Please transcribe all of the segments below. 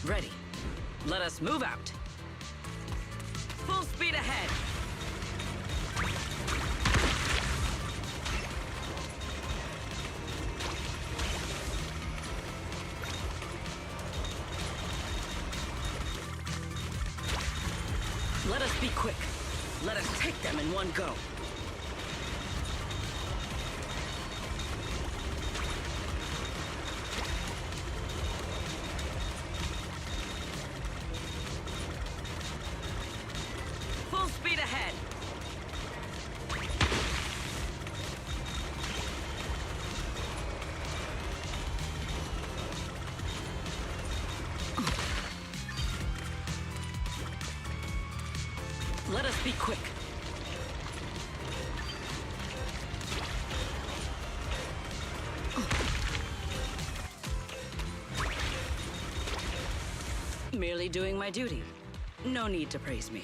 Ready. Let us move out. Full speed ahead. Let us be quick. Let us take them in one go. Full speed ahead. Let us be quick. Merely doing my duty. No need to praise me.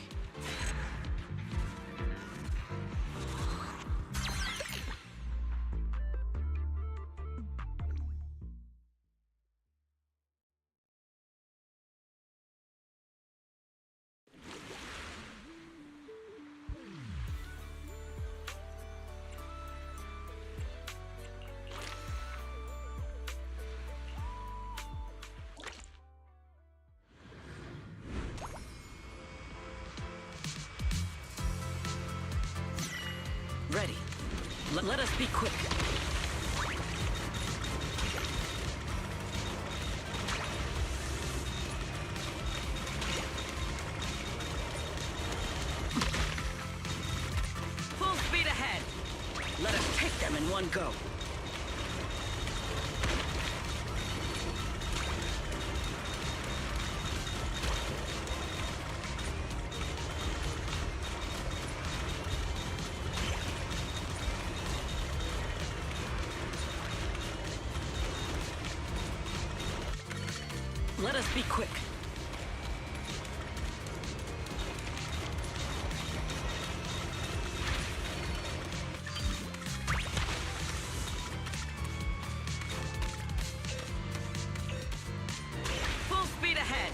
Ready. Let us be quick. Full speed ahead. Let us take them in one go. Let us be quick. Full speed ahead.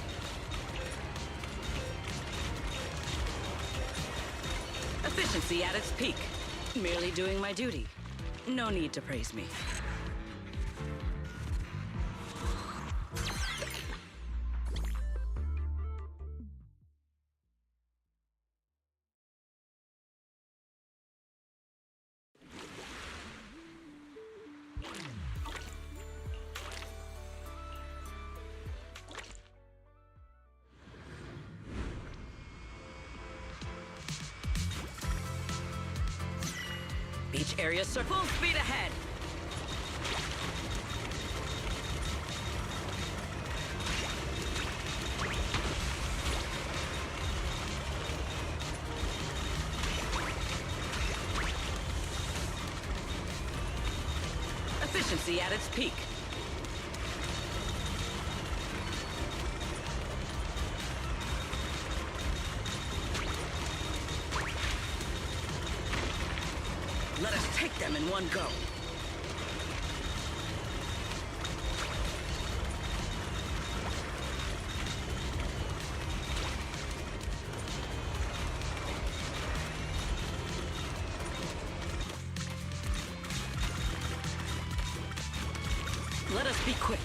Efficiency at its peak. Merely doing my duty. No need to praise me. Beach area circle. Full speed ahead. Efficiency at its peak. Let us take them in one go. Let us be quick.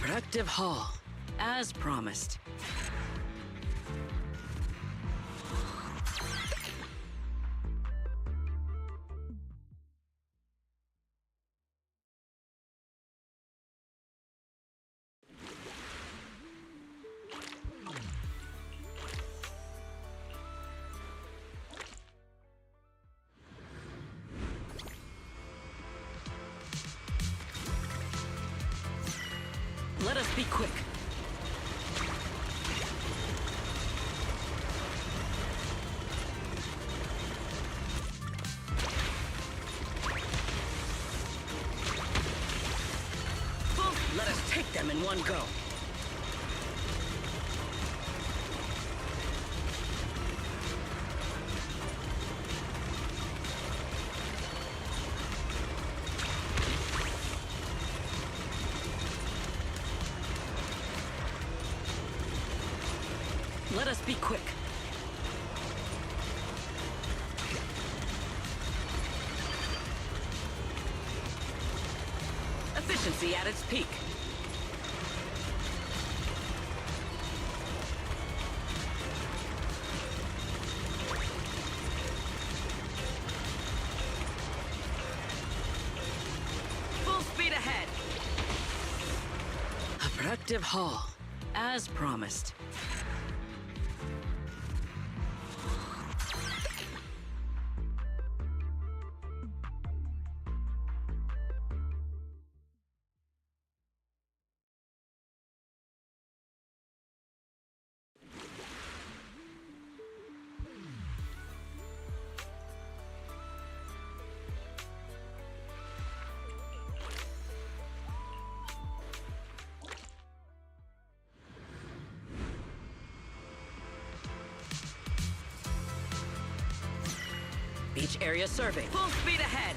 Productive haul, as promised. Let us be quick. Let us take them in one go. Let us be quick. Efficiency at its peak. Full speed ahead. A productive haul, as promised. Beach area survey. Full speed ahead.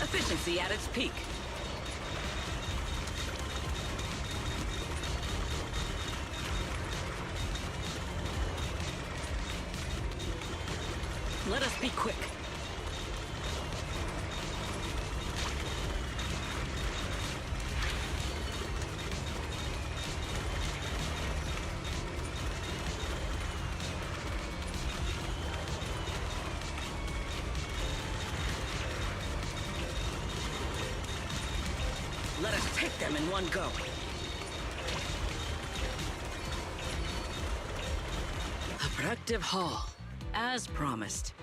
Efficiency at its peak. Let us be quick. Let us take them in one go. A productive haul, as promised.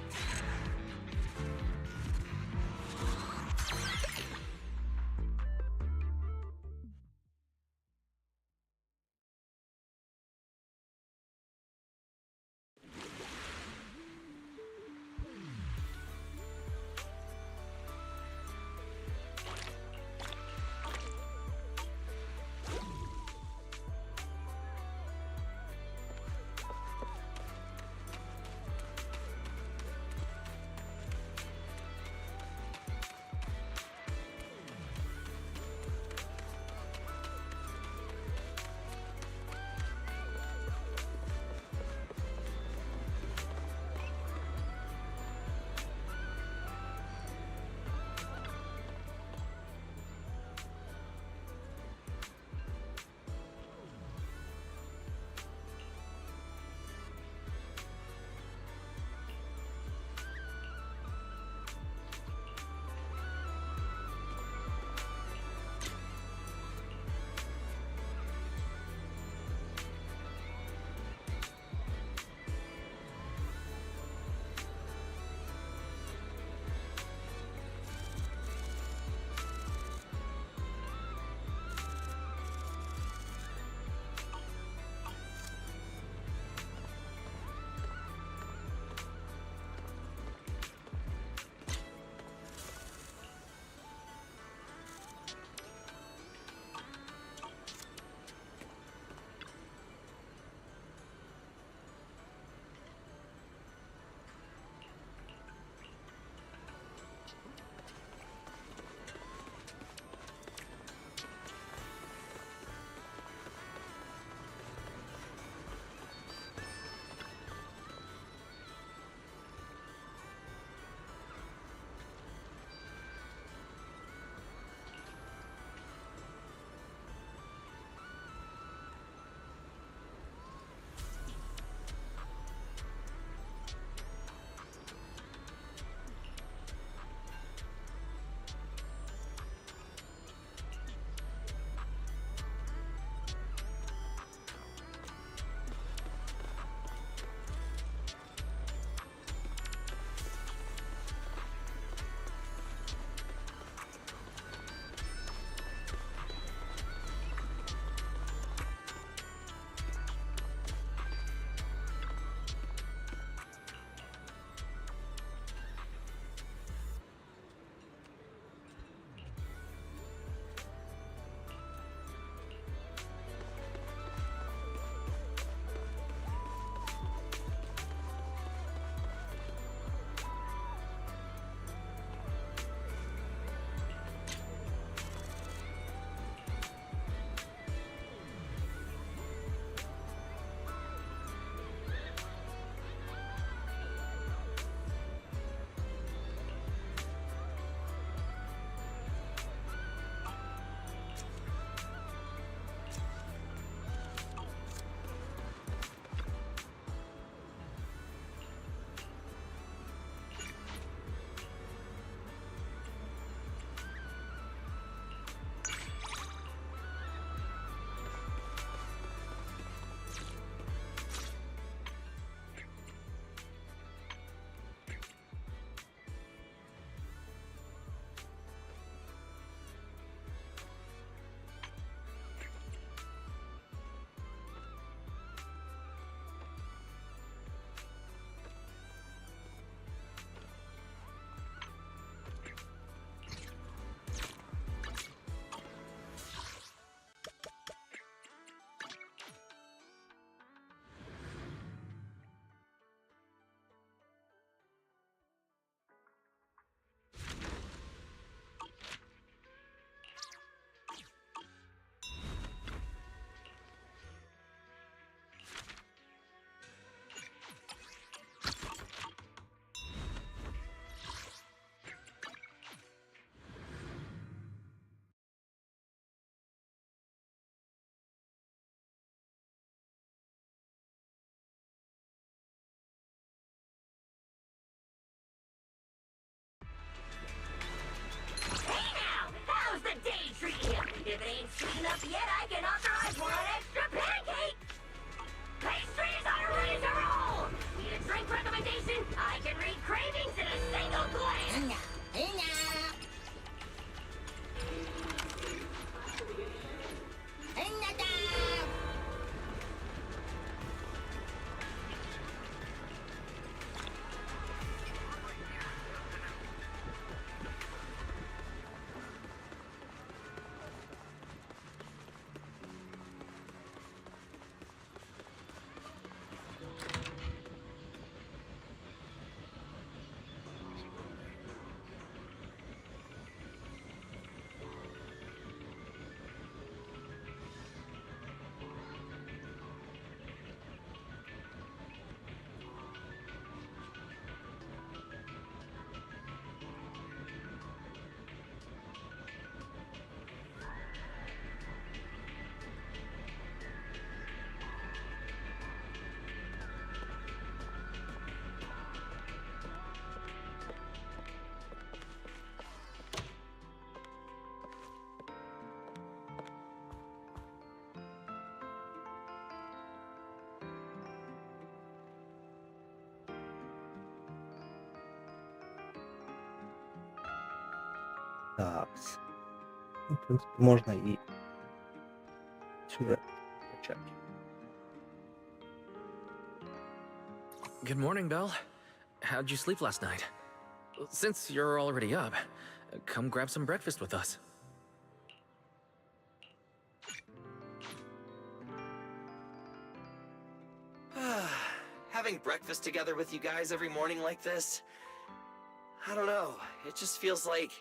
sweeten up yet, I can authorize one extra pancake! Pastries are ready to roll! Need a drink recommendation? I can read cravings in a single glance! Так. В принципе, можно и сюжет начать. Good morning, Belle. How'd you sleep last night? Since you're already up, come grab some breakfast with us. Having breakfast together with you guys every morning like this, I don't know, it just feels like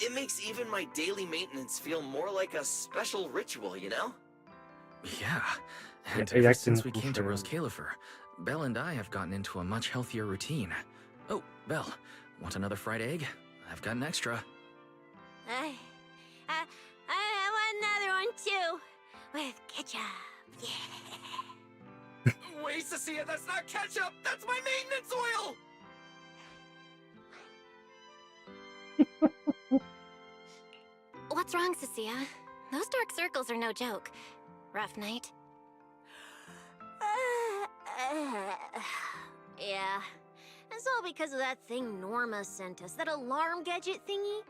it makes even my daily maintenance feel more like a special ritual, you know? Yeah, and Yeah, ever I since can we came to confirm. Rose Califer, Belle and I have gotten into a much healthier routine. Oh, Belle, want another fried egg? I've got an extra. I want another one too. With ketchup. Yeah. Wait, Cecilia, that's not ketchup! That's my maintenance oil! What's wrong, Cecilia? Those dark circles are no joke. Rough night? Yeah. It's all because of that thing Norma sent us, that alarm gadget thingy.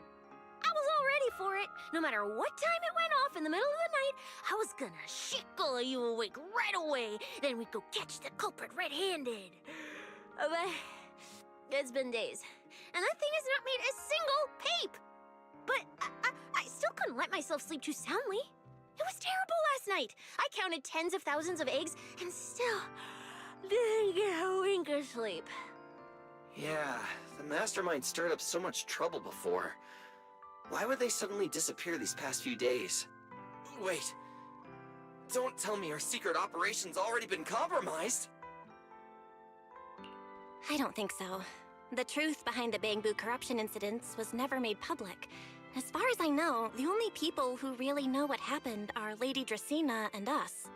I was all ready for it. No matter what time it went off in the middle of the night, I was gonna shickle you awake right away. Then we'd go catch the culprit red-handed. But it's been days, and that thing has not made a single peep. But I still couldn't let myself sleep too soundly. It was terrible last night. I counted tens of thousands of eggs and still didn't get a wink of sleep. Yeah, the mastermind stirred up so much trouble before. Why would they suddenly disappear these past few days? Wait, don't tell me our secret operation's already been compromised! I don't think so. The truth behind the Bamboo corruption incidents was never made public. As far as I know, the only people who really know what happened are Lady Dracena and us.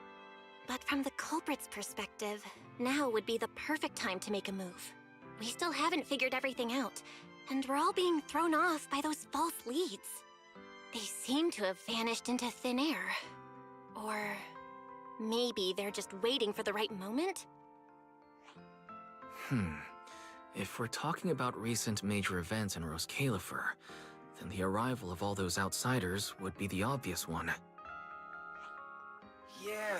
But from the culprit's perspective, now would be the perfect time to make a move. We still haven't figured everything out, and we're all being thrown off by those false leads. They seem to have vanished into thin air. Or maybe they're just waiting for the right moment? If we're talking about recent major events in Rose Califer, then the arrival of all those outsiders would be the obvious one. Yeah,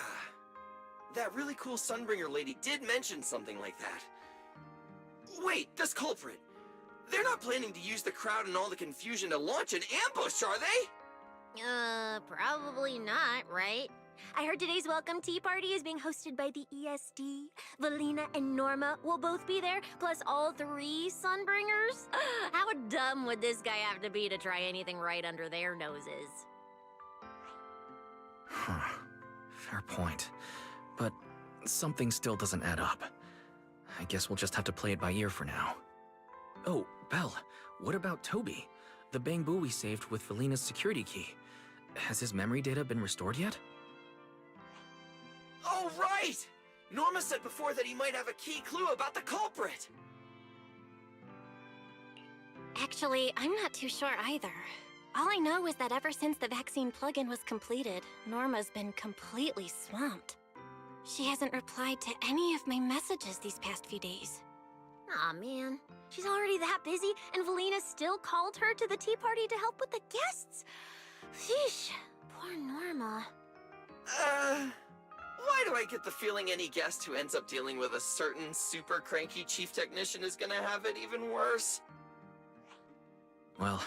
that really cool Sunbringer lady did mention something like that. Wait, this culprit! They're not planning to use the crowd and all the confusion to launch an ambush, are they? Probably not, right? I heard today's welcome tea party is being hosted by the ESD. Valina and Norma will both be there, plus all 3 Sunbringers. How dumb would this guy have to be to try anything right under their noses? Fair point. But something still doesn't add up. I guess we'll just have to play it by ear for now. Oh, Belle, what about Toby? The Bamboo we saved with Valina's security key. Has his memory data been restored yet? Oh, right! Norma said before that he might have a key clue about the culprit! Actually, I'm not too sure either. All I know is that ever since the vaccine plugin was completed, Norma's been completely swamped. She hasn't replied to any of my messages these past few days. Aw, man. She's already that busy, and Valina still called her to the tea party to help with the guests. Sheesh, poor Norma. Why do I get the feeling any guest who ends up dealing with a certain super cranky chief technician is gonna have it even worse? Well,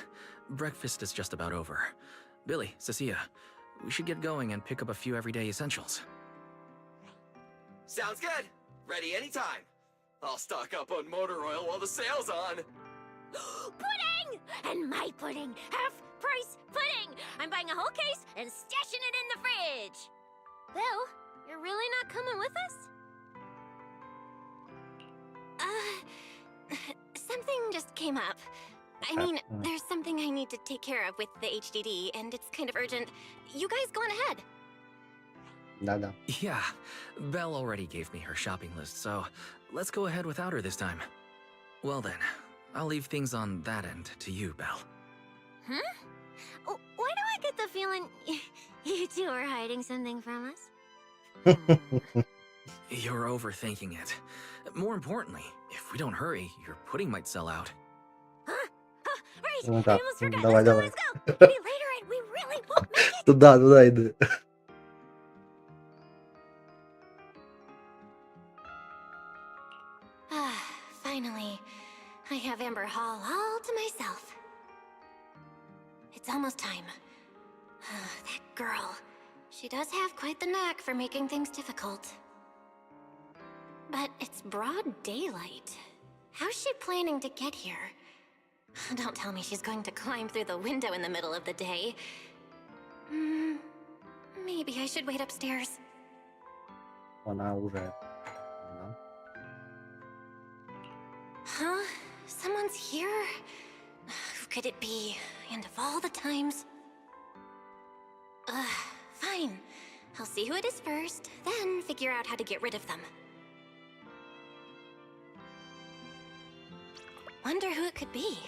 breakfast is just about over. Billy, Cecilia, we should get going and pick up a few everyday essentials. Sounds good. Ready anytime. I'll stock up on motor oil while the sale's on. Pudding! And my pudding! Half-price pudding! I'm buying a whole case and stashing it in the fridge! Bill, you're really not coming with us? Something just came up. I mean, there's something I need to take care of with the HDD, and it's kind of urgent. You guys go on ahead. Да-да. Yeah, Belle already gave me her shopping list, so let's go ahead without her this time. Well then, I'll leave things on that end to you, Belle. Huh? Why do I get the feeling you two are hiding something from us? You're overthinking it. More importantly, if we don't hurry, your pudding might sell out. Huh? Right! Ну I да, almost forgot. давай, давай. Let's go! Maybe later and we really won't make it! Туда, туда иди. Finally, I have Amber Hall all to myself. It's almost time. That girl. She does have quite the knack for making things difficult. But it's broad daylight. How's she planning to get here? Don't tell me she's going to climb through the window in the middle of the day. Maybe I should wait upstairs. Она уже. Да. Huh? Someone's here? Who could it be? And of all the times... Fine. I'll see who it is first, then figure out how to get rid of them. Wonder who it could be.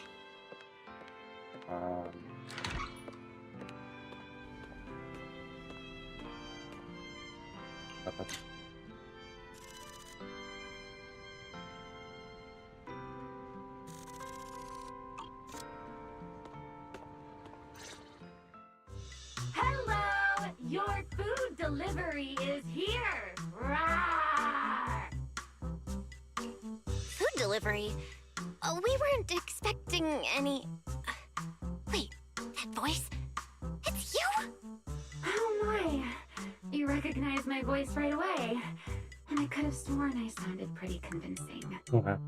Hello! Your food delivery is here! Rawr! Food delivery? We weren't expecting any... wait, that voice? It's you? Oh my! You recognized my voice right away. And I could have sworn I sounded pretty convincing. Ага.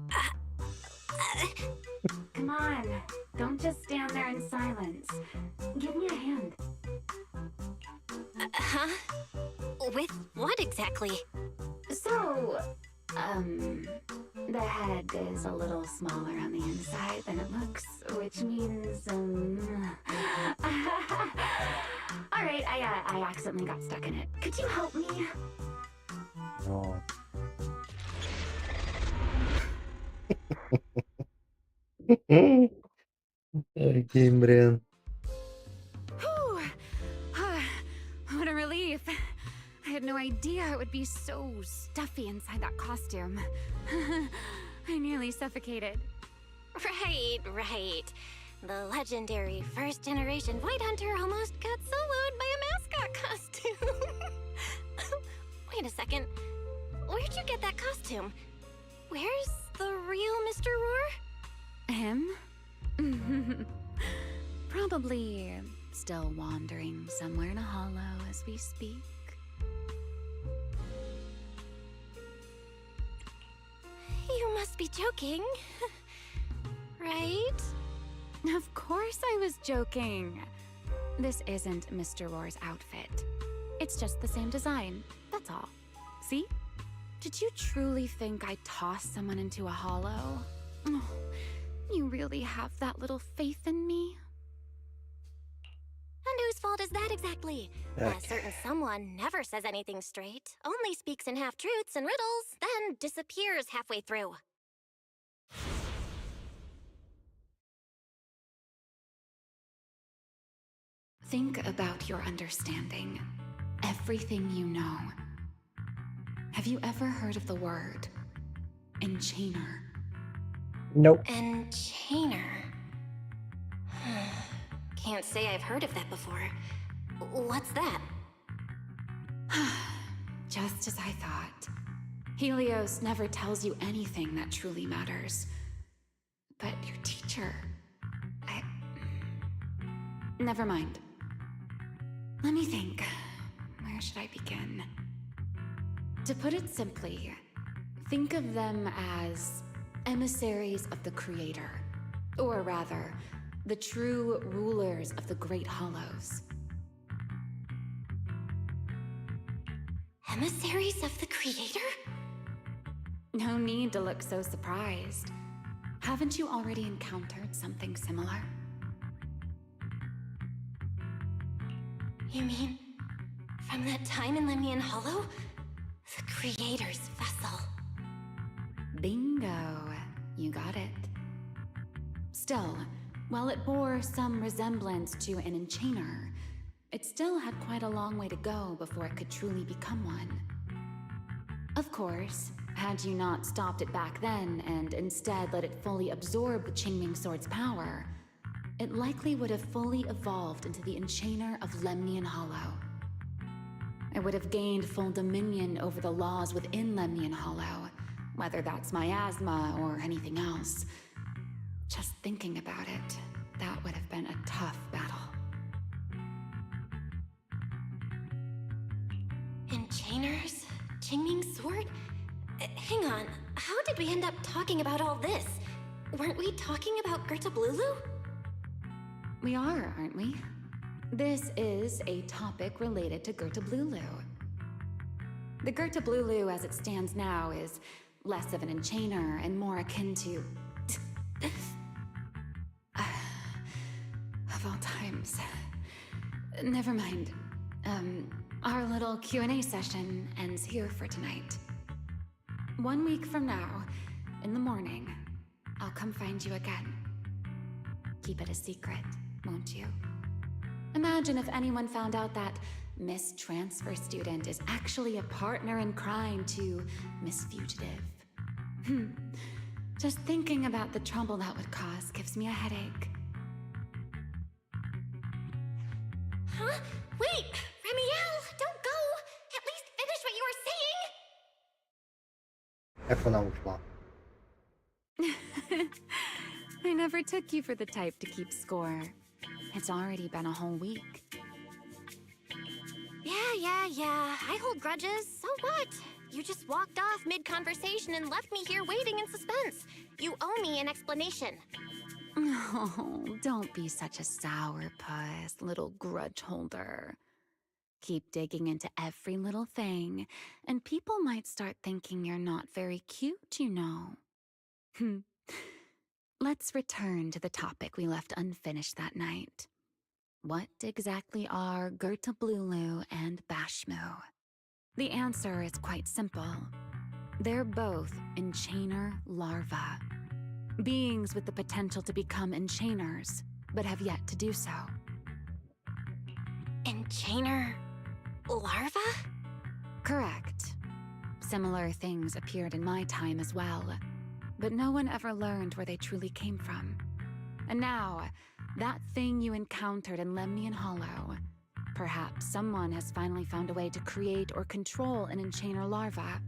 Come on, don't just stand there in silence. Give me a hand. Huh? With what exactly? So, the head is a little smaller on the inside than it looks, which means, Alright, I accidentally got stuck in it. Could you help me? Но... Окей, блин. Whew. What a relief. I had no idea it would be so stuffy inside that costume. I nearly suffocated. Right. The legendary first-generation White Hunter almost got soloed by a mascot costume. Wait a second. Where'd you get that costume? Where's the real Mr. Roar? Him? Probably still wandering somewhere in a hollow as we speak. You must be joking. Right? Of course I was joking. This isn't Mr. Roar's outfit. It's just the same design, that's all. See? Did you truly think I'd toss someone into a hollow? Oh, you really have that little faith in me? And whose fault is that exactly? A certain someone never says anything straight, only speaks in half-truths and riddles, then disappears halfway through. Think about your understanding. Everything you know. Have you ever heard of the word enchainer? Nope. Enchainer. Can't say I've heard of that before. What's that? Just as I thought. Helios never tells you anything that truly matters. But your teacher... Never mind. Let me think. Where should I begin? To put it simply, think of them as emissaries of the Creator. Or rather, the true rulers of the Great Hollows. Emissaries of the Creator? No need to look so surprised. Haven't you already encountered something similar? You mean, from that time in Lemnian Hollow? The Creator's vessel. Bingo. You got it. Still, while it bore some resemblance to an enchainer, it still had quite a long way to go before it could truly become one. Of course, had you not stopped it back then and instead let it fully absorb the Qingming Sword's power, it likely would have fully evolved into the Enchainer of Lemnian Hollow. It would have gained full dominion over the laws within Lemnian Hollow, whether that's miasma or anything else. Just thinking about it, that would have been a tough battle. Enchainers? Qingming Sword? Hang on, how did we end up talking about all this? Weren't we talking about Gerta Blulu? We are, aren't we? This is a topic related to Gerta Blulu. The Gerta Blulu as it stands now is less of an enchainer and more akin to... of all times. Never mind. Our little Q&A session ends here for tonight. 1 week from now, in the morning, I'll come find you again. Keep it a secret, won't you? Imagine if anyone found out that Miss Transfer Student is actually a partner in crime to Miss Fugitive. Just thinking about the trouble that would cause gives me a headache. Huh? Wait! Ramiel, don't go! At least finish what you were saying! Ecco una urla. I never took you for the type to keep score. It's already been a whole week. Yeah. I hold grudges. So what? You just walked off mid-conversation and left me here waiting in suspense. You owe me an explanation. Oh, don't be such a sourpuss, little grudge holder. Keep digging into every little thing, and people might start thinking you're not very cute, you know. Let's return to the topic we left unfinished that night. What exactly are Gerta Blulu and Bashmu? The answer is quite simple. They're both enchainer larvae. Beings with the potential to become enchainers, but have yet to do so. Enchainer larva? Correct. Similar things appeared in my time as well, but no one ever learned where they truly came from. And now, that thing you encountered in Lemnian Hollow, perhaps someone has finally found a way to create or control an enchainer larva.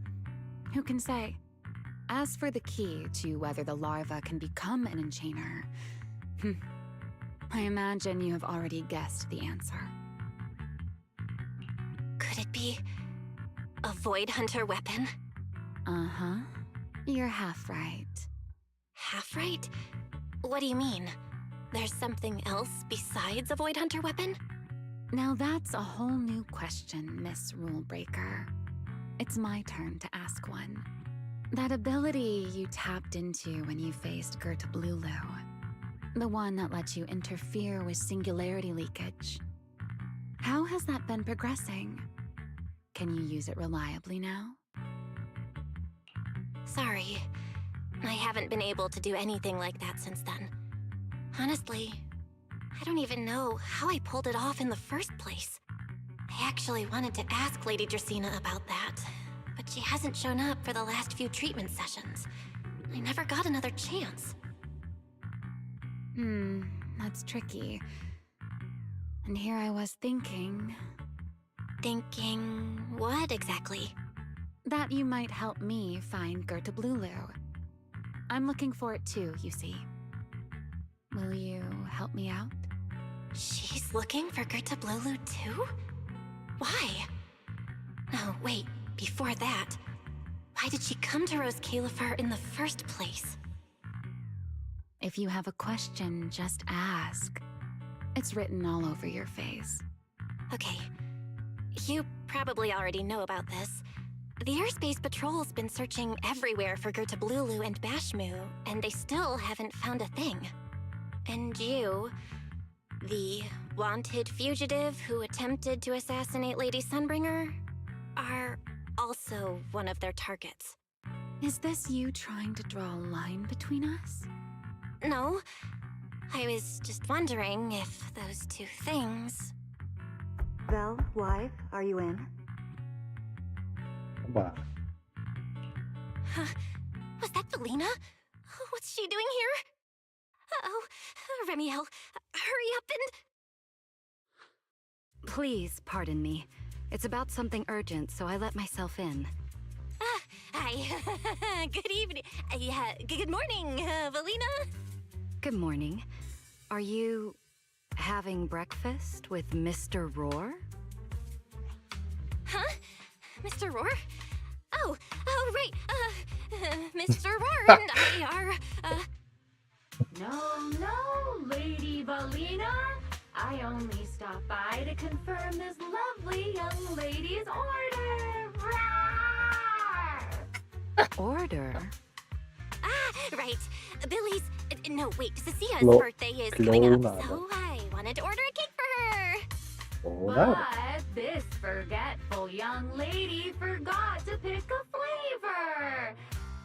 Who can say? As for the key to whether the larva can become an enchainer, I imagine you have already guessed the answer. Could it be a Void Hunter weapon? Uh-huh. You're half right. Half right? What do you mean? There's something else besides a Void Hunter weapon? Now that's a whole new question, Miss Rulebreaker. It's my turn to ask one. That ability you tapped into when you faced Gerta Blulu, the one that lets you interfere with singularity leakage. How has that been progressing? Can you use it reliably now? Sorry. I haven't been able to do anything like that since then. Honestly, I don't even know how I pulled it off in the first place. I actually wanted to ask Lady Dracaena about that, but she hasn't shown up for the last few treatment sessions. I never got another chance. That's tricky. And here I was thinking... Thinking what exactly? that you might help me find Gerta Blulu. I'm looking for it too, you see. Will you help me out? She's looking for Gerta Blulu too? Why? No, wait, before that. Why did she come to Rose Califar in the first place? If you have a question, just ask. It's written all over your face. Okay. You probably already know about this. The Airspace Patrol's been searching everywhere for Gerta Blulu and Bashmu, and they still haven't found a thing. And you, the wanted fugitive who attempted to assassinate Lady Sunbringer, are also one of their targets. Is this you trying to draw a line between us? No, I was just wondering if those two things... Belle, wife, are you in? Bah. Huh? Was that Valina? What's she doing here? Uh-oh, Remiel, hurry up and... Please, pardon me. It's about something urgent, so I let myself in. Hi. Good evening. Good morning, Valina. Good morning. Are you having breakfast with Mr. Roar? Huh? Mr. Roar? Oh, right. Mr. Roar and I are, No, Lady Valina. I only stopped by to confirm this lovely young lady's order. Rawr! Order? right. Billy's, no, wait, Cecia's Clo- birthday is coming up, clonado. so I wanted to order a cake for her. Ora. But this forgetful young lady forgot to pick a flavor.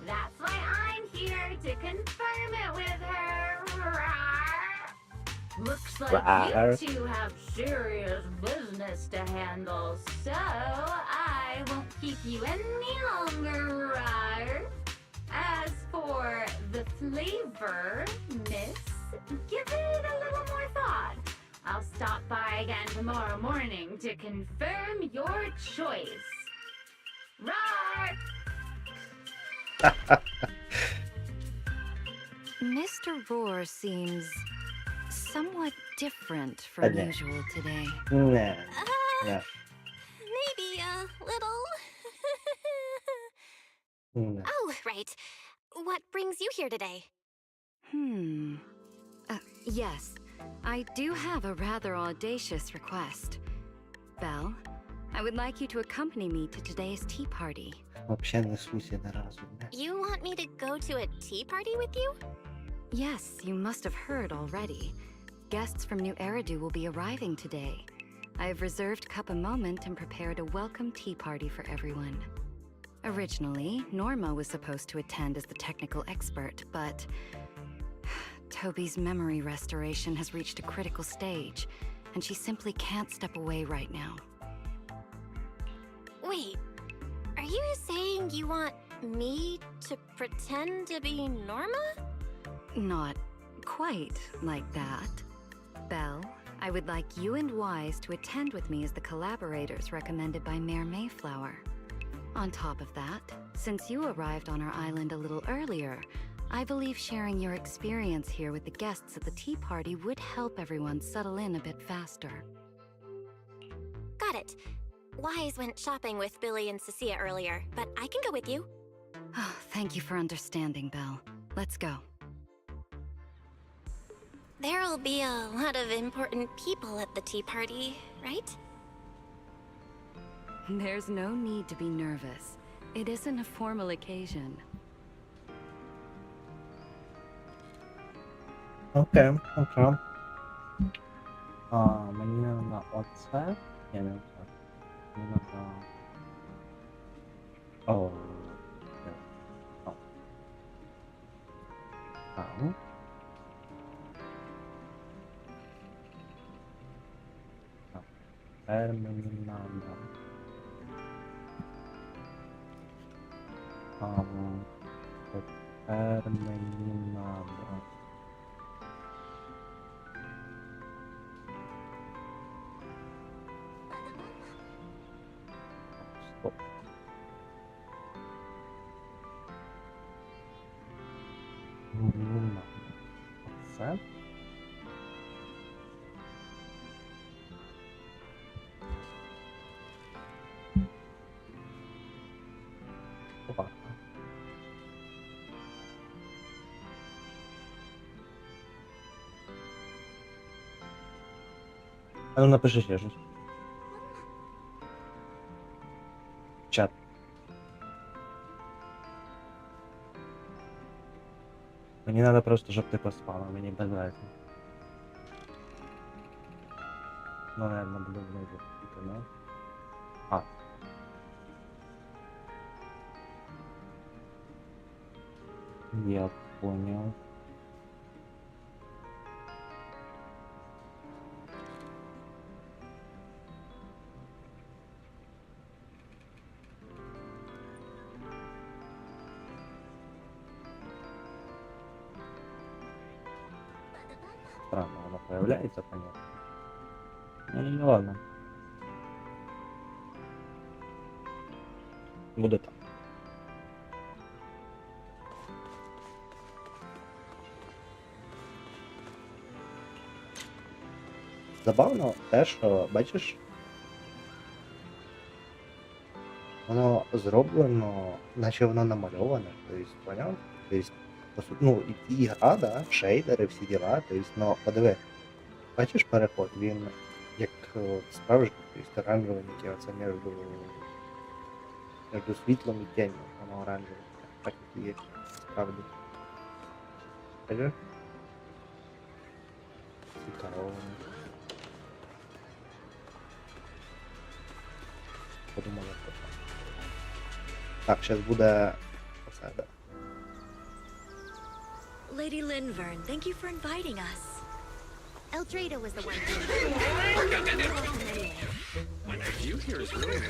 That's why I'm here to confirm it with her. Rawr. Looks like Rawr. you two have serious business to handle, so I won't keep you any longer. Rawr. As for the flavor, miss, give it a little more thought. I'll stop by again tomorrow morning to confirm your choice. Roar! Mr. Roar seems somewhat different from Okay. usual today. Nah. Yeah. Maybe a little. Nah. Oh, right. What brings you here today? Yes. I do have a rather audacious request. Belle, I would like you to accompany me to today's tea party. Вообще не слушай на разум. You want me to go to a tea party with you? Yes, you must have heard already. Guests from New Eridu will be arriving today. I have reserved Cup a Moment and prepared a welcome tea party for everyone. Originally, Norma was supposed to attend as the technical expert, but Toby's memory restoration has reached a critical stage, and she simply can't step away right now. Wait, are you saying you want me to pretend to be Norma? Not quite like that. Belle, I would like you and Wise to attend with me as the collaborators recommended by Mayor Mayflower. On top of that, since you arrived on our island a little earlier, I believe sharing your experience here with the guests at the tea party would help everyone settle in a bit faster. Got it. Wise went shopping with Billy and Cecilia earlier, but I can go with you. Oh, thank you for understanding, Belle. Let's go. There'll be a lot of important people at the tea party, right? There's no need to be nervous. It isn't a formal occasion. Okay, okay. Menina na WhatsApp. Yan ang menina na... Oh. Okay. Oh. Тепер мені надо. Тепер мені надо. Стоп. Мені надо. Оце. Ладно. А ну напиши ще щось. Чат. Мені треба просто, щоб ти поспала, мені без разниці. Ну, наверное, буду внизу. Ну. А. Я понял. Странно, оно появляется, понятно. Ну ладно. Буде так. Забавно те, що, бачиш, воно зроблено, наче воно намальоване, тобто, поняв? Тобто, ну, і гра, да, шейдери, всі діла, тобто, ну, подиви, бачиш переход, він як справжній, тобто, оранжевий, який оце між світлом і тінню, воно оранжеве, так як і є, справді. Бачиш? Цікаво. Подумали про це. Так, зараз буде оце, да. Lady Linvern, thank you for inviting us. Eldrada was the one My view here is really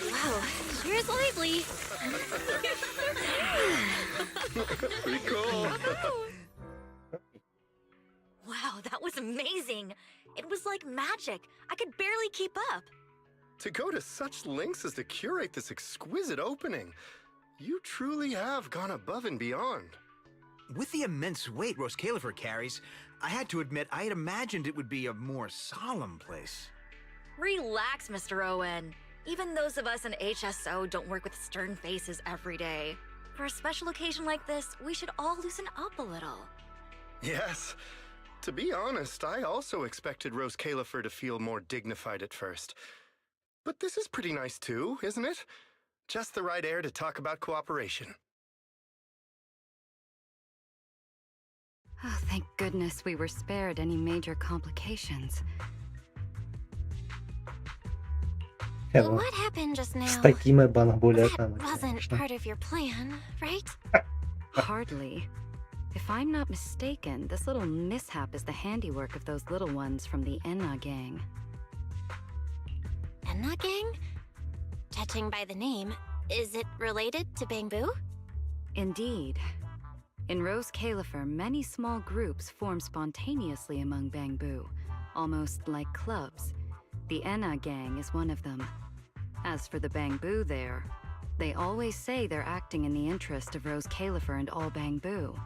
Wow, cheers lively. pretty cool. Wow, that was amazing. It was like magic. I could barely keep up. To go to such lengths as to curate this exquisite opening, you truly have gone above and beyond. With the immense weight Rose Califer carries, I had to admit I had imagined it would be a more solemn place. Relax, Mr. Owen. Even those of us in HSO don't work with stern faces every day. For a special occasion like this, we should all loosen up a little. Yes. To be honest, I also expected Rose Califer to feel more dignified at first. But this is pretty nice too, isn't it? Just the right air to talk about cooperation. Oh, thank goodness we were spared any major complications. But what happened just now? З такими That банабулетами. wasn't part of your plan, right? Hardly. If I'm not mistaken, this little mishap is the handiwork of those little ones from the Enna gang. Enna gang? Judging by the name, is it related to Bangbu? Indeed. In Rose Califer, many small groups form spontaneously among Bangbu, almost like clubs. The Enna gang is one of them. As for the Bangbu there, they always say they're acting in the interest of Rose Califer and all Bangbu.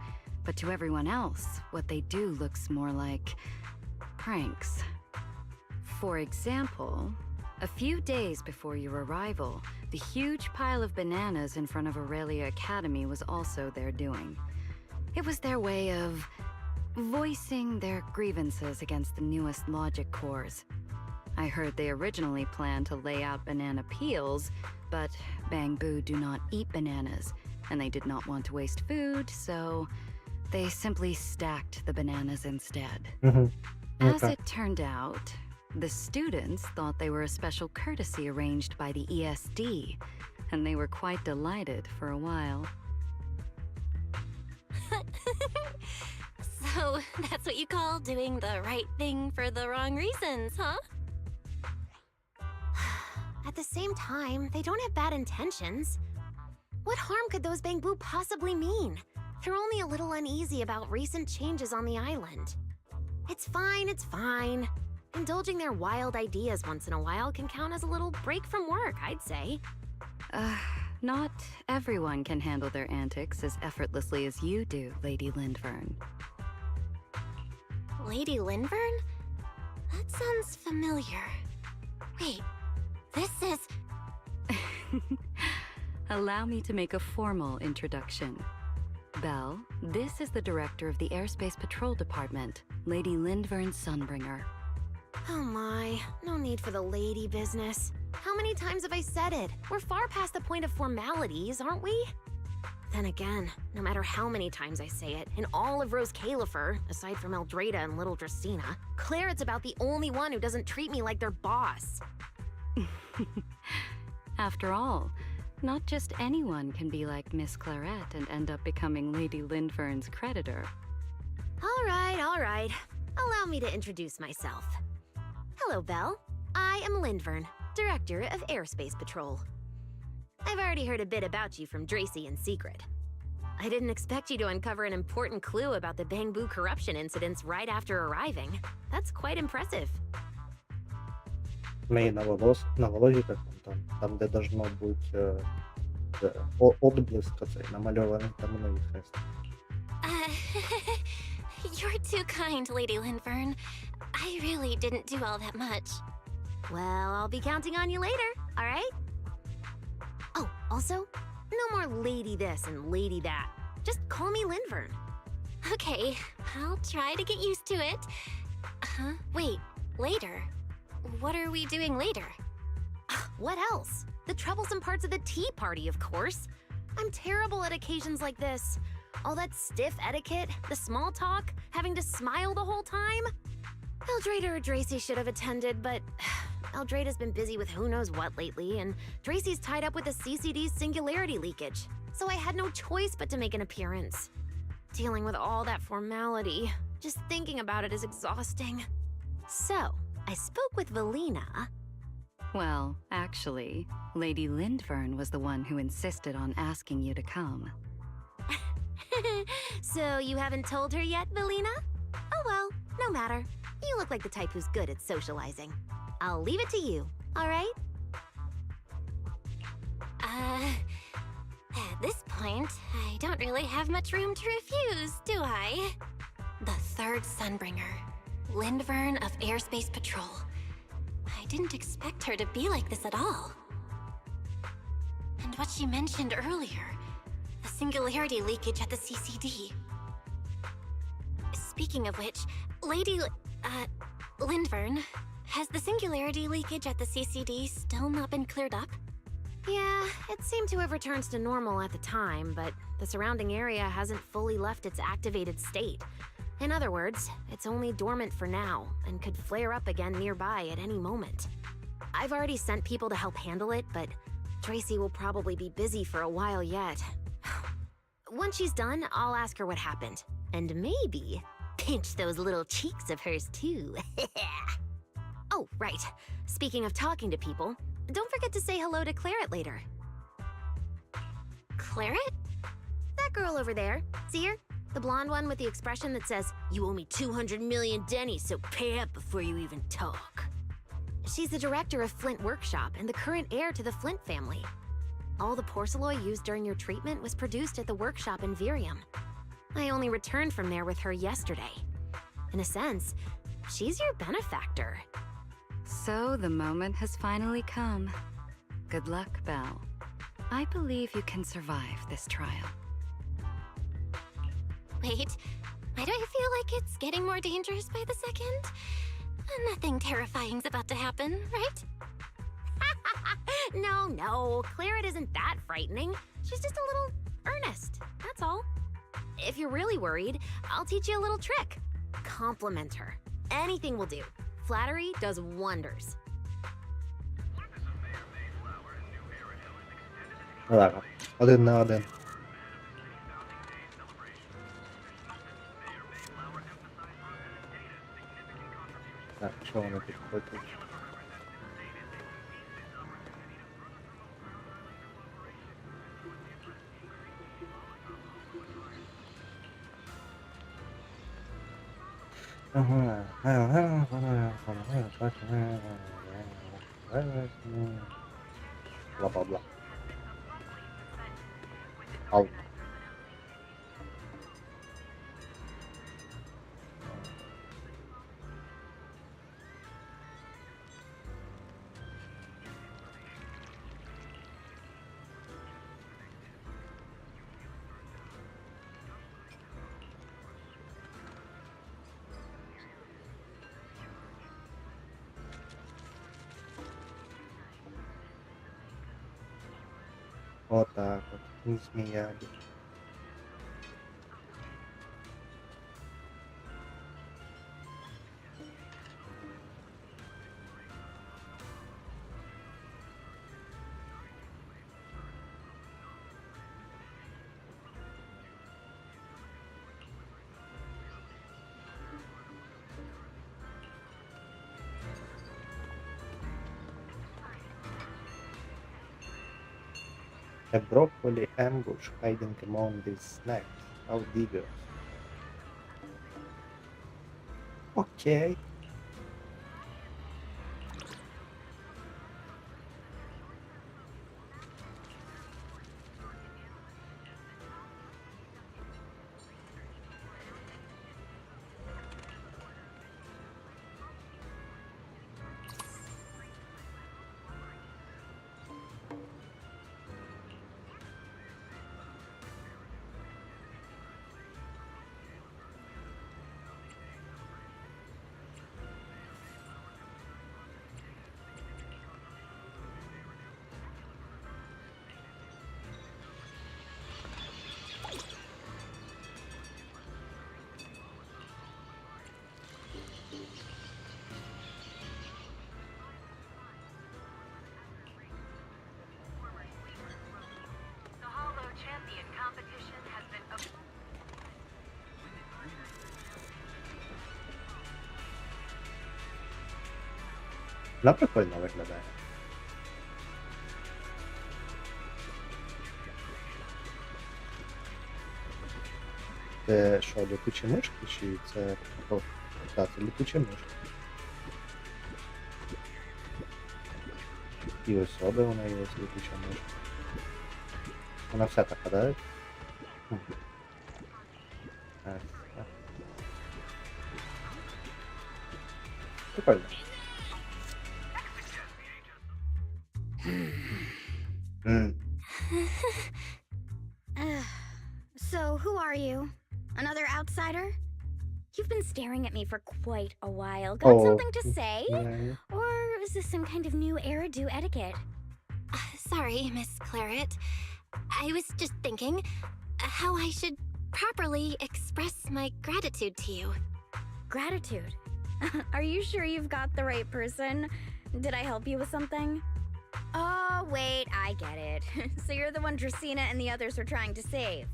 But to everyone else, what they do looks more like pranks. For example, a few days before your arrival, the huge pile of bananas in front of Aurelia Academy was also their doing. It was their way of voicing their grievances against the newest logic cores. I heard they originally planned to lay out banana peels, but Bangbu do not eat bananas, and they did not want to waste food, so they simply stacked the bananas instead. As Okay. it turned out, the students thought they were a special courtesy arranged by the ESD, and they were quite delighted for a while. So, that's what you call doing the right thing for the wrong reasons, huh? At the same time, they don't have bad intentions. What harm could those Bangbu possibly mean? They're only a little uneasy about recent changes on the island. It's fine, it's fine. Indulging their wild ideas once in a while can count as a little break from work, I'd say. Not everyone can handle their antics as effortlessly as you do, Lady Lindvern. Lady Lindvern? That sounds familiar. Wait, this is... Allow me to make a formal introduction. Belle, this is the director of the Airspace Patrol Department, Lady Lindvern Sunbringer. Oh my, no need for the lady business. How many times have I said it? We're far past the point of formalities, aren't we? Then again, no matter how many times I say it, in all of Rose Califer, aside from Eldrada and Little Dristina, Claret's about the only one who doesn't treat me like their boss. After all, not just anyone can be like Miss Claret and end up becoming Lady Lindvern's creditor. All right. Allow me to introduce myself. Hello, Belle. I am Lindvern, Director of Airspace Patrol. I've already heard a bit about you from Dracy in secret. I didn't expect you to uncover an important clue about the Bangbu corruption incidents right after arriving. That's quite impressive. Ми на волосиках, там, де должно бути отблиск оцей намальований, там воно і хрест. You're too kind, Lady Lindvern. I really didn't do all that much. Well, I'll be counting on you later, all right? Oh, also, no more lady this and lady that. Just call me Lindvern. Okay, I'll try to get used to it. Wait, later? What are we doing later? What else? The troublesome parts of the tea party, of course. I'm terrible at occasions like this. All that stiff etiquette, the small talk, having to smile the whole time. Eldrada or Dracy should have attended, but Eldrada's been busy with who knows what lately, and Dracy's tied up with the CCD's singularity leakage, so I had no choice but to make an appearance. Dealing with all that formality, just thinking about it is exhausting. So, I spoke with Valina. Well, actually, Lady Lindvern was the one who insisted on asking you to come. So you haven't told her yet, Valina? Oh well, no matter. You look like the type who's good at socializing. I'll leave it to you, all right? At this point, I don't really have much room to refuse, do I? The third Sunbringer, Lindvern of Airspace Patrol. I didn't expect her to be like this at all. And what she mentioned earlier, the singularity leakage at the CCD. Speaking of which, Lady Lindvern, has the singularity leakage at the CCD still not been cleared up? Yeah, it seemed to have returned to normal at the time, but the surrounding area hasn't fully left its activated state. In other words, it's only dormant for now, and could flare up again nearby at any moment. I've already sent people to help handle it, but Dracy will probably be busy for a while yet. Once she's done, I'll ask her what happened. And maybe pinch those little cheeks of hers too. Oh, right. Speaking of talking to people, don't forget to say hello to Claret later. Claret? That girl over there. See her? The blonde one with the expression that says, "You owe me 200 million dennies, so pay up before you even talk." She's the director of Flint Workshop and the current heir to the Flint family. All the porcelain used during your treatment was produced at the workshop in Virium. I only returned from there with her yesterday. In a sense, she's your benefactor. So the moment has finally come. Good luck, Belle. I believe you can survive this trial. Wait, why do I feel like it's getting more dangerous by the second? Nothing terrifying's about to happen, right? No, Claret isn't that frightening. She's just a little earnest, that's all. If you're really worried, I'll teach you a little trick. Compliment her. Anything will do. Flattery does wonders. Ладно, 1 на 1. Так, що вони тут хочуть? Бла-бла-бла. Ау. Вот так вот, не смеялись. A broccoli ambush hiding among these snacks. How devious. Okay. Вона прикольно виглядає. Це що, літучі мишки, чи це... Так, це літучі мишки. І ось сода вона є, ось літуча мишка. Вона вся така, да? Прикольно. So, who are you? Another outsider? You've been staring at me for quite a while. Got something to say? Yeah. Or is this some kind of new Eridu etiquette? Sorry, Miss Claret. I was just thinking how I should properly express my gratitude to you. Gratitude? Are you sure you've got the right person? Did I help you with something? Oh, wait, I get it. So you're the one Dracaena and the others are trying to save.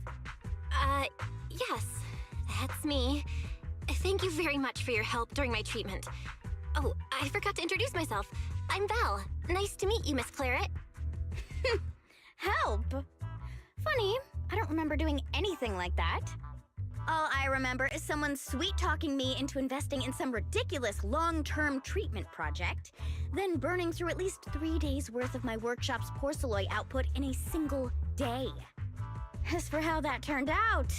Yes, that's me. Thank you very much for your help during my treatment. Oh, I forgot to introduce myself. I'm Belle. Nice to meet you, Miss Claret. Help? Funny, I don't remember doing anything like that. All I remember is someone sweet-talking me into investing in some ridiculous long-term treatment project, then burning through at least 3 days' worth of my workshop's porcelain output in a single day. As for how that turned out,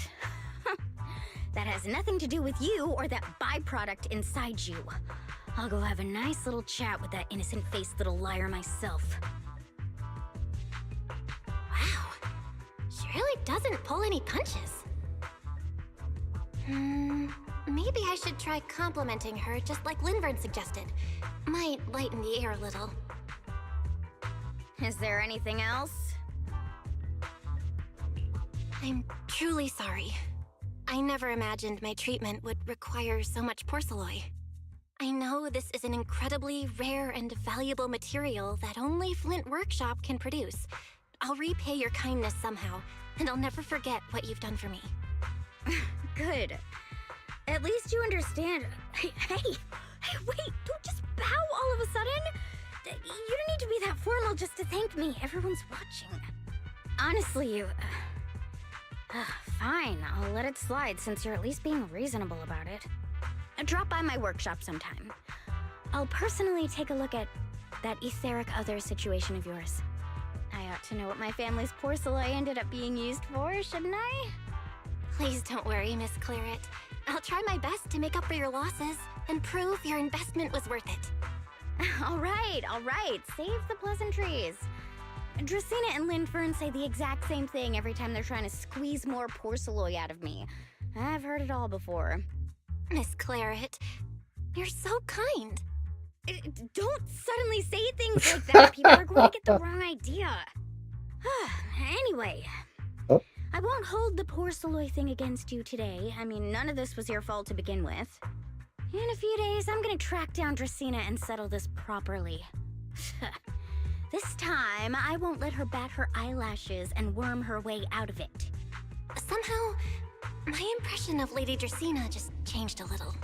That has nothing to do with you or that byproduct inside you. I'll go have a nice little chat with that innocent-faced little liar myself. Wow. She really doesn't pull any punches. Maybe I should try complimenting her just like Linvern suggested. Might lighten the air a little. Is there anything else? I'm truly sorry. I never imagined my treatment would require so much porcelain. I know this is an incredibly rare and valuable material that only Flint Workshop can produce. I'll repay your kindness somehow, and I'll never forget what you've done for me. Good. At least you understand. Hey, wait, don't just bow all of a sudden. You don't need to be that formal just to thank me. Everyone's watching. Honestly, you... fine, I'll let it slide since you're at least being reasonable about it. Drop by my workshop sometime. I'll personally take a look at that etheric other situation of yours. I ought to know what my family's porcelain ended up being used for, shouldn't I? Please don't worry, Miss Claret. I'll try my best to make up for your losses and prove your investment was worth it. All right. Save the pleasantries. Dracaena and Linfern say the exact same thing every time they're trying to squeeze more porcelain out of me. I've heard it all before. Miss Claret, you're so kind. Don't suddenly say things like that. People are going to get the wrong idea. Anyway, I won't hold the porcelain thing against you today. I mean, none of this was your fault to begin with. In a few days, I'm gonna track down Dracaena and settle this properly. This time, I won't let her bat her eyelashes and worm her way out of it. Somehow, my impression of Lady Dracaena just changed a little.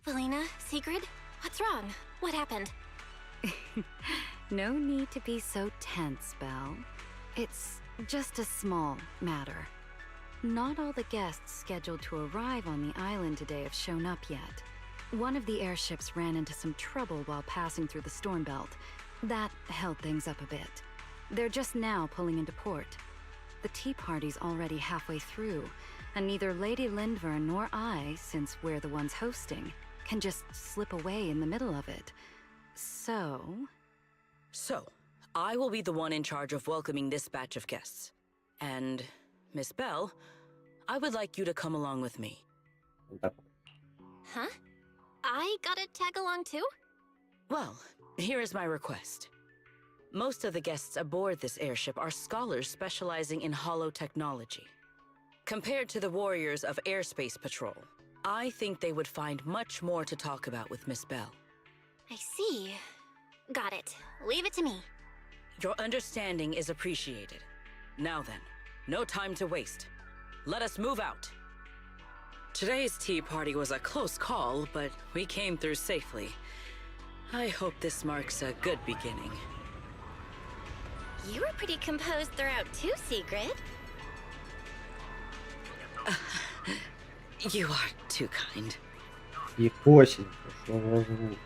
Valina, Sigrid, what's wrong? What happened? No need to be so tense, Belle. It's just a small matter. Not all the guests scheduled to arrive on the island today have shown up yet. One of the airships ran into some trouble while passing through the storm belt. That held things up a bit. They're just now pulling into port. The tea party's already halfway through, and neither Lady Linvern nor I, since we're the ones hosting, can just slip away in the middle of it. So, I will be the one in charge of welcoming this batch of guests. And, Miss Belle, I would like you to come along with me. Huh? I gotta tag along too? Well, here is my request. Most of the guests aboard this airship are scholars specializing in hollow technology. Compared to the warriors of Airspace Patrol, I think they would find much more to talk about with Miss Belle. I see. Got it. Leave it to me. Your understanding is appreciated. Now then, no time to waste. Let us move out. Today's tea party was a close call, but we came through safely. I hope this marks a good beginning. You were pretty composed throughout too, Sigrid. You are too kind. Якосенько, що за звук?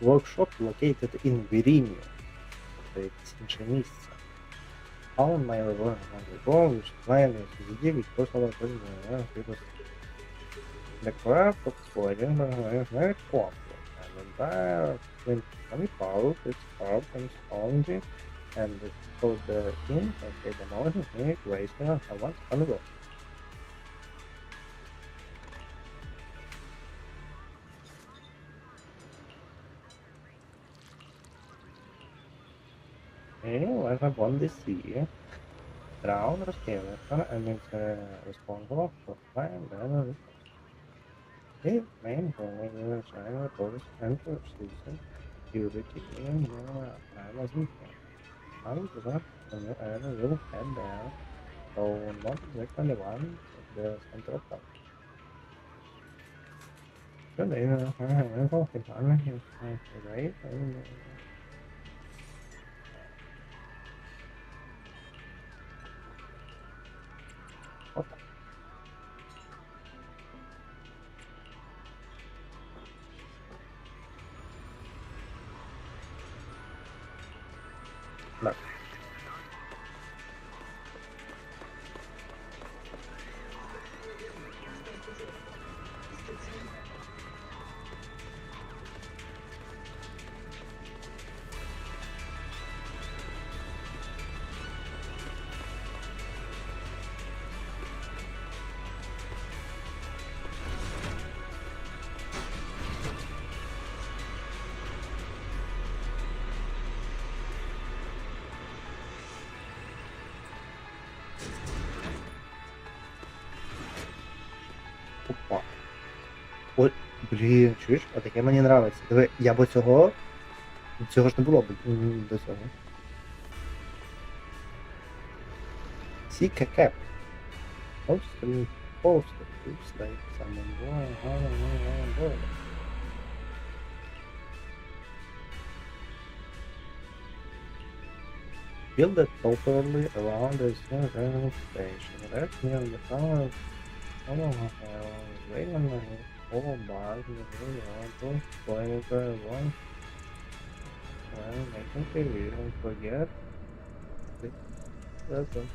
Workshop located in Virginia. Це якесь інше місце. Found my long ago, which client is the personal president. The craft of exploring is very complex, and the entire 20 power is carved and spongy, and so the king can take the mountain here, wasting on once on the road. Okay, what I want to see. Crown Roscaler and is responsible for flying the his main role in China Rose enter season security in Amazon. And the new era will head there, so not exactly one of the central top. Today, info is right. What? Look. Опа. От, блін, чуєш? Отаке мені нравиться. Диви, я б цього ж не було б до цього. Сіка кеп. Posted, oops, like someone going. Build it properly around the railway station. That's near the town. Wait on the whole bar. Don't spoil everyone. Well, I think they will forget. That's it.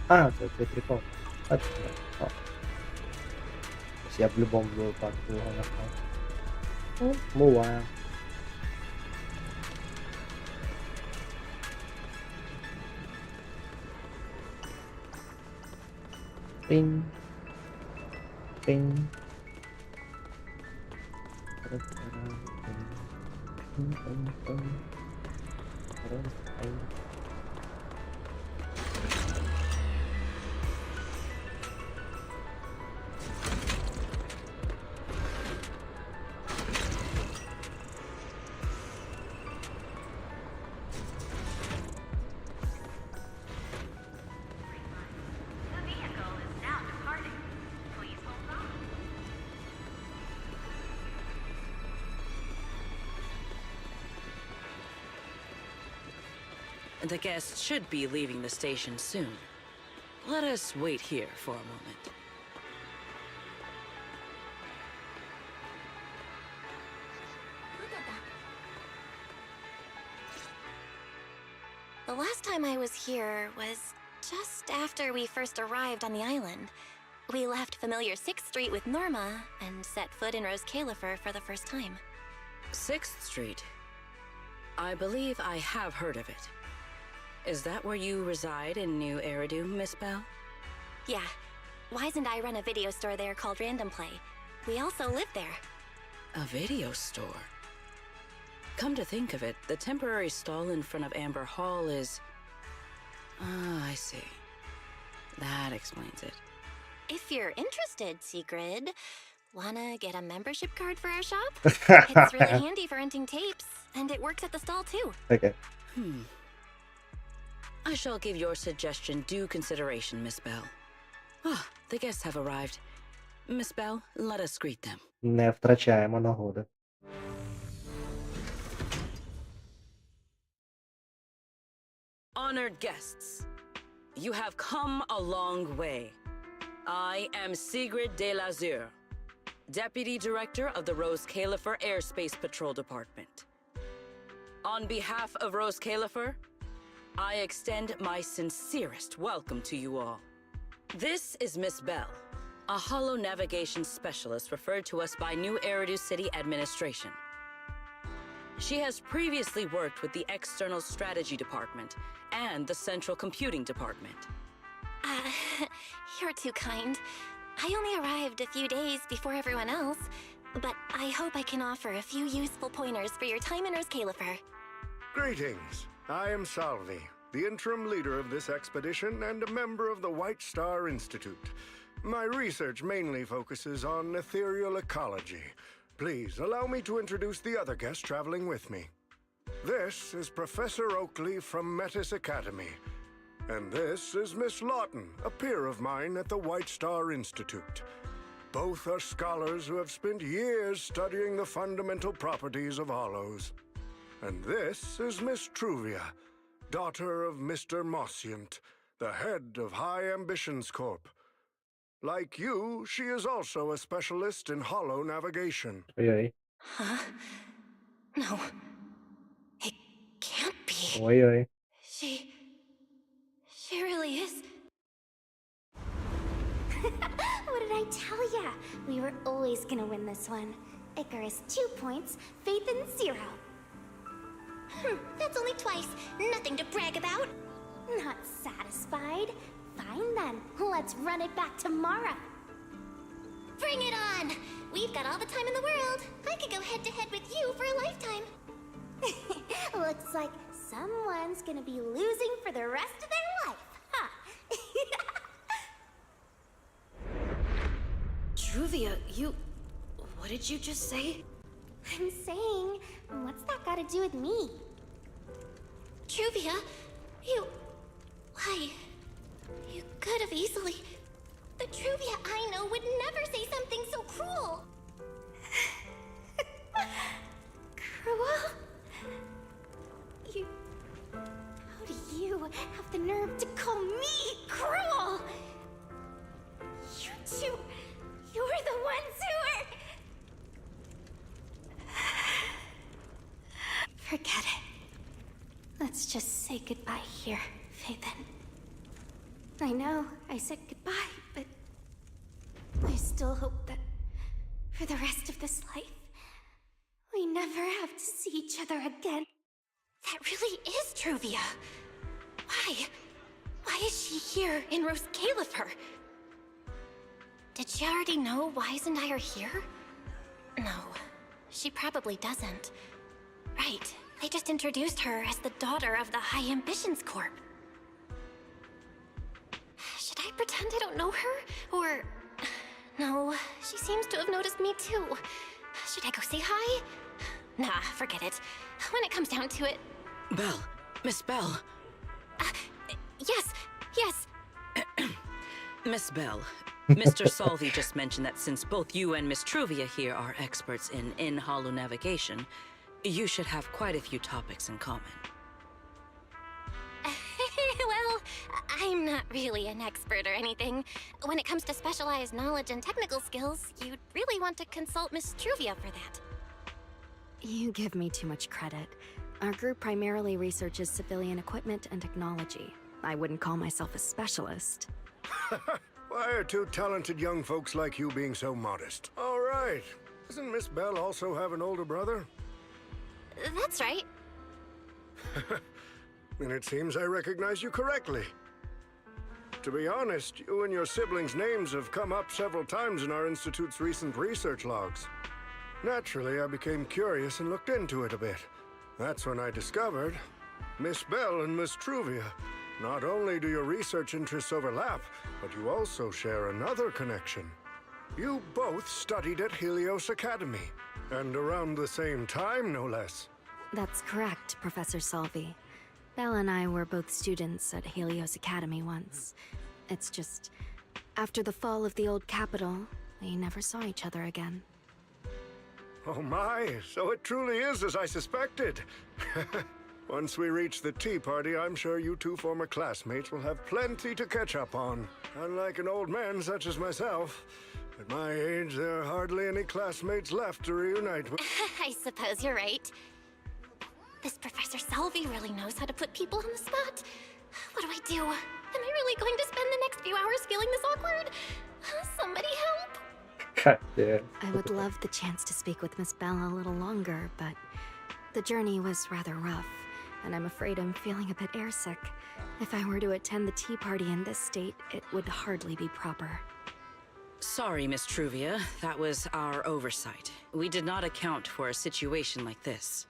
А, це прикол. А, це о. Я в любому випадку його нахав. Ну, буває. Пинь. Пинь. The guests should be leaving the station soon. Let us wait here for a moment. The last time I was here was just after we first arrived on the island. We left familiar 6th Street with Norma and set foot in Rose Califer for the first time. 6th Street. I believe I have heard of it. Is that where you reside in New Eridu, Miss Bell? Yeah. Wise and I run a video store there called Random Play. We also live there. A video store? Come to think of it, the temporary stall in front of Amber Hall is... Ah, I see. That explains it. If you're interested, Sigrid, wanna get a membership card for our shop? It's really handy for renting tapes, and it works at the stall too. Okay. I shall give your suggestion due consideration, Miss Bell. Ah, the guests have arrived. Miss Bell, let us greet them. Не втрачаємо нагоди. Honored guests, you have come a long way. I am Sigrid de Lazure, Deputy Director of the Rose Califer Airspace Patrol Department. On behalf of Rose Califer, I extend my sincerest welcome to you all. This is Miss Bell, a holo navigation specialist referred to us by New Eridu City Administration. She has previously worked with the External Strategy Department and the Central Computing Department. You're too kind. I only arrived a few days before everyone else, but I hope I can offer a few useful pointers for your time in Rose Califer. Greetings. I am Salvi, the interim leader of this expedition and a member of the White Star Institute. My research mainly focuses on ethereal ecology. Please allow me to introduce the other guest traveling with me. This is Professor Oakley from Metis Academy. And this is Miss Lawton, a peer of mine at the White Star Institute. Both are scholars who have spent years studying the fundamental properties of hollows. And this is Miss Truvia, daughter of Mr. Mossient, the head of High Ambitions Corp. Like you, she is also a specialist in hollow navigation. Oi, oi. Huh? No. It can't be. Oi, oi. She really is. What did I tell ya? We were always gonna win this one. Icarus 2 points, Phaethon 0. That's only twice. Nothing to brag about. Not satisfied? Fine then. Let's run it back tomorrow. Bring it on! We've got all the time in the world. I could go head to head with you for a lifetime. Looks like someone's gonna be losing for the rest of their life, huh? Truvia, what did you just say? I'm saying, what's that got to do with me? Truvia, why? You could have easily. The Truvia I know would never say something so cruel. Cruel? How do you have the nerve to call me cruel? You two, you're the ones who are... Forget it. Let's just say goodbye here, Phaethon. I know I said goodbye, but I still hope that for the rest of this life, we never have to see each other again. That really is Truvia. Why? Why is she here in Rose Califer? Did she already know Wise and I are here? No, she probably doesn't. Right, they just introduced her as the daughter of the High Ambitions Corp. Should I pretend I don't know her? Or... No, she seems to have noticed me too. Should I go say hi? Nah, forget it. When it comes down to it... Belle. Miss Belle. Yes. Miss Belle, Mr. Salvi just mentioned that since both you and Miss Truvia here are experts in in-hollow navigation, you should have quite a few topics in common. Well, I'm not really an expert or anything. When it comes to specialized knowledge and technical skills, you'd really want to consult Miss Truvia for that. You give me too much credit. Our group primarily researches civilian equipment and technology. I wouldn't call myself a specialist. Why are two talented young folks like you being so modest? All right. Doesn't Miss Belle also have an older brother? That's right. Then it seems I recognize you correctly. To be honest, you and your siblings' names have come up several times in our Institute's recent research logs. Naturally, I became curious and looked into it a bit. That's when I discovered Miss Belle and Miss Truvia. Not only do your research interests overlap, but you also share another connection. You both studied at Helios Academy, and around the same time, no less. That's correct, Professor Salvi. Belle and I were both students at Helios Academy once. It's just, after the fall of the old capital, we never saw each other again. Oh my, so it truly is as I suspected. Once we reach the tea party, I'm sure you two former classmates will have plenty to catch up on. Unlike an old man such as myself, at my age, there are hardly any classmates left to reunite with. I suppose you're right. This Professor Salvi really knows how to put people on the spot. What do I do? Am I really going to spend the next few hours feeling this awkward? Somebody help! God damn. I would love the chance to speak with Miss Belle a little longer, but The journey was rather rough, and I'm afraid I'm feeling a bit airsick. If I were to attend the tea party in this state, it would hardly be proper. Sorry, Miss Truvia. That was our oversight. We did not account for a situation like this.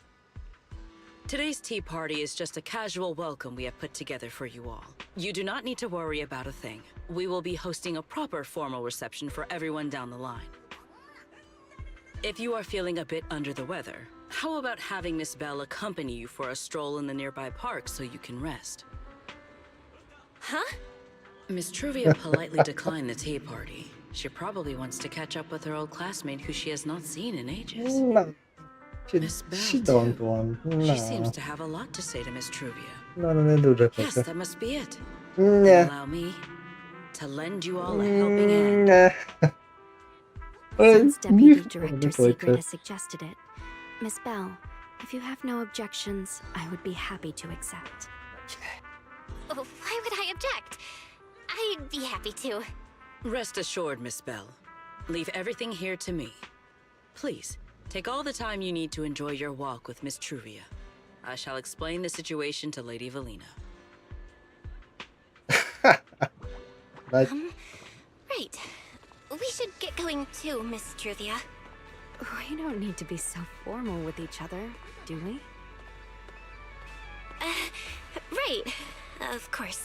Today's tea party is just a casual welcome we have put together for you all. You do not need to worry about a thing. We will be hosting a proper formal reception for everyone down the line. If you are feeling a bit under the weather, how about having Miss Belle accompany you for a stroll in the nearby park so you can rest? Huh? Miss Truvia politely declined the tea party. She probably wants to catch up with her old classmate who she has not seen in ages. No. Miss Belle, She don't too. want. She seems No. to have a lot to say to Miss Truvia. No, не дуже Yes, хоче. that must be it. Ні. Allow me to lend you all a helping hand. Ні. Since Deputy Ніхто Director не Secret хоче. has suggested it, Miss Belle, if you have no objections, I would be happy to accept. Oh, why would I object? I'd be happy to. Rest assured, Miss Belle. Leave everything here to me. Please, take all the time you need to enjoy your walk with Miss Truvia. I shall explain the situation to Lady Valina. Right. Right. We should get going too, Miss Truvia. We don't need to be so formal with each other, do we? Right. Of course.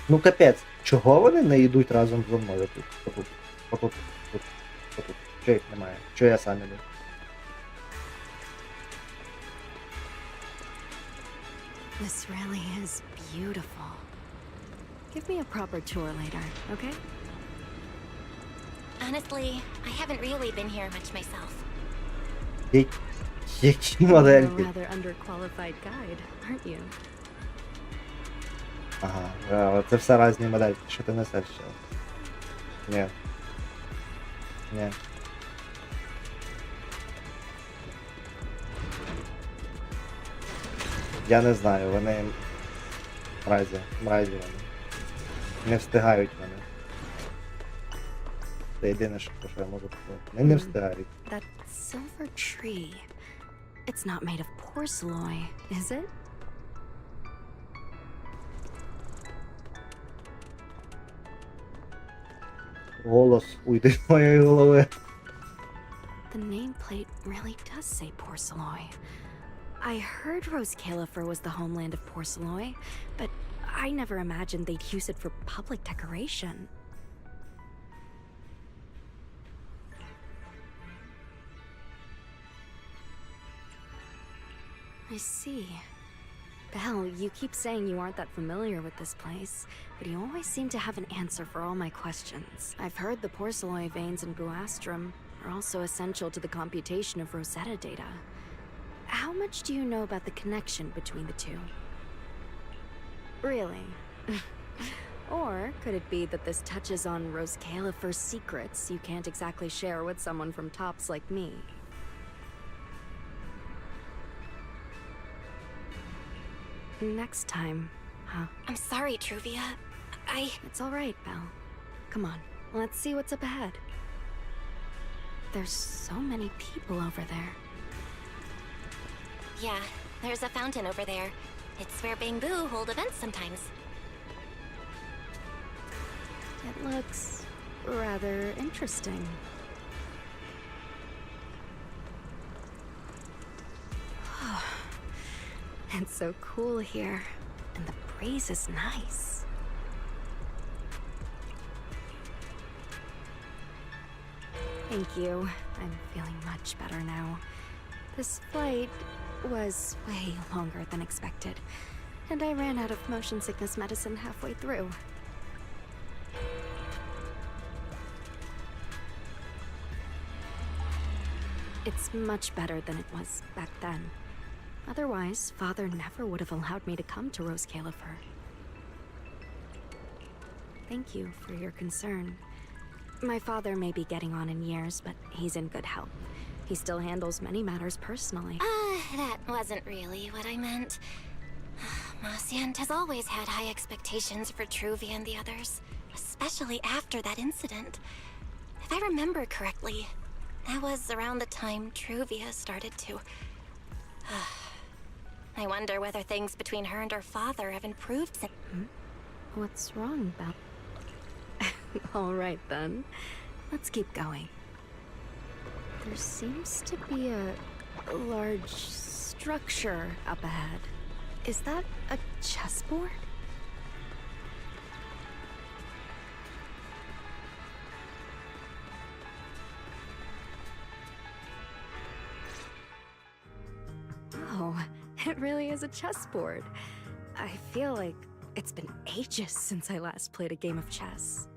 Ну капець, чого вони не йдуть разом зі мною тут? Отут. Чого їх немає? Чого я сам іду? This really is beautiful. Give me a proper tour later, okay? Honestly, I haven't really been here much myself. Які You're a модельки? rather underqualified guide, aren't you? Ага, це все різні модельки. Що ти несеш ще? Ні. Ні. Я не знаю, вони мразі вони. Не встигають мене. Це єдине, що я можу сказати. Вони не встигають. That silver tree. It's not made of porcelain, is it? Голос уйди з моєї голови. The nameplate really does say porcelain. I heard Rose Califer was the homeland of porcelain, but I never imagined they'd use it for public decoration. I see. Belle, you keep saying you aren't that familiar with this place, but you always seem to have an answer for all my questions. I've heard the porcelain veins in Buastrum are also essential to the computation of Rosetta data. How much do you know about the connection between the two? Really? Or could it be that this touches on Rose Califer's secrets you can't exactly share with someone from Tops like me? Next time, huh? I'm sorry, Truvia. It's all right, Belle. Come on, let's see what's up ahead. There's so many people over there. Yeah, there's a fountain over there. It's where Bamboo hold events sometimes. It looks rather interesting. It's so cool here, and the breeze is nice. Thank you. I'm feeling much better now. This flight was way longer than expected, and I ran out of motion sickness medicine halfway through. It's much better than it was back then. Otherwise, Father never would have allowed me to come to Rose Califer. Thank you for your concern. My father may be getting on in years, but he's in good health. He still handles many matters personally. That wasn't really what I meant. Marciant has always had high expectations for Truvia and the others, especially after that incident. If I remember correctly, that was around the time Truvia started to... I wonder whether things between her and her father have improved since... What's wrong, Belle? All right, then. Let's keep going. There seems to be a large structure up ahead. Is that a chessboard? Oh, it really is a chessboard. I feel like it's been ages since I last played a game of chess.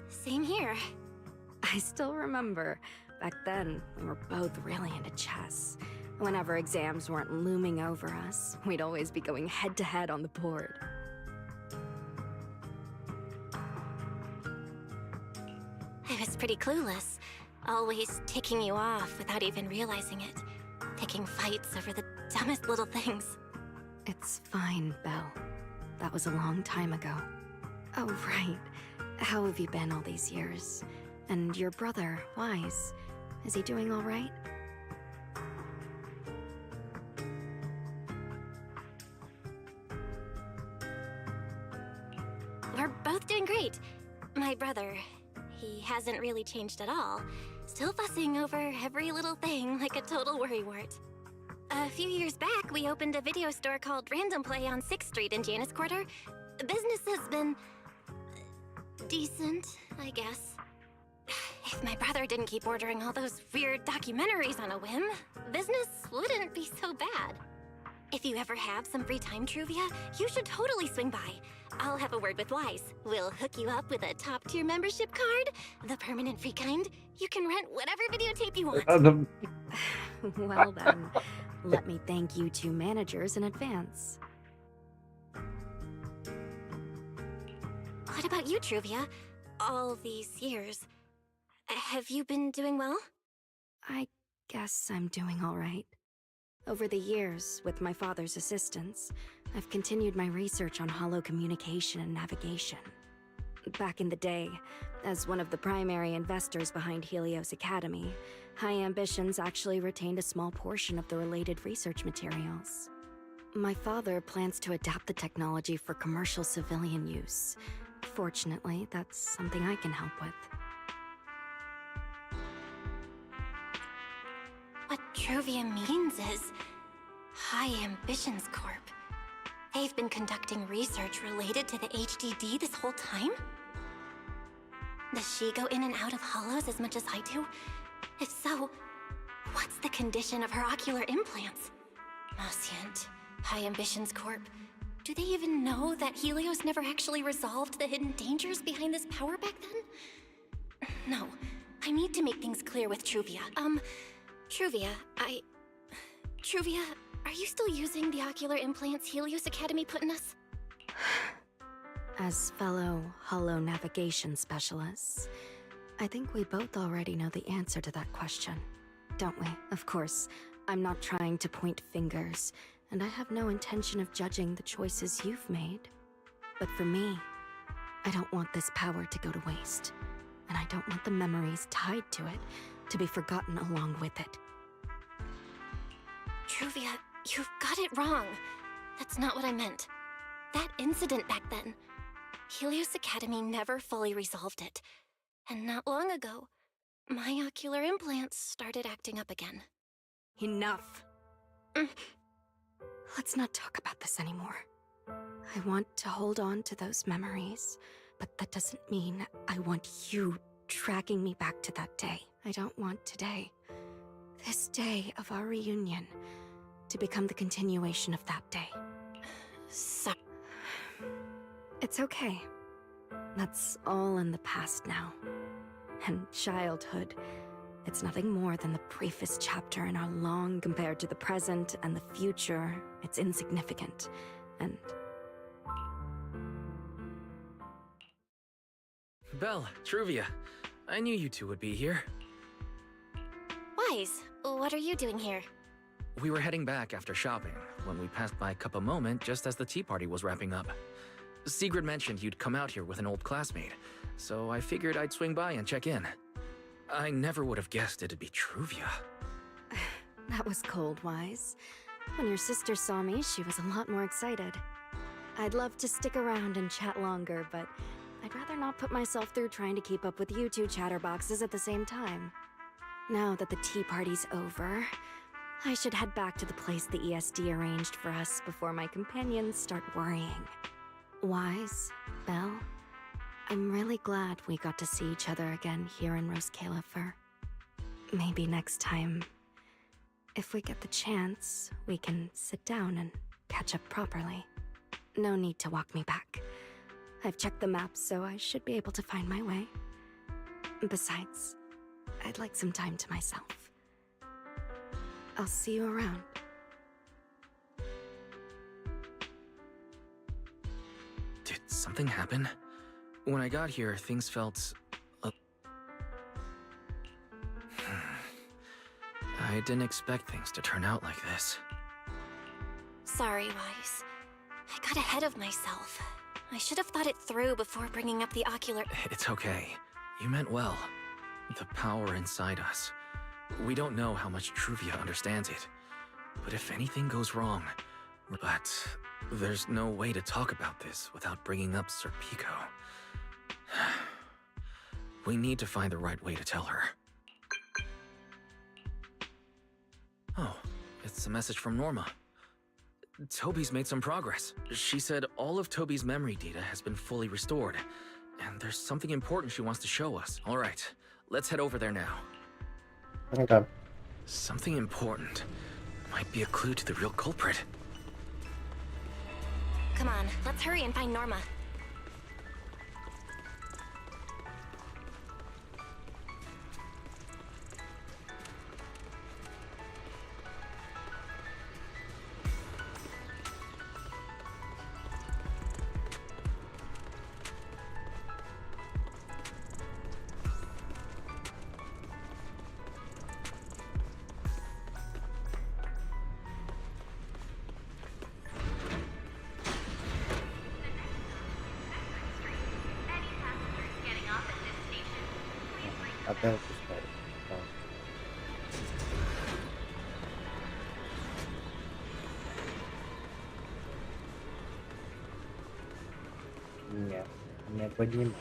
Same here. I still remember, back then, we were both really into chess. Whenever exams weren't looming over us, we'd always be going head-to-head on the board. I was pretty clueless, always ticking you off without even realizing it. Picking fights over the dumbest little things. It's fine, Belle. That was a long time ago. Oh, right. How have you been all these years? And your brother, Wise, is he doing all right? We're both doing great. My brother, he hasn't really changed at all. Still fussing over every little thing like a total worrywart. A few years back, we opened a video store called Random Play on 6th Street in Janus Quarter. Business has been... decent, I guess. If my brother didn't keep ordering all those weird documentaries on a whim, business wouldn't be so bad. If you ever have some free time, Truvia, you should totally swing by. I'll have a word with Wise. We'll hook you up with a top-tier membership card, the permanent free kind. You can rent whatever videotape you want. Well then, let me thank you two managers in advance. What about you, Truvia? All these years, have you been doing well? I guess I'm doing all right. Over the years, with my father's assistance, I've continued my research on holo communication and navigation. Back in the day, as one of the primary investors behind Helios Academy, High Ambitions actually retained a small portion of the related research materials. My father plans to adapt the technology for commercial civilian use. Fortunately, that's something I can help with. What Truvia means is High Ambitions Corp. They've been conducting research related to the HDD this whole time? Does she go in and out of holos as much as I do? If so, what's the condition of her ocular implants? Moscient, High Ambitions Corp. Do they even know that Helios never actually resolved the hidden dangers behind this power back then? No, I need to make things clear with Truvia. Truvia, are you still using the ocular implants Helios Academy put in us? As fellow holo navigation specialists, I think we both already know the answer to that question, don't we? Of course, I'm not trying to point fingers, and I have no intention of judging the choices you've made. But for me, I don't want this power to go to waste, and I don't want the memories tied to it to be forgotten along with it. Truvia, you've got it wrong. That's not what I meant. That incident back then, Helios Academy never fully resolved it. And not long ago, my ocular implants started acting up again. Enough! Let's not talk about this anymore. I want to hold on to those memories, but that doesn't mean I want you tracking me back to that day. I don't want today, this day of our reunion, to become the continuation of that day. So... It's okay. That's all in the past now. And childhood, it's nothing more than the briefest chapter in our long compared to the present and the future. It's insignificant, and... Belle, Truvia, I knew you two would be here. Wise, what are you doing here? We were heading back after shopping when we passed by Cup a Moment just as the tea party was wrapping up. Sigrid mentioned you'd come out here with an old classmate. so I figured I'd swing by and check in. I never would have guessed it'd be Truvia. That was cold, Wise. When your sister saw me, she was a lot more excited. I'd love to stick around and chat longer, but I'd rather not put myself through trying to keep up with you two chatterboxes at the same time. Now that the tea party's over, I should head back to the place the ESD arranged for us before my companions start worrying. Wise, Belle, I'm really glad we got to see each other again here in Roskalifer. Maybe next time, if we get the chance, we can sit down and catch up properly. No need to walk me back. I've checked the map, so I should be able to find my way. Besides, I'd like some time to myself. I'll see you around. Did something happen? When I got here, things felt... I didn't expect things to turn out like this. Sorry, Wise. I got ahead of myself. I should have thought it through before bringing up the ocular... It's okay. You meant well. The power inside us. We don't know how much Truvia understands it. But if anything goes wrong... But there's no way to talk about this without bringing up Sir Pico. We need to find the right way to tell her. Oh, it's a message from Norma. Toby's made some progress. She said all of Toby's memory data has been fully restored. And there's something important she wants to show us. All right, let's head over there now. Okay. Something important. Might be a clue to the real culprit. Come on, let's hurry and find Norma. Опять пускай. Нет, не поднимай.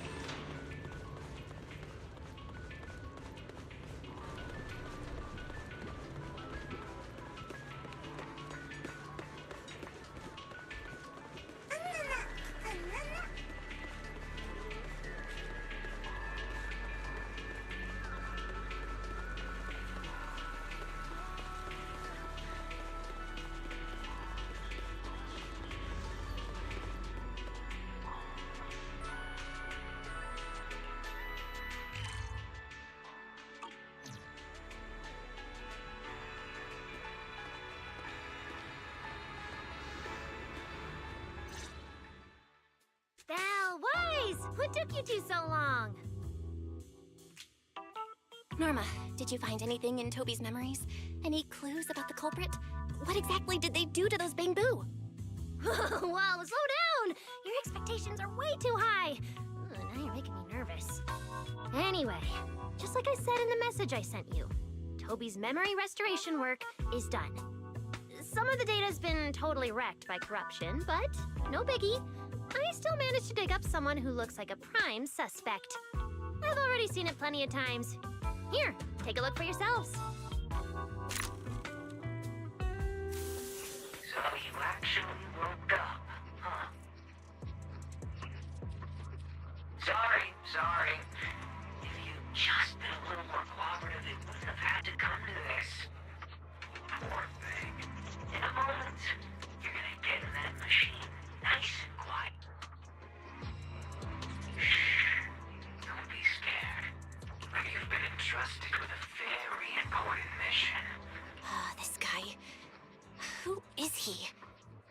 Belle, Wise! What took you two so long? Norma, did you find anything in Toby's memories? Any clues about the culprit? What exactly did they do to those Bamboo? Wow, slow down! Your expectations are way too high. Now you're making me nervous. Anyway, just like I said in the message I sent you, Toby's memory restoration work is done. Some of the data's been totally wrecked by corruption, but no biggie. I still managed to dig up someone who looks like a prime suspect. I've already seen it plenty of times. Here, take a look for yourselves. So you actually woke up, huh? Sorry. If you'd just been a little more cooperative, it wouldn't have had to come to this. Poor thing. In a moment, you're gonna get in that machine nice and quiet. Shh. Don't be scared. You've been entrusted with a very important mission. This guy. Who is he?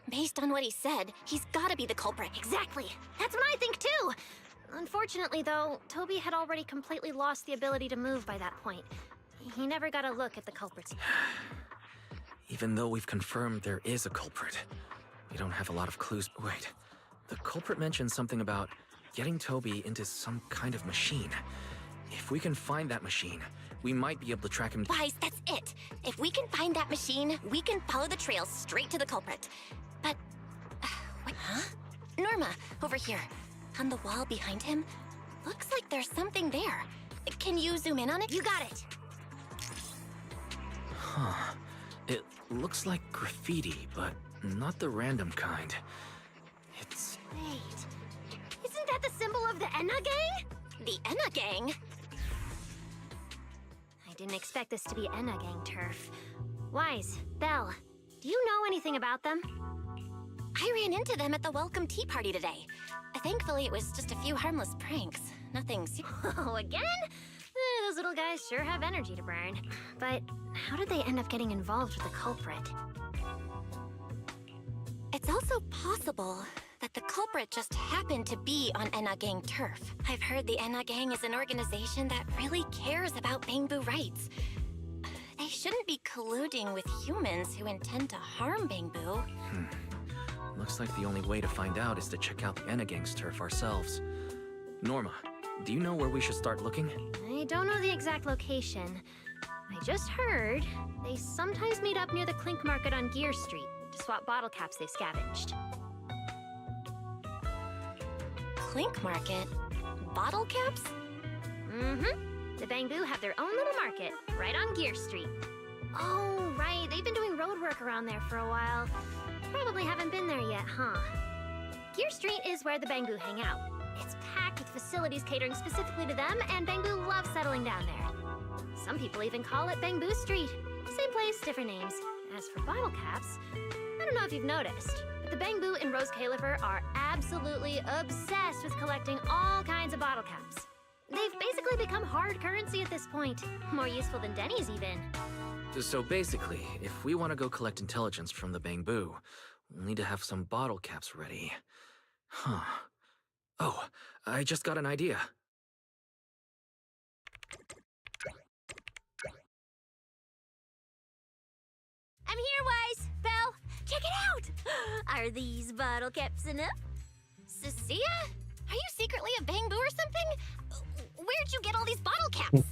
Based on what he said, he's gotta be the culprit. Exactly. That's what I think too. Unfortunately, though, Toby had already completely lost the ability to move by that point. He never got a look at the culprits. Even though we've confirmed there is a culprit, we don't have a lot of clues. Wait, the culprit mentioned something about getting Toby into some kind of machine. If we can find that machine, we might be able to track him. Wise, that's it. If we can find that machine, we can follow the trail straight to the culprit. But, wait, huh? Norma, over here. On the wall behind him, looks like there's something there. Can you zoom in on it? You got it. Huh. It looks like graffiti, but not the random kind. It's... Wait, isn't that the symbol of the Enna Gang? The Enna Gang? I didn't expect this to be Enna Gang turf. Wise, Belle, do you know anything about them? I ran into them at the welcome tea party today. Thankfully, it was just a few harmless pranks. Nothing serious. Oh, again? Those little guys sure have energy to burn. But how did they end up getting involved with the culprit? It's also possible that the culprit just happened to be on Enna Gang turf. I've heard the Enna Gang is an organization that really cares about Bangbu rights. They shouldn't be colluding with humans who intend to harm Bangbu. Looks like the only way to find out is to check out the Enna Gang's turf ourselves. Norma, do you know where we should start looking? I don't know the exact location. I just heard they sometimes meet up near the Clink Market on Gear Street to swap bottle caps they've scavenged. Clink Market? Bottle caps? Mm-hmm. The Bangbu have their own little market right on Gear Street. Oh, right. They've been doing road work around there for a while. Probably haven't been there yet, huh? Gear Street is where the Bangbu hang out. It's packed with facilities catering specifically to them, and Bangbu loves settling down there. Some people even call it Bangbu Street. Same place, different names. As for bottle caps, I don't know if you've noticed, but the Bangbu in Rose Califer are absolutely obsessed with collecting all kinds of bottle caps. They've basically become hard currency at this point. More useful than Denny's even. So basically, if we want to go collect intelligence from the Bangbu, we'll need to have some bottle caps ready. Huh. Oh, I just got an idea. I'm here, Wise. Belle, check it out! Are these bottle caps enough? Cecilia? Are you secretly a Bangbu or something? Where'd you get all these bottle caps?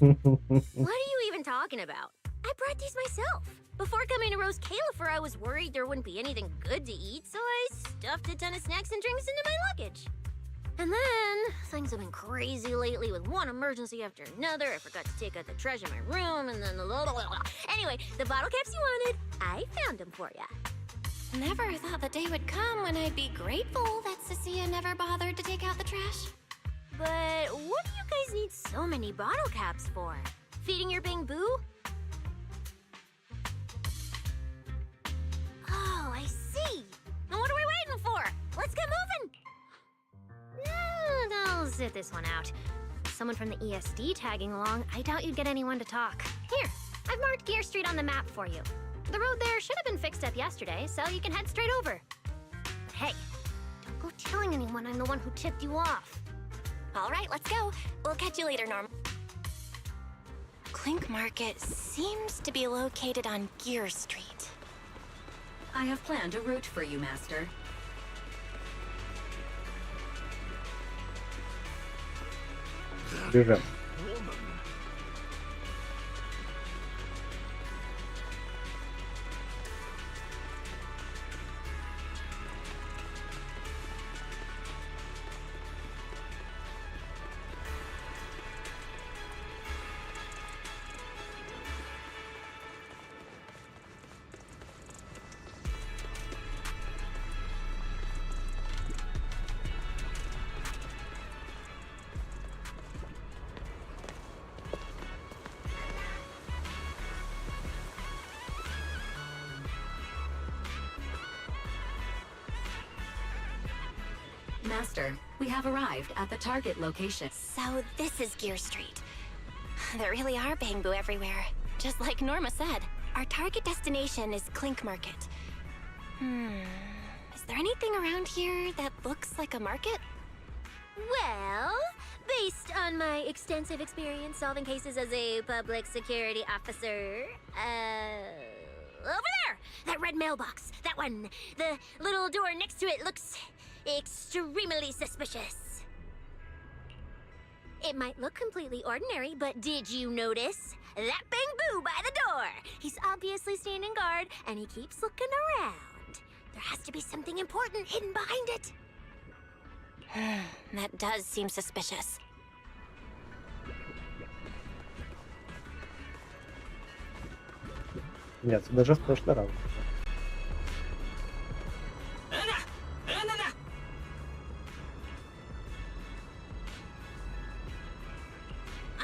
What are you even talking about? I brought these myself. Before coming to Rose Califer, I was worried there wouldn't be anything good to eat, so I stuffed a ton of snacks and drinks into my luggage. And then, things have been crazy lately with one emergency after another. I forgot to take out the trash in my room, and then Anyway, the bottle caps you wanted, I found them for ya. Never thought the day would come when I'd be grateful that Cecilia never bothered to take out the trash. But what do you guys need so many bottle caps for? Feeding your Bangbu? Oh, I see. Now what are we waiting for? Let's get moving. I'll sit this one out. Someone from the ESD tagging along, I doubt you'd get anyone to talk. Here, I've marked Gear Street on the map for you. The road there should have been fixed up yesterday, so you can head straight over. But hey, don't go telling anyone I'm the one who tipped you off. All right, let's go. We'll catch you later, Norm. Clink Market seems to be located on Gear Street. I have planned a route for you, Master. Бежим. Master, we have arrived at the target location. So this is Gear Street. There really are Bangbu everywhere. Just like Norma said, our target destination is Clink Market. Is there anything around here that looks like a market? Well, based on my extensive experience solving cases as a public security officer, over there! That red mailbox, that one. The little door next to it looks extremely suspicious. It might look completely ordinary, but did you notice? That bamboo by the door! He's obviously standing guard, and he keeps looking around. There has to be something important hidden behind it. That does seem suspicious. Ні, це даже в прошлый раз.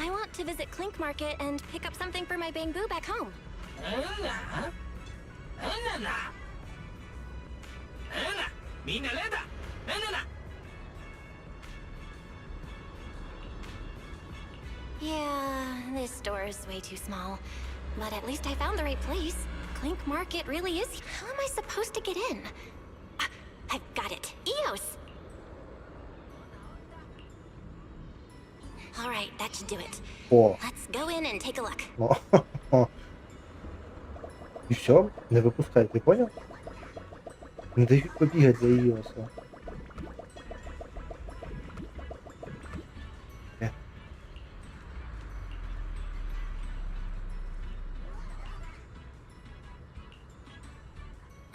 I want to visit Clink Market and pick up something for my bamboo back home. Yeah, this store is way too small. But at least I found the right place. Clink Market really is. How am I supposed to get in? Ah, I've got it. EOS! Alright, that should do it. О, Let's go in and take a look. о. І все, не випускай, ти поняв? Не дають побігати за Іоса.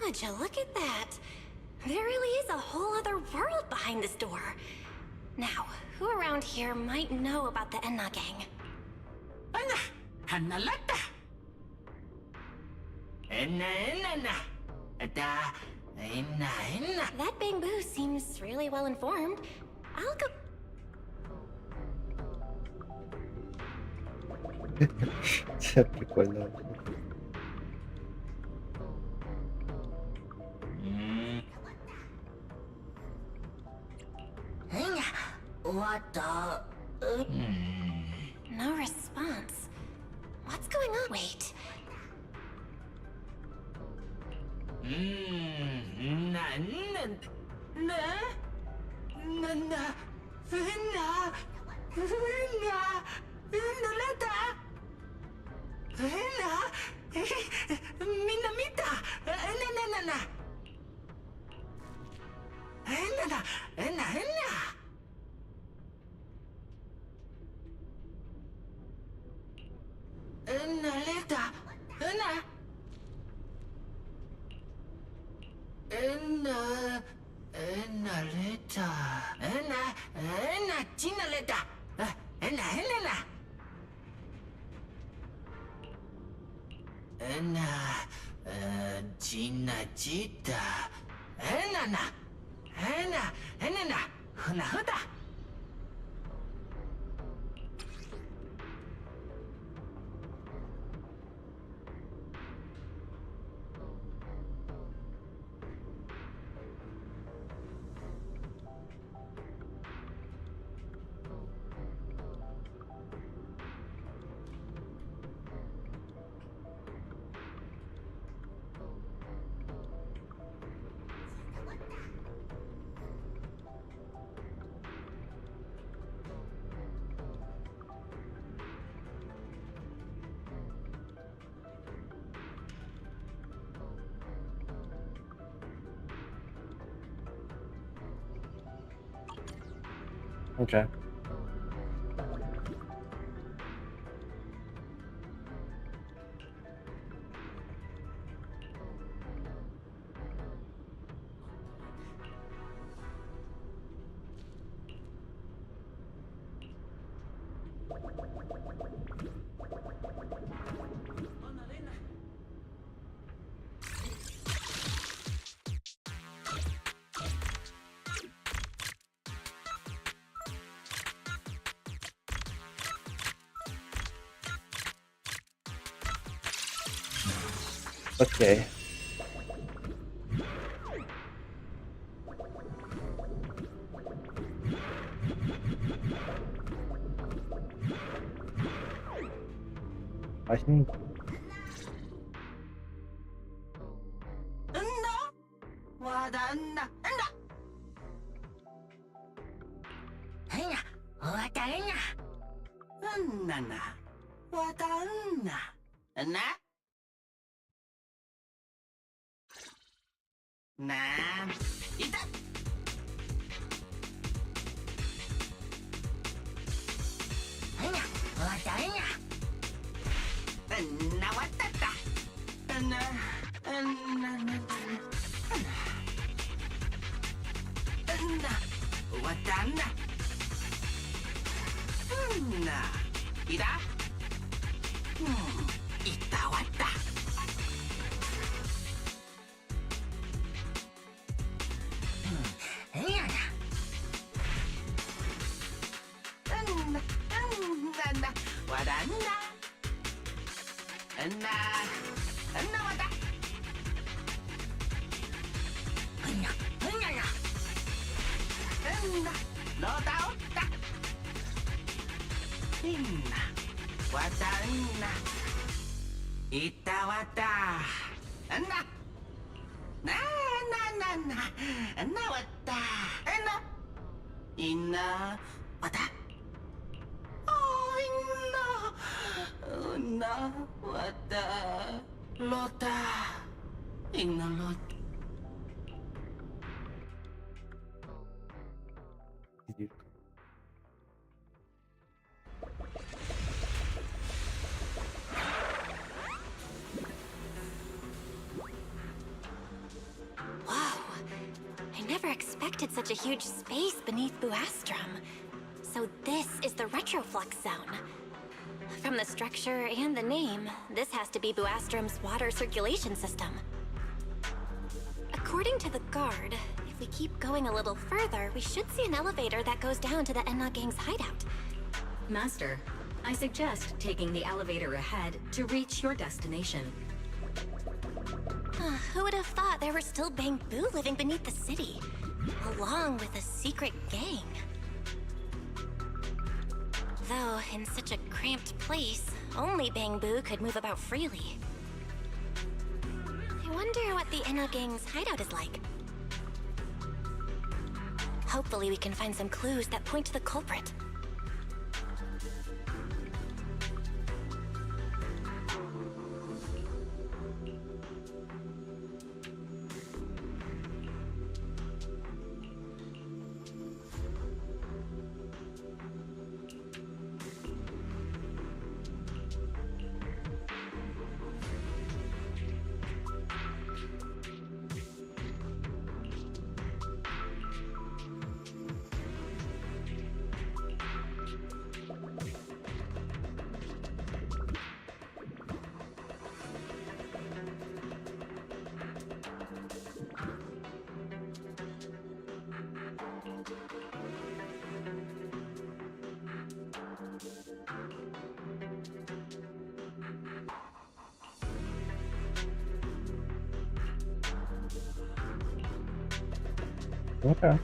Would you look at that? There really is a whole other world behind this door. Now, who around here might know about the Enna gang? That bamboo seems really well informed. I'll go. Це прикольно. What the? No response. What's going on? Wait. Окей. Окей. Ясненько. Whoa! I never expected such a huge space beneath Buastrum. So this is the retroflux zone. From the structure and the name, this has to be Buastrum's water circulation system. According to the guard, if we keep going a little further, we should see an elevator that goes down to the Enna Gang's hideout. Master, I suggest taking the elevator ahead to reach your destination. Who would have thought there were still Bangbu living beneath the city, along with a secret gang? Though, in such a cramped place, only Bangbu could move about freely. I wonder what the Enna Gang's hideout is like. Hopefully we can find some clues that point to the culprit. Okay.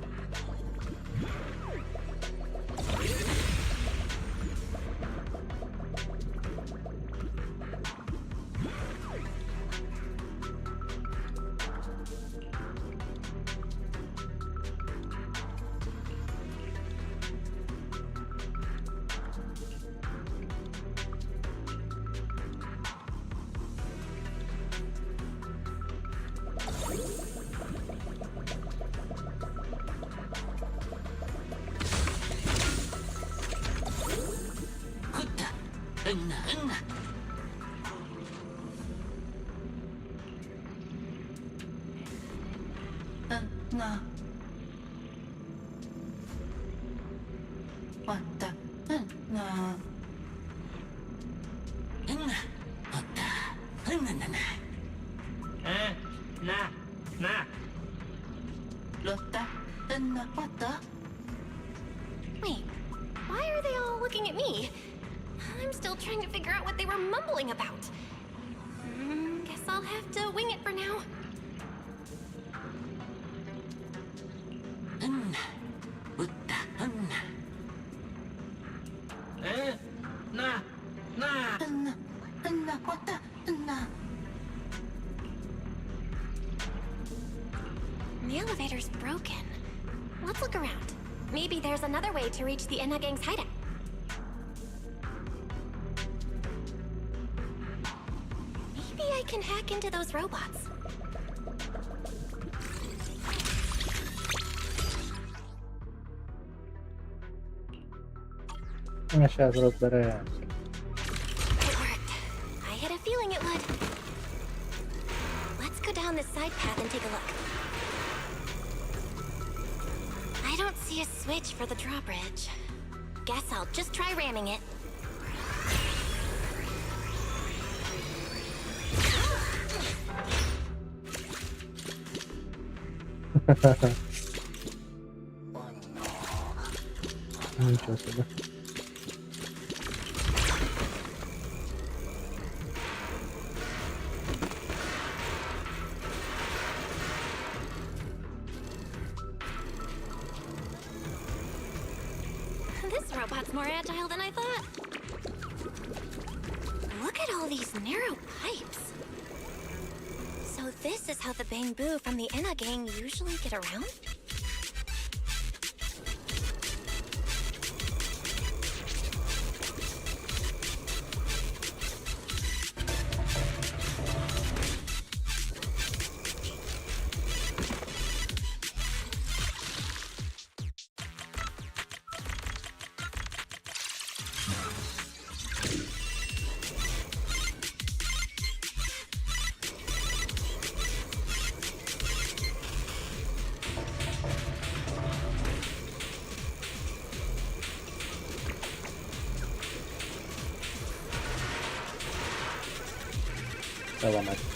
Wait, why are they all looking at me? I'm still trying to figure out what they were mumbling about. Guess I'll have to wing it for now. The elevator's broken. Let's look around. Maybe there's another way to reach the Enna Gang's hideout. Maybe I can hack into those robots. Сейчас разберемся. It worked. I hit down this side path and take a look. I don't see a switch for the drawbridge. Guess I'll just try ramming it. Ничего себе. This robot's more agile than I thought. Look at all these narrow pipes. So this is how the Bangbu from the Enna gang usually get around?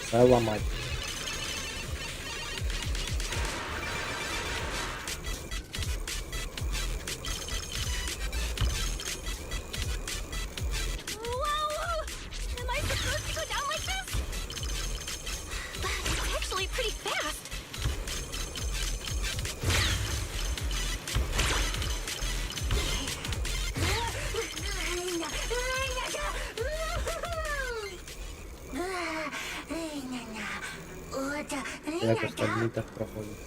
Все ломать. Whoa! Am I supposed to go down like this? It's actually pretty fast. Як остальні так проходять.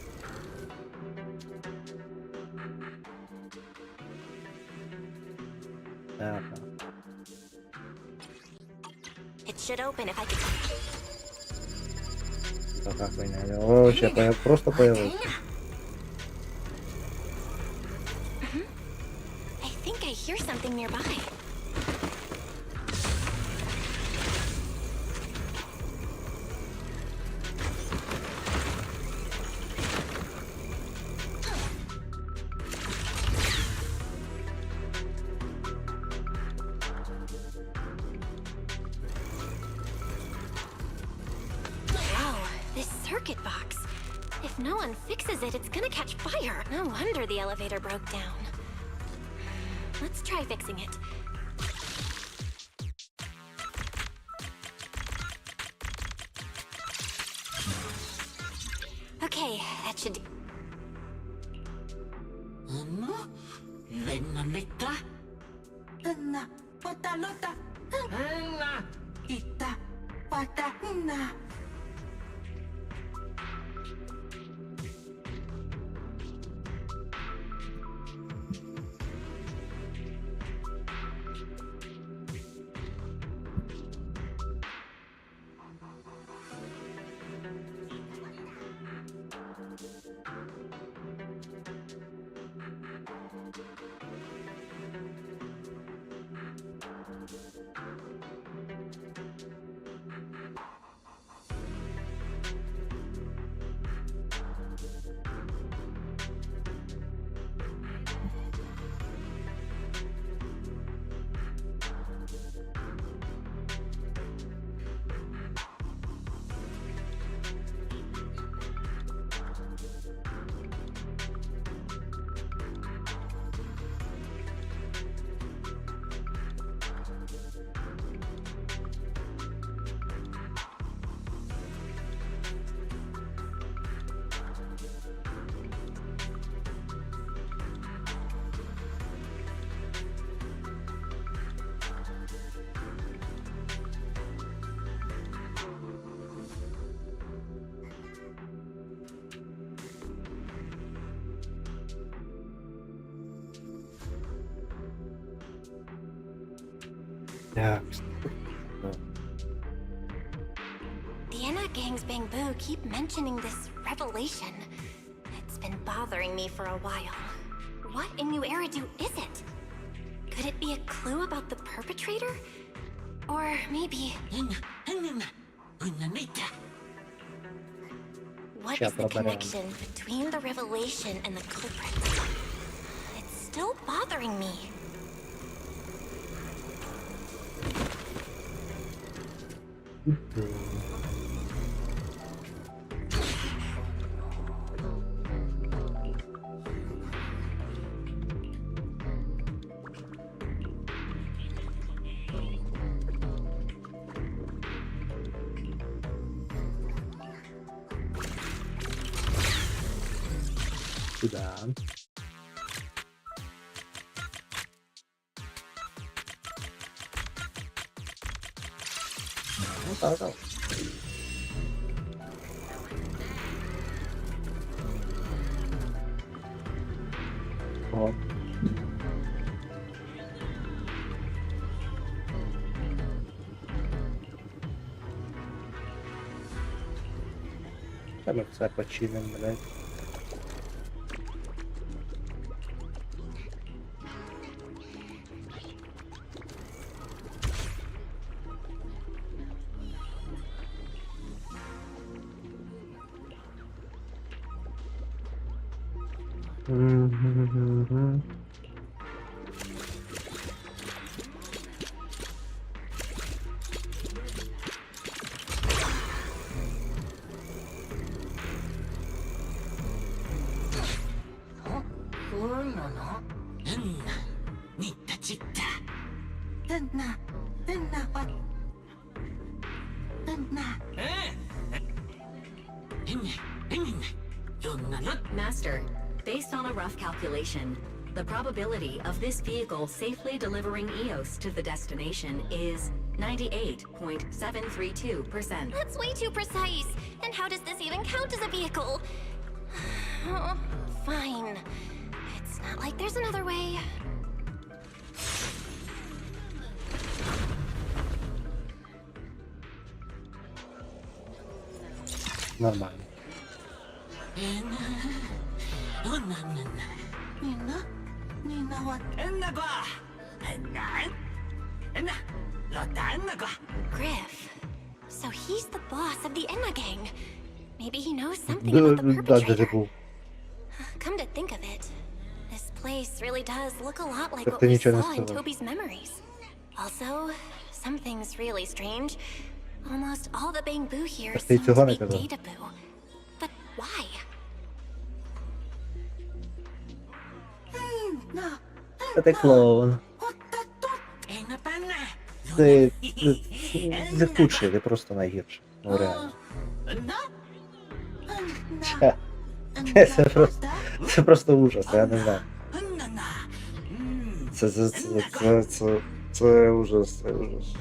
Так. It should open if I could. Така хуйня. О, вообще, просто появився. I think I hear something nearby. Circuit box. If no one fixes it, it's gonna catch fire. No wonder the elevator broke down. Let's try fixing it. Okay, that should... Так. The Enna gang's Bangbu keep mentioning this revelation. It's been bothering me for a while. What in New Eridu is it? Could it be a clue about the perpetrator? Or maybe... What Ще is the проберемо. connection between the revelation and the culprit? It's still bothering me. Сюда. Ну так, так. О. Та ми все починимо, блядь. Мгм. Master, based on a rough calculation, the probability of this vehicle safely delivering EOS to the destination is 98.732%. That's way too precise. And how does this even count as a vehicle? Oh, fine. It's not like there's another way. Нормально. Griff. So he's the boss of the Enna gang. Maybe he knows something about the perpetrator. Come to think of it, this place really does look a lot like what we saw in Toby's memories. Also, something's really strange. Almost all the Bangbu here seem to be Databoo. But why? Це клоун. Це худший, ти просто найгірший. Ну реально. Це просто ужас, я не знаю. Це ужас, це ужас.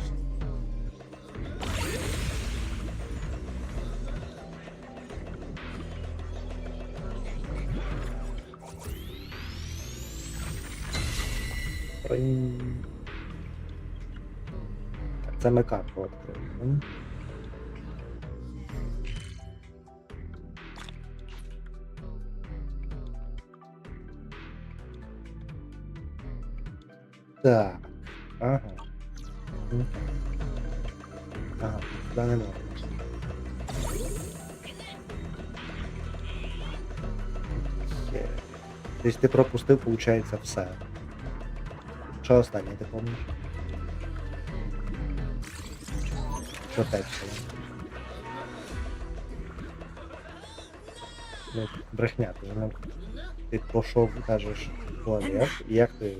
Це ми карту відкрили. Так. Ага. Ага, сюди не можна. Тобто ти пропустив, виходить, все. Що останнє, ти пам'ятаєш? Що текстове? Ну, брехня, ти не... Ти пішов, кажеш, в туалет, і як ти...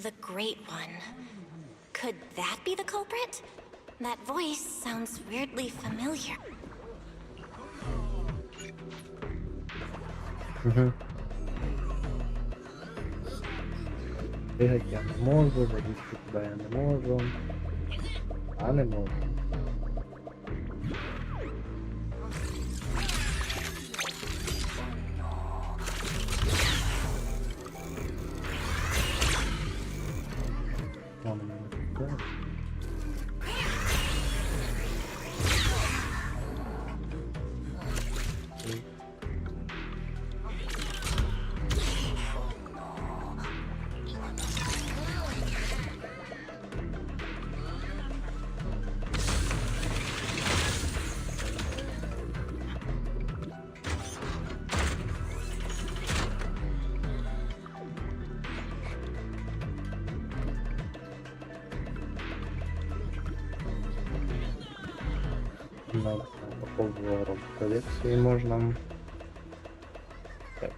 The Great One. Could that be the culprit? That voice sounds weirdly familiar. Бігати я не можу, залізти туди я не можу. А не можу. Но по поводу робот-коллекции можно... Так.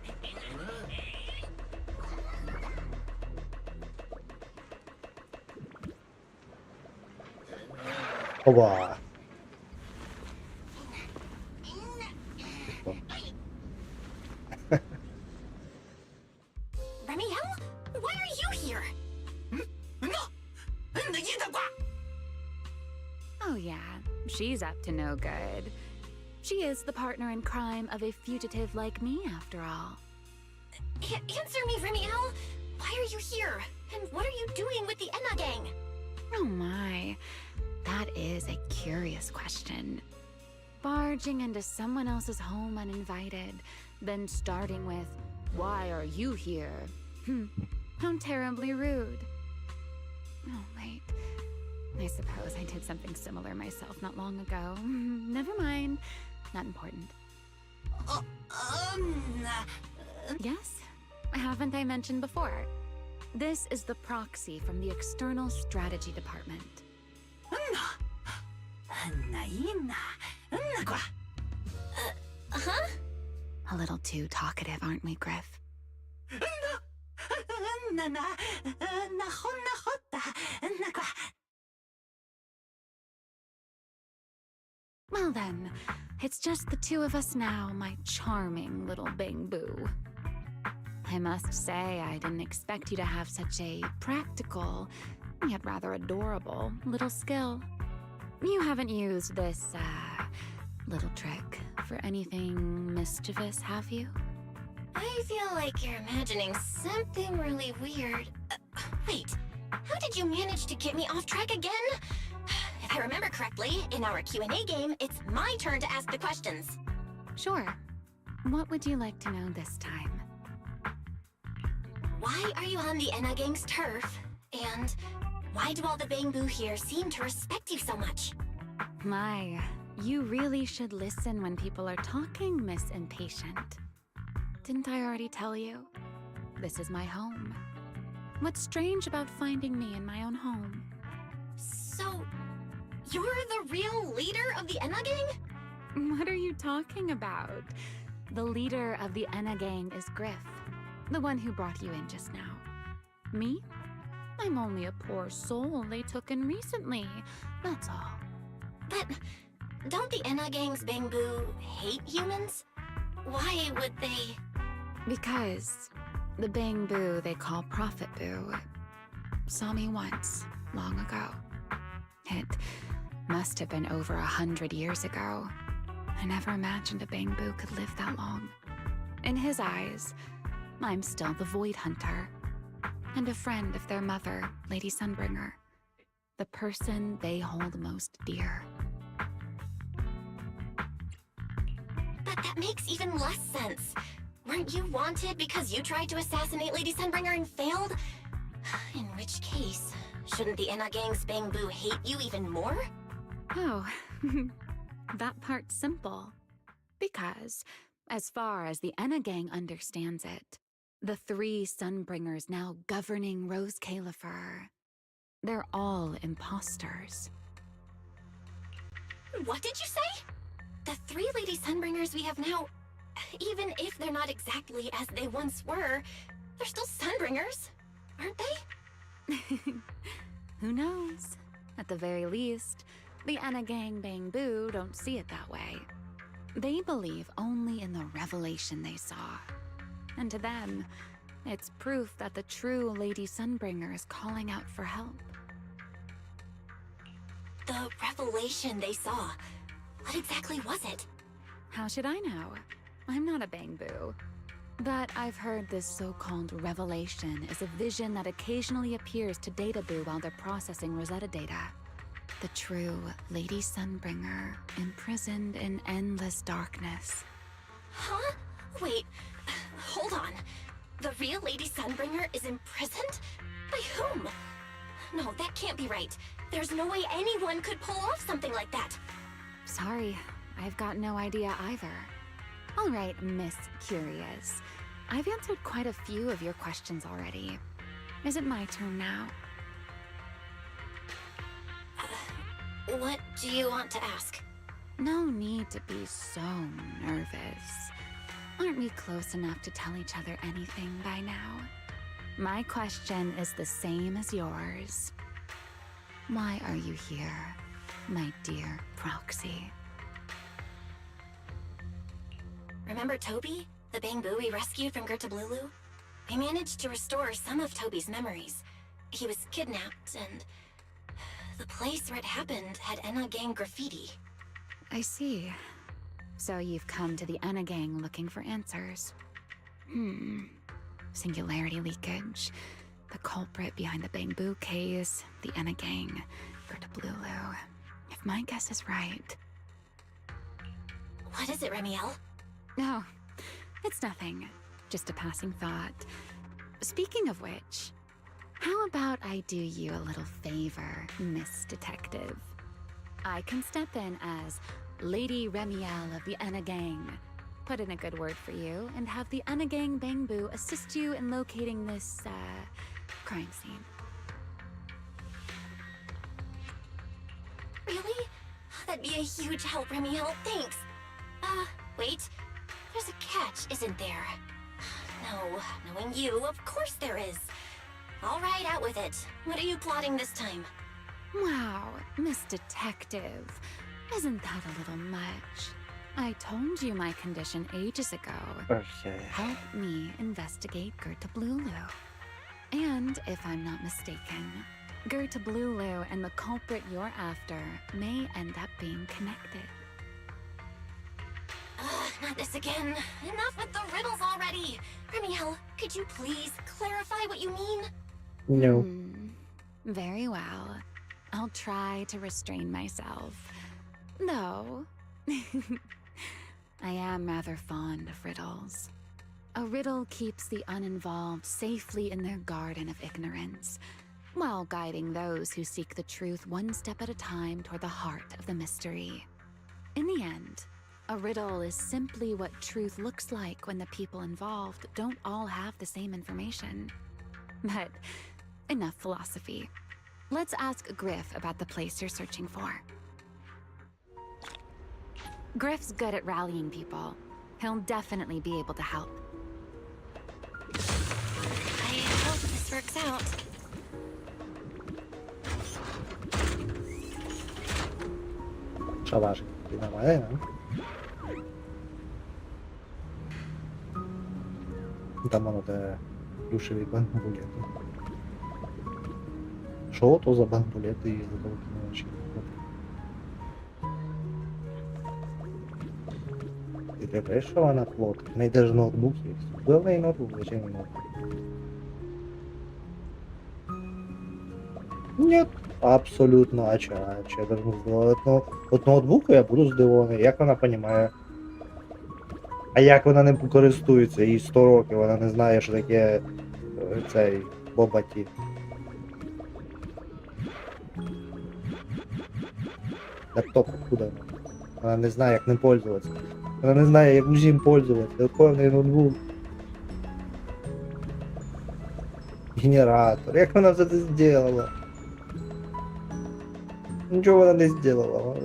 Оба! Remiel? Why are you here? Oh yeah, she's up to no good. She is the partner in crime of a fugitive like me, after all. Answer me, Remiel. Why are you here? And what are you doing with the Enna gang? Oh my, that is a curious question. Barging into someone else's home uninvited, then starting with, "Why are you here?" How terribly rude. Oh wait, I suppose I did something similar myself not long ago. Never mind, not important. Yes? Haven't I mentioned before? This is the proxy from the External Strategy Department. Huh? A little too talkative, aren't we, Griff? Well then, it's just the two of us now, my charming little Bang Boo. I must say, I didn't expect you to have such a practical, yet rather adorable, little skill. You haven't used this, little trick for anything mischievous, have you? I feel like you're imagining something really weird. Wait, how did you manage to get me off track again? If I remember correctly, in our Q&A game, it's my turn to ask the questions. Sure. What would you like to know this time? Why are you on the Enna gang's turf? And why do all the Bangbu here seem to respect you so much? My, you really should listen when people are talking, Miss Impatient. Didn't I already tell you? This is my home. What's strange about finding me in my own home? So, you're the real leader of the Enna gang? What are you talking about? The leader of the Enna gang is Griff, the one who brought you in just now. Me? I'm only a poor soul they took in recently, that's all. But don't the Enna gang's Bangbu hate humans? Why would they? Because the Bang Boo they call Prophet Boo saw me once, long ago. It must have been over 100 years ago. I never imagined a Bang Boo could live that long. In his eyes, I'm still the Void Hunter, and a friend of their mother, Lady Sunbringer, the person they hold most dear. But that makes even less sense. Weren't you wanted because you tried to assassinate Lady Sunbringer and failed? In which case, shouldn't the Enna gang's Bangbu hate you even more? Oh, that part's simple. Because, as far as the Enna gang understands it, the 3 Sunbringers now governing Rose Califer, they're all imposters. What did you say? The 3 Lady Sunbringers we have now, even if they're not exactly as they once were, they're still Sunbringers, aren't they? Who knows? At the very least, the Enna gang Bang Boo don't see it that way. They believe only in the revelation they saw. And to them, it's proof that the true Lady Sunbringer is calling out for help. The revelation they saw. What exactly was it? How should I know? I'm not a Bang Boo. But I've heard this so-called revelation is a vision that occasionally appears to Data Boo while they're processing Rosetta data. The true Lady Sunbringer, imprisoned in endless darkness. Huh? Wait, hold on. The real Lady Sunbringer is imprisoned? By whom? No, that can't be right. There's no way anyone could pull off something like that. Sorry, I've got no idea either. All right, Miss Curious. I've answered quite a few of your questions already. Is it my turn now? What do you want to ask? No need to be so nervous. Aren't we close enough to tell each other anything by now? My question is the same as yours. Why are you here, my dear Proxy? Remember Toby? The Bangbu we rescued from Gertablulu? I managed to restore some of Toby's memories. He was kidnapped, and the place where it happened had Enna Gang graffiti. I see. So you've come to the Enna Gang looking for answers. Singularity leakage, the culprit behind the Bangbu case, the Enna Gang, Gertablulu. If my guess is right... What is it, Remiel? No, it's nothing. Just a passing thought. Speaking of which, how about I do you a little favor, Miss Detective? I can step in as Lady Remiel of the Enna Gang, put in a good word for you, and have the Enna Gang Bangbu assist you in locating this, crime scene. Really? That'd be a huge help, Remiel. Thanks. Wait. There's a catch, isn't there? No, knowing you, of course there is. All right, out with it. What are you plotting this time? Wow, Miss Detective. Isn't that a little much? I told you my condition ages ago. Okay. Help me investigate Gertablulu. And if I'm not mistaken, Gertablulu and the culprit you're after may end up being connected. Not this again. Enough with the riddles already. Remiel, could you please clarify what you mean? No. Very well. I'll try to restrain myself. Though, I am rather fond of riddles. A riddle keeps the uninvolved safely in their garden of ignorance, while guiding those who seek the truth one step at a time toward the heart of the mystery. In the end, a riddle is simply what truth looks like when the people involved don't all have the same information. But enough philosophy. Let's ask Griff about the place you're searching for. Griff's good at rallying people. He'll definitely be able to help. I hope this works out. Шалашик. Ты нормально, да? Там воно те плюшеві банбулети. Що то за банбулети і за толкнувачі? Ти тебе що вона плот? В неї даже ноутбук є. Де в неї ноутбук? Зачем їй ноутбук? Ні, абсолютно. А чо я должен здивувати? От ноутбуку я буду здивований. Як вона розуміє? А як вона ним користується? Їй 100 років, вона не знає, що таке цей Бобаті. Лептоп откуда? Вона не знає, як ним пользуватися. Вона не знає, як усім пользуватися. Який в неї ноутбук. Генератор. Як вона все це зробила? Нічого вона не зробила.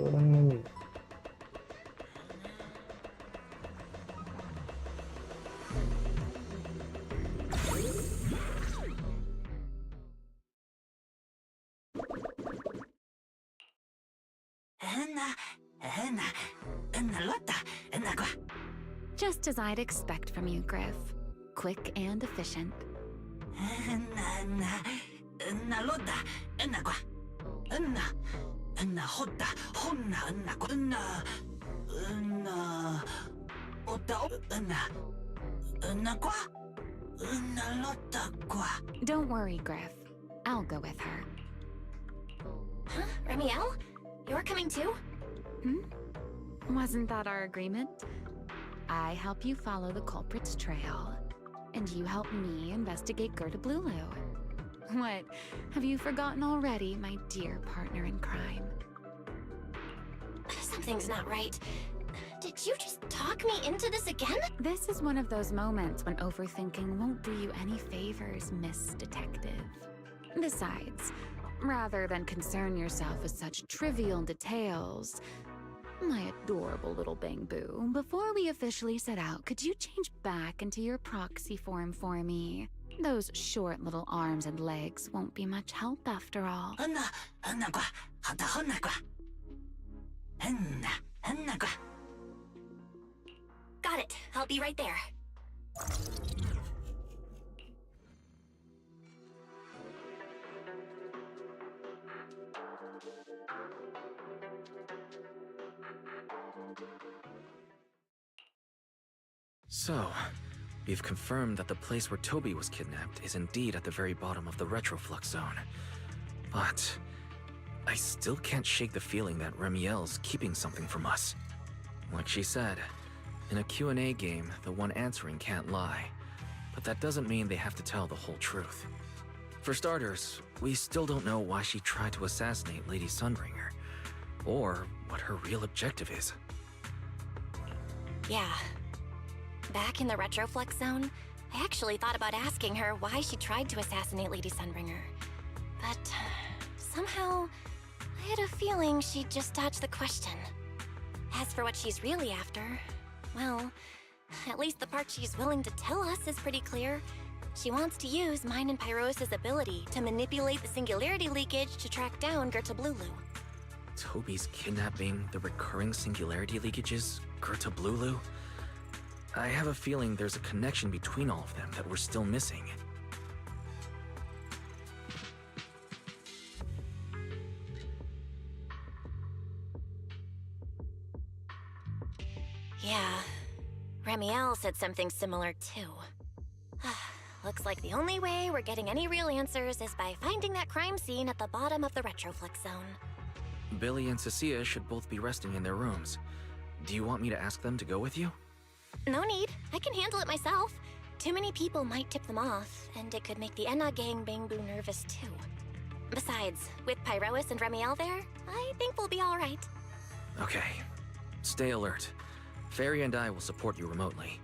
Just as I'd expect from you, Griff. Quick and efficient. Don't worry, Griff. I'll go with her. Huh? Remiel? You're coming too? Wasn't that our agreement? I help you follow the culprit's trail, and you help me investigate Gertablulu. What? Have you forgotten already, my dear partner in crime? Something's not right. Did you just talk me into this again? This is one of those moments when overthinking won't do you any favors, Miss Detective. Besides, rather than concern yourself with such trivial details, My adorable little Bangbu, before we officially set out, could you change back into your proxy form for me? Those short little arms and legs won't be much help after all. Got it. I'll be right there. So, we've confirmed that the place where Toby was kidnapped is indeed at the very bottom of the retroflux zone. But I still can't shake the feeling that Remiel's keeping something from us. Like she said, in a Q&A game, the one answering can't lie. But that doesn't mean they have to tell the whole truth. For starters, we still don't know why she tried to assassinate Lady Sunbringer, or what her real objective is. Yeah. Back in the retroflux zone, I actually thought about asking her why she tried to assassinate Lady Sunbringer. But somehow, I had a feeling she'd just dodge the question. As for what she's really after, well, at least the part she's willing to tell us is pretty clear. She wants to use mine and Pyros' ability to manipulate the singularity leakage to track down Gerta Blulu. Toby's kidnapping, the recurring singularity leakages, Gerta Blulu? I have a feeling there's a connection between all of them that we're still missing. Yeah, Remiel said something similar too. Looks like the only way we're getting any real answers is by finding that crime scene at the bottom of the retroflux zone. Billy and Cecilia should both be resting in their rooms. Do you want me to ask them to go with you? No need. I can handle it myself. Too many people might tip them off, and it could make the Enna gang Bangbu nervous too. Besides, with Pyrois and Remiel there, I think we'll be alright. Okay. Stay alert. Fairy and I will support you remotely.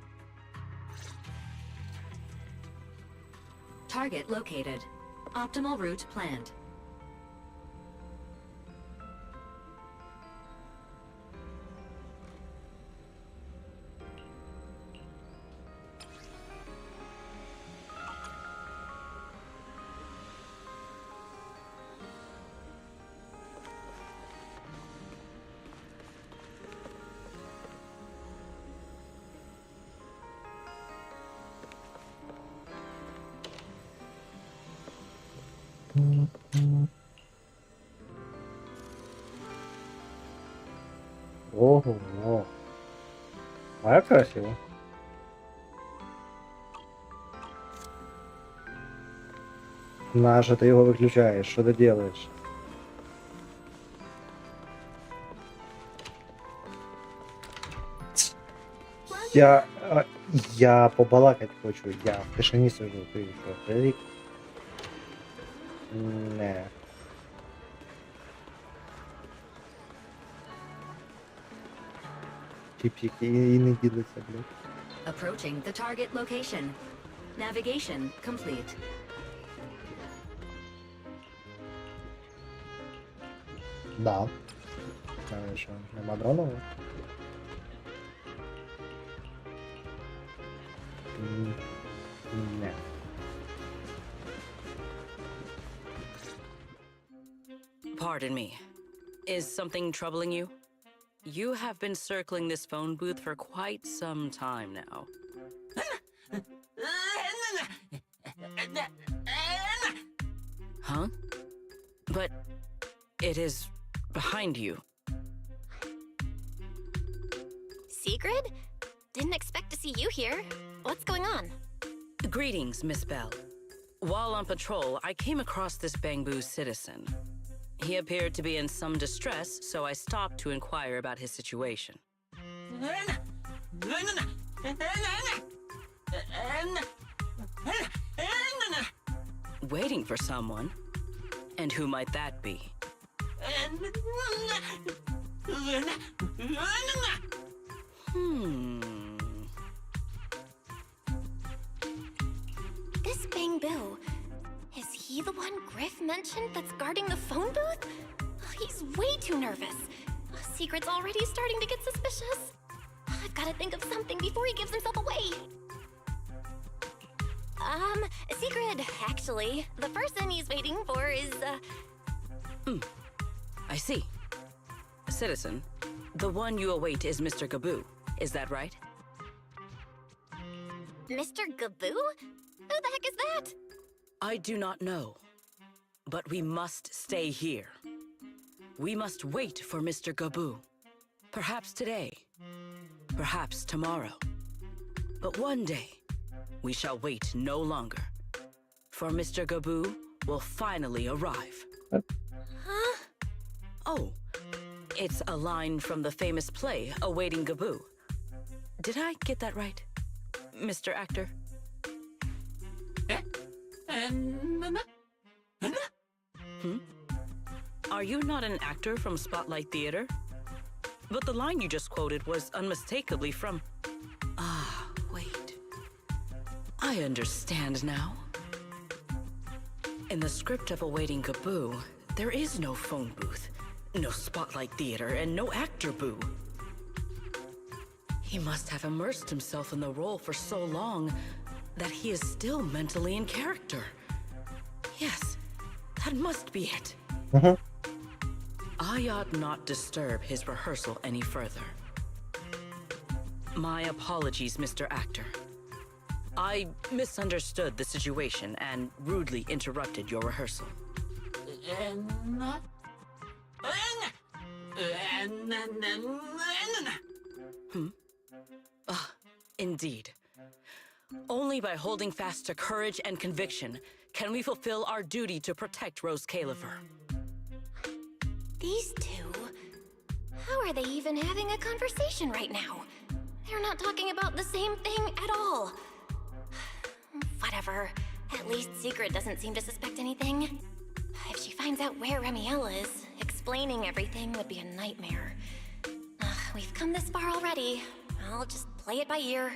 Target located. Optimal route planned. Ого, а красиво. Наша, ты его выключаешь, что ты делаешь? Я побалакать хочу, я в тишині сижу, ти що, прилік? Не. Типики і не ділиться, блядь. Approaching the target location. Navigation complete. Да. Що, нема дронового? Не. Pardon me. Is something troubling you? You have been circling this phone booth for quite some time now. Huh? But it is behind you. Sigrid? Didn't expect to see you here. What's going on? Greetings, Miss Bell. While on patrol, I came across this Bangbu citizen. He appeared to be in some distress, so I stopped to inquire about his situation. Waiting for someone? And who might that be? This Bangbu, is he the one Griff mentioned that's guarding the phone booth? He's way too nervous. Secret's already starting to get suspicious. I've got to think of something before he gives himself away. Secret, actually. The person he's waiting for is, I see. Citizen, the one you await is Mr. Gaboo. Is that right? Mr. Gaboo? Who the heck is that? I do not know. But we must stay here. We must wait for Mr. Gaboo. Perhaps today. Perhaps tomorrow. But one day, we shall wait no longer. For Mr. Gaboo will finally arrive. Huh? Oh, it's a line from the famous play, Awaiting Gaboo. Did I get that right, Mr. Actor? Are you not an actor from Spotlight Theater? But the line you just quoted was unmistakably from... Ah, wait. I understand now. In the script of Awaiting Gaboo, there is no phone booth, no Spotlight Theater, and no actor boo. He must have immersed himself in the role for so long that he is still mentally in character. Yes, that must be it. I ought not disturb his rehearsal any further. My apologies, Mr. Actor. I misunderstood the situation and rudely interrupted your rehearsal. Indeed. Only by holding fast to courage and conviction can we fulfill our duty to protect Rose Califer. These two? How are they even having a conversation right now? They're not talking about the same thing at all. Whatever. At least Secret doesn't seem to suspect anything. If she finds out where Remiel is, explaining everything would be a nightmare. We've come this far already. I'll just play it by ear.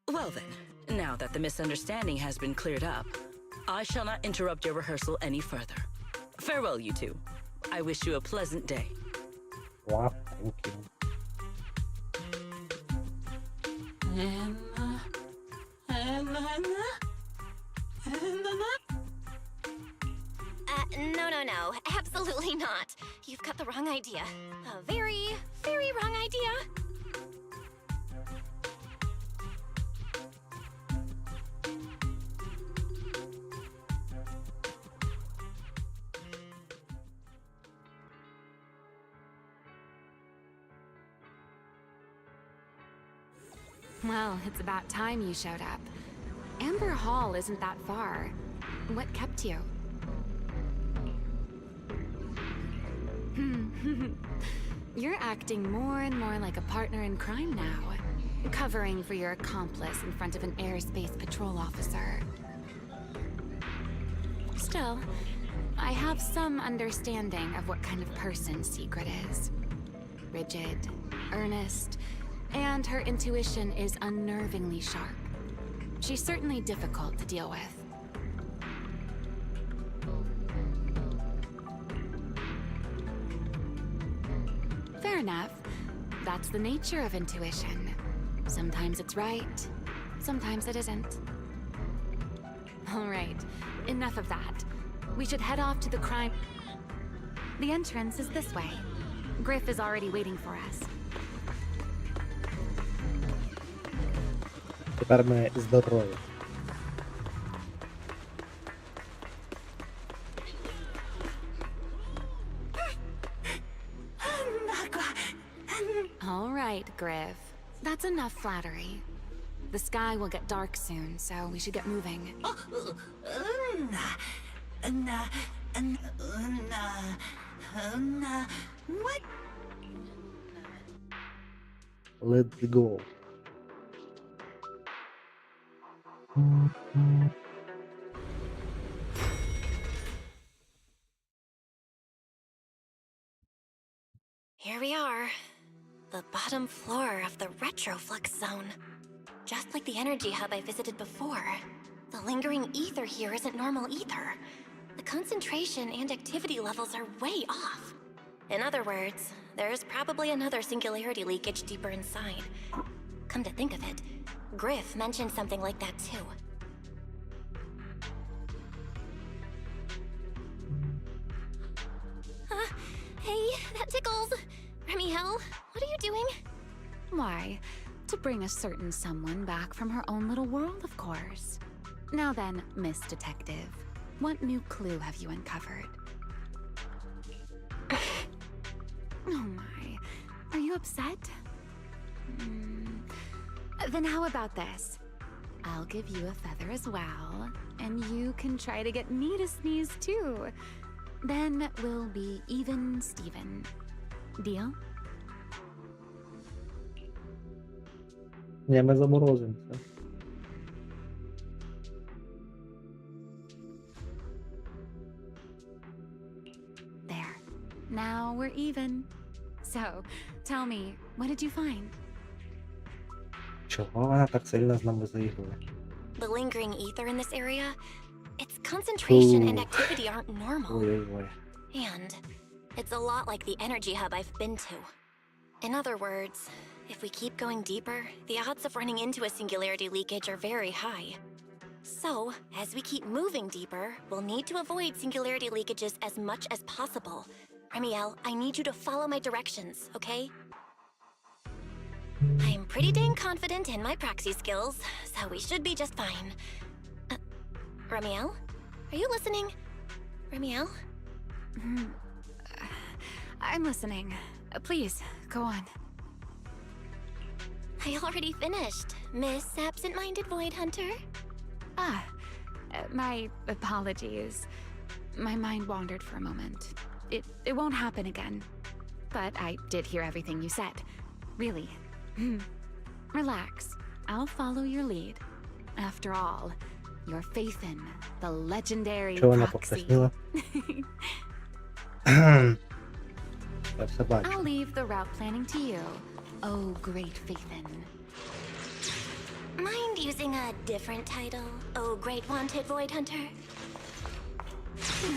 Well then, now that the misunderstanding has been cleared up, I shall not interrupt your rehearsal any further. Farewell, you two. I wish you a pleasant day. Wow, thank you. No. Absolutely not. You've got the wrong idea. A very, very wrong idea. Well, it's about time you showed up. Amber Hall isn't that far. What kept you? You're acting more and more like a partner in crime now. Covering for your accomplice in front of an airspace patrol officer. Still, I have some understanding of what kind of person Secret is. Rigid, earnest, and her intuition is unnervingly sharp. She's certainly difficult to deal with. Fair enough. That's the nature of intuition. Sometimes it's right, sometimes it isn't. All right, enough of that. We should head off to the crime... The entrance is this way. Griff is already waiting for us. Тепер ми здорові. All right, Griff. That's enough flattery. The sky will get dark soon, so we should get moving. What? Let's go. Here we are. The bottom floor of the Retroflux zone. Just like the energy hub I visited before. The lingering ether here isn't normal either. The concentration and activity levels are way off. In other words, there's probably another singularity leakage deeper inside. Come to think of it, Griff mentioned something like that too. Hey, that tickles! Remiel, what are you doing? Why, to bring a certain someone back from her own little world, of course. Now then, Miss Detective, what new clue have you uncovered? Oh my, are you upset? Then how about this? I'll give you a feather as well, and you can try to get me to sneeze too. Then we'll be even Steven. Deal? Nie, ми заморозимося. There. Now we're even. So, tell me, what did you find? Чого вона так сильно з нами заігрує? The lingering ether in this area, its concentration and Ooh. activity aren't normal. Ой-ой-ой. And it's a lot like the energy hub I've been to. In other words, if we keep going deeper, the odds of running into a singularity leakage are very high. So, as we keep moving deeper, we'll need to avoid singularity leakages as much as possible. Remiel, I need you to follow my directions, okay? I'm pretty dang confident in my proxy skills, so we should be just fine. Remiel? Are you listening? Remiel? I'm listening. Please, go on. I already finished, Miss Absent-Minded Void Hunter. My apologies. My mind wandered for a moment. It won't happen again. But I did hear everything you said. Really. Relax. I'll follow your lead. After all, your faith in the legendary Чого вона proxy. покрасніла? Я все бачу. I'll leave the route planning to you. Oh, great Faithin. Mind using a different title? Oh, Great Wanted Void Hunter?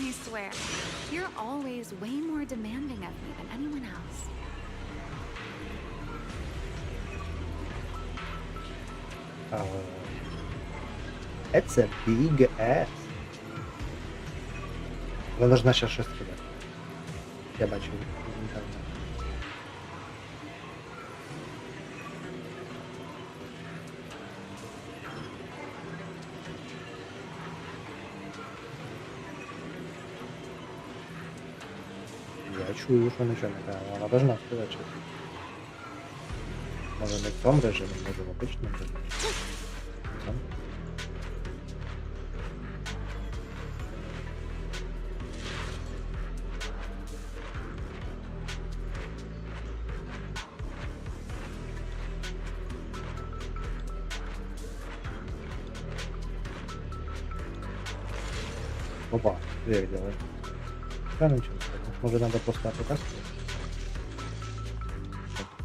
I swear, you're always way more demanding of me than anyone else. It's a big ass. Вона ж наче щось сказати. Я бачу в інтернеті. Я чую, що нічого не каже. Вона должна сказати щось. Може не в цьому режимі, може в обичному режимі. Опа, дверь делай. Да, ничего. Может, надо просто отвлекаться?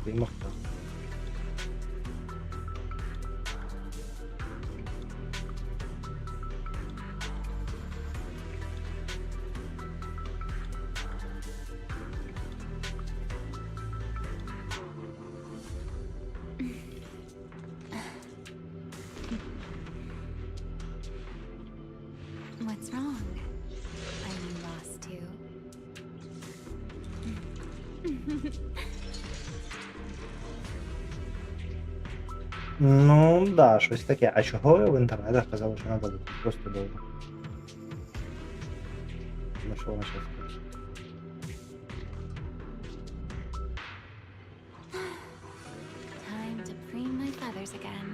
Ты мог. What's wrong? I'm lost too. Ну, да, щось таке. А чого в інтернетах казали, що треба бути просто довго? Ну, що вона щось скаже? Time to preen my feathers again.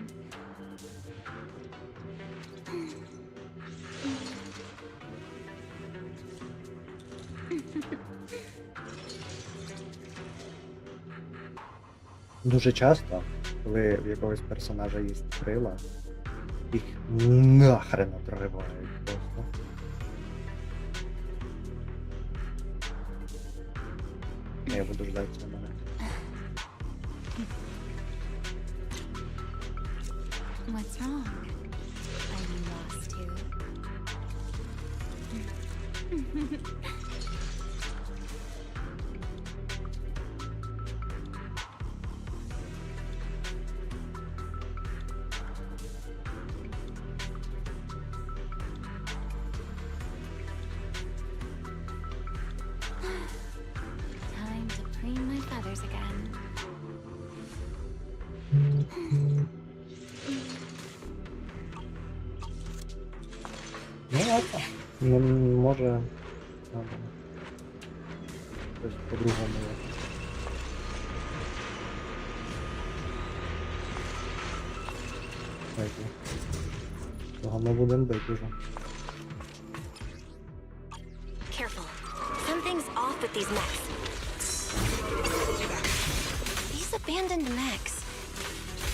Дуже часто, коли в якогось персонажа є крила, їх нахрен отривають просто. Я буду ждати цього моменту. What's wrong? I'm lost too. stairs again. Ну ладно. Ну, може. Щось по-другому. Того ми будемо бити вже. Careful. Something's off with these mechs. These abandoned mechs.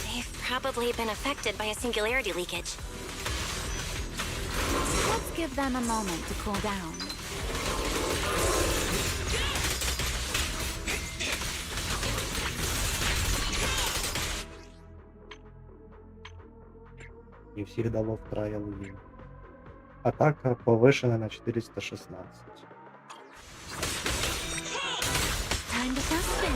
They've probably been affected by a singularity leakage. Let's give them a moment to cool down. І всіх дало в траял він. Атака повишена на 416. Time to spin.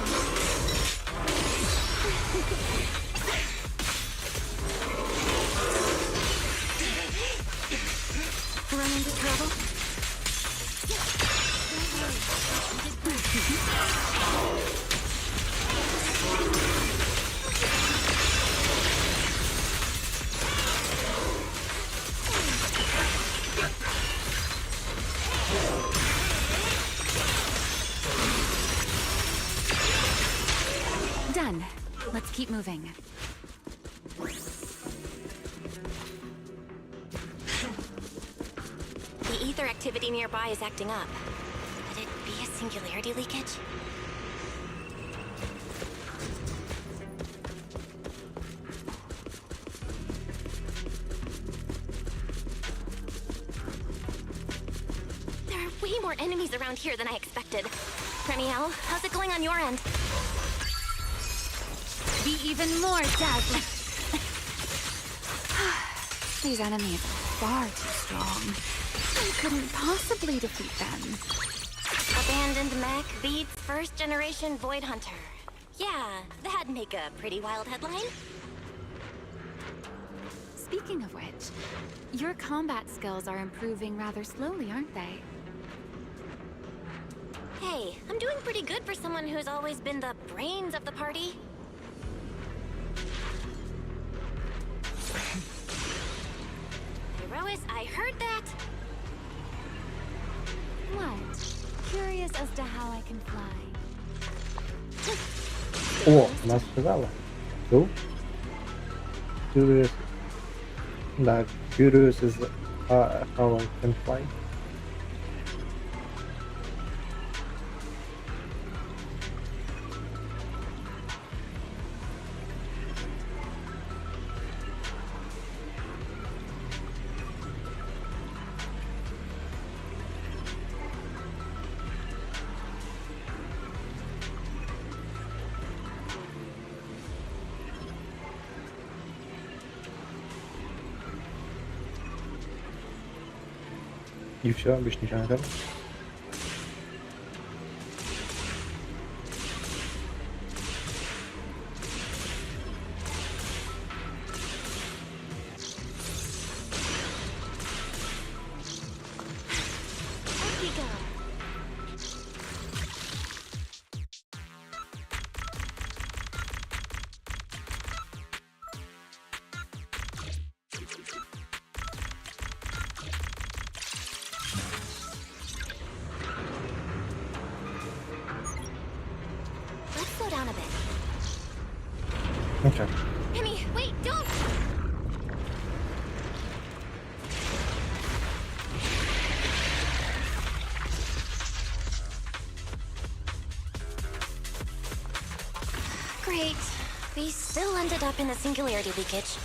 Run into trouble? Done. Let's keep moving. The ether activity nearby is acting up. Could it be a singularity leakage? There are way more enemies around here than I expected. Remiel, how's it going on your end? Be even more dazzling. These enemies are far too strong. I couldn't possibly defeat them. Abandoned mech beats first generation Void Hunter. Yeah, that'd make a pretty wild headline. Speaking of which, your combat skills are improving rather slowly, aren't they? Hey, I'm doing pretty good for someone who's always been the brains of the party. Herois, I heard that! What? Curious as to how I can fly. О, нас сказала. Who? Curious. Да, curious is how I can fly. И все, больше ничего не надо. Let's slow down a bit. Okay. Remy, wait, don't! Great. We still ended up in the singularity leakage.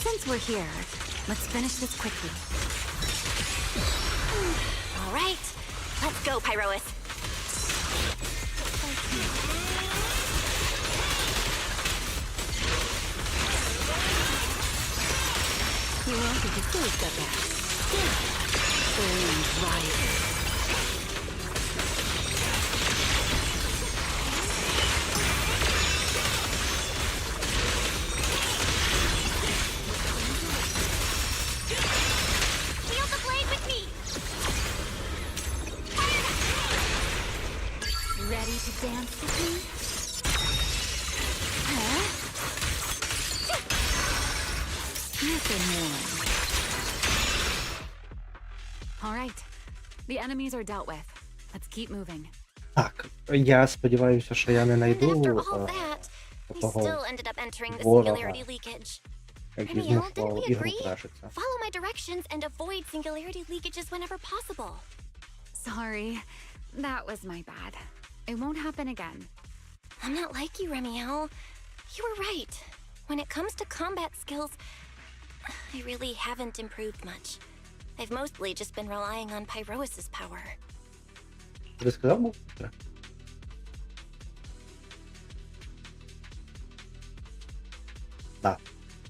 Since we're here, let's finish this quickly. All right, let's go, Pyrois. You wanted to face that back. Flames rising. Wield the blade with me! Ready to dance been warned. All right. The enemies are dealt with. Let's keep moving. Так, я сподіваюся, що я не And знайду after all that, we того still ended up entering the ворога, singularity leakage. який Ramiel, didn't змушував we ігру agree? крашитися. Follow my directions and avoid singularity leakages whenever possible. Sorry. That was my bad. It won't happen again. I'm not like you, Ramiel. You were right. When it comes to combat skills, I really haven't improved much. I've mostly just been relying on Pyrois's power. Ти сказав був? Так.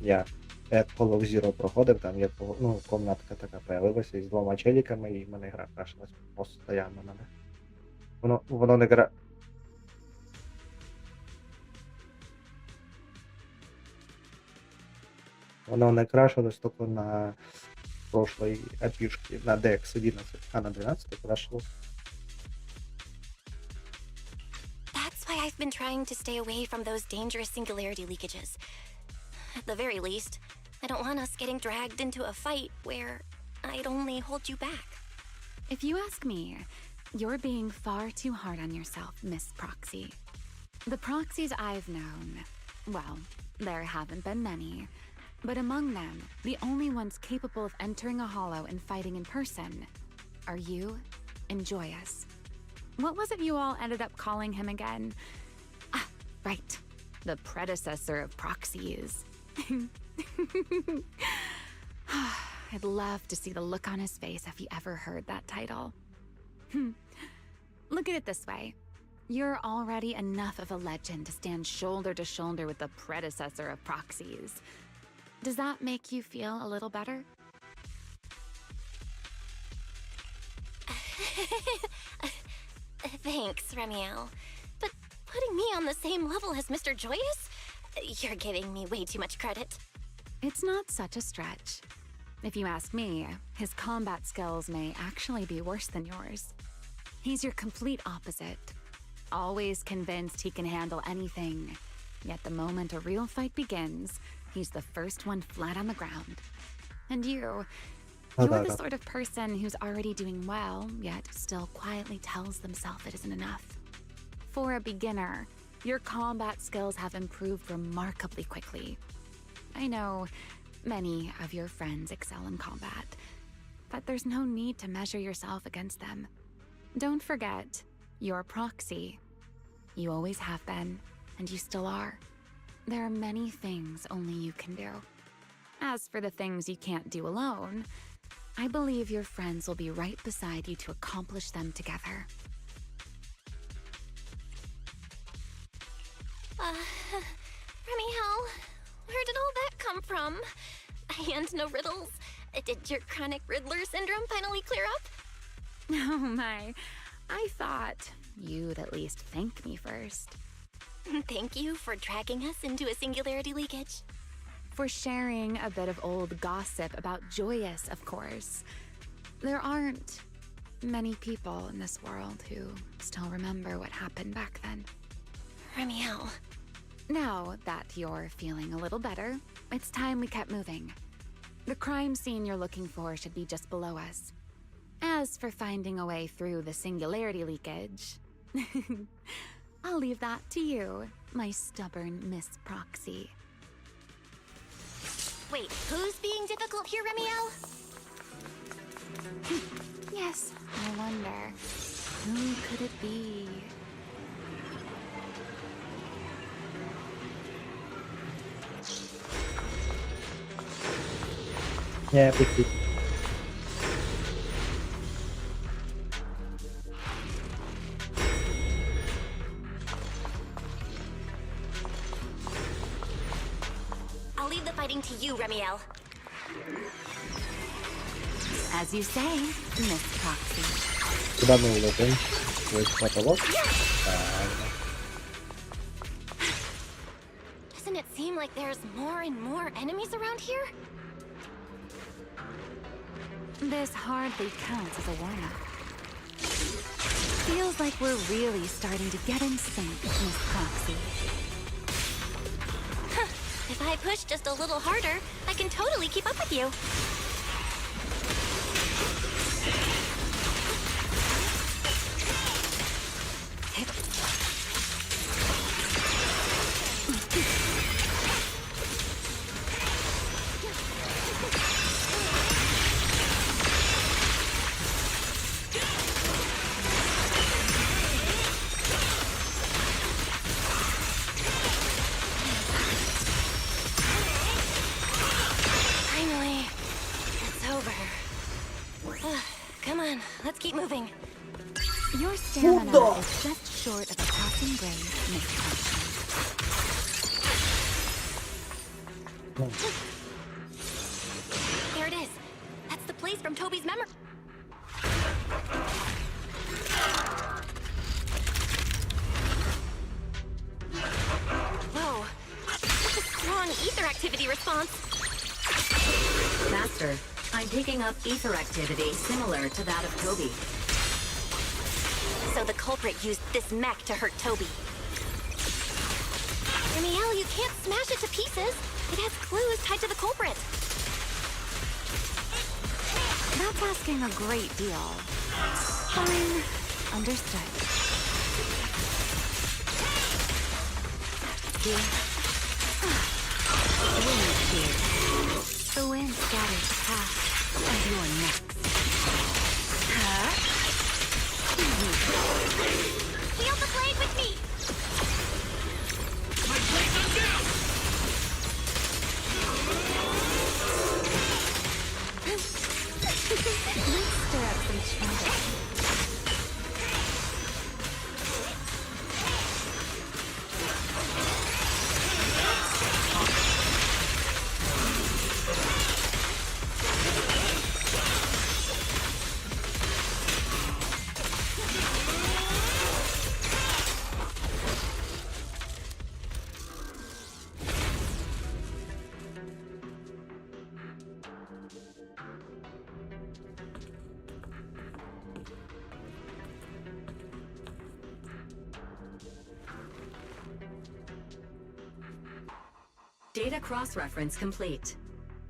Я Call of Zero проходив, там є комнатка така появилася із двома челіками, і в мене гра крашилась постійно на них. Воно не гра. Воно не крашилось тільки на прошлой опішці, на DX11, а на 12 крашилось. That's why I've been trying to stay away from those dangerous singularity leakages. At the very least, I don't want us getting dragged into a fight where I'd only hold you back. If you ask me, you're being far too hard on yourself, Miss Proxy. The proxies I've known, well, there haven't been many, but among them, the only ones capable of entering a hollow and fighting in person are you and Joyous. What was it you all ended up calling him again? Ah, right. The predecessor of proxies. I'd love to see the look on his face if he ever heard that title. Look at it this way. You're already enough of a legend to stand shoulder to shoulder with the predecessor of proxies. Does that make you feel a little better? Thanks, Ramiel. But putting me on the same level as Mr. Joyous? You're giving me way too much credit. It's not such a stretch. If you ask me, his combat skills may actually be worse than yours. He's your complete opposite. Always convinced he can handle anything. Yet the moment a real fight begins, he's the first one flat on the ground. And you're the sort of person who's already doing well, yet still quietly tells themselves it isn't enough. For a beginner, your combat skills have improved remarkably quickly. I know many of your friends excel in combat, but there's no need to measure yourself against them. Don't forget, you're Proxy. You always have been, and you still are. There are many things only you can do. As for the things you can't do alone, I believe your friends will be right beside you to accomplish them together. Ramiel, where did all that come from? And no riddles. Did your chronic Riddler syndrome finally clear up? Oh my, I thought you'd at least thank me first. Thank you for dragging us into a singularity leakage. For sharing a bit of old gossip about Joyous, of course. There aren't many people in this world who still remember what happened back then. Ramiel. Now that you're feeling a little better, it's time we kept moving. The crime scene you're looking for should be just below us. As for finding a way through the singularity leakage, I'll leave that to you, my stubborn Miss Proxy. Wait, who's being difficult here, Ramiel? Yes, I wonder, who could it be? Yeah, пустіть. I'll leave the fighting to you, Ramiel. As you say, Miss Proxy. Куда мы улетим? Сквозь потолок? Doesn't it seem like there's more and more enemies around here? This hardly counts as a warm-up. Feels like we're really starting to get in sync, Miss Proxy. If If I push just a little harder, I can totally keep up with you. Finally, it's over. Come on, let's keep moving. Your stamina is just short of a passing grade, Miss Thompson. There it is. That's the place from Toby's memory. Whoa. That's a strong ether activity response. Master, I'm picking up ether activity similar to that of Toby. So the culprit used this mech to hurt Toby. Ramiel, you can't smash it to pieces. It has clues tied to the culprit. That's asking a great deal. Fine. Understood. Here. Wind shear. The wind scatters the path, and you're next. Wield the blade with me! My blades are down! Let's stir up some trouble. Data cross-reference complete.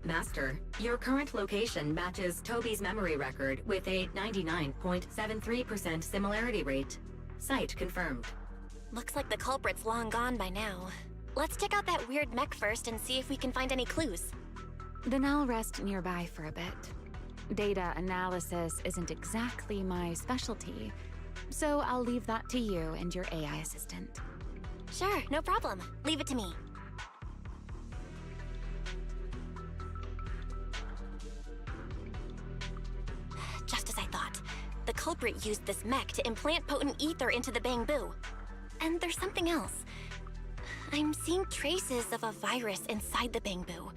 Master, your current location matches Toby's memory record with a 99.73% similarity rate. Site confirmed. Looks like the culprit's long gone by now. Let's check out that weird mech first and see if we can find any clues. Then I'll rest nearby for a bit. Data analysis isn't exactly my specialty, so I'll leave that to you and your AI assistant. Sure, no problem. Leave it to me. Just as I thought. The culprit used this mech to implant potent ether into the bamboo. And there's something else. I'm seeing traces of a virus inside the bamboo.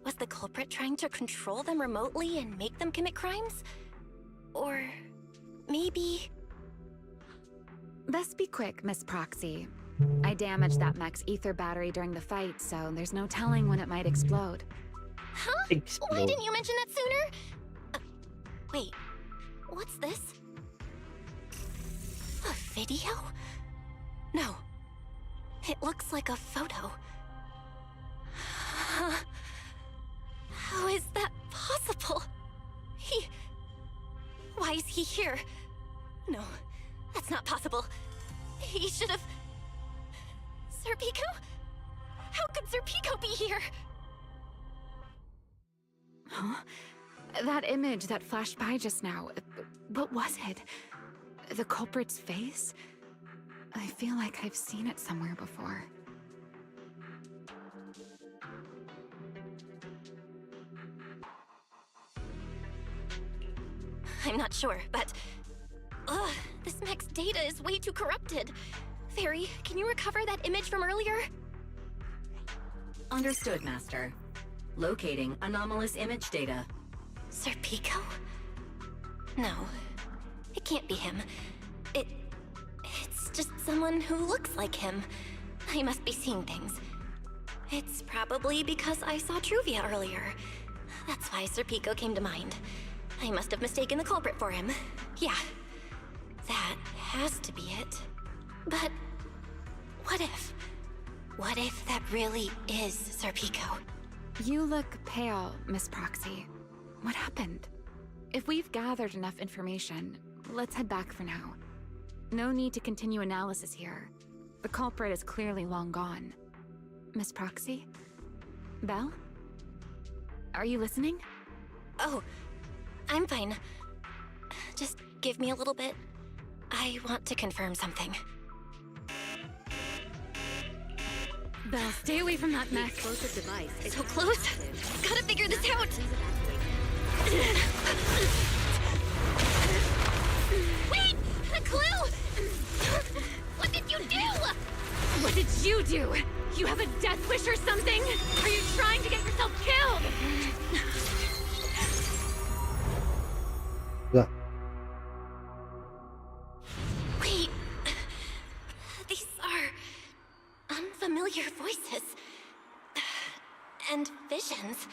Was the culprit trying to control them remotely and make them commit crimes? Or maybe... Best be quick, Miss Proxy. I damaged that mech's ether battery during the fight, so there's no telling when it might explode. Huh? Why didn't you mention that sooner? Wait, what's this? A video? No. It looks like a photo. How is that possible? Why is he here? No, that's not possible. He should have... Serpico? How could Serpico be here? Huh? That image that flashed by just now, what was it? The culprit's face? I feel like I've seen it somewhere before. I'm not sure, but... this mech's data is way too corrupted. Fairy, can you recover that image from earlier? Understood, Master. Locating anomalous image data. Serpico? No, it can't be him. It's just someone who looks like him. I must be seeing things. It's probably because I saw Truvia earlier. That's why Serpico came to mind. I must have mistaken the culprit for him. Yeah, that has to be it. But what if? What if that really is Serpico? You look pale, Miss Proxy. What happened? If we've gathered enough information, let's head back for now. No need to continue analysis here. The culprit is clearly long gone. Miss Proxy? Belle? Are you listening? Oh, I'm fine. Just give me a little bit. I want to confirm something. Belle, stay away from that mess. Explosive device. So close. Gotta figure this out. Wait! A clue! What did you do? What did you do? You have a death wish or something? Are you trying to get yourself killed? Да. Wait. These are unfamiliar voices. And visions.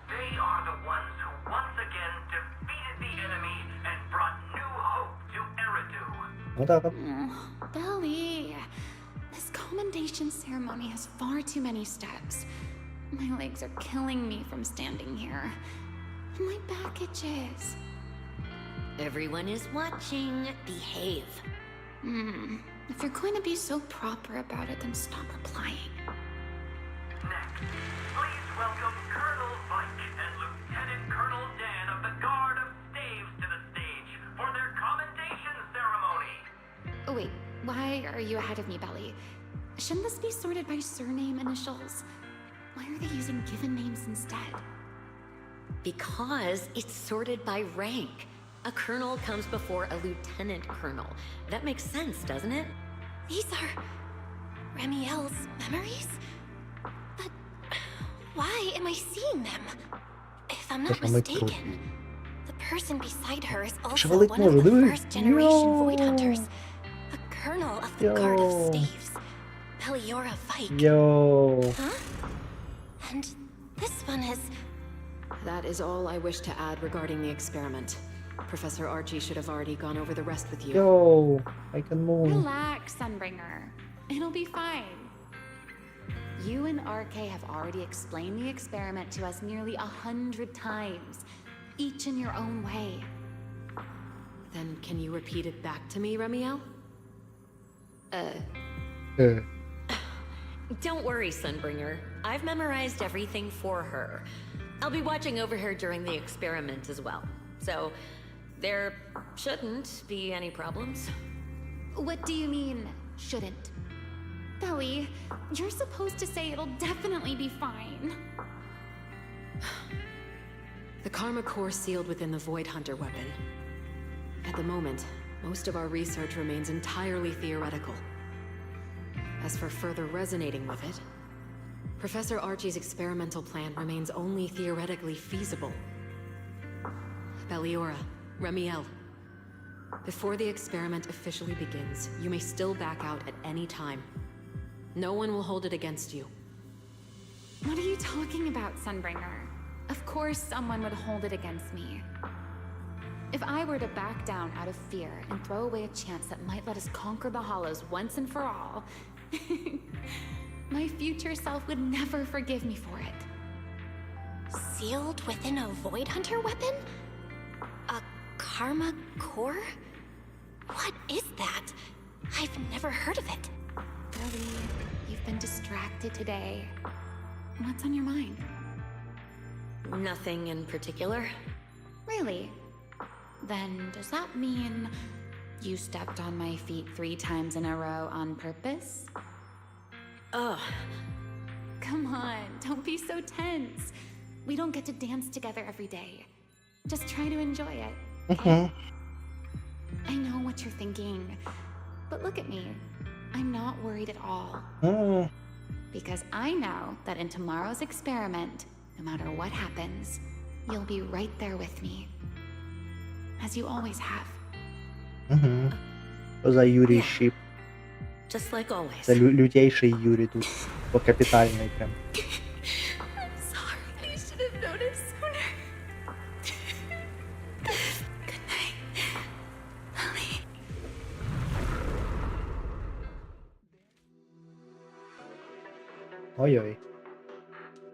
They are the ones who once again defeated the enemy and brought new hope to Eridu. Вот так вот. Belly, this commendation ceremony has far too many steps. My legs are killing me from standing here. And my back itches. Everyone is watching. Behave. If you're going to be so proper about it, then stop replying. Next, please welcome Colonel Vike and Lieutenant Colonel Dan of the Guard of Staves to the stage for their commendation ceremony. Oh wait, why are you ahead of me, Belly? Shouldn't this be sorted by surname initials? Why are they using given names instead? Because it's sorted by rank. A colonel comes before a lieutenant colonel. That makes sense, doesn't it? These are Remiel's memories? But why am I seeing them? If I'm not mistaken, the person beside her is also one of the first generation Void Hunters. A colonel of the Guard of Staves. Peliora Vike. Yo. Huh? And this one is... That is all I wish to add regarding the experiment. Professor Archie should have already gone over the rest with you. Yo, I can move. Relax, Sunbringer. It'll be fine. You and RK have already explained the experiment to us nearly 100 times, each in your own way. Then can you repeat it back to me, Remiel? Don't worry, Sunbringer. I've memorized everything for her. I'll be watching over her during the experiment as well. So, there shouldn't be any problems. What do you mean, shouldn't? Belly, you're supposed to say it'll definitely be fine. The Karma Core sealed within the Void Hunter weapon. At the moment, most of our research remains entirely theoretical. As for further resonating with it, Professor Archie's experimental plan remains only theoretically feasible. Peliora, Remiel. Before the experiment officially begins, you may still back out at any time. No one will hold it against you. What are you talking about, Sunbringer? Of course someone would hold it against me. If I were to back down out of fear and throw away a chance that might let us conquer the Hollows once and for all, my future self would never forgive me for it. Sealed within a Void Hunter weapon? A Karma Core? What is that? I've never heard of it. Belly, you've been distracted today. What's on your mind? Nothing in particular. Really? Then does that mean you stepped on my feet 3 times in a row on purpose? Ugh. Come on, don't be so tense. We don't get to dance together every day. Just try to enjoy it. Okay? I know what you're thinking, but look at me. I'm not worried at all. Because I know that in tomorrow's experiment, no matter what happens, you'll be right there with me. As you always have. За Юрий Щип. Just like always. За лютейший Юрий тут. По капитальной прям. I'm sorry, I should have noticed sooner. Good night, Ellie. Ой-ой.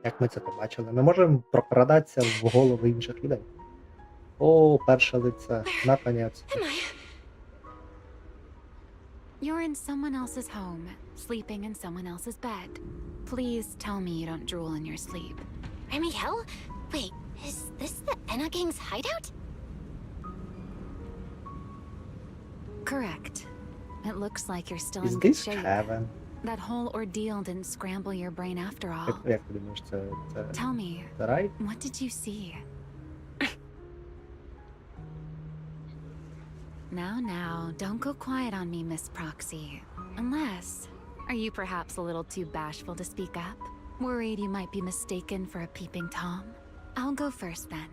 Як ми це побачили? Ми можемо прокрадатися в голови інших людей. О, перше лице. Наконець. Am I? You're in someone else's home, sleeping in someone else's bed. Please tell me you don't drool in your sleep. Ramiel? Wait, is this the Enna Gang's hideout? Correct. It looks like you're still Is in good this shape. heaven? That whole ordeal didn't scramble your brain after all. Як ти думаєш, це Tell me, рай? what did you see? Now, don't go quiet on me, Miss Proxy. Unless, are you perhaps a little too bashful to speak up? Worried you might be mistaken for a peeping Tom? I'll go first then.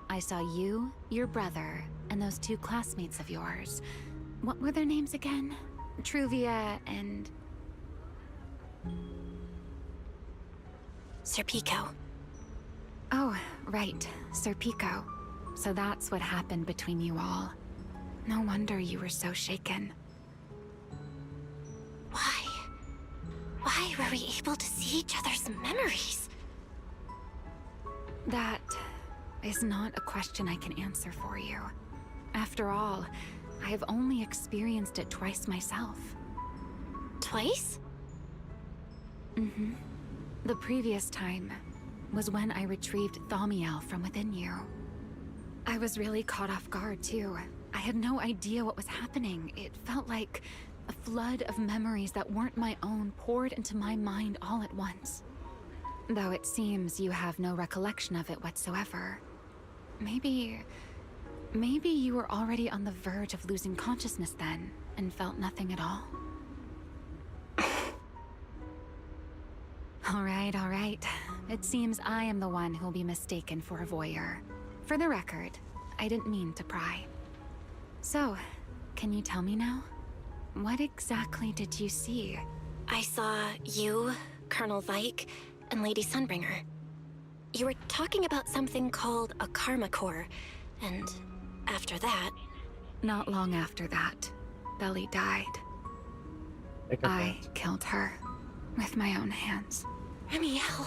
I saw you, your brother, and those two classmates of yours. What were their names again? Truvia and... Sir Pico. Oh, right, Sir Pico. So that's what happened between you all. No wonder you were so shaken. Why were we able to see each other's memories? That is not a question I can answer for you. After all, I have only experienced it twice myself. Twice? Mm-hmm. The previous time was when I retrieved Thaumiel from within you. I was really caught off guard, too. I had no idea what was happening. It felt like a flood of memories that weren't my own poured into my mind all at once. Though it seems you have no recollection of it whatsoever. Maybe you were already on the verge of losing consciousness then, and felt nothing at all? All right. It seems I am the one who'll be mistaken for a voyeur. For the record, I didn't mean to pry. So, can you tell me now? What exactly did you see? I saw you, Colonel Vike, and Lady Sunbringer. You were talking about something called a karma core, and after that... Not long after that, Belly died. I killed her with my own hands. Ramiel.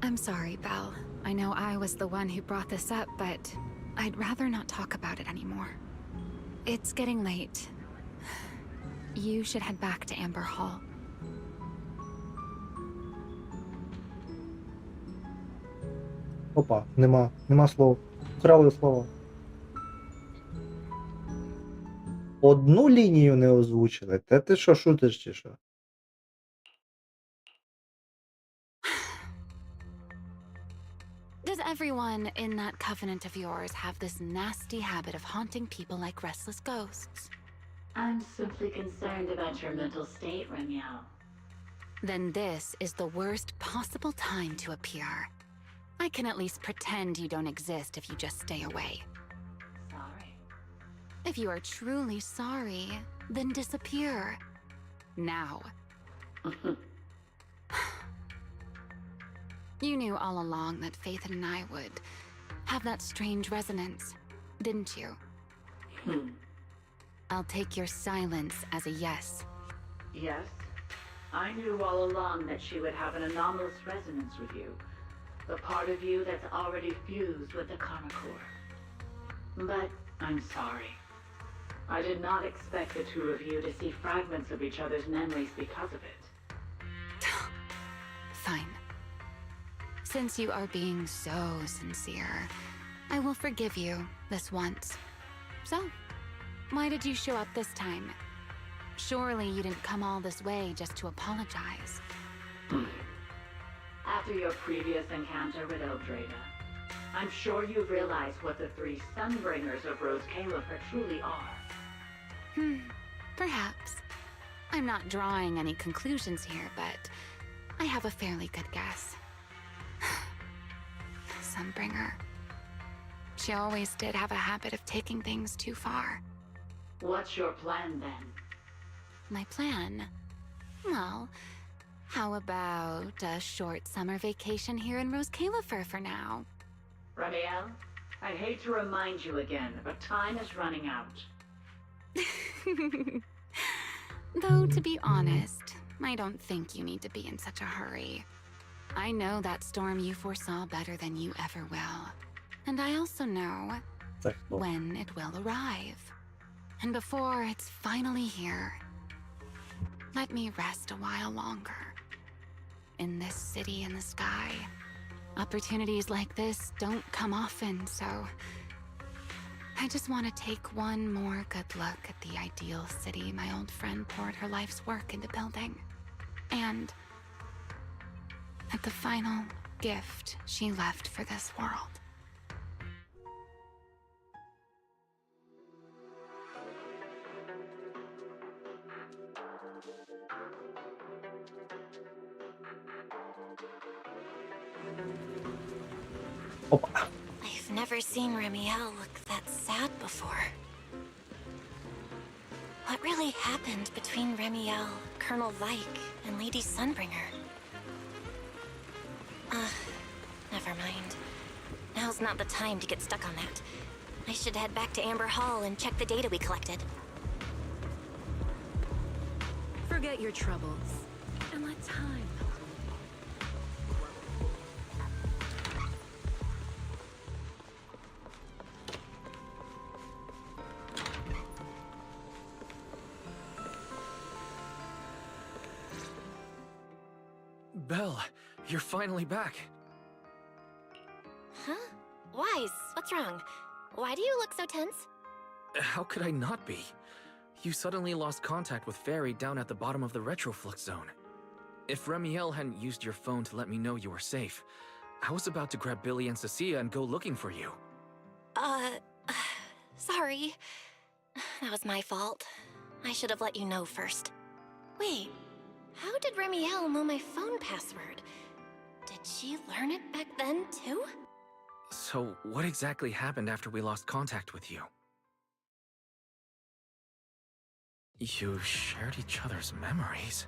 I'm sorry, Belle. I know I was the one who brought this up, but I'd rather not talk about it anymore. It's getting late. You should head back to Amber Hall. Опа, нема слов. Вкрали слово. Одну лінію не озвучили. Та ти що, шутиш чи що? Does everyone in that covenant of yours have this nasty habit of haunting people like restless ghosts? I'm simply concerned about your mental state, Ramiel. Then this is the worst possible time to appear. I can at least pretend you don't exist if you just stay away. Sorry. If you are truly sorry, then disappear. Now. You knew all along that Faith and I would have that strange resonance, didn't you? I'll take your silence as a yes. Yes, I knew all along that she would have an anomalous resonance with you. The part of you that's already fused with the karma core. But I'm sorry. I did not expect the two of you to see fragments of each other's memories because of it. Fine. Since you are being so sincere, I will forgive you this once. So, why did you show up this time? Surely you didn't come all this way just to apologize. After your previous encounter with Eldrada, I'm sure you realize what the three Sunbringers of Rose Califer truly are. Perhaps. I'm not drawing any conclusions here, but I have a fairly good guess. Sunbringer. She always did have a habit of taking things too far. What's your plan then? My plan? Well, how about a short summer vacation here in Rose Califer for now? Ramiel, I hate to remind you again, but time is running out. Though, to be honest, I don't think you need to be in such a hurry. I know that storm you foresaw better than you ever will. And I also know when it will arrive. And before it's finally here, let me rest a while longer. In this city in the sky, opportunities like this don't come often, so I just want to take one more good look at the ideal city my old friend poured her life's work into building. And at the final gift she left for this world. I've never seen Remiel look that sad before. What really happened between Remiel, Colonel Vike, and Lady Sunbringer? Never mind. Now's not the time to get stuck on that. I should head back to Amber Hall and check the data we collected. Forget your troubles, and let time. Belle, you're finally back. Huh? Wise, what's wrong? Why do you look so tense? How could I not be? You suddenly lost contact with Fairy down at the bottom of the retroflux zone. If Remiel hadn't used your phone to let me know you were safe, I was about to grab Billy and Cecilia and go looking for you. Sorry. That was my fault. I should have let you know first. Wait, how did Remiel know my phone password? Did she learn it back then, too? So, what exactly happened after we lost contact with you? You shared each other's memories.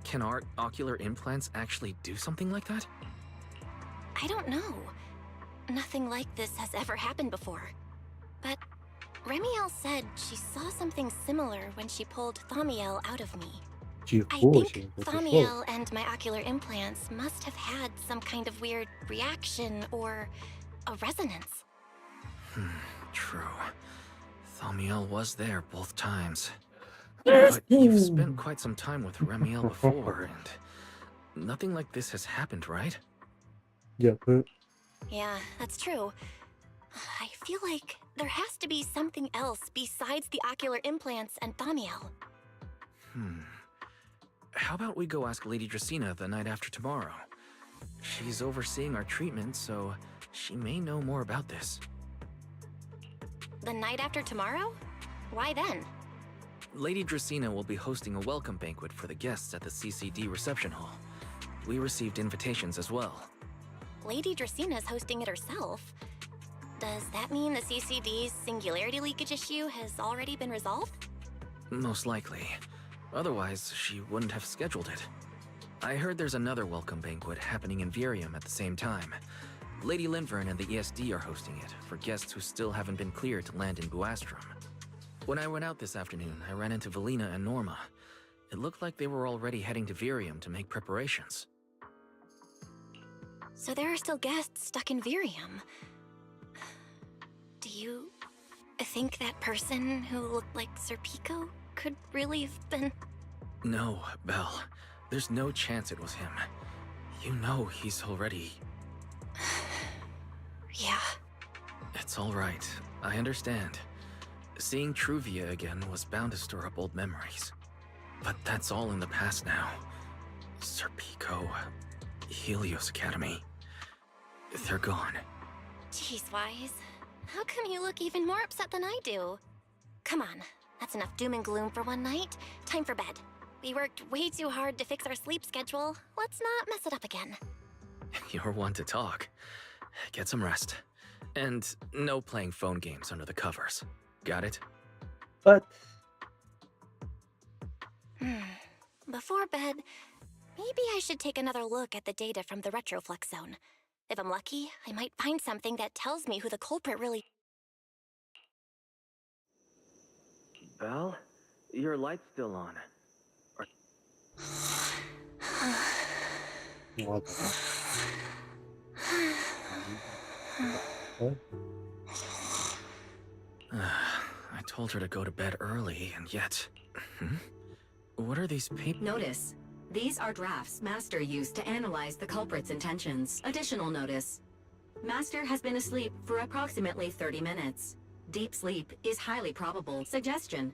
Can our ocular implants actually do something like that? I don't know. Nothing like this has ever happened before. But Remiel said she saw something similar when she pulled Thaumiel out of me. I think Thaumiel and my ocular implants must have had some kind of weird reaction or a resonance. True. Thaumiel was there both times. But you've spent quite some time with Remiel before, and nothing like this has happened, right? Дякую. Yeah, that's true. I feel like there has to be something else besides the ocular implants and Thaumiel. How about we go ask Lady Dracena the night after tomorrow? She's overseeing our treatment, so she may know more about this. The night after tomorrow? Why then? Lady Dracena will be hosting a welcome banquet for the guests at the CCD reception hall. We received invitations as well. Lady Dracena's hosting it herself. Does that mean the CCD's singularity leakage issue has already been resolved? Most likely. Otherwise, she wouldn't have scheduled it. I heard there's another welcome banquet happening in Virium at the same time. Lady Linvern and the ESD are hosting it for guests who still haven't been cleared to land in Buastrom. When I went out this afternoon, I ran into Valina and Norma. It looked like they were already heading to Virium to make preparations. So there are still guests stuck in Virium. Do you think that person who looked like Sir Pico could really have been... No, Belle. There's no chance it was him. You know he's already... Yeah. It's all right. I understand. Seeing Truvia again was bound to stir up old memories. But that's all in the past now. Sir Pico, Helios Academy. They're gone. Jeez, Wise. How come you look even more upset than I do? Come on, that's enough doom and gloom for one night. Time for bed. We worked way too hard to fix our sleep schedule. Let's not mess it up again. You're one to talk. Get some rest. And no playing phone games under the covers. Got it? But... Before bed, maybe I should take another look at the data from the retroflux zone. If I'm lucky, I might find something that tells me who the culprit really... Belle? Your light's still on. Вот оно. I told her to go to bed early, and yet... What are these papers? Notice. These are drafts Master used to analyze the culprit's intentions. Additional notice. Master has been asleep for approximately 30 minutes. Deep sleep is highly probable. Suggestion.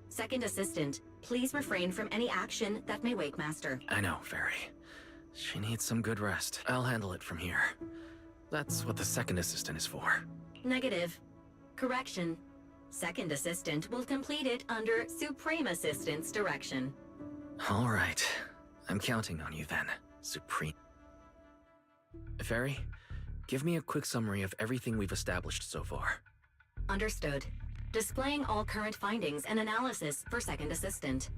Second Assistant, please refrain from any action that may wake Master. I know, Fairy. She needs some good rest. I'll handle it from here. That's what the second assistant is for. Negative. Correction. Second Assistant will complete it under Supreme Assistant's direction. All right. I'm counting on you then, Supreme. Fairy, give me a quick summary of everything we've established so far. Understood. Displaying all current findings and analysis for Second Assistant.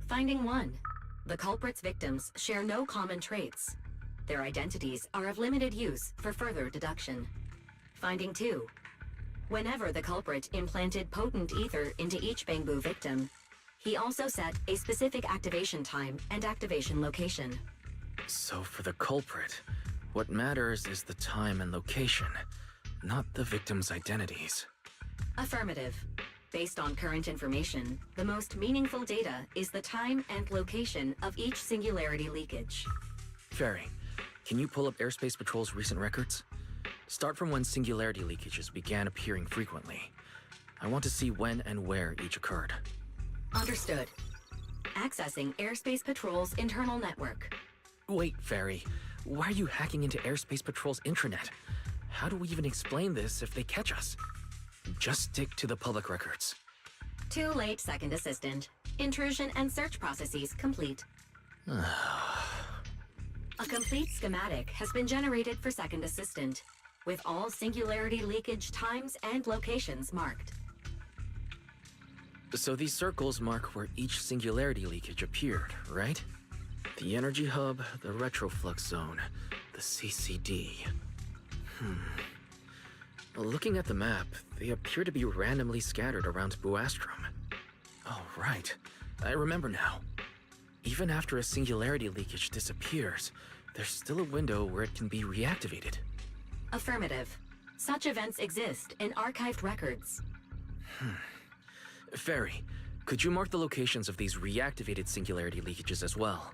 Finding 1. The culprit's victims share no common traits. Their identities are of limited use for further deduction. Finding 2. Whenever the culprit implanted potent ether into each Bangbu victim, he also set a specific activation time and activation location. So for the culprit, what matters is the time and location, not the victim's identities. Affirmative. Based on current information, the most meaningful data is the time and location of each singularity leakage. Fairy, can you pull up Airspace Patrol's recent records? Start from when singularity leakages began appearing frequently. I want to see when and where each occurred. Understood. Accessing Airspace Patrol's internal network. Wait, Fairy. Why are you hacking into Airspace Patrol's intranet? How do we even explain this if they catch us? Just stick to the public records. Too late, Second Assistant. Intrusion and search processes complete. A complete schematic has been generated for Second Assistant, with all singularity leakage times and locations marked. So these circles mark where each singularity leakage appeared, right? The energy hub, the retroflux zone, the CCD. Looking at the map, they appear to be randomly scattered around Buastrom. Oh, right. I remember now. Even after a singularity leakage disappears, there's still a window where it can be reactivated. Affirmative. Such events exist in archived records. Fairy, could you mark the locations of these reactivated singularity leakages as well?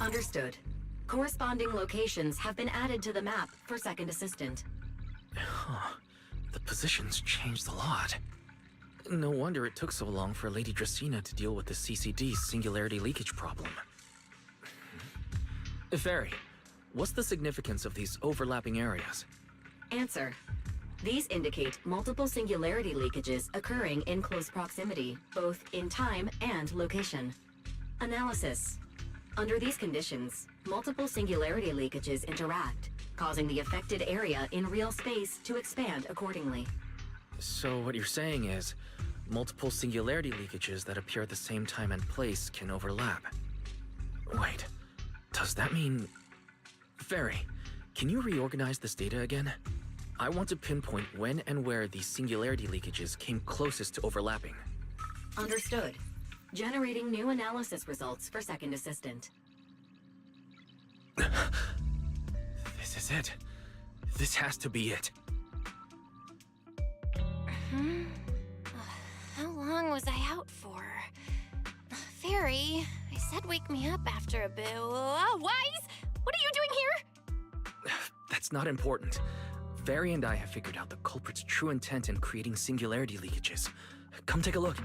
Understood. Corresponding locations have been added to the map for Second Assistant. The positions changed a lot. No wonder it took so long for Lady Dracena to deal with the CCD's singularity leakage problem. Fairy, what's the significance of these overlapping areas? Answer. These indicate multiple singularity leakages occurring in close proximity, both in time and location. Analysis. Under these conditions, multiple singularity leakages interact, causing the affected area in real space to expand accordingly. So what you're saying is, multiple singularity leakages that appear at the same time and place can overlap. Wait, does that mean... Fairy, can you reorganize this data again? I want to pinpoint when and where these singularity leakages came closest to overlapping. Understood. Generating new analysis results for Second Assistant. This is it. This has to be it. How long was I out for? Fairy, I said wake me up after a bit. Wise? What are you doing here? That's not important. Fairy and I have figured out the culprit's true intent in creating singularity leakages. Come take a look.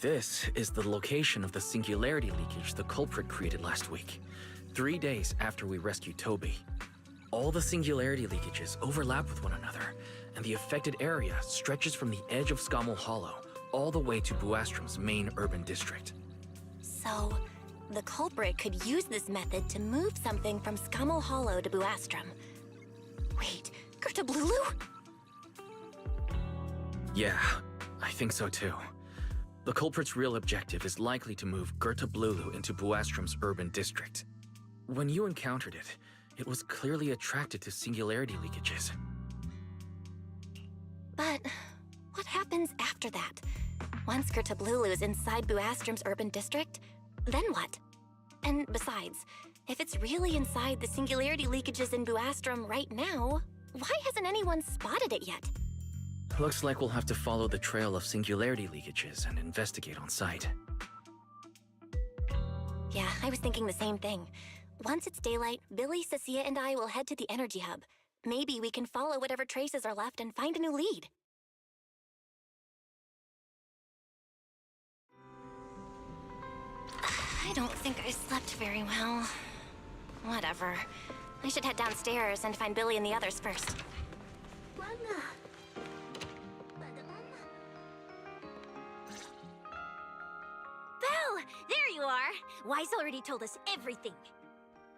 This is the location of the singularity leakage the culprit created last week, 3 days after we rescued Toby. All the singularity leakages overlap with one another, and the affected area stretches from the edge of Scommel Hollow all the way to Buastrom's main urban district. So, the culprit could use this method to move something from Scommel Hollow to Buastrom. Wait, Gerta Blulu? Yeah, I think so too. The culprit's real objective is likely to move Gerta Blulu into Buastrom's urban district. When you encountered it, it was clearly attracted to singularity leakages. But What happens after that? Once Gertablulu is inside Buastrom's urban district, then what? And besides, if it's really inside the singularity leakages in Buastrom right now, why hasn't anyone spotted it yet? Looks like we'll have to follow the trail of singularity leakages and investigate on site. Yeah, I was thinking the same thing. Once it's daylight, Billy, Cecilia, and I will head to the energy hub. Maybe we can follow whatever traces are left and find a new lead. I don't think I slept very well. Whatever. I should head downstairs and find Billy and the others first. Belle! There you are! Wise already told us everything.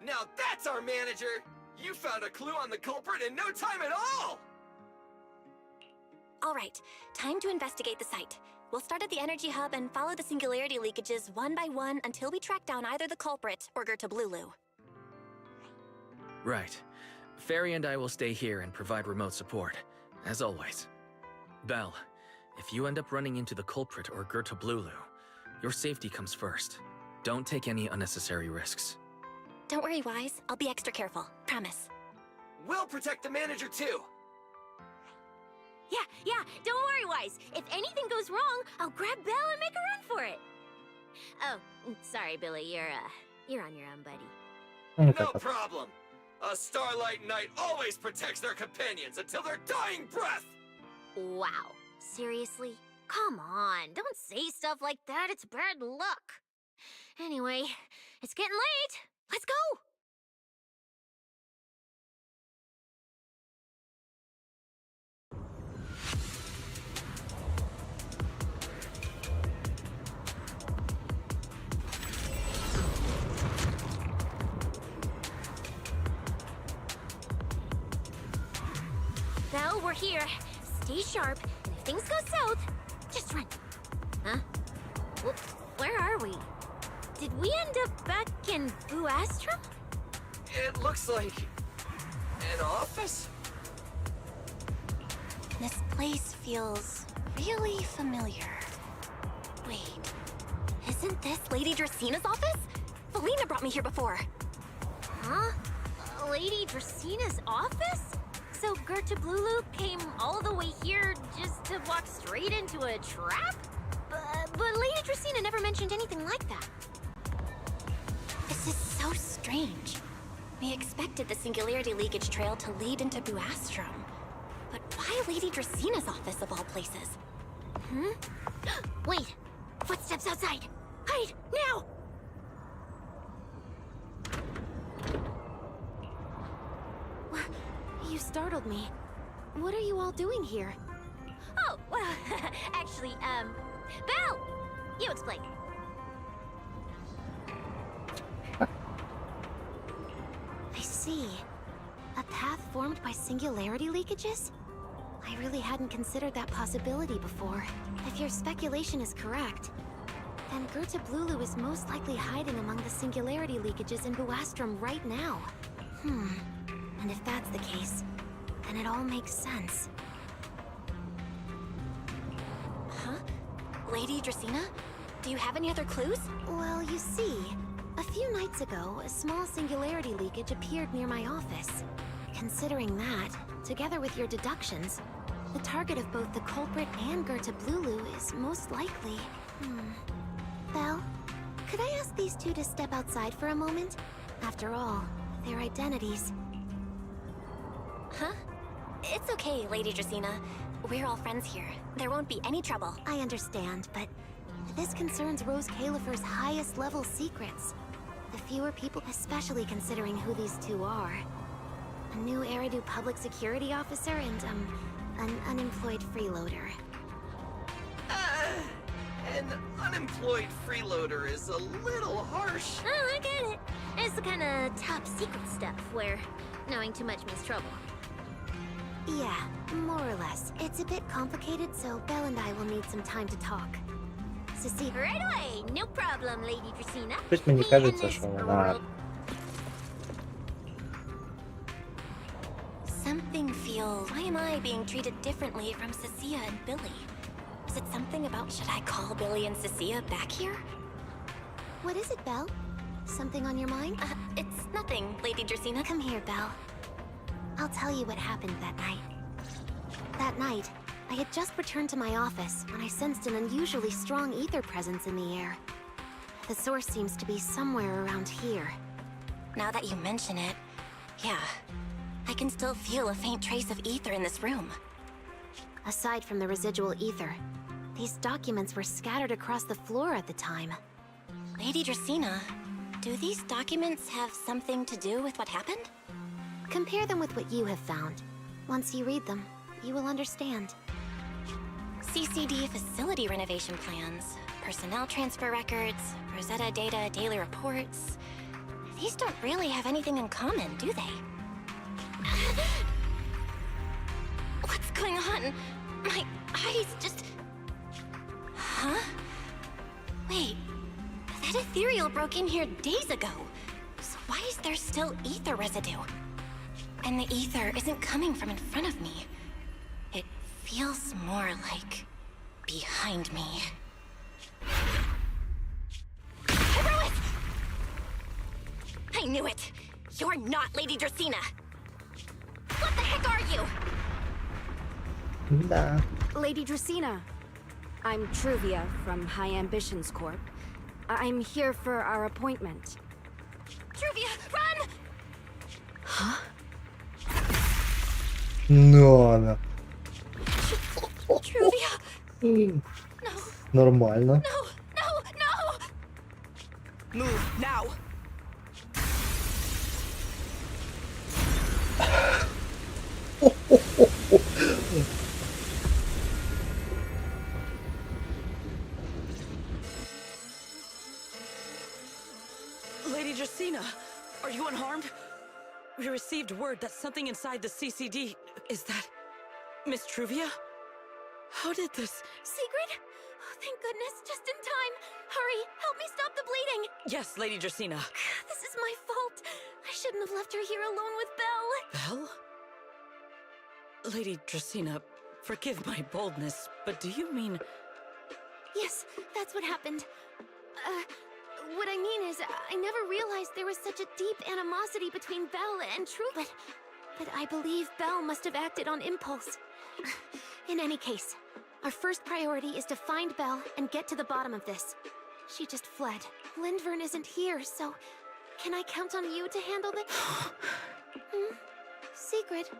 Now that's our manager! You found a clue on the culprit in no time at all! All right, time to investigate the site. We'll start at the energy hub and follow the singularity leakages one by one until we track down either the culprit or Gertablulu. Right. Fairy and I will stay here and provide remote support, as always. Belle, if you end up running into the culprit or Gertablulu, your safety comes first. Don't take any unnecessary risks. Don't worry, Wise. I'll be extra careful. Promise. We'll protect the manager too! Yeah, don't worry, Wise. If anything goes wrong, I'll grab Belle and make a run for it. Oh, sorry, Billy. You're on your own, buddy. No problem! A Starlight Knight always protects their companions until their dying breath! Wow. Seriously? Come on, don't say stuff like that. It's bad luck. Anyway, it's getting late. Let's go! Belle, we're here. Stay sharp, and if things go south, just run. Huh? Where are we? Did we end up back in Buastrom? It looks like... an office? This place feels really familiar. Wait, isn't this Lady Dracina's office? Felina brought me here before. Huh? Lady Dracina's office? So Gertablulu came all the way here just to walk straight into a trap? But Lady Dracina never mentioned anything like that. This is so strange. We expected the singularity leakage trail to lead into Buastrom. But why Lady Dracina's office of all places? Hmm? Wait! Footsteps outside! Hide! Now! You startled me. What are you all doing here? Oh, well, actually, Belle! You explain. I see. A path formed by singularity leakages? I really hadn't considered that possibility before. If your speculation is correct, then Gertablulu is most likely hiding among the singularity leakages in Buastrom right now. And if that's the case, then it all makes sense. Huh? Lady Dracina? Do you have any other clues? Well, you see, a few nights ago, a small singularity leakage appeared near my office. Considering that, together with your deductions, the target of both the culprit and Gertablulu is most likely... Belle, could I ask these two to step outside for a moment? After all, their identities... Huh? It's okay, Lady Dracina. We're all friends here. There won't be any trouble. I understand, but this concerns Rose Califer's highest level secrets. The fewer people, especially considering who these two are. A new Eridu public security officer and, an unemployed freeloader. An unemployed freeloader is a little harsh. Oh, I get it. It's the kind of top secret stuff where knowing too much means trouble. Yeah, more or less. It's a bit complicated, so Belle and I will need some time to talk. Ceci... Right away! No problem, Lady Dracina. Щось мені кажеться, що вона... Something feels feels... Why am I being treated differently from Cecilia and Billy? Is it something about... Should I call Billy and Cecilia back here? What is it, Belle? Something on your mind? It's nothing, Lady Dracaena. Come here, Belle. I'll tell you what happened that night. That night, I had just returned to my office when I sensed an unusually strong ether presence in the air. The source seems to be somewhere around here. Now that you mention it, yeah. I can still feel a faint trace of ether in this room. Aside from the residual ether, these documents were scattered across the floor at the time. Lady Dracaena, do these documents have something to do with what happened? Compare them with what you have found. Once you read them, you will understand. CCD facility renovation plans, personnel transfer records, Rosetta data daily reports. These don't really have anything in common, do they? What's going on? My eyes just... Huh? Wait, that ethereal broke in here days ago. So why is there still ether residue? And the ether isn't coming from in front of me. It feels more like behind me. Heroic! I knew it! You're not Lady Dracaena! What the heck are you? Да. Lady Dracaena, I'm Truvia from High Ambitions Corp. I'm here for our appointment. Truvia, run! Huh? Ну, она. Truvia! No. Нормально. No, no, no! Move now! Lady Dracaena, are you unharmed? We received word that something inside the CCD... Is that... Miss Truvia? How did this... Secret? Oh, thank goodness, just in time. Hurry, help me stop the bleeding. Yes, Lady Dracaena. This is my fault. I shouldn't have left her here alone with Belle. Belle? Lady Dracaena, forgive my boldness, but do you mean... Yes, that's what happened. What I mean is, I never realized there was such a deep animosity between Belle and Truvia. But I believe Belle must have acted on impulse. In any case, our first priority is to find Belle and get to the bottom of this. She just fled. Lindvern isn't here, so can I count on you to handle this? Secret,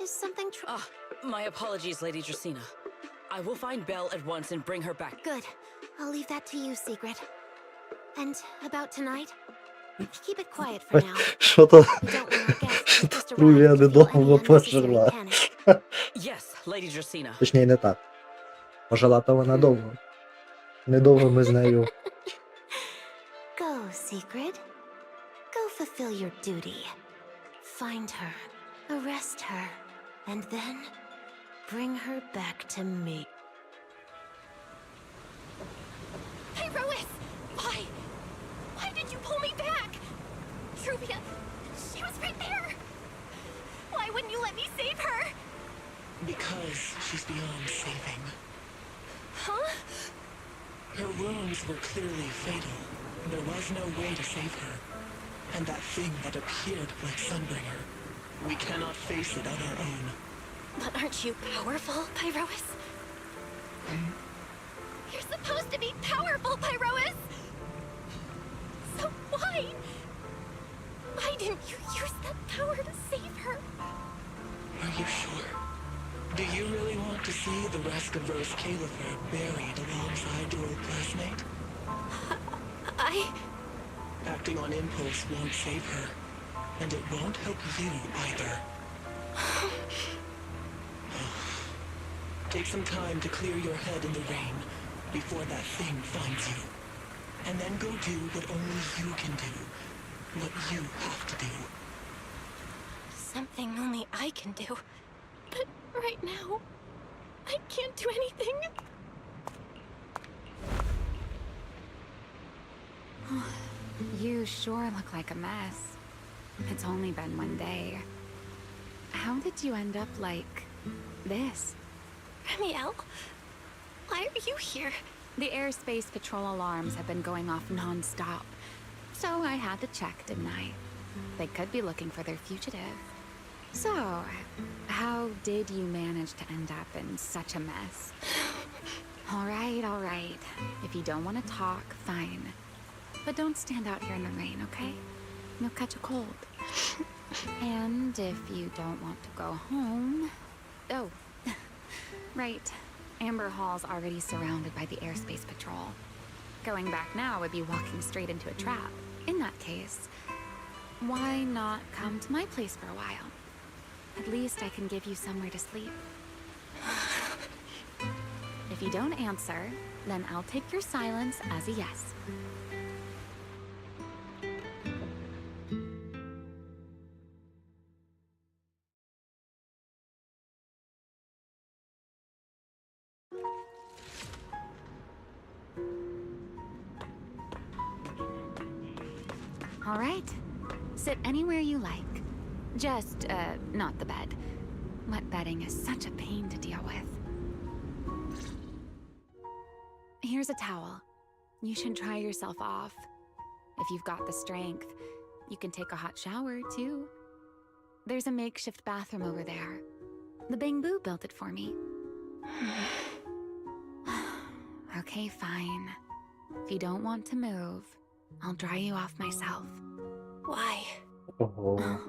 is something true? Ah, my apologies, Lady Dracaena. I will find Belle at once and bring her back. Good. I'll leave that to you, Secret. And about tonight? Keep it quiet for now. Що-то Трувія недовго пожила. Yes, Lady Dracaena. Точніше, не так. Пожила то вона довго. Недовго ми з нею. Go, Secret. Go fulfill your duty. Find her, arrest her, and then bring her back to me. Irois! Why? Why did you pull me back? Truvia, she was right there. Why wouldn't you let me save her? Because she's beyond saving. Huh? Her wounds were clearly fatal. There was no way to save her. And that thing that appeared like Sunbringer, we cannot face it on our own. But aren't you powerful, Pyrois? You're supposed to be powerful, Pyrois! So why? Why didn't you use that power to save her? Are you sure? Do you really want to see the rest of Rose Califer buried alongside your old classmate? Acting on impulse won't save her. And it won't help you either. Take some time to clear your head in the rain before that thing finds you. And then go do what only you can do. What you have to do. Something only I can do. But right now, I can't do anything. You sure look like a mess. It's only been one day. How did you end up like this? Ramiel, why are you here? The airspace patrol alarms have been going off non-stop. So I had to check, didn't I? They could be looking for their fugitive. So, how did you manage to end up in such a mess? All right. If you don't want to talk, fine. But don't stand out here in the rain, okay? You'll catch a cold. And if you don't want to go home... Oh, right. Amber Hall's already surrounded by the airspace patrol. Going back now would be walking straight into a trap. In that case, why not come to my place for a while? At least I can give you somewhere to sleep. If you don't answer, then I'll take your silence as a yes. All right. Sit anywhere you like. Just, not the bed. Wet bedding is such a pain to deal with. Here's a towel. You should dry yourself off. If you've got the strength, you can take a hot shower, too. There's a makeshift bathroom over there. The Bangbu built it for me. Okay, fine. If you don't want to move, I'll dry you off myself. Why? Oh.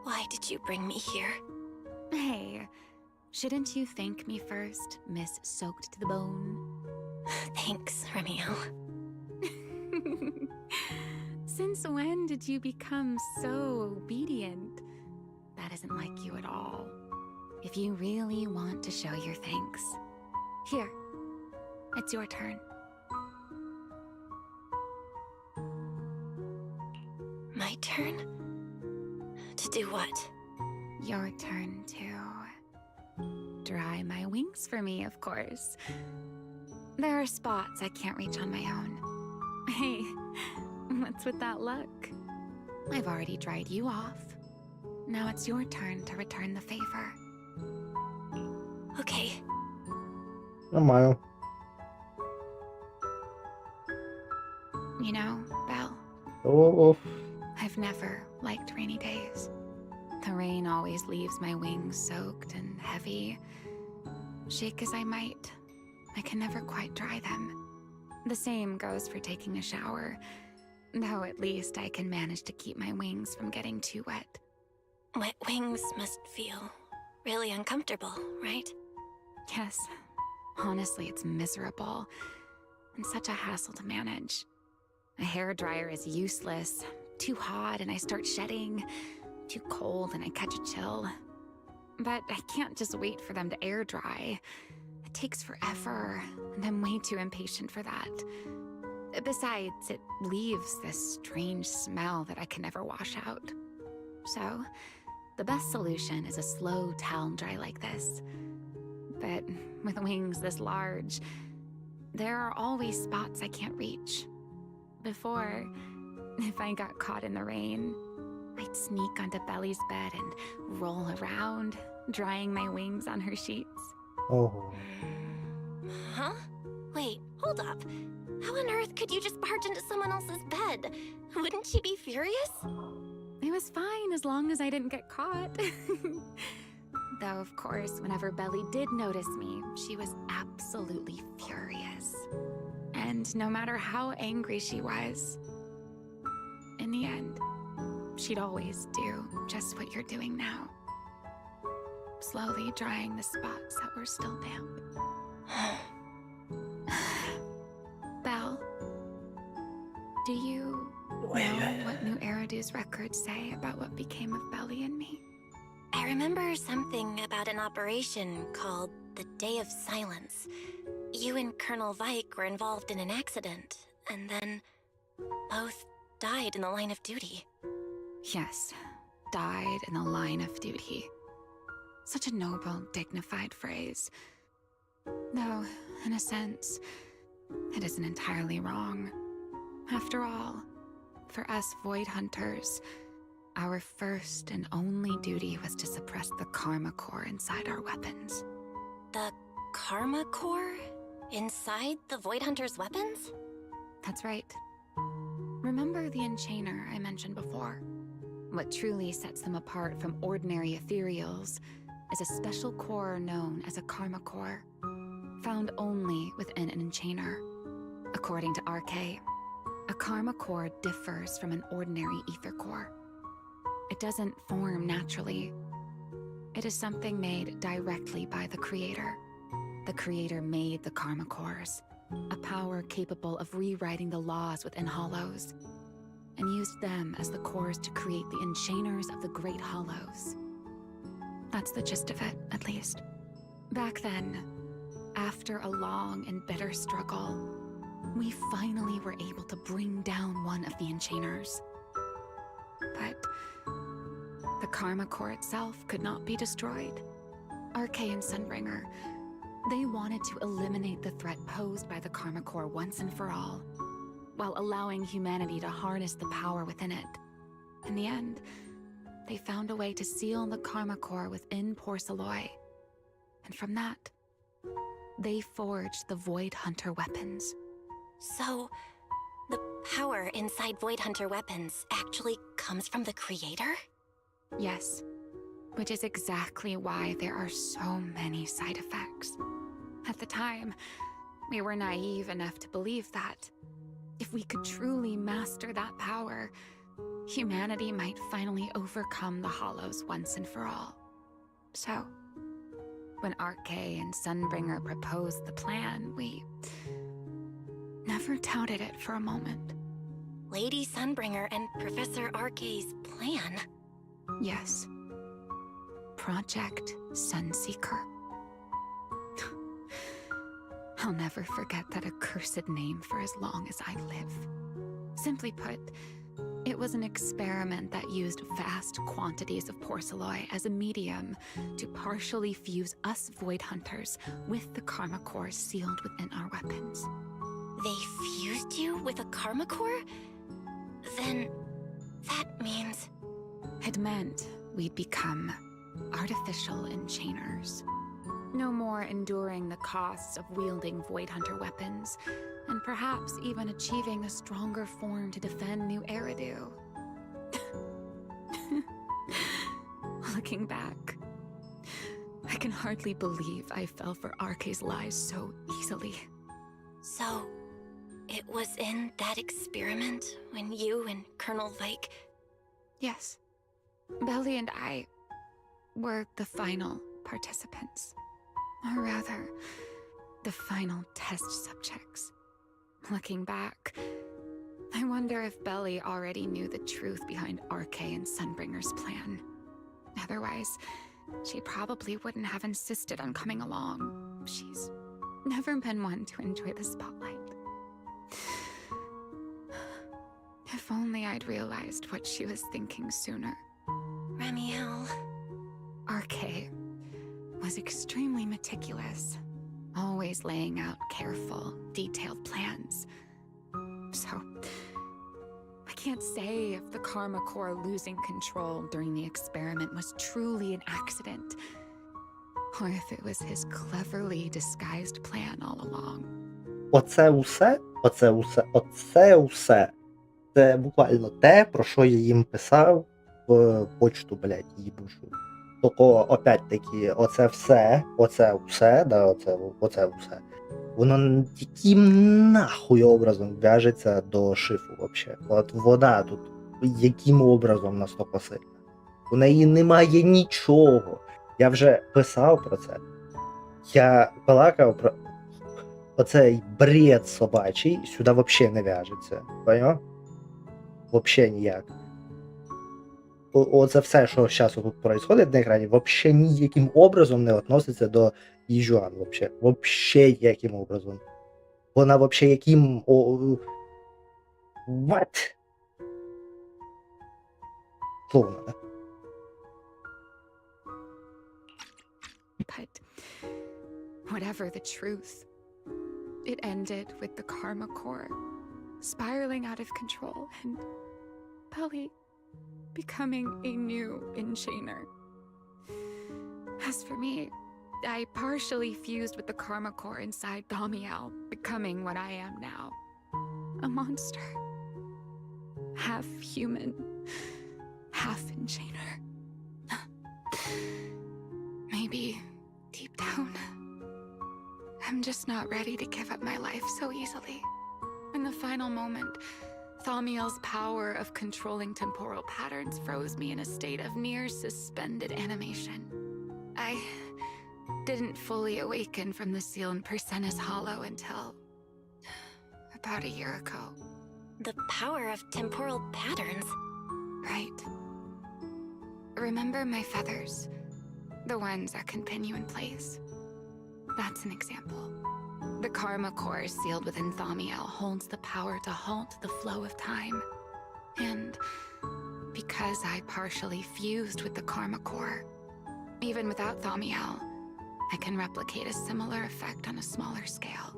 Why did you bring me here? Hey, shouldn't you thank me first, Miss Soaked to the Bone? Thanks, Ramiel. Since when did you become so obedient? That isn't like you at all. If you really want to show your thanks, here, it's your turn. My turn? To do what? Your turn to dry my wings for me, of course. There are spots I can't reach on my own. Hey, what's with that look? I've already dried you off. Now it's your turn to return the favor. Okay. Нормально. You know, Belle, Oh, I've never liked rainy days. The rain always leaves my wings soaked and heavy. Shake as I might, I can never quite dry them. The same goes for taking a shower, though at least I can manage to keep my wings from getting too wet. Wet wings must feel really uncomfortable, right? Yes, honestly, it's miserable and such a hassle to manage. A hairdryer is useless. Too hot and I start shedding. Too cold and I catch a chill. But I can't just wait for them to air dry. It takes forever, and I'm way too impatient for that. Besides, it leaves this strange smell that I can never wash out. So, the best solution is a slow towel dry like this. But with wings this large, there are always spots I can't reach. Before, if I got caught in the rain, I'd sneak onto Belly's bed and roll around, drying my wings on her sheets. oh. Huh? Wait, hold up. How on earth could you just barge into someone else's bed? Wouldn't she be furious? It was fine as long as I didn't get caught. Though, of course, whenever Belly did notice me, she was absolutely furious. And no matter how angry she was, in the end, she'd always do just what you're doing now. Slowly drying the spots that were still damp. Belle, do you know what New Eridu's records say about what became of Belly and me? I remember something about an operation called the Day of Silence. You and Colonel Vike were involved in an accident, and then both died in the line of duty. Yes, died in the line of duty. Such a noble, dignified phrase. Though, in a sense, it isn't entirely wrong. After all, for us Void Hunters, Our first and only duty was to suppress the karma core inside our weapons. The karma core? Inside the Void Hunter's weapons? That's right. Remember the enchainer I mentioned before? What truly sets them apart from ordinary ethereals is a special core known as a karma core, found only within an enchainer. According to RK, a karma core differs from an ordinary ether core. It doesn't form naturally. It is something made directly by the creator. The creator made the karma cores, a power capable of rewriting the laws within hollows, and used them as the cores to create the enchainers of the Great Hollows. That's the gist of it, at least. Back then, after a long and bitter struggle, we finally were able to bring down one of the enchainers. But the karma core itself could not be destroyed. RK and Sunbringer, they wanted to eliminate the threat posed by the karma core once and for all, while allowing humanity to harness the power within it. In the end, they found a way to seal the karma core within Porceloy. And from that, they forged the Void Hunter weapons. So, the power inside Void Hunter weapons actually comes from the creator? Yes, which is exactly why there are so many side effects. At the time, we were naive enough to believe that if we could truly master that power, humanity might finally overcome the Hollows once and for all. So, when RK and Sunbringer proposed the plan, we never doubted it for a moment. Lady Sunbringer and Professor RK's plan? Yes. Project Sunseeker. I'll never forget that accursed name for as long as I live. Simply put, it was an experiment that used vast quantities of Porceloy as a medium to partially fuse us Void Hunters with the karma core sealed within our weapons. They fused you with a karma core? Then that means... It meant we'd become artificial enchainers. No more enduring the costs of wielding Void Hunter weapons, and perhaps even achieving a stronger form to defend New Eridu. Looking back, I can hardly believe I fell for RK's lies so easily. So, it was in that experiment when you and Colonel Vike... Yes. Belly and I were the final participants. Or rather, the final test subjects. Looking back, I wonder if Belly already knew the truth behind RK and Sunbringer's plan. Otherwise, she probably wouldn't have insisted on coming along. She's never been one to enjoy the spotlight. If only I'd realized what she was thinking sooner. Ramiel... RK was extremely meticulous, always laying out careful, detailed plans. So, I can't say if the karma core losing control during the experiment was truly an accident, or if it was his cleverly disguised plan all along. Оце усе. Це буквально те, про що я їм писав в почту, блядь, їбушу. Тільки, опять-таки, оце все, воно яким нахуй образом в'яжеться до шифу вообще. От вода тут яким образом настільки сильна. У неї немає нічого. Я вже писав про це. Я балакав про оцей бред собачий, сюди вообще не в'яжеться. Поняв? Вообще ніяк. Оце все, що зараз тут происходит на екрані, вообще ніяким образом не відноситься до Їжуан. Вообще ніяким образом. Вона вообще яким... What? Словно, да? But whatever the truth, it ended with the karma core spiraling out of control, and Belly becoming a new enchainer. As for me, I partially fused with the karma core inside Thaumiel, becoming what I am now. A monster. Half human, half enchainer. Maybe, deep down, I'm just not ready to give up my life so easily. In the final moment, Thaumiel's power of controlling temporal patterns froze me in a state of near suspended animation. I didn't fully awaken from the seal in Persena's Hollow until about a year ago. The power of temporal patterns? Right. Remember my feathers? The ones that can pin you in place. That's an example. The karma core sealed within Thaumiel holds the power to halt the flow of time. And because I partially fused with the karma core, even without Thaumiel, I can replicate a similar effect on a smaller scale.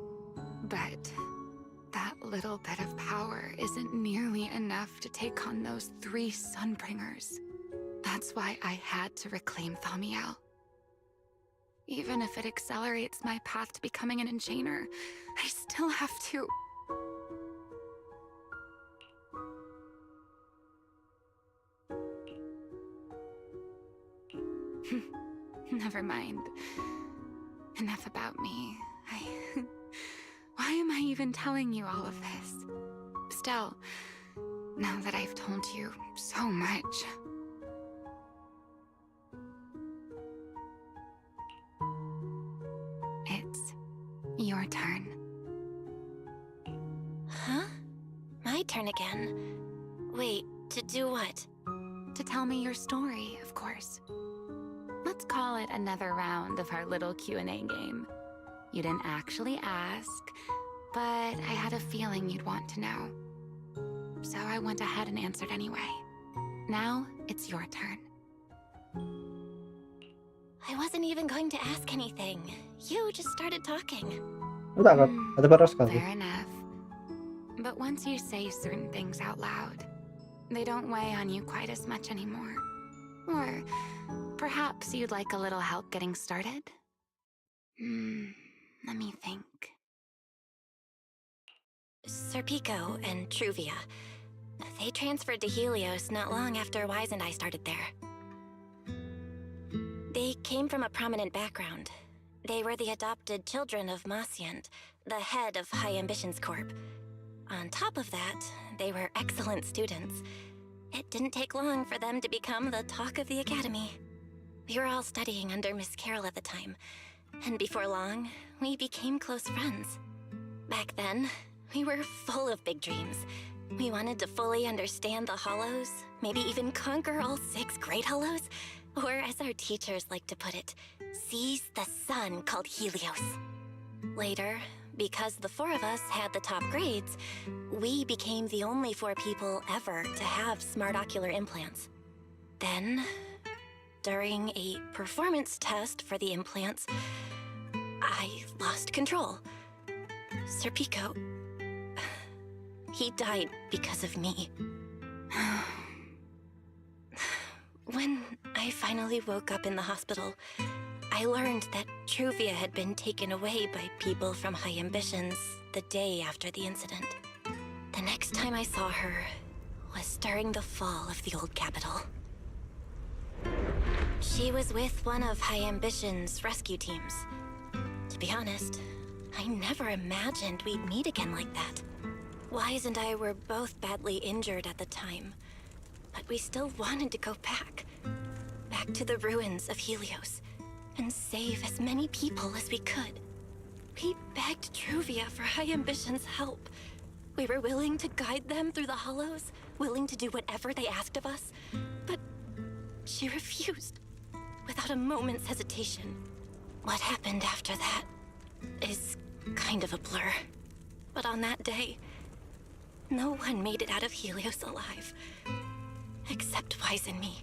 But that little bit of power isn't nearly enough to take on those 3 Sunbringers. That's why I had to reclaim Thaumiel. Even if it accelerates my path to becoming an enchainer, I still have to... Never mind. Enough about me. Why am I even telling you all of this? Still, now that I've told you so much... It's your turn. Huh? My turn again? Wait, to do what? To tell me your story, of course. Let's call it another round of our little Q&A game. You didn't actually ask, but I had a feeling you'd want to know. So I went ahead and answered anyway. Now, it's your turn. I wasn't even going to ask anything. You just started talking. Ну так вот, а тепер розказуй. Fair enough. But once you say certain things out loud, they don't weigh on you quite as much anymore. Or perhaps you'd like a little help getting started? Let me think. Serpico and Truvia. They transferred to Helios not long after Wise and I started there. They came from a prominent background. They were the adopted children of Masyant, the head of High Ambitions Corp. On top of that, they were excellent students. It didn't take long for them to become the talk of the academy. We were all studying under Miss Carroll at the time, and before long, we became close friends. Back then, we were full of big dreams. We wanted to fully understand the Hollows, maybe even conquer all 6 Great Hollows, or as our teachers like to put it, seize the sun called Helios. Later, because the 4 of us had the top grades, we became the only 4 people ever to have smart ocular implants. Then, during a performance test for the implants, I lost control. Serpico, he died because of me. When I finally woke up in the hospital, I learned that Truvia had been taken away by people from High Ambitions the day after the incident. The next time I saw her was during the fall of the old capital. She was with one of High Ambitions' rescue teams. To be honest, I never imagined we'd meet again like that. Wise and I were both badly injured at the time, but we still wanted to go back to the ruins of Helios, and save as many people as we could. We begged Truvia for High Ambitions' help. We were willing to guide them through the Hollows, willing to do whatever they asked of us, but she refused, without a moment's hesitation. What happened after that is kind of a blur. But on that day, no one made it out of Helios alive, except Wise and me.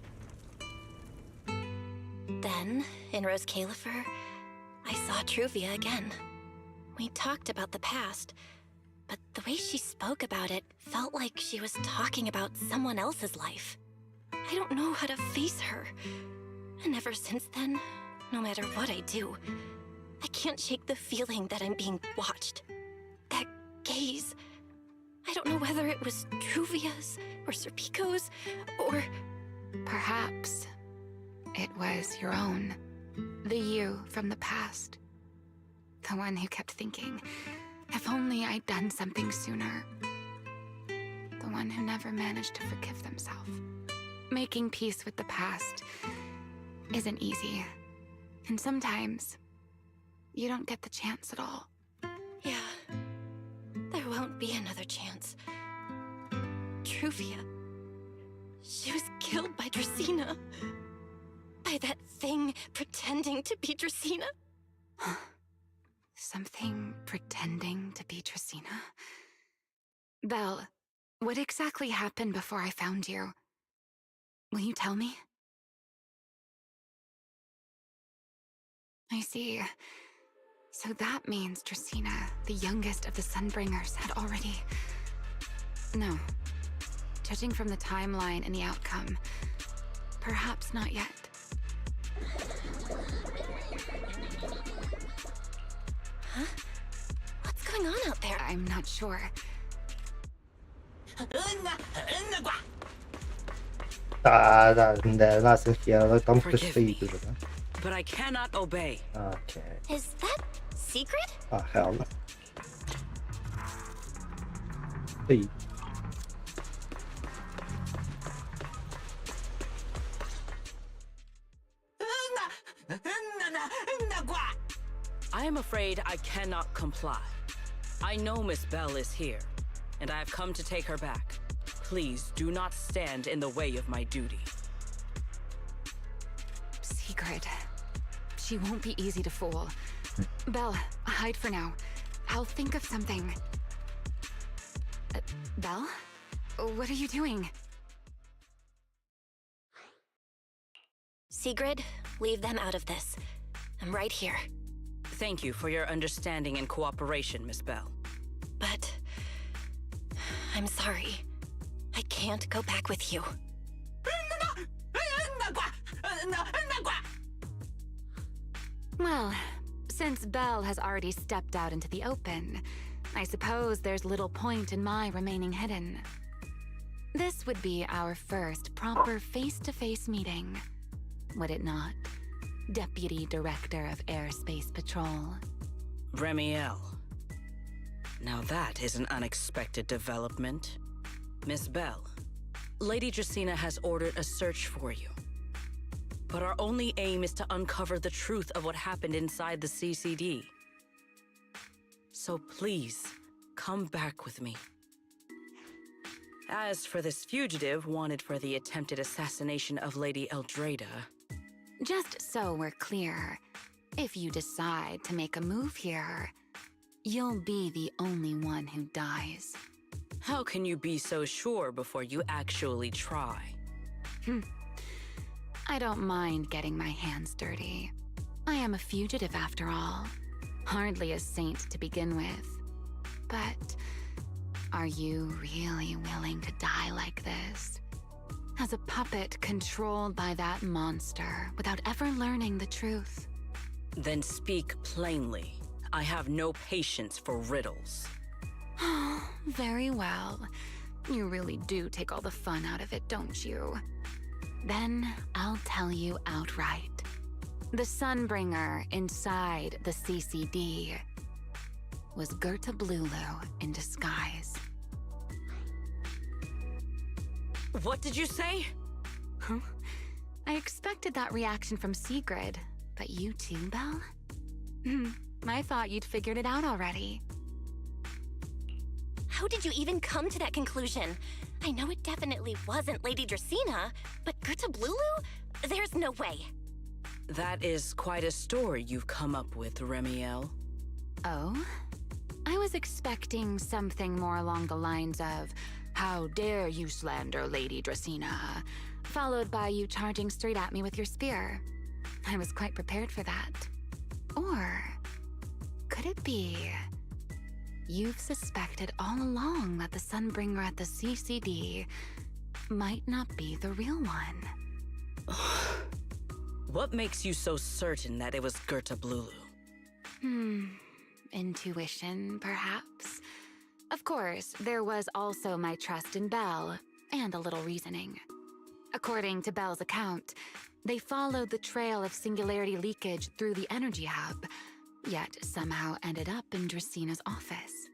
Then, in Rose Califer, I saw Truvia again. We talked about the past, but the way she spoke about it felt like she was talking about someone else's life. I don't know how to face her. And ever since then, no matter what I do, I can't shake the feeling that I'm being watched. That gaze. I don't know whether it was Truvia's or Serpico's or... Perhaps it was your own. The you from the past. The one who kept thinking, if only I'd done something sooner. The one who never managed to forgive themselves. Making peace with the past isn't easy. And sometimes, you don't get the chance at all. Yeah. There won't be another chance. Truvia. She was killed by Dracena. By that thing pretending to be Dracena. Something pretending to be Dracena? Belle, what exactly happened before I found you? Will you tell me? I see. So that means Dracena, the youngest of the Sunbringers, had already... No. Judging from the timeline and the outcome, perhaps not yet. Huh? What's going on out there? I'm not sure. Да, нас инферно, там кто Forgive стоит me, уже, да? but I cannot obey. Окей. Is that secret? Hell no. Стоит. I am afraid I cannot comply. I know Miss Belle is here, and I have come to take her back. Please do not stand in the way of my duty. Secret. She won't be easy to fool. Belle, hide for now. I'll think of something. Belle? What are you doing? Sigrid, leave them out of this. I'm right here. Thank you for your understanding and cooperation, Miss Belle. But... I'm sorry. I can't go back with you. Well, since Belle has already stepped out into the open, I suppose there's little point in my remaining hidden. This would be our first proper face-to-face meeting, would it not? Deputy Director of Airspace Patrol. Remiel. Now that is an unexpected development. Miss Belle, Lady Dracena has ordered a search for you. But our only aim is to uncover the truth of what happened inside the CCD. So please, come back with me. As for this fugitive wanted for the attempted assassination of Lady Eldrada... Just so we're clear, if you decide to make a move here, you'll be the only one who dies. How can you be so sure before you actually try? I don't mind getting my hands dirty. I am a fugitive after all. Hardly a saint to begin with. But are you really willing to die like this? As a puppet controlled by that monster without ever learning the truth? Then speak plainly. I have no patience for riddles. Very well. You really do take all the fun out of it, don't you? Then I'll tell you outright. The Sunbringer inside the CCD was Gerta Blulu in disguise. What did you say? Huh? I expected that reaction from Sigrid, but you too, Belle? I thought you'd figured it out already. How did you even come to that conclusion? I know it definitely wasn't Lady Dracena, but Gerta Blulu? There's no way. That is quite a story you've come up with, Remiel. Oh? I was expecting something more along the lines of, "How dare you slander Lady Dracena?" followed by you charging straight at me with your spear. I was quite prepared for that. Or could it be you've suspected all along that the Sunbringer at the CCD might not be the real one. What makes you so certain that it was Gerta Blulu? Intuition, perhaps? Of course, there was also my trust in Belle, and a little reasoning. According to Belle's account, they followed the trail of singularity leakage through the energy hub, yet somehow ended up in Dracina's office.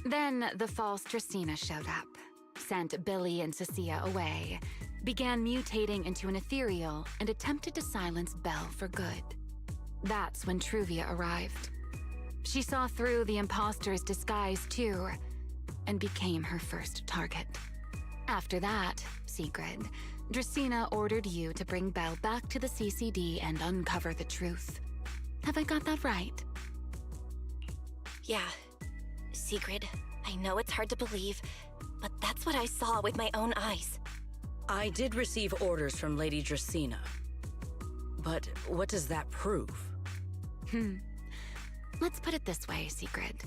Then the false Dracina showed up, sent Billy and Cecilia away, began mutating into an ethereal, and attempted to silence Belle for good. That's when Truvia arrived. She saw through the imposter's disguise too, and became her first target. After that, Sigrid, Dracina ordered you to bring Belle back to the CCD and uncover the truth. Have I got that right? Yeah. Sigrid, I know it's hard to believe, but that's what I saw with my own eyes. I did receive orders from Lady Dracina. But what does that prove? Let's put it this way, Sigrid.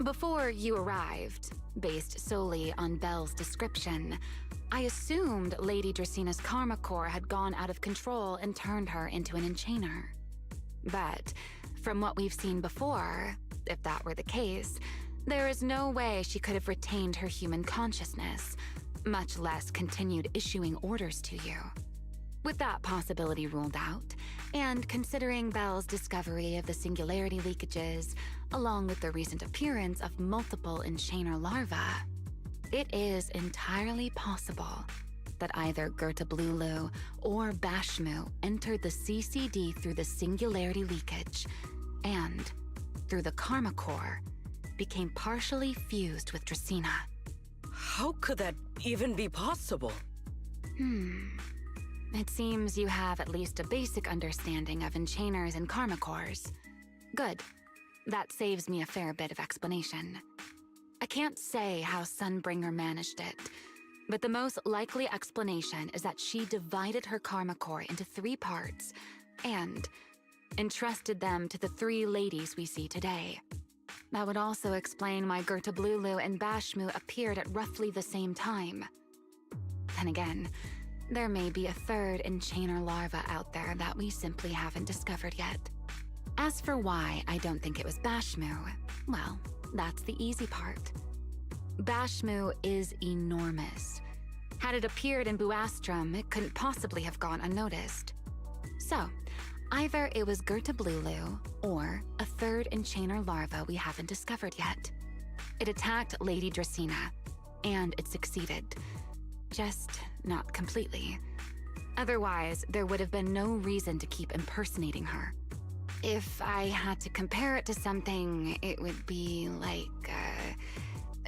Before you arrived, based solely on Belle's description, I assumed Lady Dracina's karma core had gone out of control and turned her into an enchainer. But from what we've seen before, if that were the case, there is no way she could have retained her human consciousness, much less continued issuing orders to you. With that possibility ruled out, and considering Belle's discovery of the singularity leakages, along with the recent appearance of multiple enchainer larvae, it is entirely possible that either Gerta Blulu or Bashmu entered the CCD through the singularity leakage, and, through the karma core, became partially fused with Dracina. How could that even be possible? It seems you have at least a basic understanding of enchainers and karma cores. Good. That saves me a fair bit of explanation. I can't say how Sunbringer managed it, but the most likely explanation is that she divided her karma core into 3 parts and entrusted them to the 3 ladies we see today. That would also explain why Gerta Blulu and Bashmu appeared at roughly the same time. Then again, there may be a 3rd enchainer larva out there that we simply haven't discovered yet. As for why I don't think it was Bashmu, well, that's the easy part. Bashmu is enormous. Had it appeared in Buastrum, it couldn't possibly have gone unnoticed. So, either it was Gerta Blulu, or a 3rd enchainer larva we haven't discovered yet. It attacked Lady Dracina, and it succeeded. Just not completely. Otherwise, there would have been no reason to keep impersonating her. If I had to compare it to something, it would be like,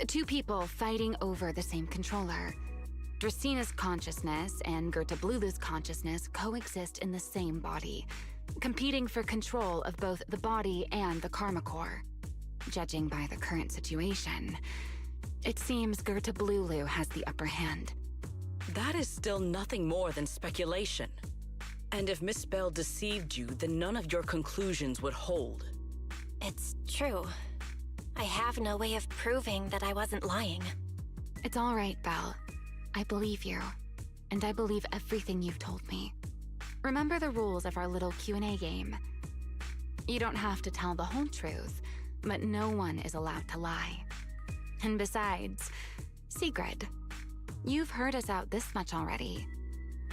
2 people fighting over the same controller. Dracina's consciousness and Gerta Blulu's consciousness coexist in the same body, competing for control of both the body and the karma core. Judging by the current situation, it seems Gerta Blulu has the upper hand. That is still nothing more than speculation. And if Miss Belle deceived you, then none of your conclusions would hold. It's true. I have no way of proving that I wasn't lying. It's all right, Belle. I believe you, and I believe everything you've told me. Remember the rules of our little Q&A game. You don't have to tell the whole truth, but no one is allowed to lie. And besides, Sigrid, you've heard us out this much already.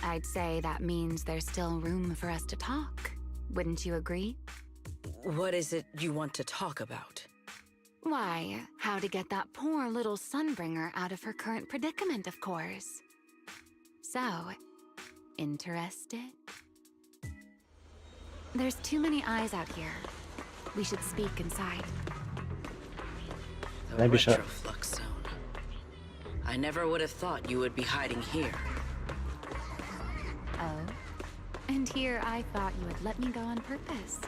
I'd say that means there's still room for us to talk. Wouldn't you agree? What is it you want to talk about? Why, how to get that poor little Sunbringer out of her current predicament, of course. So, interested? There's too many eyes out here. We should speak inside. The retroflux zone. I never would have thought you would be hiding here. Oh? And here I thought you would let me go on purpose.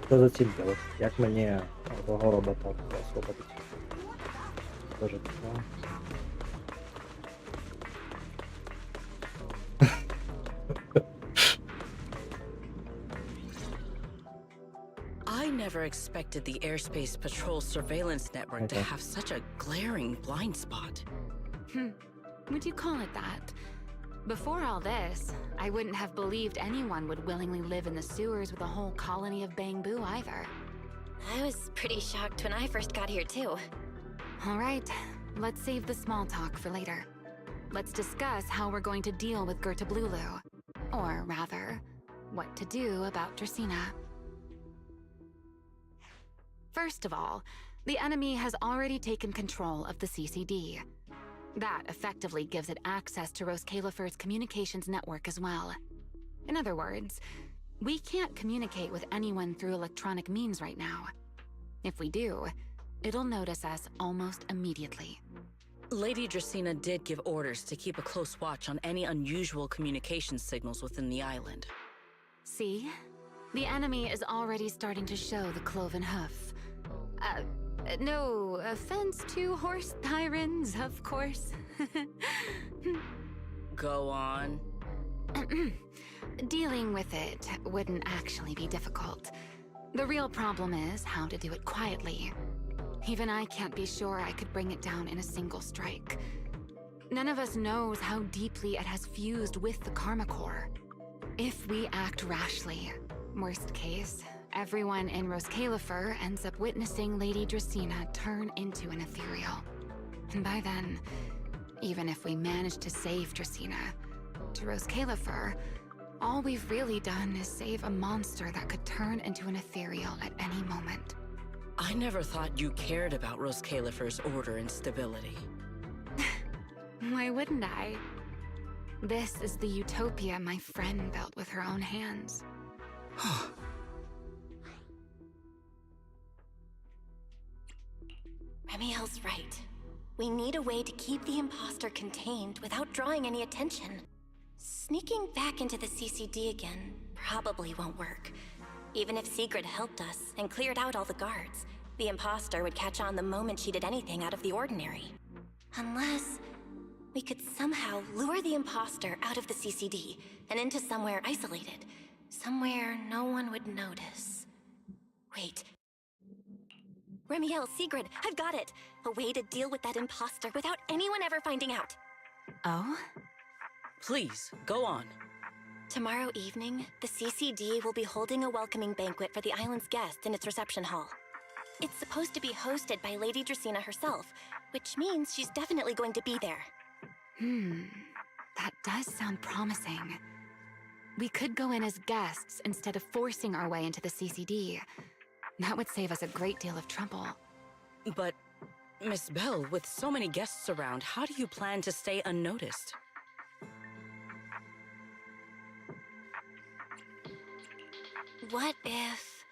Що за ціль делать? Як мені того робота освободити? Тоже цікаво. I never never expected the Airspace Patrol surveillance network to have such a glaring blind spot. Would you call it that? Before all this, I wouldn't have believed anyone would willingly live in the sewers with a whole colony of Bangbu either. I was pretty shocked when I first got here, too. All right, let's save the small talk for later. Let's discuss how we're going to deal with Gerta Blulu. Or rather, what to do about Dracena. First of all, the enemy has already taken control of the CCD. That effectively gives it access to Rose Califer's communications network as well. In other words, we can't communicate with anyone through electronic means right now. If we do, it'll notice us almost immediately. Lady Dracena did give orders to keep a close watch on any unusual communication signals within the island. See? The enemy is already starting to show the cloven hoof. No offense to horse tyrants, of course. Go on. Dealing with it wouldn't actually be difficult. The real problem is how to do it quietly. Even I can't be sure I could bring it down in a single strike. None of us knows how deeply it has fused with the Karma Core. If we act rashly, worst case, everyone in Rose Califer ends up witnessing Lady Dracena turn into an ethereal. And by then, even if we manage to save Dracena, to Rose Califer, all we've really done is save a monster that could turn into an ethereal at any moment. I never thought you cared about Rose Califer's order and stability. Why wouldn't I? This is the utopia my friend built with her own hands. Remiel's right. We need a way to keep the imposter contained without drawing any attention. Sneaking back into the CCD again probably won't work. Even if Sigrid helped us and cleared out all the guards, the imposter would catch on the moment she did anything out of the ordinary. Unless we could somehow lure the imposter out of the CCD and into somewhere isolated. Somewhere no one would notice. Wait. Remiel, Sigrid, I've got it! A way to deal with that imposter without anyone ever finding out. Oh? Please, go on. Tomorrow evening, the CCD will be holding a welcoming banquet for the island's guests in its reception hall. It's supposed to be hosted by Lady Dracena herself, which means she's definitely going to be there. That does sound promising. We could go in as guests instead of forcing our way into the CCD. That would save us a great deal of trouble. But, Miss Bell, with so many guests around, how do you plan to stay unnoticed? What if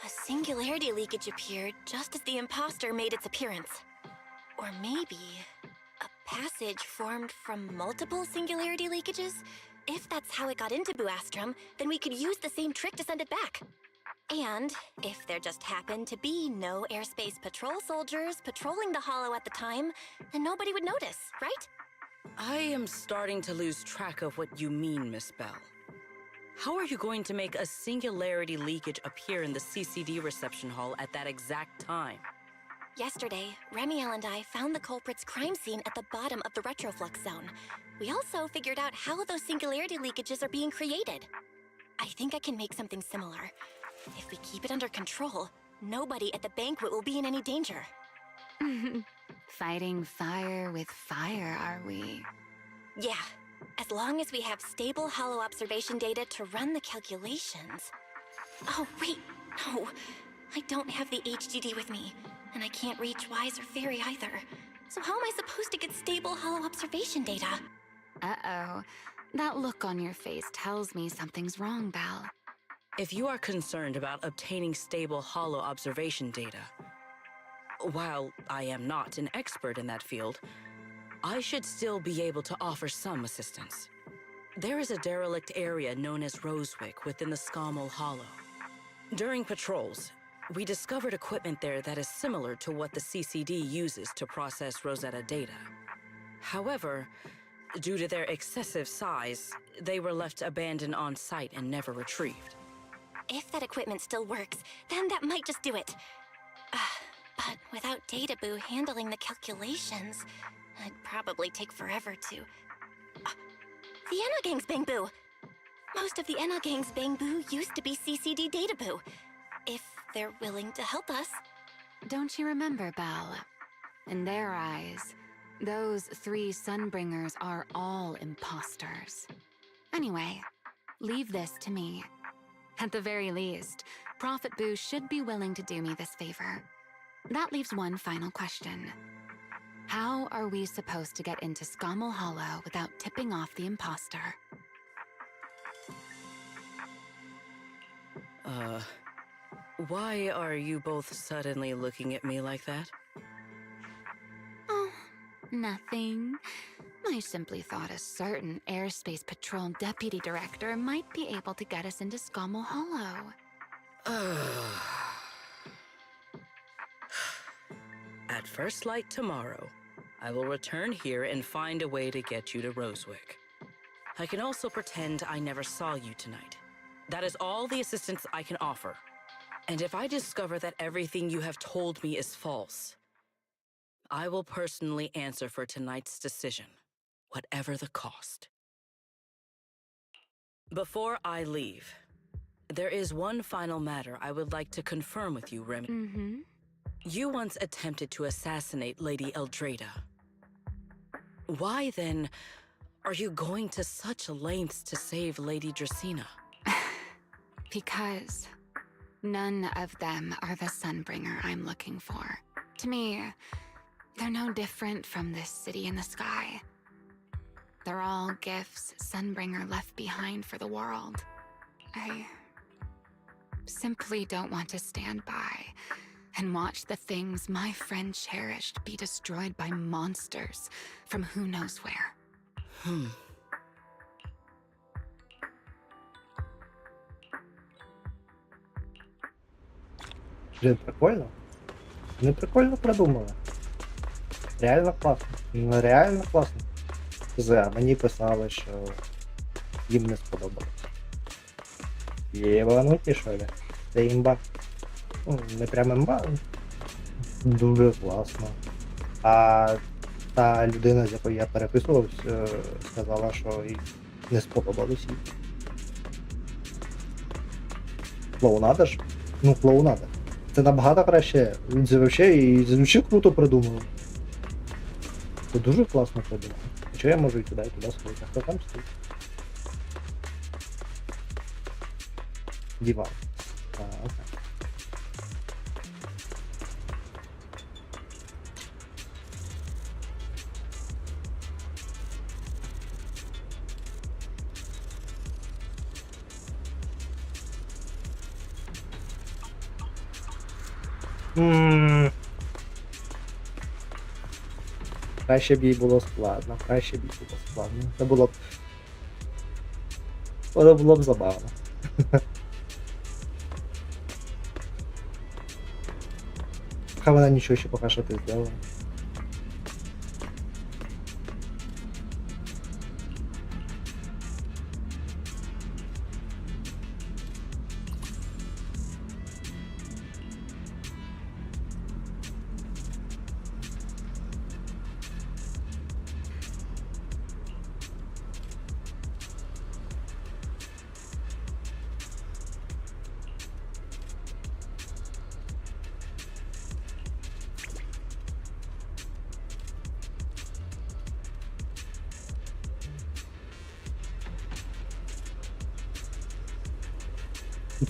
a singularity leakage appeared just as the imposter made its appearance? Or maybe a passage formed from multiple singularity leakages? If that's how it got into Buastrum, then we could use the same trick to send it back. And if there just happened to be no airspace patrol soldiers patrolling the Hollow at the time, then nobody would notice, right? I am starting to lose track of what you mean, Miss Bell. How are you going to make a singularity leakage appear in the CCD reception hall at that exact time? Yesterday, Remiel and I found the culprit's crime scene at the bottom of the retroflux zone. We also figured out how those singularity leakages are being created. I think I can make something similar. If we keep it under control, nobody at the banquet will be in any danger. Fighting fire with fire, are we? Yeah, as long as we have stable hollow observation data to run the calculations. Oh, wait, no. I don't have the HDD with me, and I can't reach Wise or Fairy either. So how am I supposed to get stable hollow observation data? Uh-oh. That look on your face tells me something's wrong, Belle. If you are concerned about obtaining stable hollow observation data, while I am not an expert in that field, I should still be able to offer some assistance. There is a derelict area known as Rosewick within the Scammell Hollow. During patrols, we discovered equipment there that is similar to what the CCD uses to process Rosetta data. However, due to their excessive size, they were left abandoned on site and never retrieved. If that equipment still works, then that might just do it. But without Databoo handling the calculations, it'd probably take forever to... the Enogang's Bangboo! Most of the Enogang's Bangboo used to be CCD Databoo. If they're willing to help us. Don't you remember, Belle? In their eyes, those 3 Sunbringers are all imposters. Anyway, leave this to me. At the very least, Prophet Boo should be willing to do me this favor. That leaves one final question. How are we supposed to get into Scommel Hollow without tipping off the imposter? Why are you both suddenly looking at me like that? Oh, nothing. I simply thought a certain Airspace Patrol Deputy Director might be able to get us into Scommel Hollow. At first light tomorrow, I will return here and find a way to get you to Rosewick. I can also pretend I never saw you tonight. That is all the assistance I can offer. And if I discover that everything you have told me is false, I will personally answer for tonight's decision, whatever the cost. Before I leave, there is one final matter I would like to confirm with you, Remy. Mm-hmm. You once attempted to assassinate Lady Eldrada. Why, then, are you going to such lengths to save Lady Dracena? Because none of them are the Sunbringer I'm looking for. To me, they're no different from this city in the sky. They're all gifts Sunbringer left behind for the world. I simply don't want to stand by and watch the things my friend cherished be destroyed by monsters from who knows where. Блин, прикольно. Вони прикольно придумали. Реально класно. Ну, реально класно. Мені писали, що їм не сподобалось. Єбануті, що ли? Це імба. Ну, не прям імба. Дуже класно. А та людина, з якою я переписувався, сказала, що їй не сподобалось їй. Клоунада ж? Ну, клоунада. Це набагато краще. Він це взагалі круто придумав. Це дуже класно придумав. Хоча я можу і туди сходити. А хто там стоїть? Диван. Окей. Краще б їй було складно, Це було б забавно. Хай вона нічого ще поки що не зробила.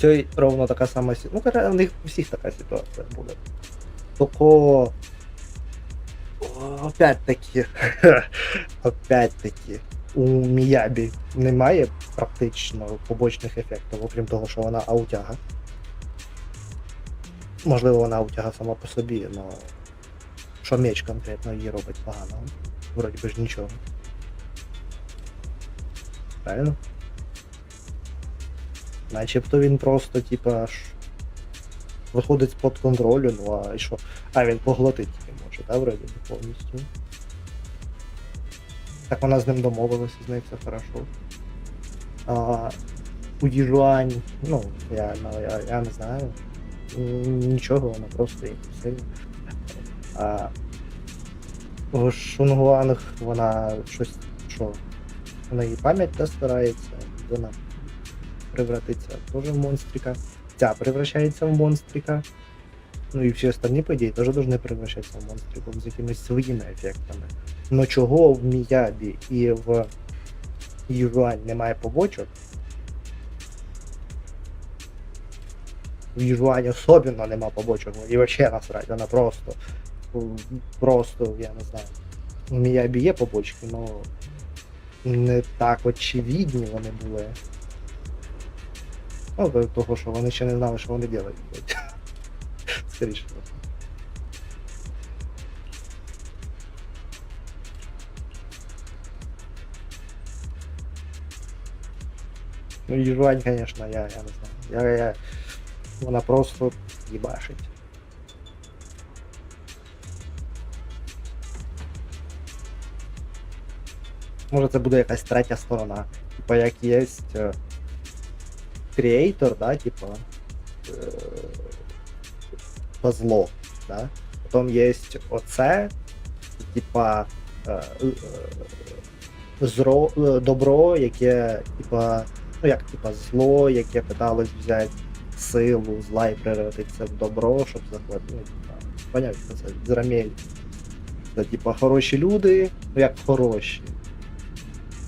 Це ровно така сама ситуація. Ну, у них у всіх така ситуація буде. Тільки... Опять-таки, у Міябі немає практично побочних ефектів, окрім того, що вона аутяга. Можливо, вона аутяга сама по собі, але що меч конкретно її робить поганого. Вроді би ж нічого. Правильно? Начебто він просто, типа, виходить з-під контролю, ну а і що? А, він поглотить тільки може, да, вроді би, повністю. Так вона з ним домовилася, з нею все хорошо. у юань, ну, я не знаю. Нічого, вона просто імпульсивна. А у Шунгуанг вона щось, що? Вона її пам'ять та старається, вона превратиться теж в монстрика. Ця превращається в монстрика. Ну і всі остальні події теж повинні превращатися в монстриків з якимись своїми ефектами. Но чого в Міябі і в Юань немає побочок, в Юань особливо нема побочок, і взагалі насрать, вона просто, я не знаю. У Міябі є побочки, але не так очевидні вони були. Ну, до того, що вони ще не знали, що вони роблять. Скоріше. Ну, Юань, звісно, я не знаю. Вона просто їбашить. Може це буде якась третя сторона. Типа як є креатор, да, типа зло, да? Потім є оце, типа добро, яке, типа, ну як типа зло, яке питалось взяти силу зла і превратитися в добро, щоб захватити, ну, типа, понятно, це зрамель. Це типа хороші люди, ну як хороші.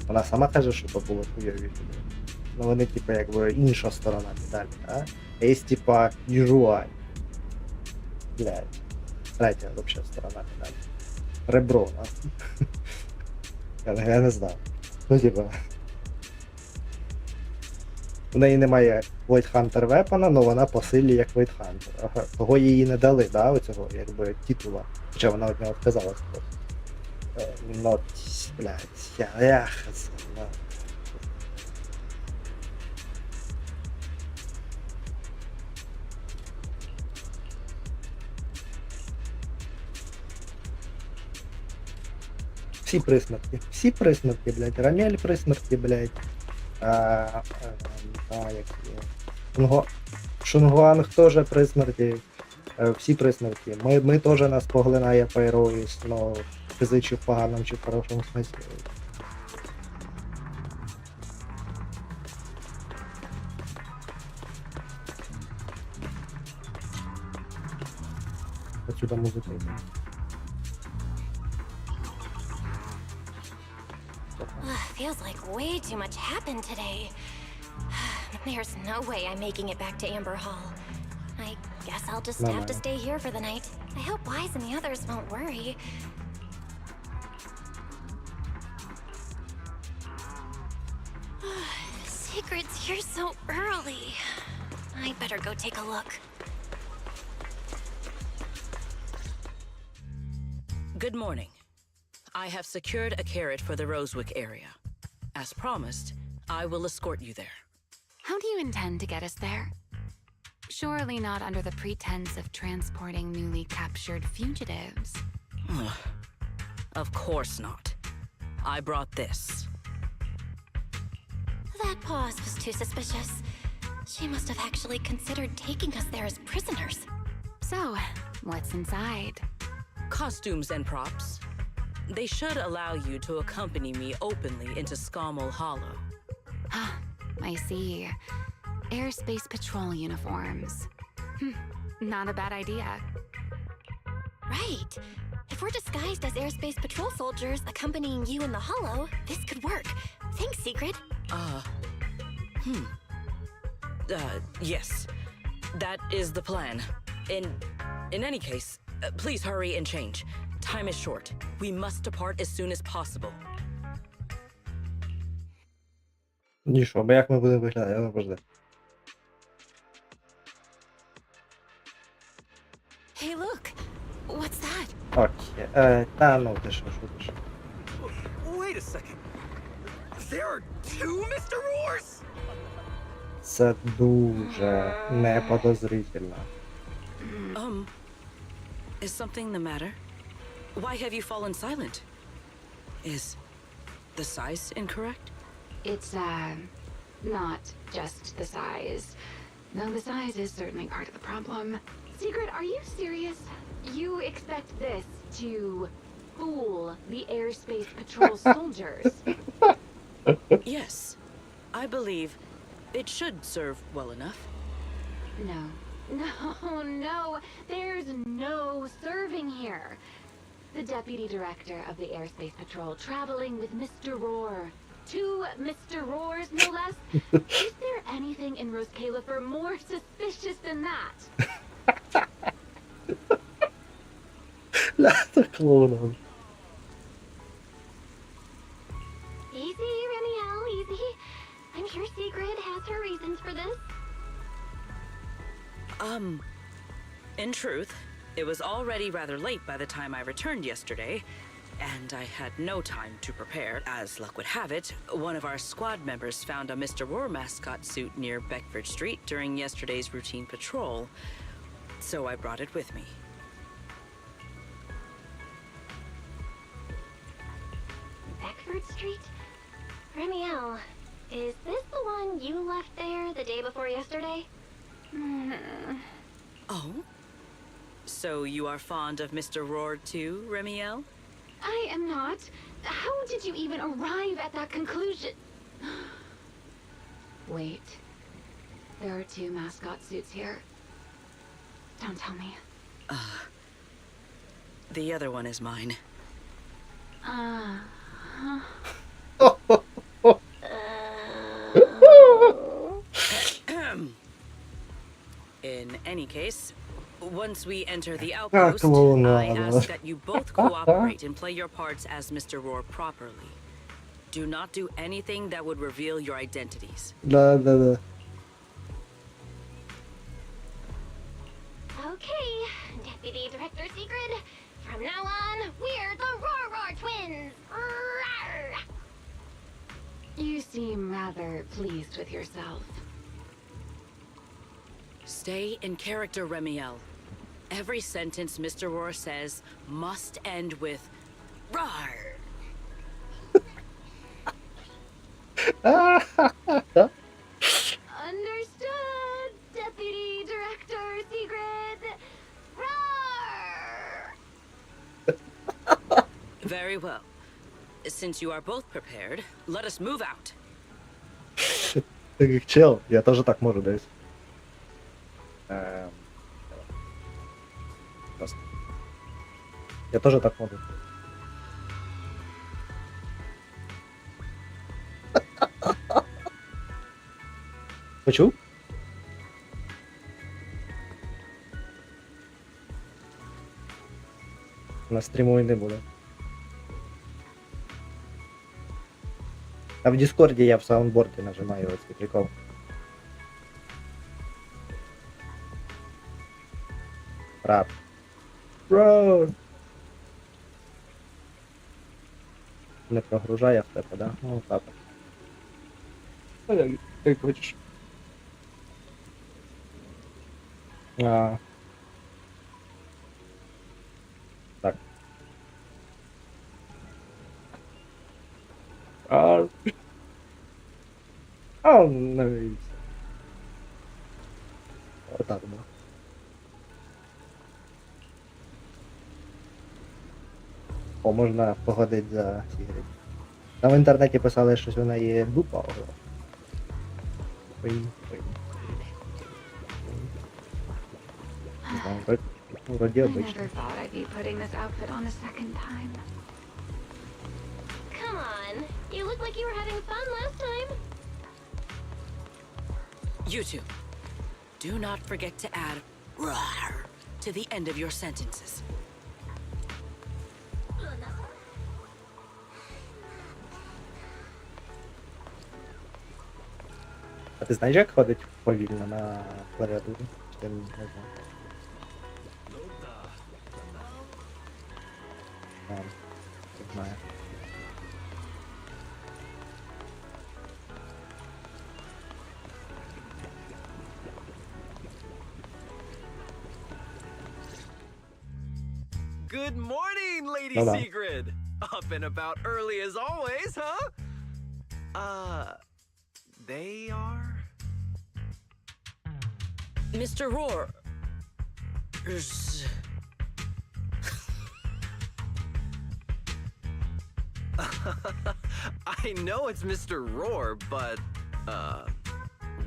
Вона сама каже, що то було хуйові люди. Ну вони типа якби інша сторона медалі, а? А є типа Юань. Блядь. Третя вообще сторона медалі. Ребро, я не знаю. Ну типа. У неї немає Void Hunter Weapon, але вона по силі як Void Hunter. Ага. Того їй не дали, да, оцього, якби, титула. Хоча вона від нього відказалась просто. Ну, блядь, я хз. Всі присмерки, блядь. Рамель присмерки, блядь. Шунгуанг теж присмерки. Всі присмерки. Ми теж нас поглинає пайроїс, но фізично в поганому чи в хорошому смислі. Отсюда музика йде. Feels like way too much happened today. There's no way I'm making it back to Amber Hall. I guess I'll just have to stay here for the night. I hope Wise and the others won't worry. Secret's here so early. I'd better go take a look. Good morning. I have secured a carrot for the Rosewick area. As promised, I will escort you there. How do you intend to get us there? Surely not under the pretense of transporting newly captured fugitives. Of course not. I brought this. That pause was too suspicious. She must have actually considered taking us there as prisoners. So, what's inside? Costumes and props. They should allow you to accompany me openly into Scommel Hollow. I see. Airspace patrol uniforms. Not a bad idea. Right. If we're disguised as airspace patrol soldiers accompanying you in the Hollow, this could work. Thanks, Secret. Yes. That is the plan. In any case, please hurry and change. Time is short. We must depart as soon as possible. І що, бо як ми будемо виглядати? Я не пожди. Hey, look! What's that? Окей. Та ну ти що, шутиш. Wait a second. There are two Mr. Roars? Це дуже неподозрительно. Is something the matter? Why have you fallen silent? Is the size incorrect? It's, not just the size. Though the size is certainly part of the problem. Secret, are you serious? You expect this to fool the airspace patrol soldiers? Yes, I believe it should serve well enough. No, there's no serving here. The deputy director of the airspace patrol traveling with Mr. Roar. 2 Mr. Roars, no less. Is there anything in Rose Califer more suspicious than that? Laat gewoon. Easy, Remiel, easy. I'm sure Sigrid has her reasons for this. In truth, it was already rather late by the time I returned yesterday, and I had no time to prepare. As luck would have it, one of our squad members found a Mr. Roar mascot suit near Beckford Street during yesterday's routine patrol, so I brought it with me. Beckford Street? Remiel, is this the one you left there the day before yesterday? Oh? So you are fond of Mr. Roar too, Remiel? I am not. How did you even arrive at that conclusion? Wait. There are 2 mascot suits here. Don't tell me. The other one is mine. In any case, once we enter the outpost, I ask that you both cooperate and play your parts as Mr. Roar properly. Do not do anything that would reveal your identities. Da. Okay, Deputy Director Sigrid. From now on, we're the Roar Twins! Rawr! You seem rather pleased with yourself. Stay in character, Remiel. Every sentence Mr. Roar says must end with "Rawr." Understood, Deputy Director Sigrid. Roar! Very well. Since you are both prepared, let us move out. Таких чел, я тоже так можу десь. Я тоже так могу. Почув? На стріму і не буде. А в Дискорді я в саундборді нажимаю ось цей прикол. Рад. Бро! Не прогружає в тебе, да? Ну так. Ну, як хочеш. Так. Навіть. Отак, да. О, можна погодити за Сігрід. Там в інтернеті писали, що вона є дупа. Вроді I обично. never thought I'd be putting this outfit on a second time. Come on, you look like you were having fun last time. You two, do not forget to add "rawr" to the end of your sentences. А ти знаєш, як ходить повільно на клавіатурі? Чи ти не знаю? Не знаю. Good morning, Lady Hello. Sigrid! Up and about early as always, huh? they are? Mr. Roar. I know it's Mr. Roar, but,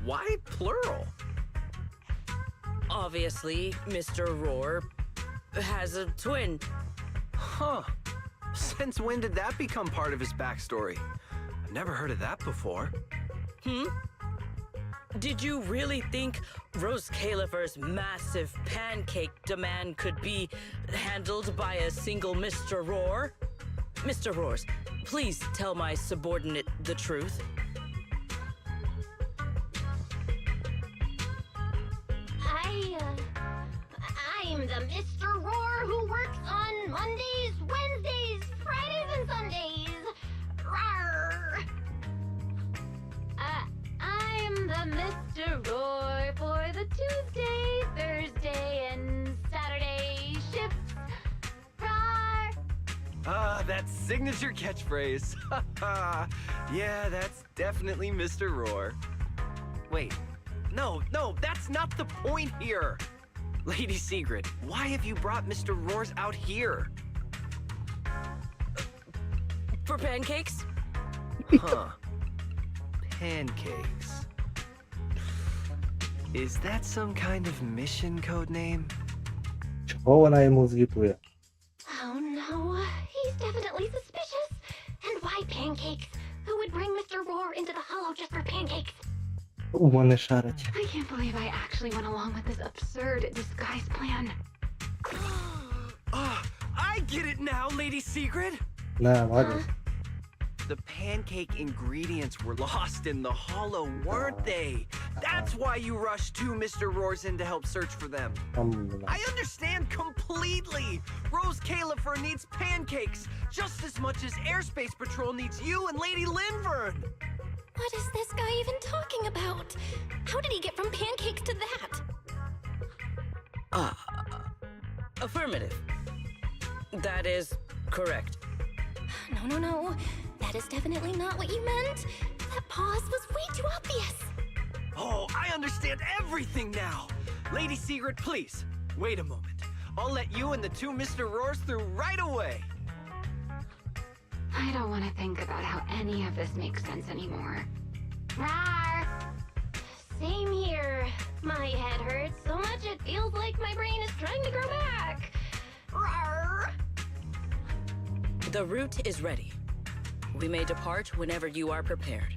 why plural? Obviously, Mr. Roar has a twin. Huh. Since when did that become part of his backstory? I've never heard of that before. Did you really think Rose Califer's massive pancake demand could be handled by a single Mr. Roar? Mr. Roars, please tell my subordinate the truth. I'm the Mr. Roar who works on Mondays, Wednesdays, Fridays, and Sundays. Rawr. I'm the Mr. Roar for the Tuesday, Thursday, and Saturday shifts. Rawr. That signature catchphrase. Yeah, that's definitely Mr. Roar. Wait, no, that's not the point here. Lady Sigrid, why have you brought Mr. Roars out here? For pancakes? Huh. Pancakes. Is that some kind of mission code name? Чого вона йому звітує? Oh no, he's definitely suspicious. And why pancakes? Who would bring Mr. Roar into the hollow just for pancakes? Вони шарять. I can't believe I actually went along with this absurd disguise plan. I get it now, Lady Sigrid. На, молодець. The pancake ingredients were lost in the hollow, weren't they? That's why you rushed two Mr. Roars in to help search for them. I understand completely. Rose Califer needs pancakes just as much as Airspace Patrol needs you and Lady Linvern. What is this guy even talking about? How did he get from pancakes to that? Affirmative. That is correct. No. That is definitely not what you meant. That pause was way too obvious. Oh, I understand everything now. Lady Sigrid, please, wait a moment. I'll let you and the two Mr. Roars through right away. I don't want to think about how any of this makes sense anymore. Rawr! Same here. My head hurts so much it feels like my brain is trying to grow back. Rawr! The route is ready. We may depart whenever you are prepared.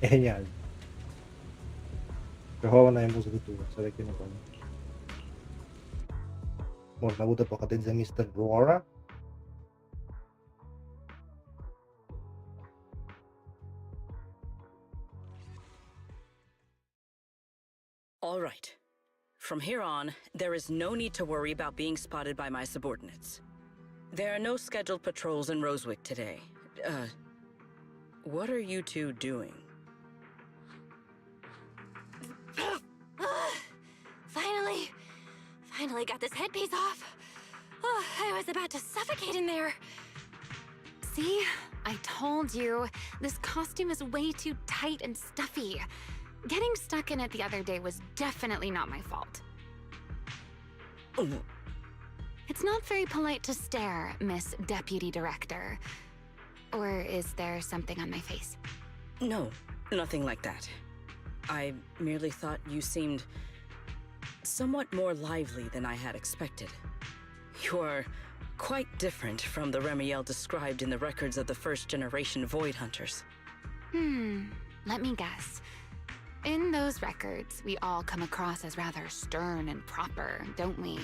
Геніально. Чого вона йому звітує? Це таки не пам'ятаю. Можна буде походити за містер Рора. All right. From here on, there is no need to worry about being spotted by my subordinates. There are no scheduled patrols in Rosewick today. What are you two doing? Finally got this headpiece off. Oh, I was about to suffocate in there. See? I told you. This costume is way too tight and stuffy. Getting stuck in it the other day was definitely not my fault. It's not very polite to stare, Miss Deputy Director. Or is there something on my face? No, nothing like that. I merely thought you seemed somewhat more lively than I had expected. You are quite different from the Remiel described in the records of the first-generation Void Hunters. Let me guess. In those records, we all come across as rather stern and proper, don't we?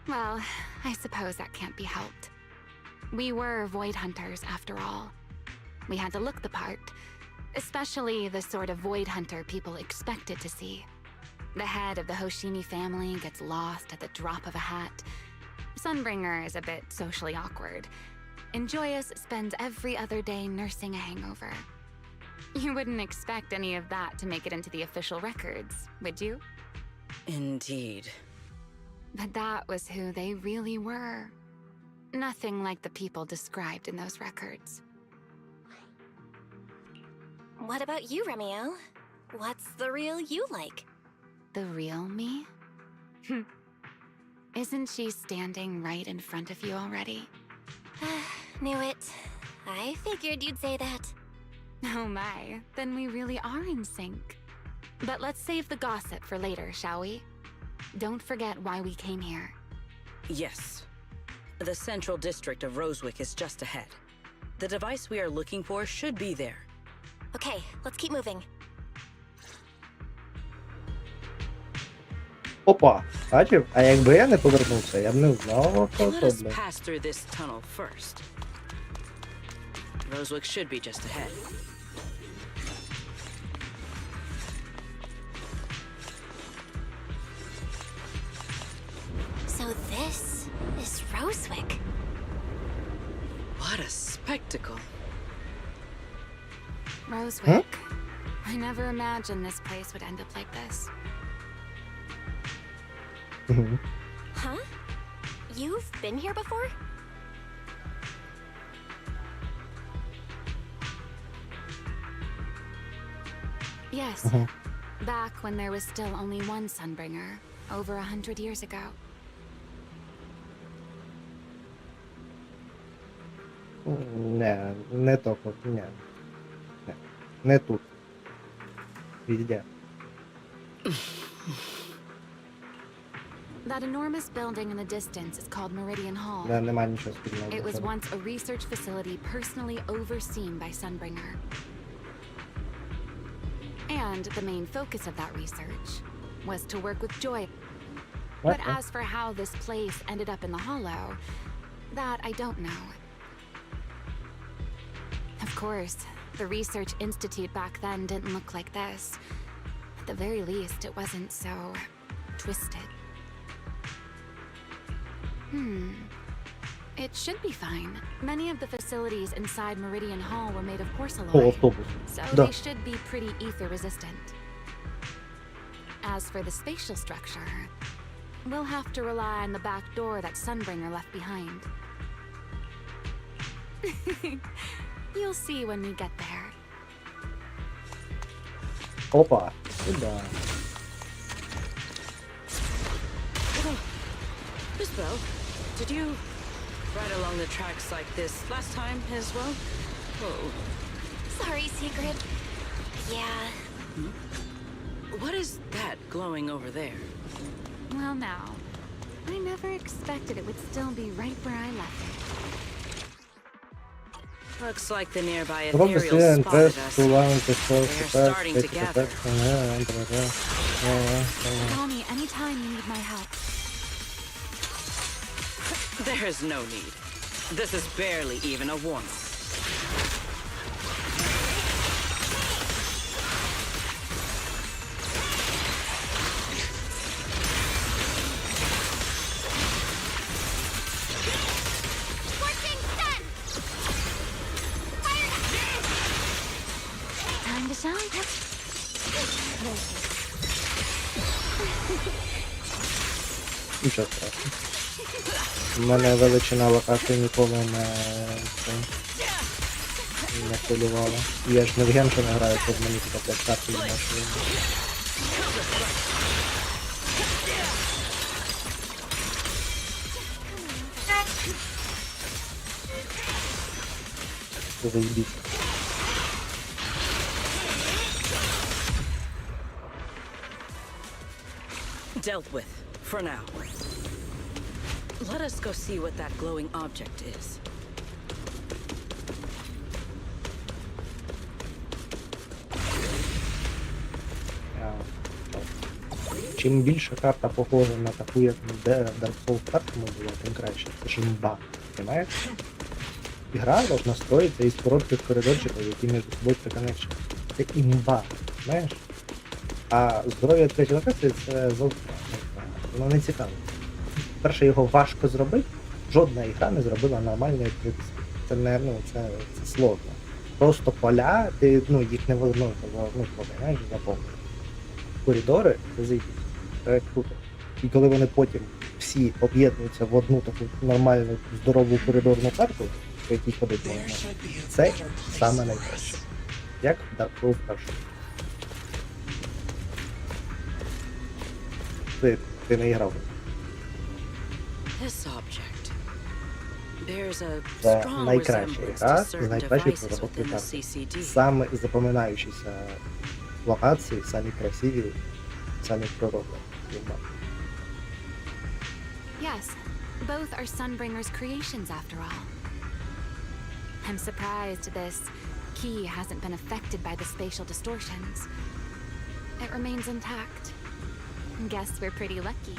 Well, I suppose that can't be helped. We were Void Hunters, after all. We had to look the part, especially the sort of Void Hunter people expected to see. The head of the Hoshimi family gets lost at the drop of a hat. Sunbringer is a bit socially awkward. And Joyous spends every other day nursing a hangover. You wouldn't expect any of that to make it into the official records, would you? Indeed. But that was who they really were. Nothing like the people described in those records. What about you, Romeo? What's the real you like? The real me? Isn't she standing right in front of you already? Knew it. I figured you'd say that. Oh my, then we really are in sync. But let's save the gossip for later, shall we? Don't forget why we came here. Yes. The central district of Rosewick is just ahead. The device we are looking for should be there. Okay, let's keep moving. Опа, бачив? А якби я не повернувся, я б не знав, що Let то, us блядь. pass through this tunnel first. Rosewick should be just ahead. So this is Rosewick. What a spectacle. Rosewick. I never imagined this place would end up like this. Huh? You've been here before? Yes. Back when there was still only one Sunbringer, over 100 years ago. Не то, не. Не тут. Везде. That enormous building in the distance is called Meridian Hall. Да, нема нічого спільного. It was once a research facility personally overseen by Sunbringer. And the main focus of that research was to work with Joy. But as for how this place ended up in the Hollow, that I don't know. Of course, the Research Institute back then didn't look like this. At the very least, it wasn't so twisted. It should be fine. Many of the facilities inside Meridian Hall were made of porcelain, so they should be pretty ether resistant. As for the spatial structure, we'll have to rely on the back door that Sunbringer left behind. You'll see when we get there. Опа, сюда. Miss Bell, did you ride along the tracks like this last time as well? Oh. Sorry, Secret. Yeah. What is that glowing over there? Well now, I never expected it would still be right where I left it. Looks like the nearby Probably ethereal spotted us. They're They're starting to gather. Call me anytime you need my help. There is no need. This is barely even a warning. Time to shine. Нічого страшного. У мене величина локації ніколи не хвилювала. Я ж не в Геншин граю, щоб мені тут 5 картів не можливо. Заебись. Dealt with, for now. Let us go see what that glowing object is. Чим більше карта похожа на таку, як де Dark Souls першому була, тим краще. Це ж імба, розумієш? Ігра должна строїтися із коротких коридорчиків, які між собою приконечені. Це імба, знаєш? А здоров'я третій локації це зовсім воно не цікаво. Перше, його важко зробити, жодна ігра не зробила нормальної відкритості. Це не, це сложно. Просто поля, ти, їх невозможно заповнити. Коридори, це зайдіть. Це круто. І коли вони потім всі об'єднуються в одну таку нормальну, здорову коридорну карту, по якій ходить можна, це саме найкраще. Як Dark Souls перший. Ти не грав. This object bears a Це strong найкраща resemblance гра to з certain найкращих devices проработки within the карти. CCD. Саме запоминаючіся локації, самі красиві, самі пророблені. Yes, both are Sunbringer's creations after all. I'm surprised this key hasn't been affected by the spatial distortions. It remains intact. Guess we're pretty lucky.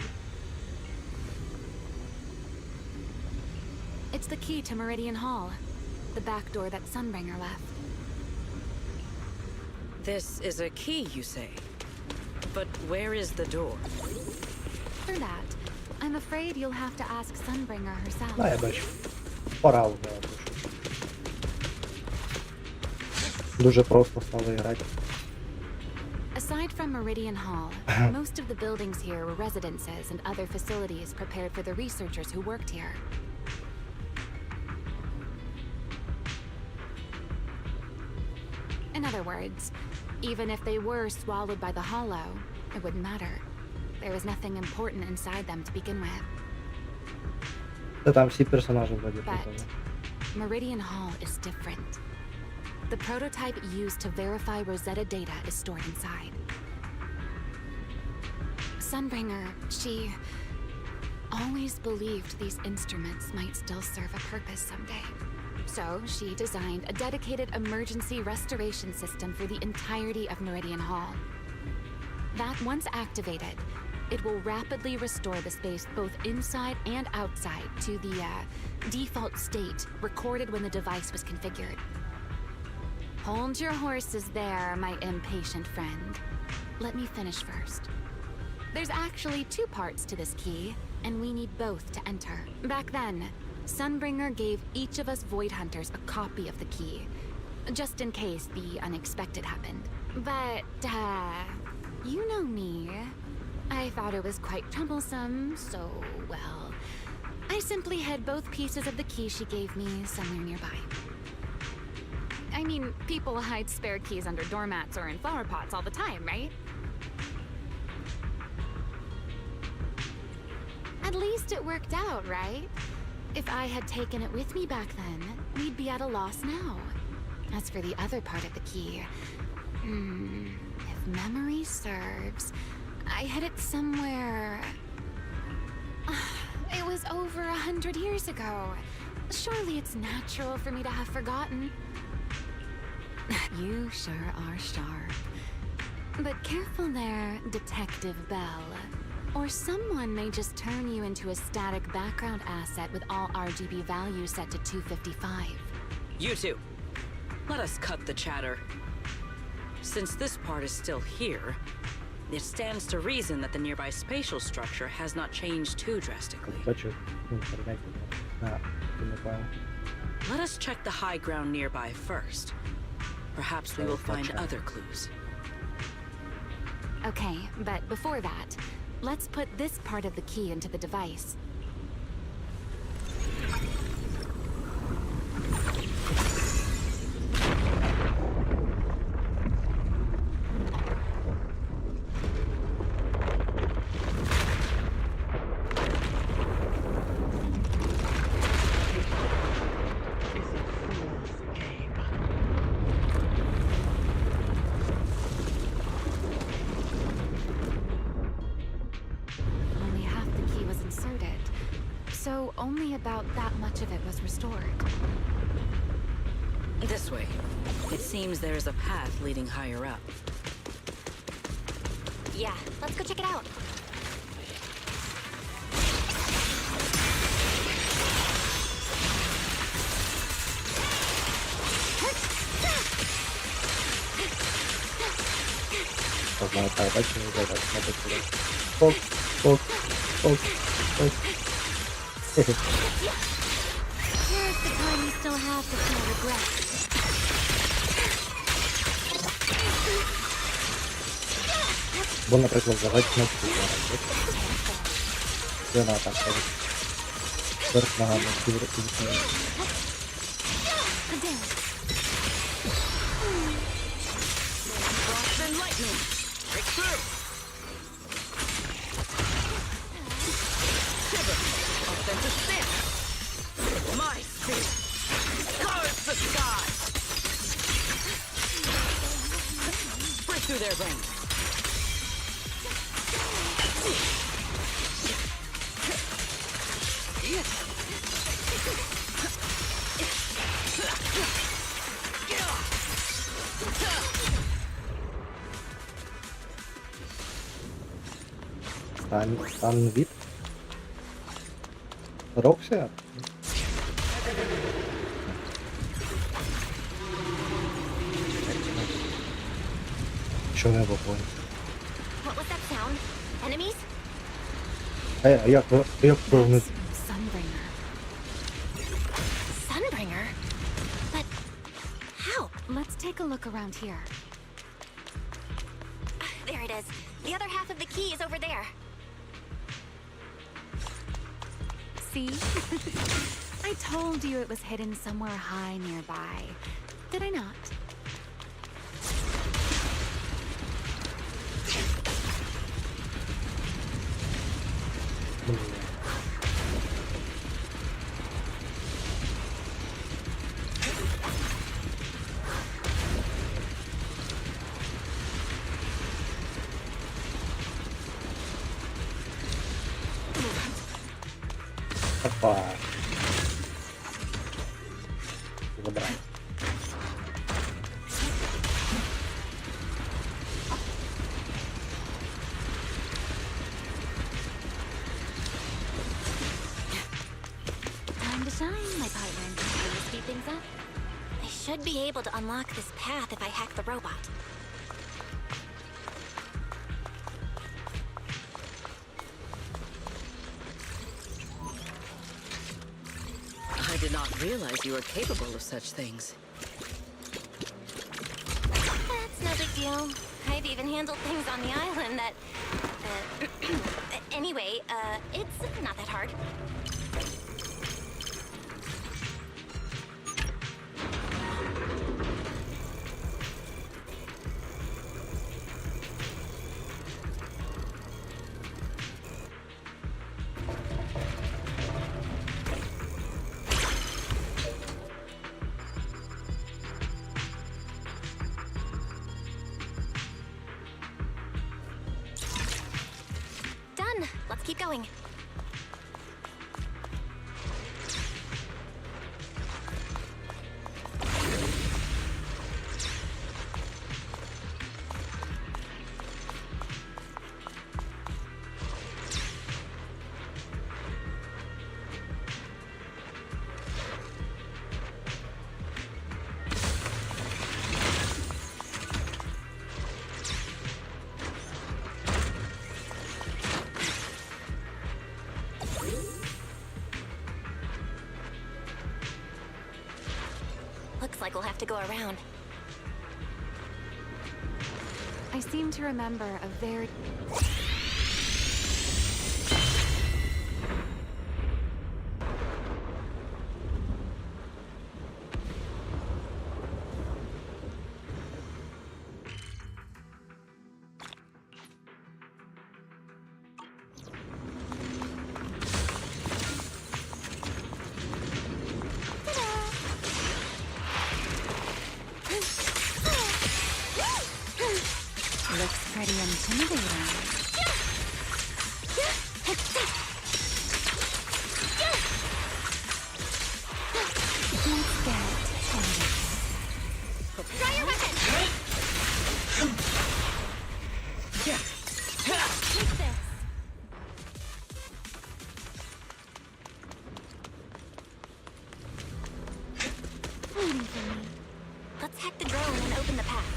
It's the key to Meridian Hall, the back door that Sunbringer left. This is a key, you say? But where is the door? For that, I'm afraid you'll have to ask Sunbringer herself. Я бачу. Пора вже пишу. Дуже просто стало грати. Aside from Meridian Hall, most of the buildings here were residences and other facilities prepared for the researchers who worked here. In other words, even if they were swallowed by the Hollow, it wouldn't matter. There was nothing important inside them to begin with. Та там всі персонажі вроді But прикольні. Meridian Hall is different. The prototype used to verify Rosetta data is stored inside. Sunbringer, she always believed these instruments might still serve a purpose someday. So she designed a dedicated emergency restoration system for the entirety of Meridian Hall. That once activated, it will rapidly restore the space both inside and outside to the default state recorded when the device was configured. Hold your horses there, my impatient friend. Let me finish first. There's actually two parts to this key, and we need both to enter. Back then, Sunbringer gave each of us Void Hunters a copy of the key, just in case the unexpected happened. But, you know me. I thought it was quite troublesome, so, well, I simply hid both pieces of the key she gave me somewhere nearby. I mean, people hide spare keys under doormats or in flower pots all the time, right? At least it worked out, right? If I had taken it with me back then, we'd be at a loss now. As for the other part of the key, if memory serves, I hid it somewhere. It was over 100 years ago. Surely it's natural for me to have forgotten. You sure are sharp. But careful there, Detective Bell. Or someone may just turn you into a static background asset with all RGB values set to 255. You two, let us cut the chatter. Since this part is still here, it stands to reason that the nearby spatial structure has not changed too drastically. Let us check the high ground nearby first. Perhaps we will find other clues. Okay, but before that, let's put this part of the key into the device. Only half the key was inserted, so only about that much of it was restored. This way. It seems there is a path leading higher up. Yeah, let's go check it out. Пок, пок, пок, пок. Here's the time you still have to feel regret. Бо, наприклад, загать кнопку зараз. Це вона так робить. Верх ногами through! Shiver! I'll send a spin! My speed! Carves the sky! Break through their ranks! Стан від Роксі? Що не виходить? What was that sound? Enemies? А як повнити? Sunbringer. Sunbringer? But how? Let's take a look around here. There it is. The other half of the key is over there. See? I told you it was hidden somewhere high nearby. Did I not? Опа. Забрал. Time to shine, my partner. Will you speed things up? I should be able to unlock this path if I hack the robot. I did not realize you were capable of such things. That's no big deal. I've even handled things on the island that... anyway, it's not that hard. Done. Let's keep going. Looks like we'll have to go around. I seem to remember a very... Looks pretty intimidating. Let's get started. Try your weapon! Take this. Waiting for me. Let's hack the drone and open the path.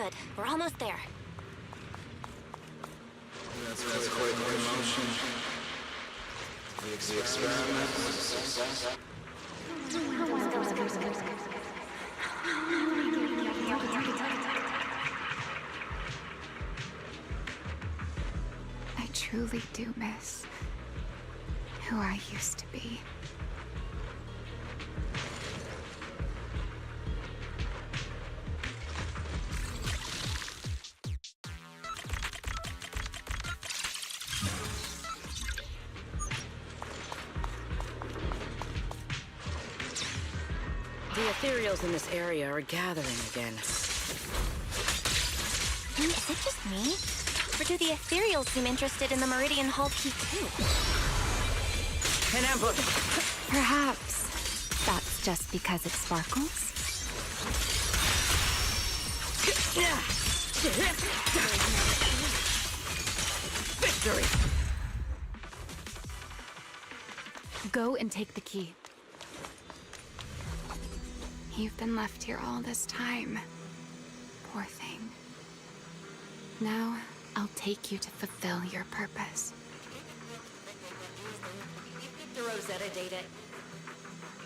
good. We're almost there. That's quite the emotion. The experiment was a success. I truly do miss who I used to be. The ethereals in this area are gathering again. Is it just me? Or do the ethereals seem interested in the Meridian Hall key too? An ambush! Perhaps that's just because it sparkles? Victory! Go and take the key. You've been left here all this time. Poor thing. Now, I'll take you to fulfill your purpose. The Rosetta data.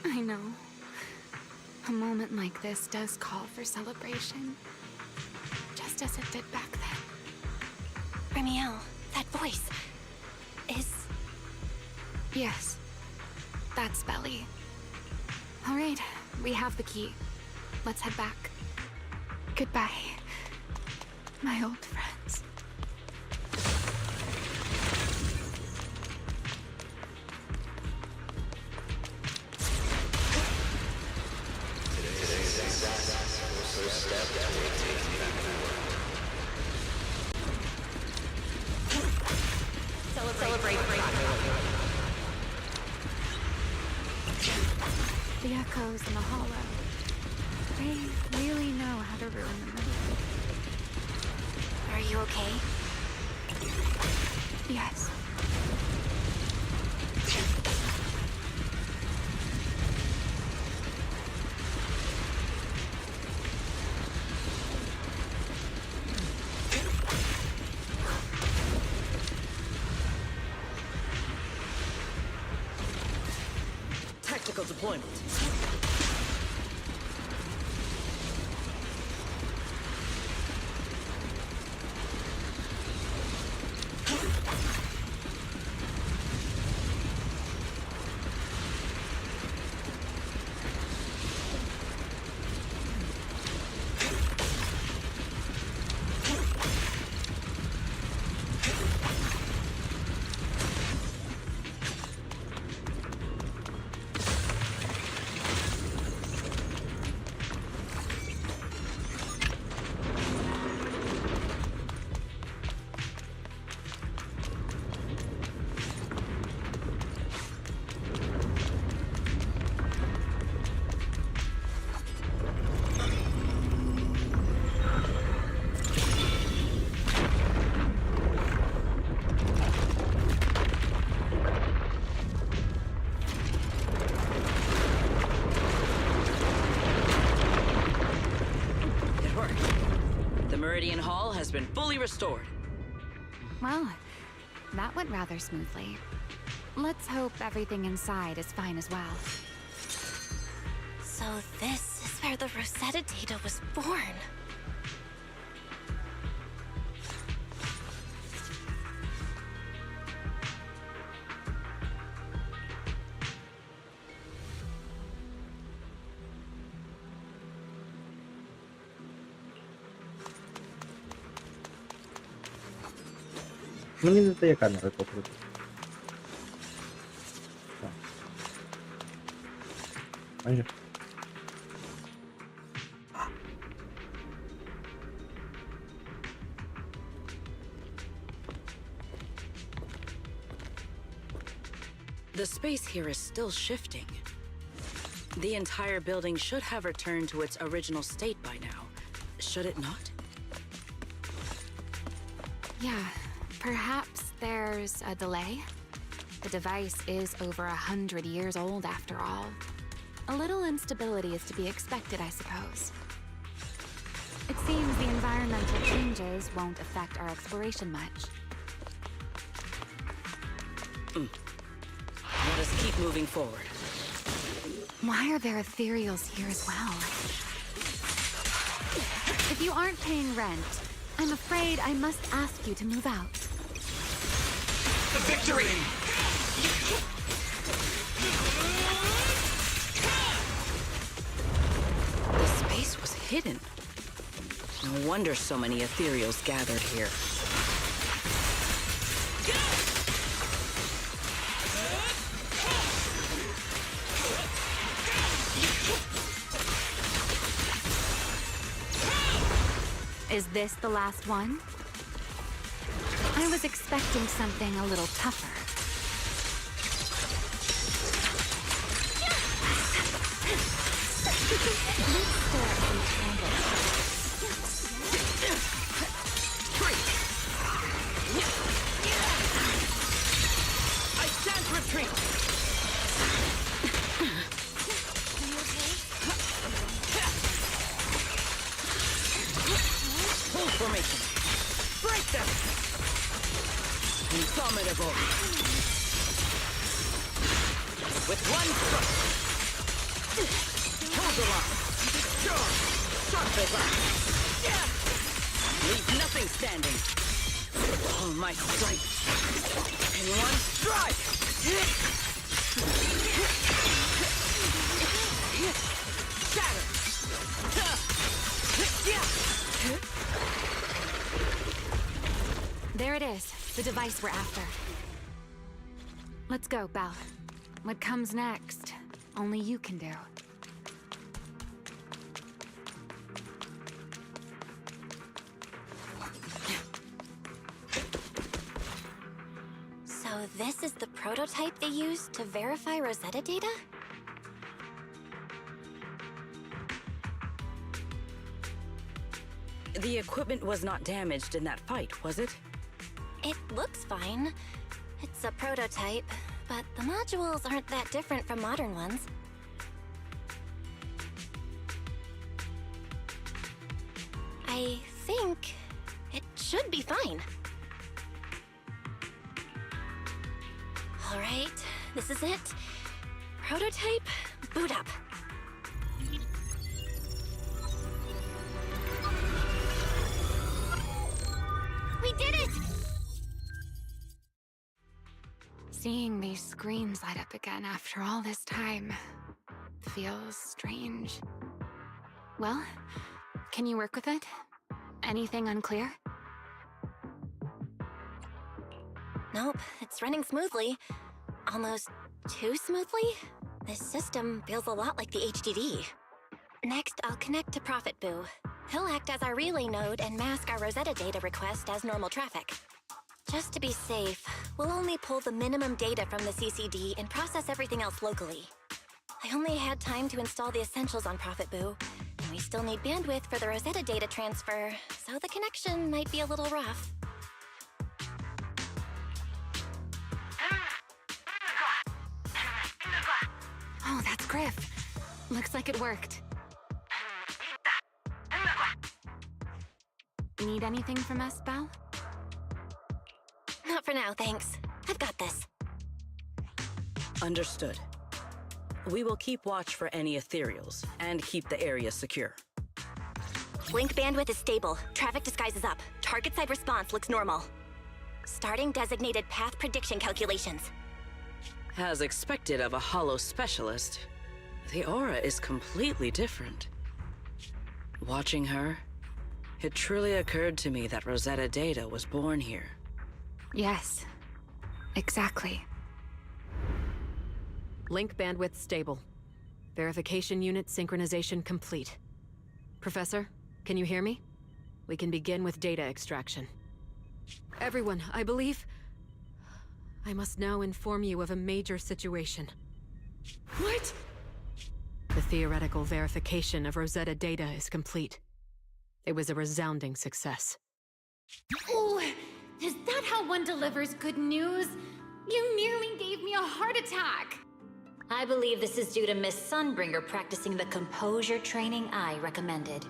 I know. A moment like this does call for celebration. Just as it did back then. Remiel, that voice is... Yes. That's Belly. All right, we have the key. Let's head back. Goodbye, my old friends. Today's success was a step toward taking back the world. Celebrate The echoes in the hollow. They really know how to ruin the mood. Are you okay? Yes. Tactical deployment. Meridian Hall has been fully restored. Well, that went rather smoothly. Let's hope everything inside is fine as well. So this is where the Rosetta data was born. Мені не дає камери покрути. Так. Майже. The space here is still shifting. The entire building should have returned to its original state by now, should it not? Yeah, perhaps there's a delay. The device is over 100 years old after all. A little instability is to be expected, I suppose. It seems the environmental changes won't affect our exploration much. Let us keep moving forward. Why are there ethereals here as well? If you aren't paying rent, I'm afraid I must ask you to move out. The victory! The space was hidden. No wonder so many ethereals gathered here. Is this the last one? I was expecting something a little tougher. I shan't retreat! Full formation. Break them! Indomitable. With one thrust. Hold the line. Sharp as iron. Leave nothing standing. All my strength. In one strike! Shatter! There it is, the device we're after. Let's go, Belle. What comes next, only you can do. So this is the prototype they used to verify Rosetta data? The equipment was not damaged in that fight, was it? It looks fine. It's a prototype, but the modules aren't that different from modern ones. I think it should be fine. All right, this is it. Prototype, boot up. We did it! Seeing these screens light up again after all this time feels strange. Well, can you work with it? Anything unclear? Nope, it's running smoothly. Almost too smoothly? This system feels a lot like the HDD. Next, I'll connect to Prophet Boo. He'll act as our relay node and mask our Rosetta data request as normal traffic. Just to be safe, we'll only pull the minimum data from the CCD and process everything else locally. I only had time to install the essentials on Prophet Boo, and we still need bandwidth for the Rosetta data transfer, so the connection might be a little rough. Oh, that's Griff. Looks like it worked. Need anything from us, Belle? Not for now, thanks. I've got this. Understood. We will keep watch for any ethereals and keep the area secure. Link bandwidth is stable. Traffic disguise is up. Target side response looks normal. Starting designated path prediction calculations. As expected of a holo specialist, the aura is completely different. Watching her, it truly occurred to me that Rosetta Data was born here. Yes, exactly. Link bandwidth stable. Verification unit synchronization complete. Professor, can you hear me? We can begin with data extraction. Everyone, I believe... I must now inform you of a major situation. What? The theoretical verification of Rosetta data is complete. It was a resounding success. Ooh, is that how one delivers good news? You nearly gave me a heart attack! I believe this is due to Miss Sunbringer practicing the composure training I recommended.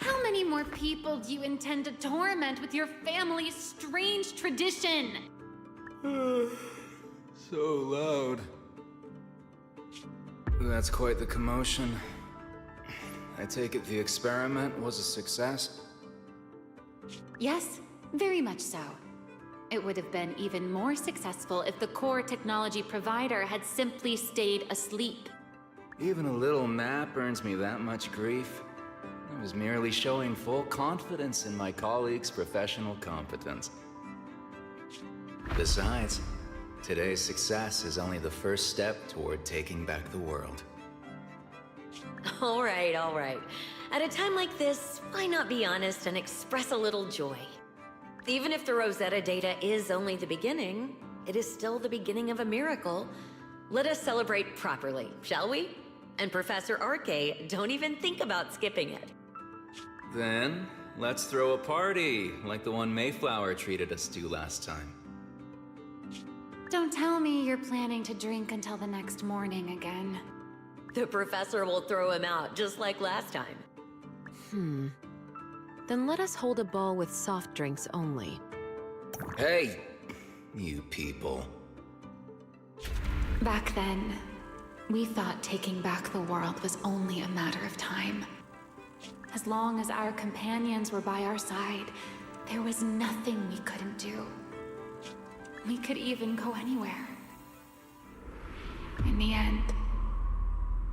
How many more people do you intend to torment with your family's strange tradition? So loud. That's quite the commotion. I take it the experiment was a success? Yes, very much so. It would have been even more successful if the core technology provider had simply stayed asleep. Even a little nap earns me that much grief. I was merely showing full confidence in my colleagues' professional competence. Besides, today's success is only the first step toward taking back the world. All right, all right. At a time like this, why not be honest and express a little joy? Even if the Rosetta data is only the beginning, it is still the beginning of a miracle. Let us celebrate properly, shall we? And Professor Arke, don't even think about skipping it. Then, let's throw a party, like the one Mayflower treated us to last time. Don't tell me you're planning to drink until the next morning again. The professor will throw him out, just like last time. Then let us hold a ball with soft drinks only. Hey, you people. Back then, we thought taking back the world was only a matter of time. As long as our companions were by our side, there was nothing we couldn't do. We could even go anywhere. In the end,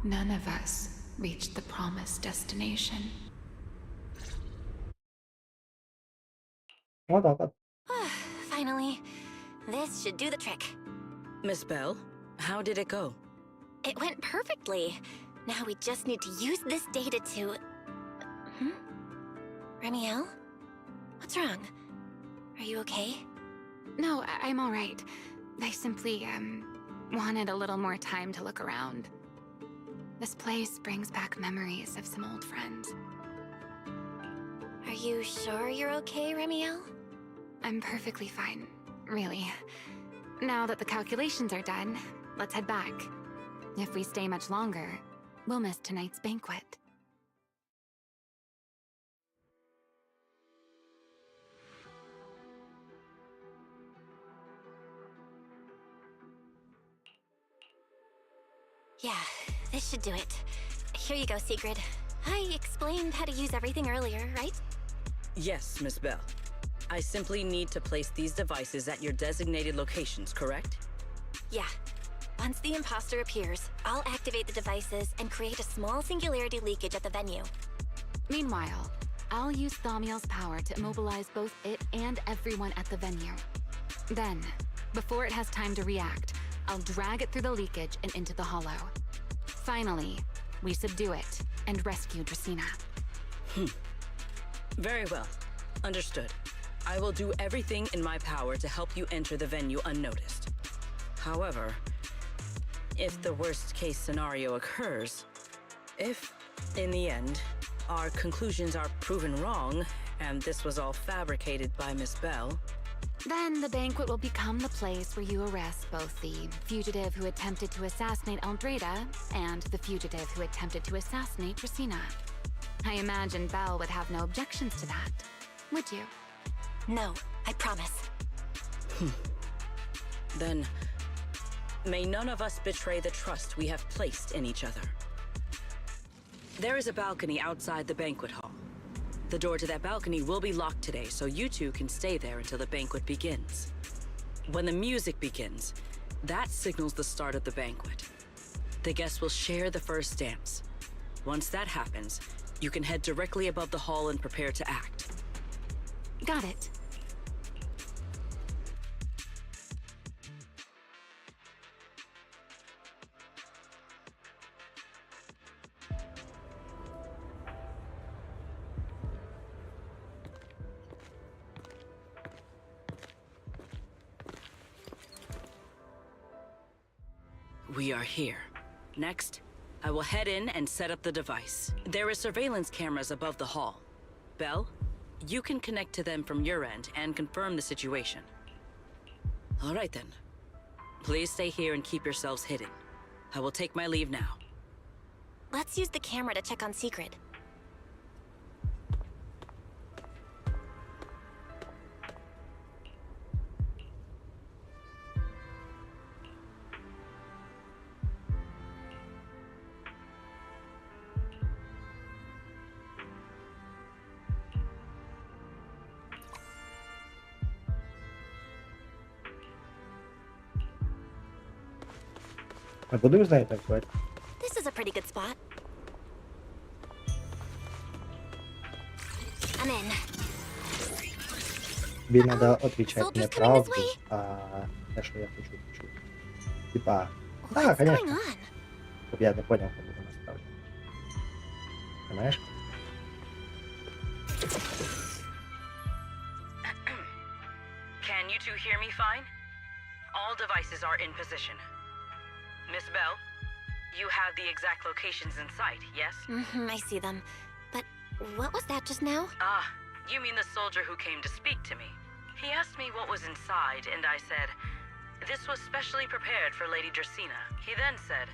none of us reached the promised destination. Finally, this should do the trick. Miss Bell, how did it go? It went perfectly. Now we just need to use this data to... Remiel? What's wrong? Are you okay? No, I'm all right. I simply, wanted a little more time to look around. This place brings back memories of some old friends. Are you sure you're okay, Remiel? I'm perfectly fine, really. Now that the calculations are done, let's head back. If we stay much longer, we'll miss tonight's banquet. Yeah, this should do it. Here you go, Sigrid. I explained how to use everything earlier, right? Yes, Miss Bell. I simply need to place these devices at your designated locations, correct? Yeah. Once the imposter appears, I'll activate the devices and create a small singularity leakage at the venue. Meanwhile, I'll use Thaumiel's power to immobilize both it and everyone at the venue. Then, before it has time to react, I'll drag it through the leakage and into the hollow. Finally, we subdue it and rescue Dracena. Very well. Understood. I will do everything in my power to help you enter the venue unnoticed. However, if the worst-case scenario occurs, if, in the end, our conclusions are proven wrong, and this was all fabricated by Miss Bell, then the banquet will become the place where you arrest both the fugitive who attempted to assassinate Eldreda and the fugitive who attempted to assassinate Dracena. I imagine Belle would have no objections to that, would you? No, I promise. Then, may none of us betray the trust we have placed in each other. There is a balcony outside the banquet hall. The door to that balcony will be locked today, so you two can stay there until the banquet begins. When the music begins, that signals the start of the banquet. The guests will share the first dance. Once that happens, you can head directly above the hall and prepare to act. Got it. We are here. Next, I will head in and set up the device. There are surveillance cameras above the hall. Belle, you can connect to them from your end and confirm the situation. All right then. Please stay here and keep yourselves hidden. I will take my leave now. Let's use the camera to check on Sigrid. А будемо з нею танцювати? This is a pretty good spot. I'm in. Тобі треба відповідати Soldiers не coming this правду, way. а те, що я хочу почути. Типа, What's так, going конечно. on? Щоб я не поняв, що буде насправді. Понимаєш? Can you two hear me fine? All devices are in position. Miss Bell, you have the exact locations in sight, yes? Mm-hmm, I see them. But what was that just now? Ah, you mean the soldier who came to speak to me. He asked me what was inside, and I said, this was specially prepared for Lady Dracaena. He then said,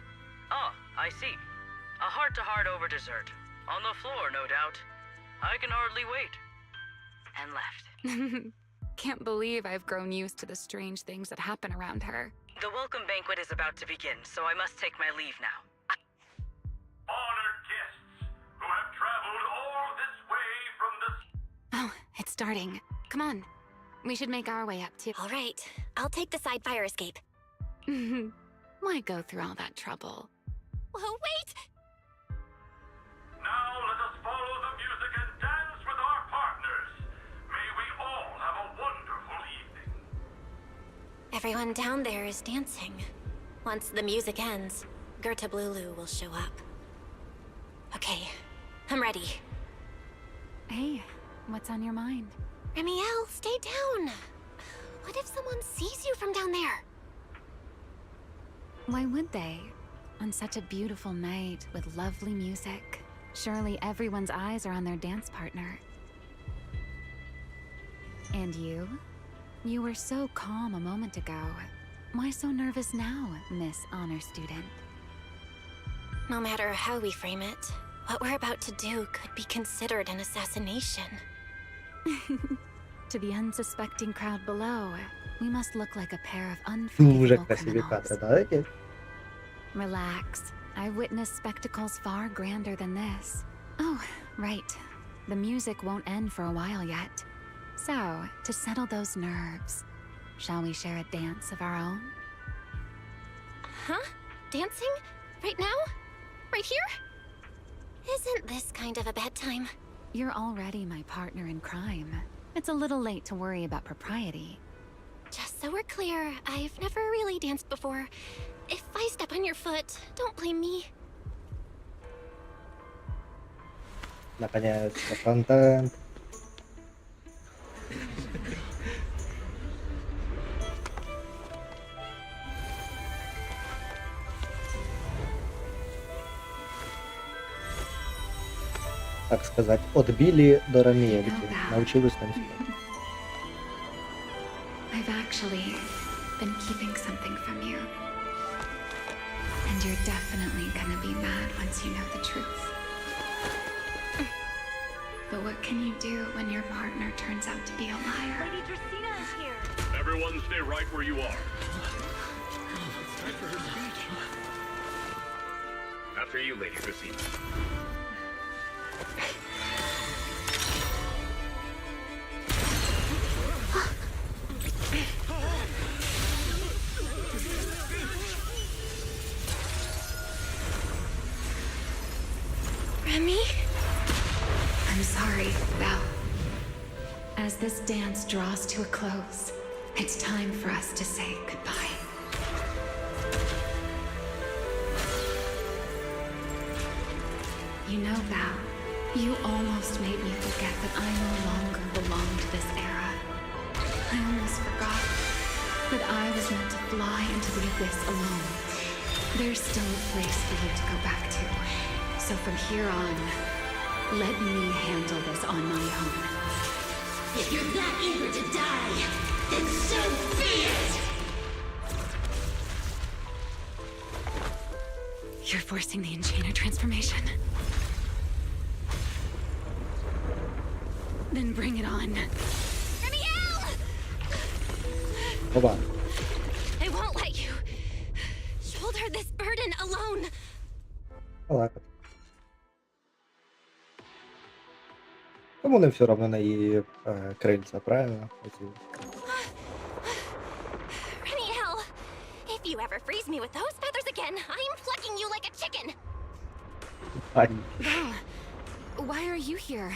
oh, I see. A heart-to-heart over dessert. On the floor, no doubt. I can hardly wait. And left. Can't believe I've grown used to the strange things that happen around her. The welcome banquet is about to begin, so I must take my leave now. Honored guests who have traveled all this way from the... Oh, it's starting. Come on. We should make our way up too. All right, I'll take the side fire escape. Why go through all that trouble? Oh, wait! Now let us follow the music and dance with our partners. May we all have a wonderful evening. Everyone down there is dancing. Once the music ends, Gerta Blulu will show up. Okay, I'm ready. Hey, what's on your mind? Remiel, stay down. What if someone sees you from down there? Why would they? On such a beautiful night with lovely music. Surely everyone's eyes are on their dance partner. And you? You were so calm a moment ago. Why so nervous now, Miss Honor Student? No matter how we frame it, what we're about to do could be considered an assassination. To the unsuspecting crowd below, we must look like a pair of Дуже unforgivable красиві criminals. кадри, да, які? Relax. I've witnessed spectacles far grander than this. Oh, right. The music won't end for a while yet. So, to settle those nerves, shall we share a dance of our own? Huh? Dancing? Right now? Right here? Isn't this kind of a bad time? You're already my partner in crime. It's a little late to worry about propriety. Just so we're clear, I've never really danced before. If I step on your foot, don't blame me. Наконец-то контент. Так сказать, от Билли до Ромеевки. Научилась танцевать. I've actually been keeping something from you. And you're definitely gonna be mad once you know the truth. But what can you do when your partner turns out to be a liar? Lady Dracaena is here. Everyone stay right where you are. It's time for her speech. After you, Lady Dracaena. Remy? I'm sorry, Belle. As this dance draws to a close, it's time for us to say goodbye. You know, Val, you almost made me forget that I no longer belong to this era. I almost forgot that I was meant to fly into the abyss alone. There's still a place for you to go back to. So from here on, let me handle this on my own. If you're that eager to die, then so be it! You're forcing the Enchainer transformation. Then bring it on. Remiel! Опа. I won't let you shoulder this burden alone. Так от. Тому не все равно на її крильця, правильно? Оці. Remiel, if you ever freeze me with those feathers again, I'm plucking you like a chicken! Val, why are you here?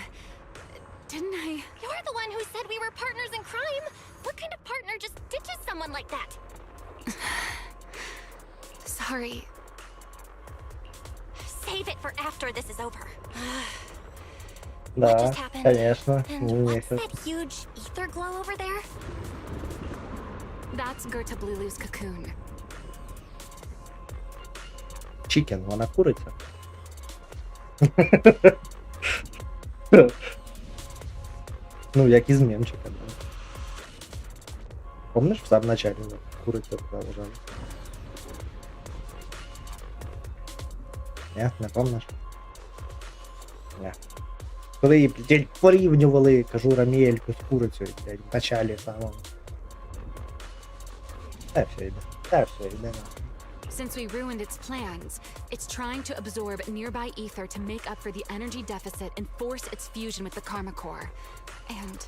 Didn't I... You're the one who said we were partners in crime! What kind of partner just ditches someone like that? Sorry. Save it for after this is over. Да, конечно. And what's that huge ether glow over there? That's Gertablulu's cocoon. Чикен, вона куриця. Ну, як із мемчика, да. Помниш, в самом начале куриця така лежала? Не помниш? Ні. Коли її, блядь, порівнювали, кажу, Раміельку з курицею, блядь, в началі самому. Та все йде. Since we ruined its plans, it's trying to absorb nearby ether to make up for the energy deficit and force its fusion with the Karma Core. And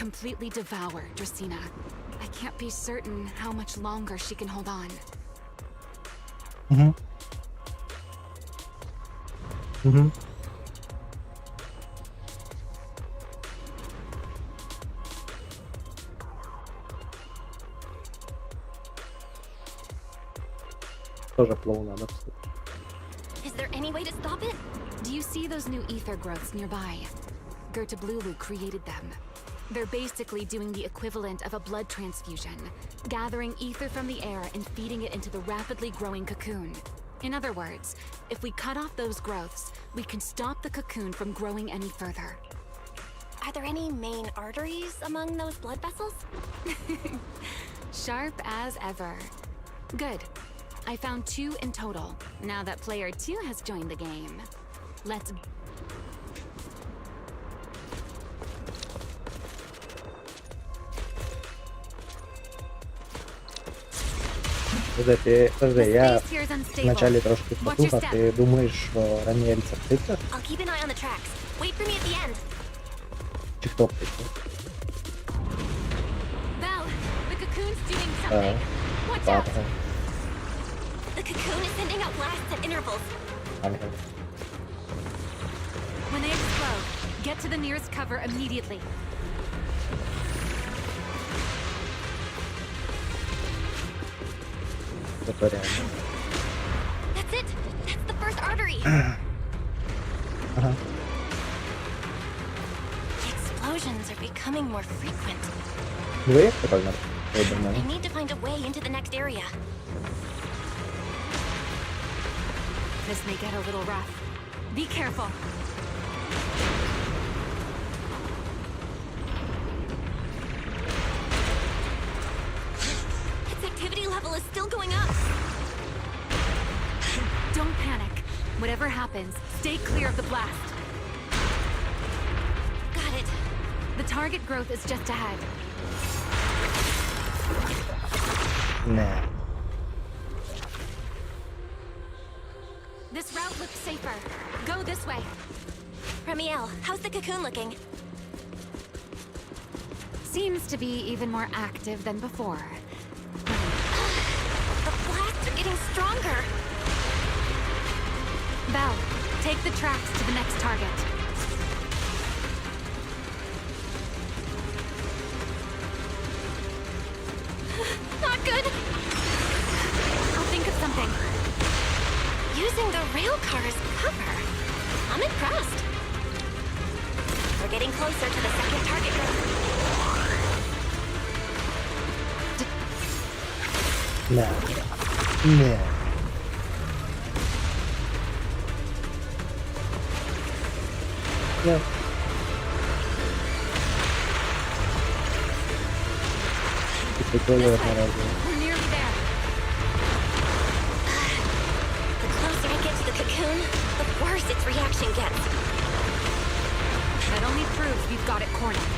completely devour Dracena. I can't be certain how much longer she can hold on. Тоже клоуна, да, кстати. Is there any way to stop it? Do you see those new ether growths nearby? Gertablulu created them. They're basically doing the equivalent of a blood transfusion, gathering ether from the air and feeding it into the rapidly growing cocoon. In other words, if we cut off those growths, we can stop the cocoon from growing any further. Are there any main arteries among those blood vessels? Sharp as ever. Good. I found 2 in total, now that player 2 has joined the game. Let's... Подожди, я вначале трошки потуха, ти думаєш, що Раміель це птиця? I'll keep an eye on the tracks. Wait for me at the end. Чи хто птиця? Val, the cocoon's doing something. Watch out. The cocoon is sending out blasts at intervals. When they explode, get to the nearest cover immediately. Это реально. That's it. That's the first artery. Ага. The explosions are becoming more frequent. Ну як це правильно? I need to find a way into the next area. This may get a little rough. Be careful. Its activity level is still going up. Don't panic. Whatever happens, stay clear of the blast. Got it. The target growth is just ahead. Nah. This route looks safer. Go this way. Ramiel, how's the cocoon looking? Seems to be even more active than before. The blasts are getting stronger. Val, take the tracks to the next target. Not good. I'll think of something. Using the rail car as cover. I'm impressed. We're getting closer to the second target group. Nah. Yep. We're nearly there. The closer I get to the cocoon, the worse its reaction gets. That only proves we've got it cornered.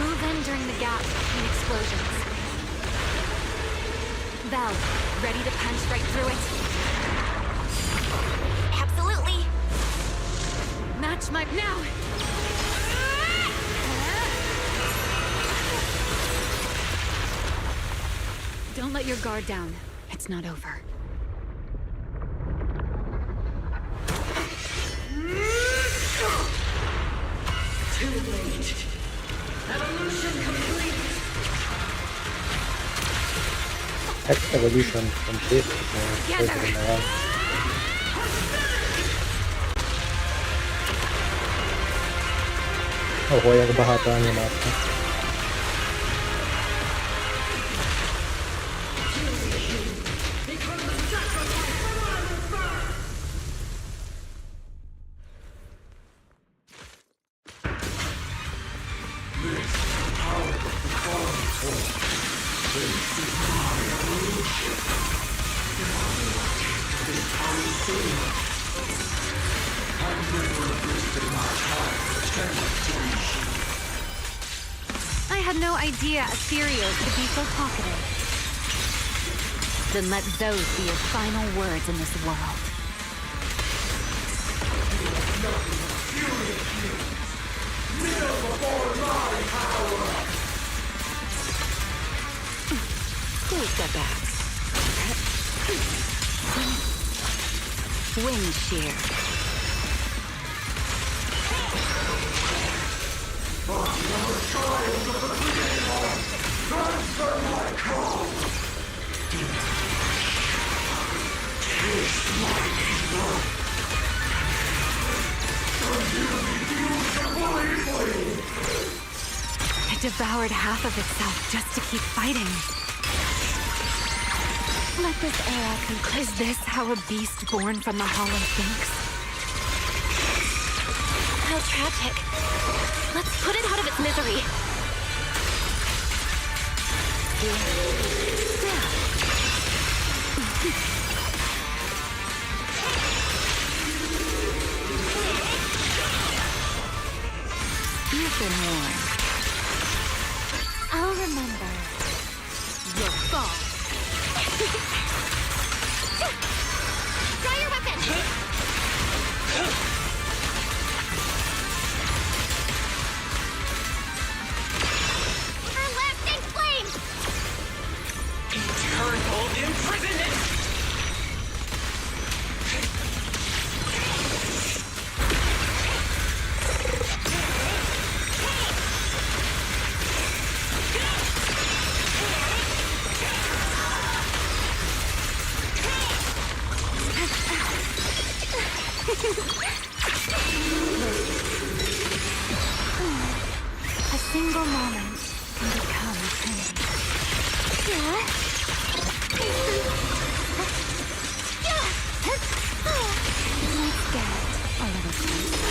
Move in during the gap between explosions. Val, ready to punch right through it? Absolutely. Match my... Now! let your guard down. It's not over. Too late. Evolution complete. Evolution complete. Ого, як багато анімацій. I had no idea ethereals could be so talkative. Then let those be your final words in this world. Cool step back. Wind shear. It devoured half of itself just to keep fighting. Let this era conclude. Is this how a beast born from the hollow thinks? How tragic. Let's put it out of its misery. You've been warned. I'll remember your fall. Draw your weapon! Her lasting flame! Eternal imprisonment! A single moment can become eternity. Let's get a little closer.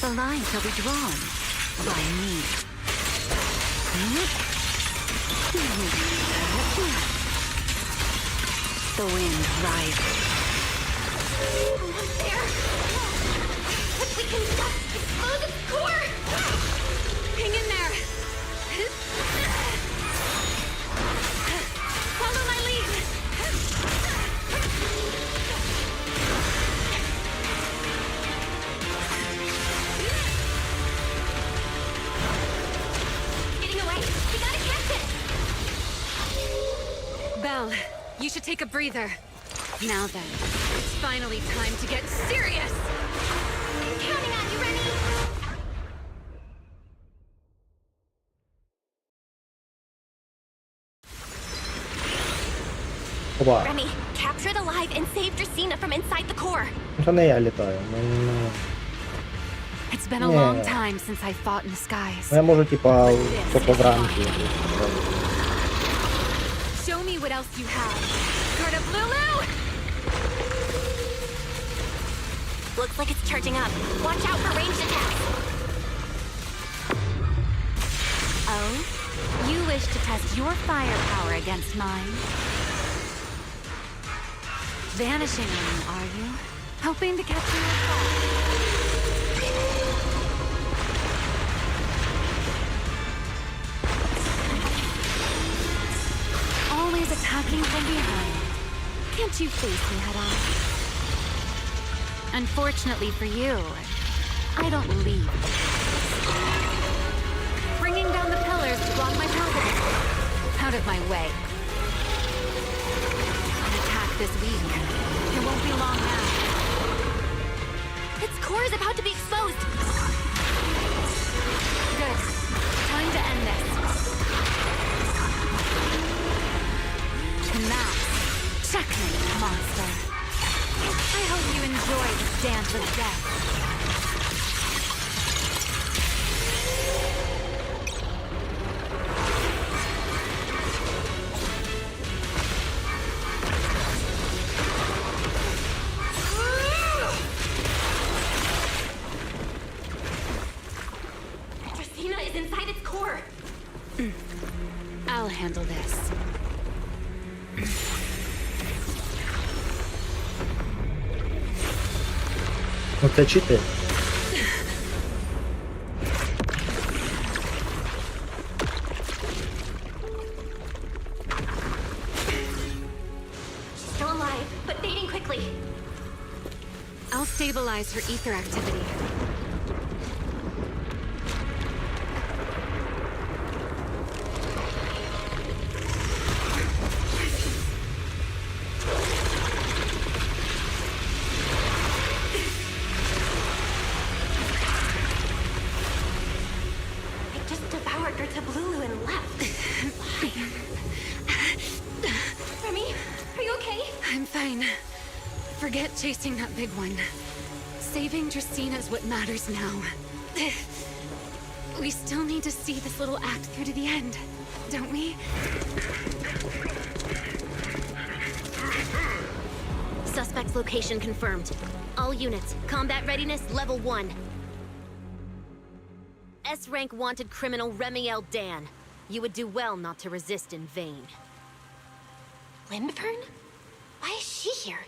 The line shall be drawn by me. The wind rises. Almost there! If we can just explode its core! Hang in there! Follow my lead! Getting away! We gotta catch it! Belle, you should take a breather. Now then, it's finally time to get serious! I'm counting on you, Remy! Опа. Remy, capture the live and save Dracena from inside the core. Це не я літаю. It's been a Yeah. long time since I fought in the skies. Я можу, типа, тільки вранці. Show me what else you have. Guard up, Lulu! Looks like it's charging up. Watch out for ranged attacks. Oh? You wish to test your firepower against mine? Vanishing on me, are you? Hoping to capture your fall? Always attacking from behind. Can't you face me head on? Unfortunately for you, I don't leave. Bringing down the pillars to block my path. Out of my way. this week. It won't be long now. Its core is about to be exposed. Good. Time to end this. And that's checkmate, monster. I hope you enjoy this dance with death. Dracaena is inside its core. I'll handle this. Ну це чити. Still alive, but fading quickly. I'll stabilize her ether activity. It just devoured Gertablulu and left. Remy, are you okay? I'm fine. Forget chasing that big one. Saving Dracaena is what matters now. We still need to see this little act through to the end, don't we? Suspect's location confirmed. All units, combat readiness level 1. S-rank wanted criminal Remiel Dan. You would do well not to resist in vain. Lindburn? Why is she here?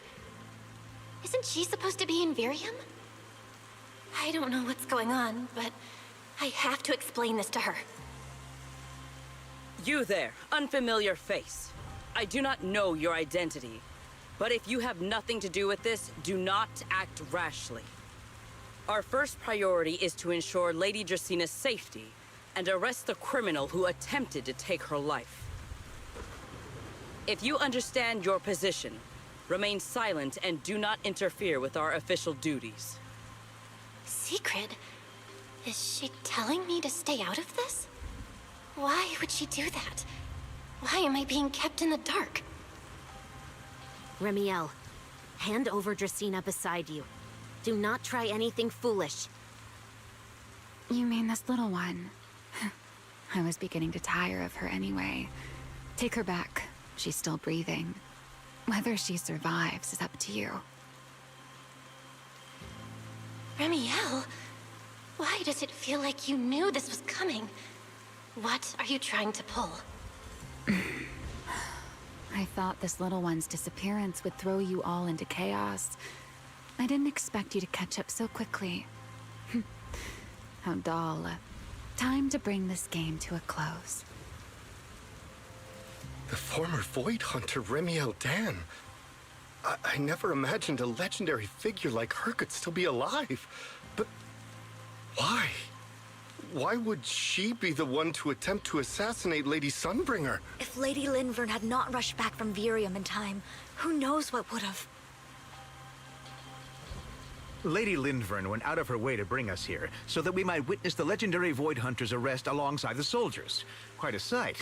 Isn't she supposed to be in Virium? I don't know what's going on, but I have to explain this to her. You there, unfamiliar face. I do not know your identity, but if you have nothing to do with this, do not act rashly. Our first priority is to ensure Lady Draceena's safety and arrest the criminal who attempted to take her life. If you understand your position, remain silent and do not interfere with our official duties. Secret? Is she telling me to stay out of this? Why would she do that? Why am I being kept in the dark? Remiel, hand over Dracaena beside you. Do not try anything foolish. You mean this little one? I was beginning to tire of her anyway. Take her back. She's still breathing. Whether she survives is up to you. Remiel, why does it feel like you knew this was coming? What are you trying to pull? I thought this little one's disappearance would throw you all into chaos. I didn't expect you to catch up so quickly. How dull. Time to bring this game to a close. The former Void Hunter Remiel Dan. I never imagined a legendary figure like her could still be alive. But why? Why would she be the one to attempt to assassinate Lady Sunbringer? If Lady Lindburn had not rushed back from Virium in time, who knows what would have. Lady Lindburn went out of her way to bring us here, so that we might witness the legendary Void Hunter's arrest alongside the soldiers. Quite a sight.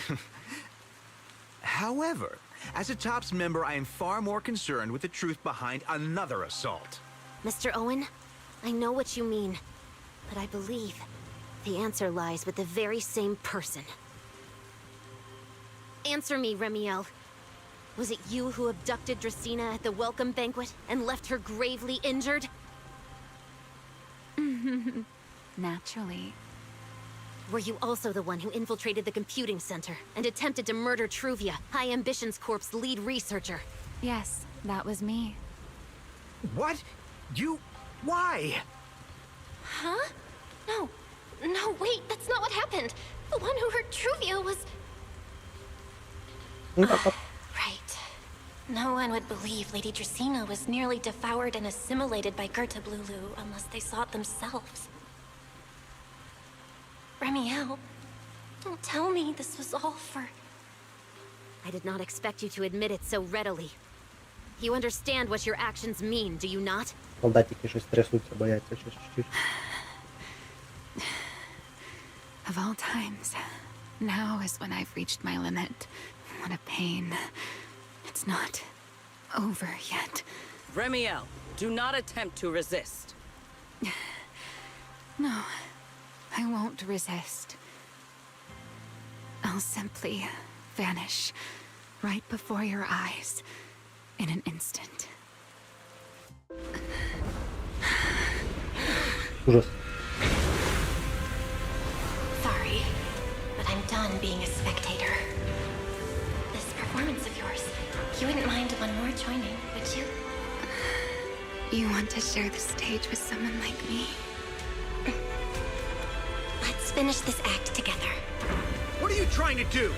However, as a TOPS member, I am far more concerned with the truth behind another assault. Mr. Owen, I know what you mean, but I believe the answer lies with the very same person. Answer me, Remiel. Was it you who abducted Dracaena at the welcome banquet and left her gravely injured? Naturally. Were you also the one who infiltrated the computing center and attempted to murder Truvia, High Ambitions Corp's lead researcher? Yes, that was me. What? You... why? Huh? No, wait, that's not what happened. The one who hurt Truvia was... Right. No one would believe Lady Dracaena was nearly devoured and assimilated by Gertablulu unless they saw it themselves. Remiel, don't tell me this was all for... I did not expect you to admit it so readily. You understand what your actions mean, do you not? Солдатики щось трясуться, бояться щось чуть-чуть. Of all times, now is when I've reached my limit. What a pain. It's not over yet. Remiel, do not attempt to resist. No, I won't resist. I'll simply vanish right before your eyes in an instant. Ужас. Sorry, but I'm done being a spectator. This performance of yours, you wouldn't mind one more joining, would you? You want to share the stage with someone like me? Let's finish this act together. What are you trying to do?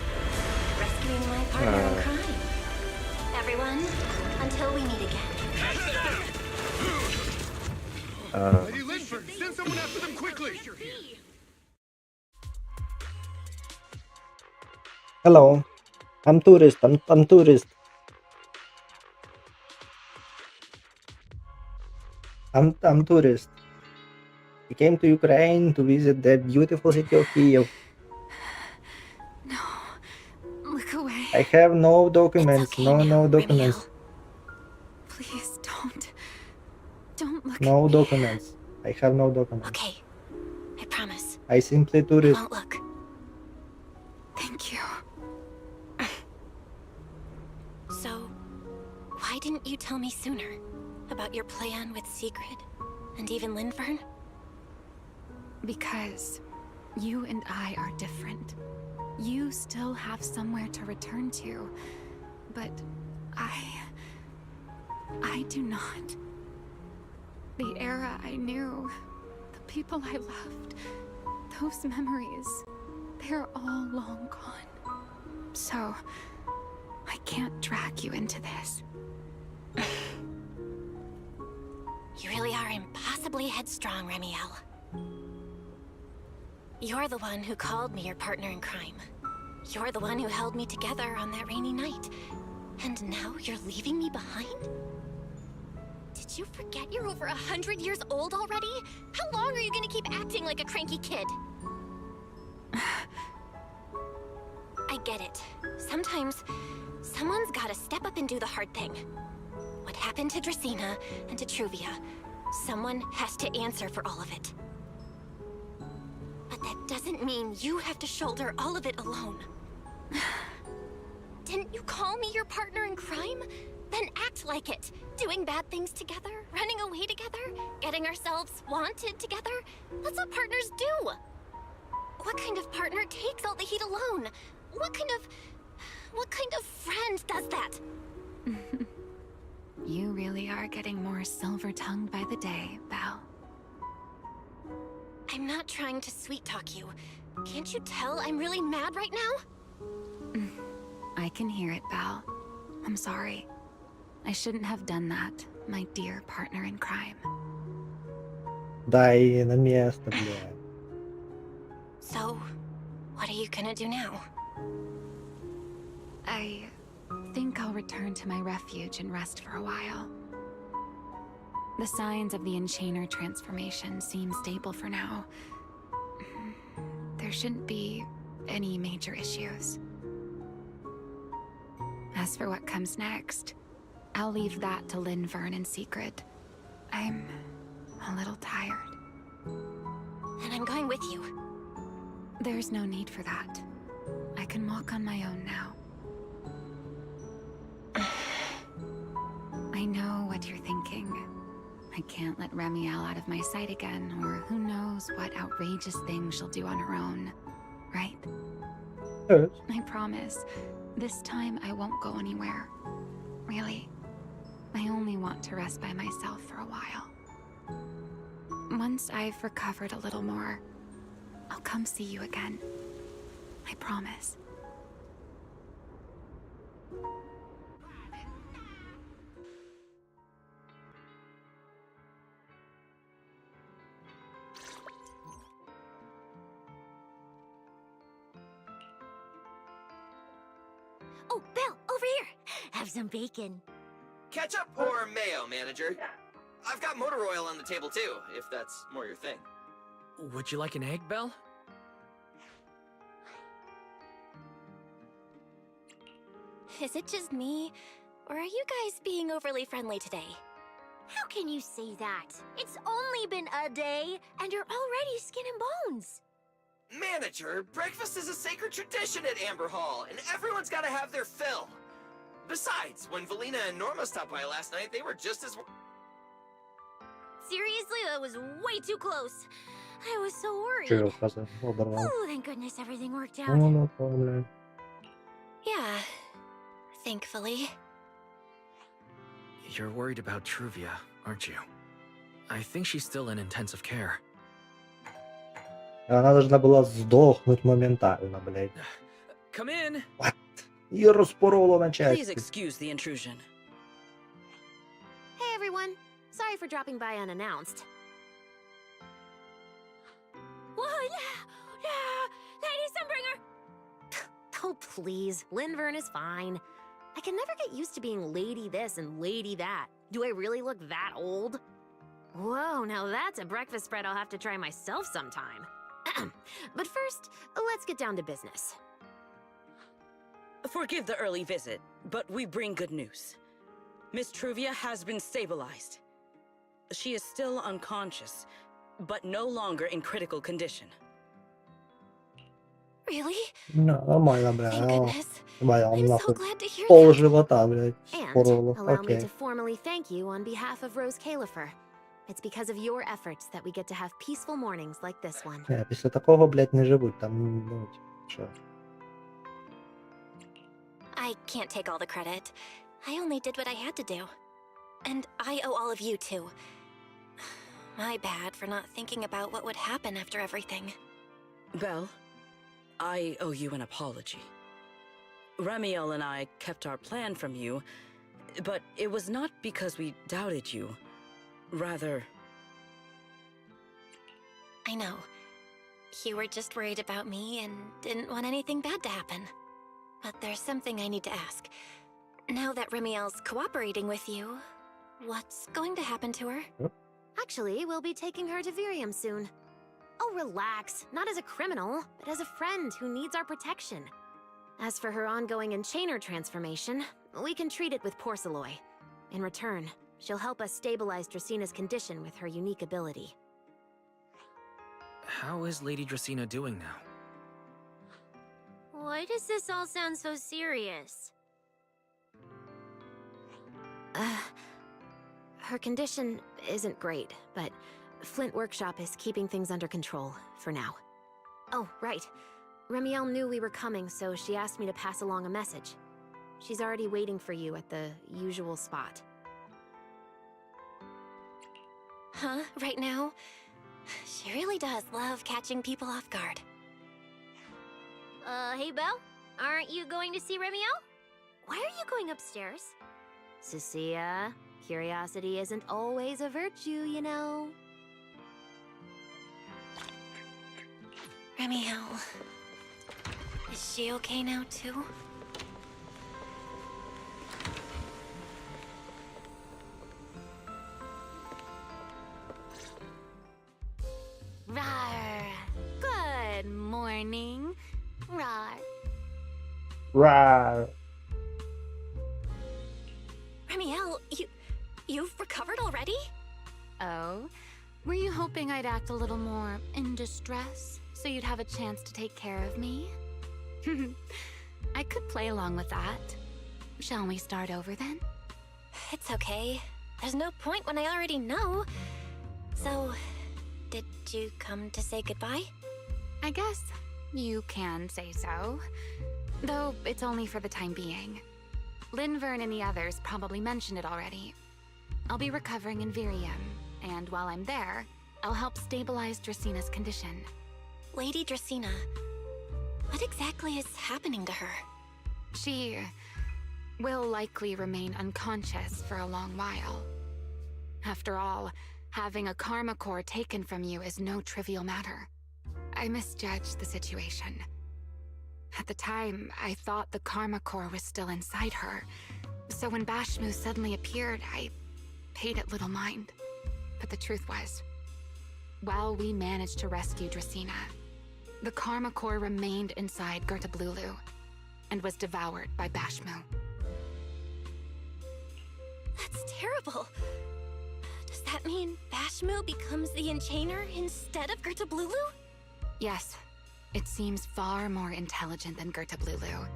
Rescuing my partner in crime. Everyone, until we meet again. Lady Linford, send someone after them quickly! Hello. I'm tourist. I'm tourist. I'm tourist. I came to Ukraine to visit the beautiful city of Kyiv. No. Look away. I have no documents. No documents. Please don't. Don't look No at me. documents. I have no documents. Okay. I promise. I simply I tourist. won't look. Thank you. So, why didn't you tell me sooner about your plan with Sigrid and even Linfern? Because you and I are different. You still have somewhere to return to, but I do not. The era I knew, the people I loved, those memories, they're all long gone. So, I can't drag you into this. You really are impossibly headstrong, Remiel. You're the one who called me your partner in crime. You're the one who held me together on that rainy night. And now you're leaving me behind? Did you forget you're over 100 years old already? How long are you gonna keep acting like a cranky kid? I get it. Sometimes, someone's gotta step up and do the hard thing. What happened to Dracena and to Truvia, someone has to answer for all of it. But that doesn't mean you have to shoulder all of it alone. Didn't you call me your partner in crime? Then act like it. Doing bad things together, running away together, getting ourselves wanted together. That's what partners do. What kind of partner takes all the heat alone? What kind of friend does that? You really are getting more silver-tongued by the day, Belle. I'm not trying to sweet-talk you. Can't you tell I'm really mad right now? I can hear it, Belle. I'm sorry. I shouldn't have done that, my dear partner in crime. Дай на место, бля. So, what are you gonna do now? I think I'll return to my refuge and rest for a while. The signs of the Enchainer transformation seem stable for now. There shouldn't be any major issues. As for what comes next, I'll leave that to Linfern and Sigrid. I'm a little tired. And I'm going with you. There's no need for that. I can walk on my own now. I know what you're thinking. I can't let Remiel out of my sight again, or who knows what outrageous thing she'll do on her own, right? Yes. I promise, this time I won't go anywhere. Really. I only want to rest by myself for a while. Once I've recovered a little more, I'll come see you again. I promise. Oh, Belle, over here! Have some bacon. ketchup or mayo, manager? I've got motor oil on the table too, if that's more your thing. Would you like an egg, Belle? Is it just me? Or are you guys being overly friendly today? How can you say that? It's only been a day, and you're already skin and bones. Manager, breakfast is a sacred tradition at Amber Hall, and everyone's gotta have their fill. Besides, when Valina and Norma stopped by last night, they were just as... Seriously, that was way too close. I was so worried. Чё, оказывается, оборвал. Oh, thank goodness everything worked out. Ну, блядь. Yeah, thankfully. You're worried about Truvia, aren't you? I think she's still in intensive care. Она должна была сдохнуть моментально, блядь. Come in. What? Ее распорола на Please части. excuse the intrusion. Hey everyone, sorry for dropping by unannounced. Whoa, yeah, Lady Sunbringer! Oh please, Linvern is fine. I can never get used to being lady this and lady that. Do I really look that old? Whoa, now that's a breakfast spread I'll have to try myself sometime. But first, let's get down to business. Forgive the early visit, but we bring good news. Miss Truvia has been stabilized. She is still unconscious, but no longer in critical condition. Really? No, нормально, бля. Бля, I'm so нахуй. glad to hear Пол that. живота, блядь. And Спорола. allow me Окей. to formally thank you on behalf of Rose Califer. It's because of your efforts that we get to have peaceful mornings like this one. Після такого, блядь, не живуть. Там, ну, що. I can't take all the credit. I only did what I had to do. And I owe all of you too. My bad for not thinking about what would happen after everything. Belle, I owe you an apology. Ramiel and I kept our plan from you, but it was not because we doubted you. Rather... I know. You were just worried about me and didn't want anything bad to happen. But there's something I need to ask. Now that Ramiel's cooperating with you, what's going to happen to her? Actually, we'll be taking her to Virium soon. Oh, relax. Not as a criminal, but as a friend who needs our protection. As for her ongoing enchainer transformation, we can treat it with Porceloy. In return, she'll help us stabilize Dracina's condition with her unique ability. How is Lady Dracina doing now? Why does this all sound so serious? Her condition isn't great, but Flint Workshop is keeping things under control, for now. Oh, right. Ramiel knew we were coming, so she asked me to pass along a message. She's already waiting for you at the usual spot. Huh? Right now? She really does love catching people off guard. Hey Belle? Aren't you going to see Ramiel? Why are you going upstairs? Cecilia, curiosity isn't always a virtue, you know. Ramiel... Is she okay now, too? Rawr. Good morning. Rawr. Rawr. Ramiel, you've recovered already? Oh, were you hoping I'd act a little more in distress so you'd have a chance to take care of me? I could play along with that. Shall we start over then? It's okay. There's no point when I already know. So, did you come to say goodbye? I guess you can say so. Though it's only for the time being. Linvern and the others probably mentioned it already. I'll be recovering in Virium, and while I'm there, I'll help stabilize Dracina's condition. Lady Dracina, what exactly is happening to her? She will likely remain unconscious for a long while. After all, having a karma core taken from you is no trivial matter. I misjudged the situation. At the time, I thought the karma core was still inside her, So when Bashmu suddenly appeared, I paid it little mind. But the truth was, while we managed to rescue Dracena, the Karma Core remained inside Gertablulu and was devoured by Bashmu. That's terrible. Does that mean Bashmu becomes the Enchainer instead of Gertablulu? Yes, it seems far more intelligent than Gertablulu.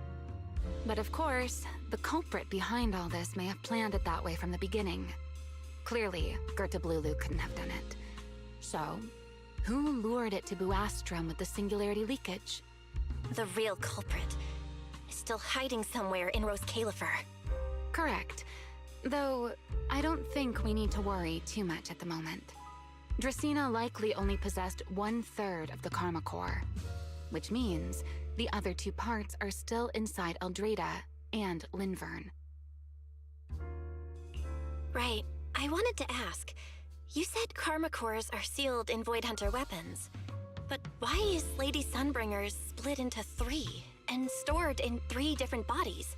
But of course, the culprit behind all this may have planned it that way from the beginning. Clearly, Gertablulu couldn't have done it. So, who lured it to Buastrum with the singularity leakage? The real culprit is still hiding somewhere in Rose Califer. Correct. Though, I don't think we need to worry too much at the moment. Dracena likely only possessed 1/3 of the Karma Core, which means the other 2 parts are still inside Eldrada and Linvern. Right. I wanted to ask. You said Karma Cores are sealed in Void Hunter weapons. But why is Lady Sunbringer's split into 3 and stored in 3 different bodies?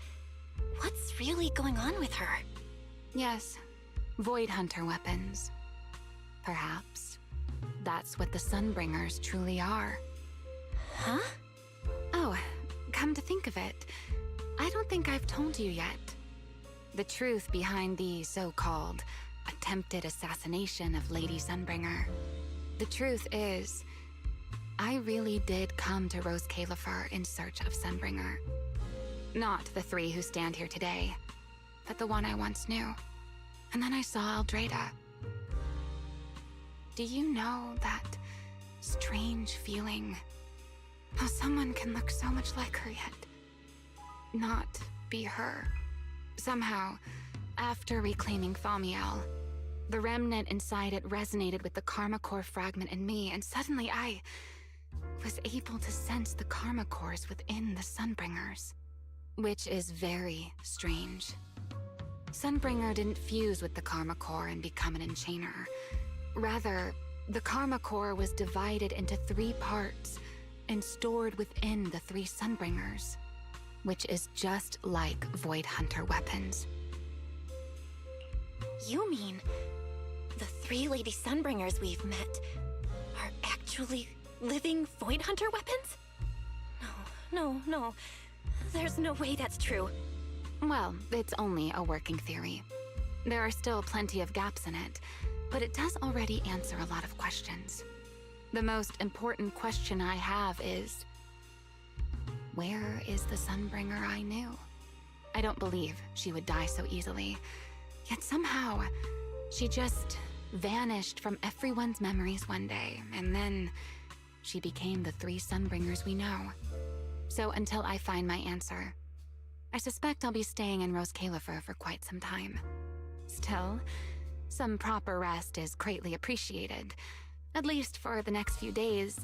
What's really going on with her? Yes, Void Hunter weapons. Perhaps that's what the Sunbringers truly are. Huh? Oh, come to think of it, I don't think I've told you yet. The truth behind the so-called attempted assassination of Lady Sunbringer. The truth is, I really did come to Rose Califer in search of Sunbringer. Not the 3 who stand here today, but the one I once knew. And then I saw Eldrada. Do you know that strange feeling? How someone can look so much like her yet not be her. Somehow, after reclaiming Thaumiel, the remnant inside it resonated with the Karma Core fragment in me, and suddenly I was able to sense the Karma Cores within the Sunbringers, which is very strange. Sunbringer didn't fuse with the Karma Core and become an Enchainer. Rather, the Karma Core was divided into 3 parts and stored within the 3 Sunbringers, which is just like Void Hunter weapons. You mean the 3 Lady Sunbringers we've met are actually living Void Hunter weapons? No. There's no way that's true. Well, it's only a working theory. There are still plenty of gaps in it, but it does already answer a lot of questions. The most important question I have is, where is the Sunbringer I knew? I don't believe she would die so easily. Yet somehow, she just vanished from everyone's memories one day, and then she became the 3 Sunbringers we know. So until I find my answer, I suspect I'll be staying in Rose Califer for quite some time. Still, some proper rest is greatly appreciated, at least for the next few days.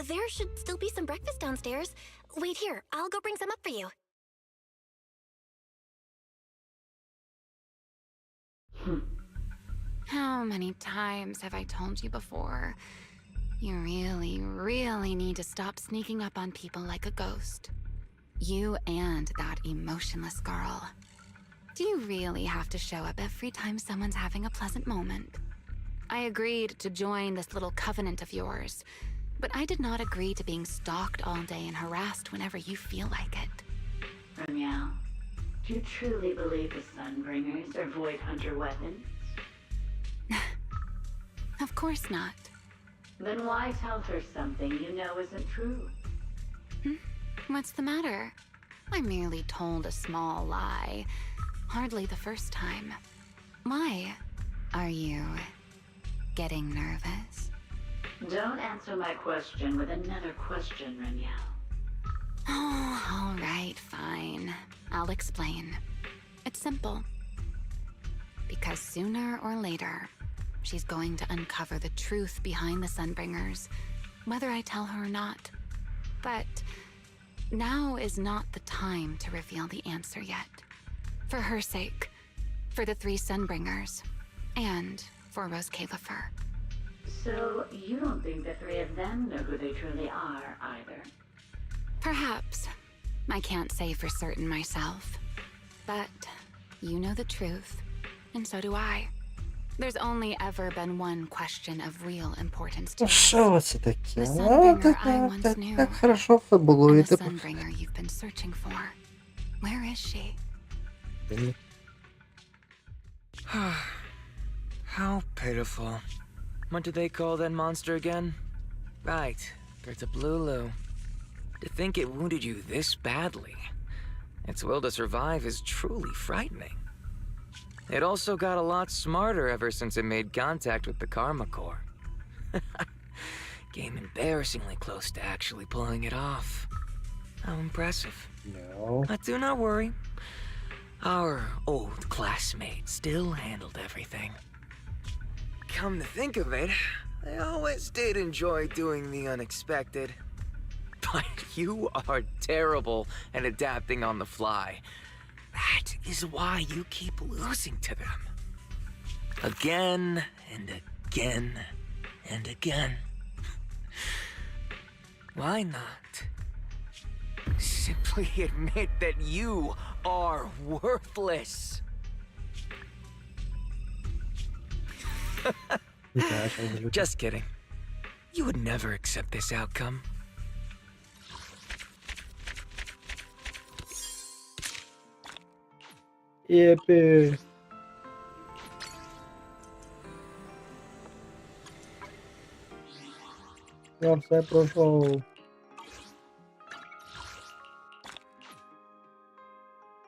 There should still be some breakfast downstairs. Wait here, I'll go bring some up for you. How many times have I told you before? You really need to stop sneaking up on people like a ghost. You and that emotionless girl. Do you really have to show up every time someone's having a pleasant moment? I agreed to join this little covenant of yours, but I did not agree to being stalked all day and harassed whenever you feel like it. Ramiel, do you truly believe the Sunbringers are Void Hunter weapons? Of course not. Then why tell her something you know isn't true? What's the matter? I merely told a small lie. Hardly the first time. Why? Are you getting nervous? Don't answer my question with another question, Ramiel. Oh, all right, fine. I'll explain. It's simple. Because sooner or later, she's going to uncover the truth behind the Sunbringers, whether I tell her or not. But now is not the time to reveal the answer yet. For her sake, for the 3 Sunbringers, and for Rose Califer. So you don't think the three of them know who they truly are, either? Perhaps. I can't say for certain myself. But you know the truth, and so do I. There's only ever been one question of real importance to us. Що це таке? The А, Sunbringer так, I так, once так, knew. так хорошо все було. And І the типу... Sunbringer you've been searching for. Where is she? How pitiful. What did they call that monster again? Right, there's a Blulu. To think it wounded you this badly. Its will to survive is truly frightening. It also got a lot smarter ever since it made contact with the Karma Core. Came embarrassingly close to actually pulling it off. How impressive. No. But do not worry. Our old classmate still handled everything. Come to think of it, I always did enjoy doing the unexpected. But you are terrible at adapting on the fly. That is why you keep losing to them. Again and again and again. Why not? Simply admit that you are worthless. Just kidding. You would never accept this outcome. Єпі. Я все пройшов.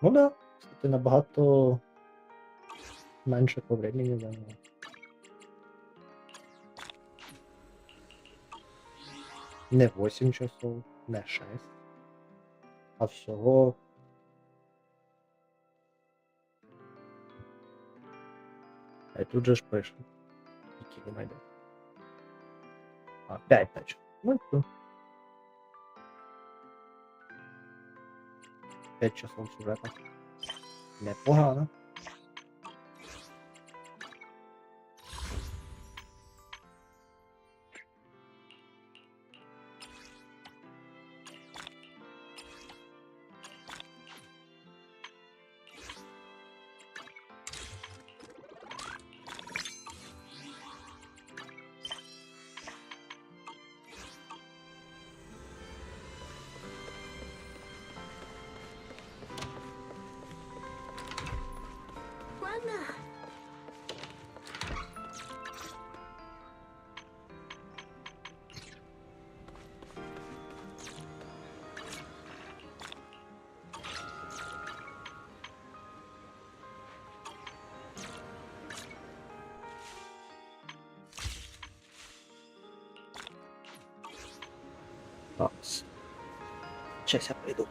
Ну да, кстати, набагато менше по времени зайняло. Не 8 часов, не 6, а всього. А тут же ж пише. Скільки не знайде. А, 5 значить. Ну, то. 5 часов сюжета. Непогано. Ладно. Такс. Сейчас я пойду.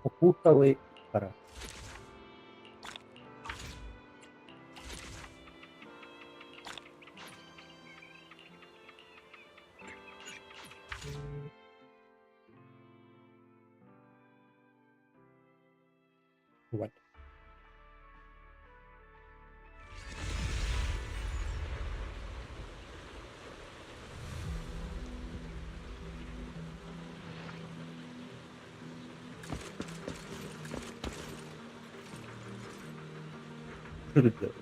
Покушали. Пора. Вот. Что ты делаешь?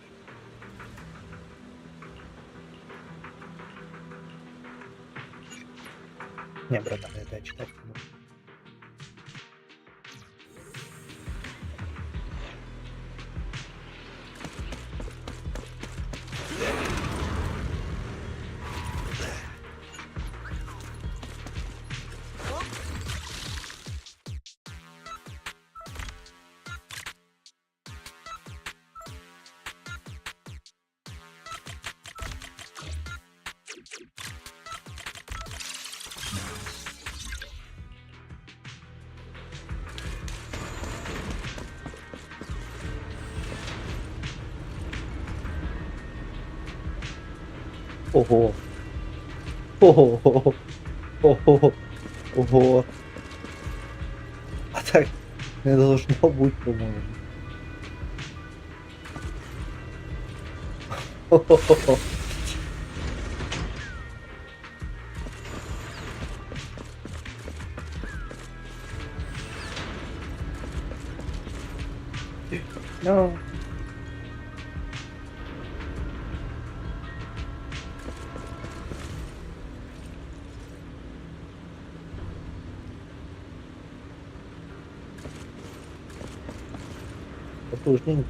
Не, братан, это я читать не буду. Ого. Ого. Ого. Ого. А так не должно быть, по-моему. Хо-хо-хо. No. Потужненько.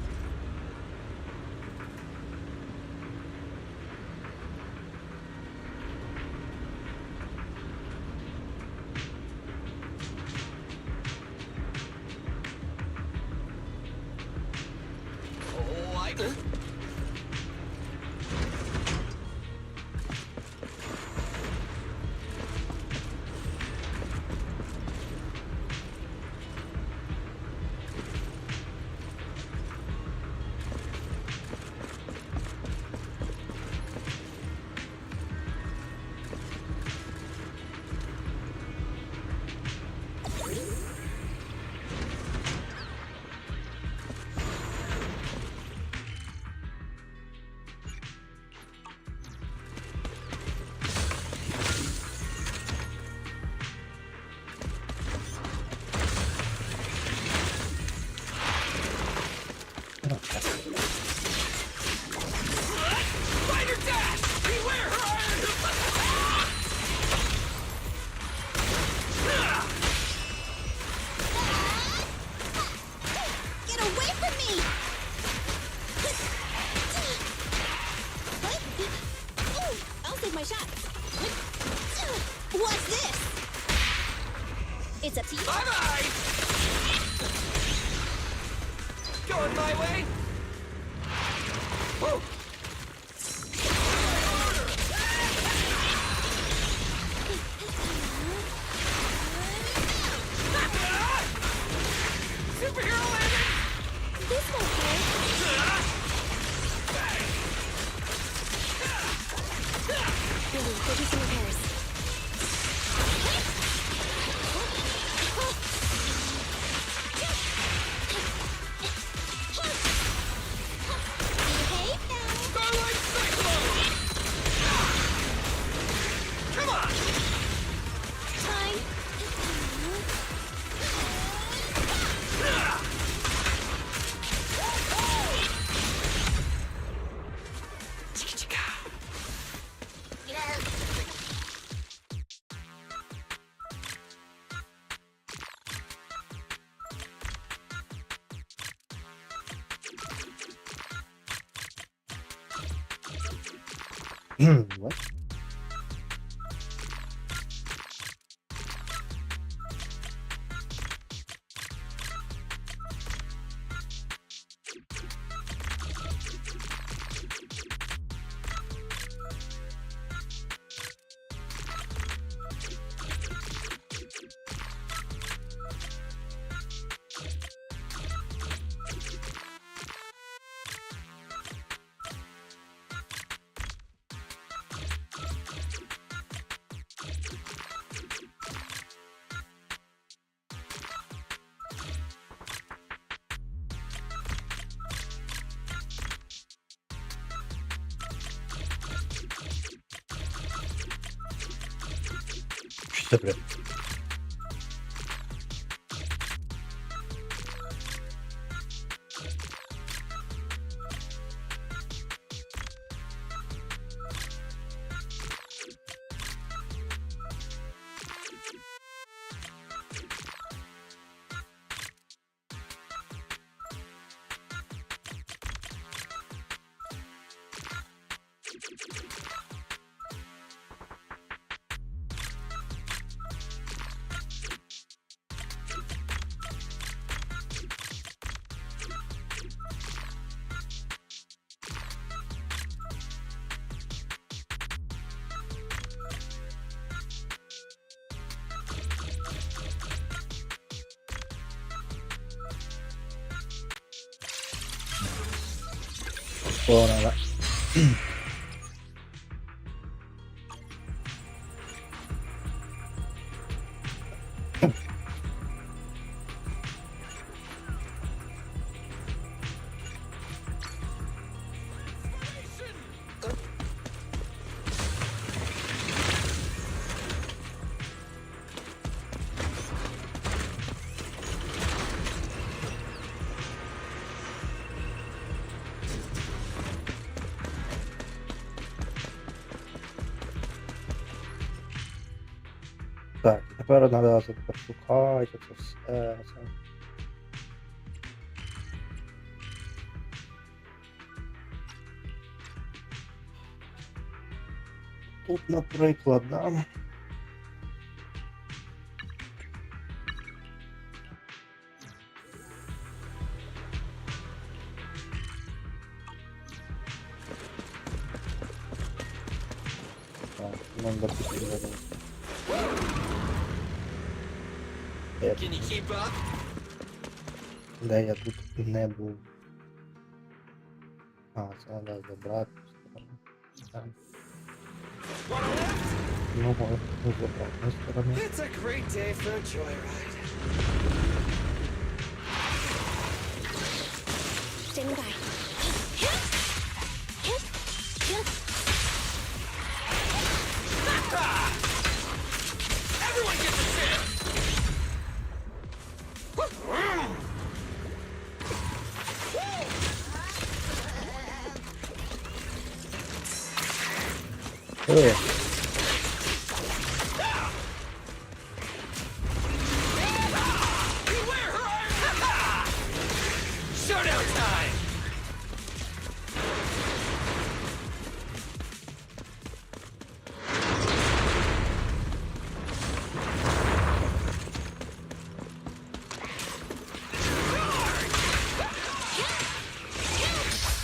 It's up to you. Bye-bye! Going my way? Whoa! Superhero landing! This won't hurt. Billy, go do some repairs. Come on! Time. What? Добре. Ora. Так, тепер треба пошукати це все. Тут, наприклад, да. Так, нам допустимо. Can you keep up? Де я тут не був? А, це треба забрати. Так. Ну, можна забрати сторону. It's a great day for a joyride. Standing by. Everyone gets a share! Ой. Showdown time!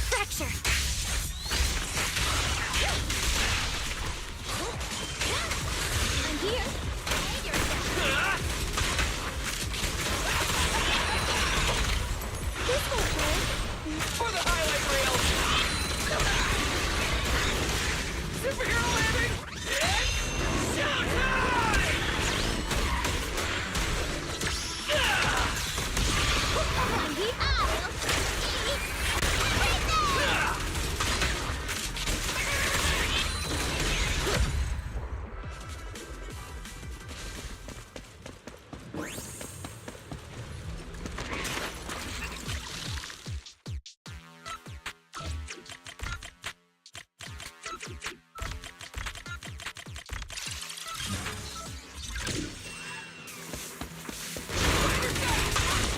Fracture. I'm here. This will work. For the highlight reel! Superhero landing! It's showtime! On the aisle.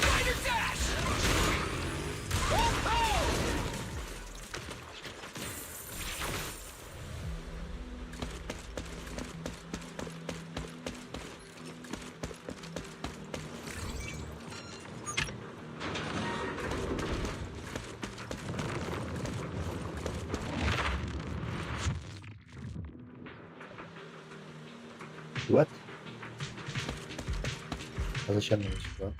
Spider dash! What? А зачем мне сюда?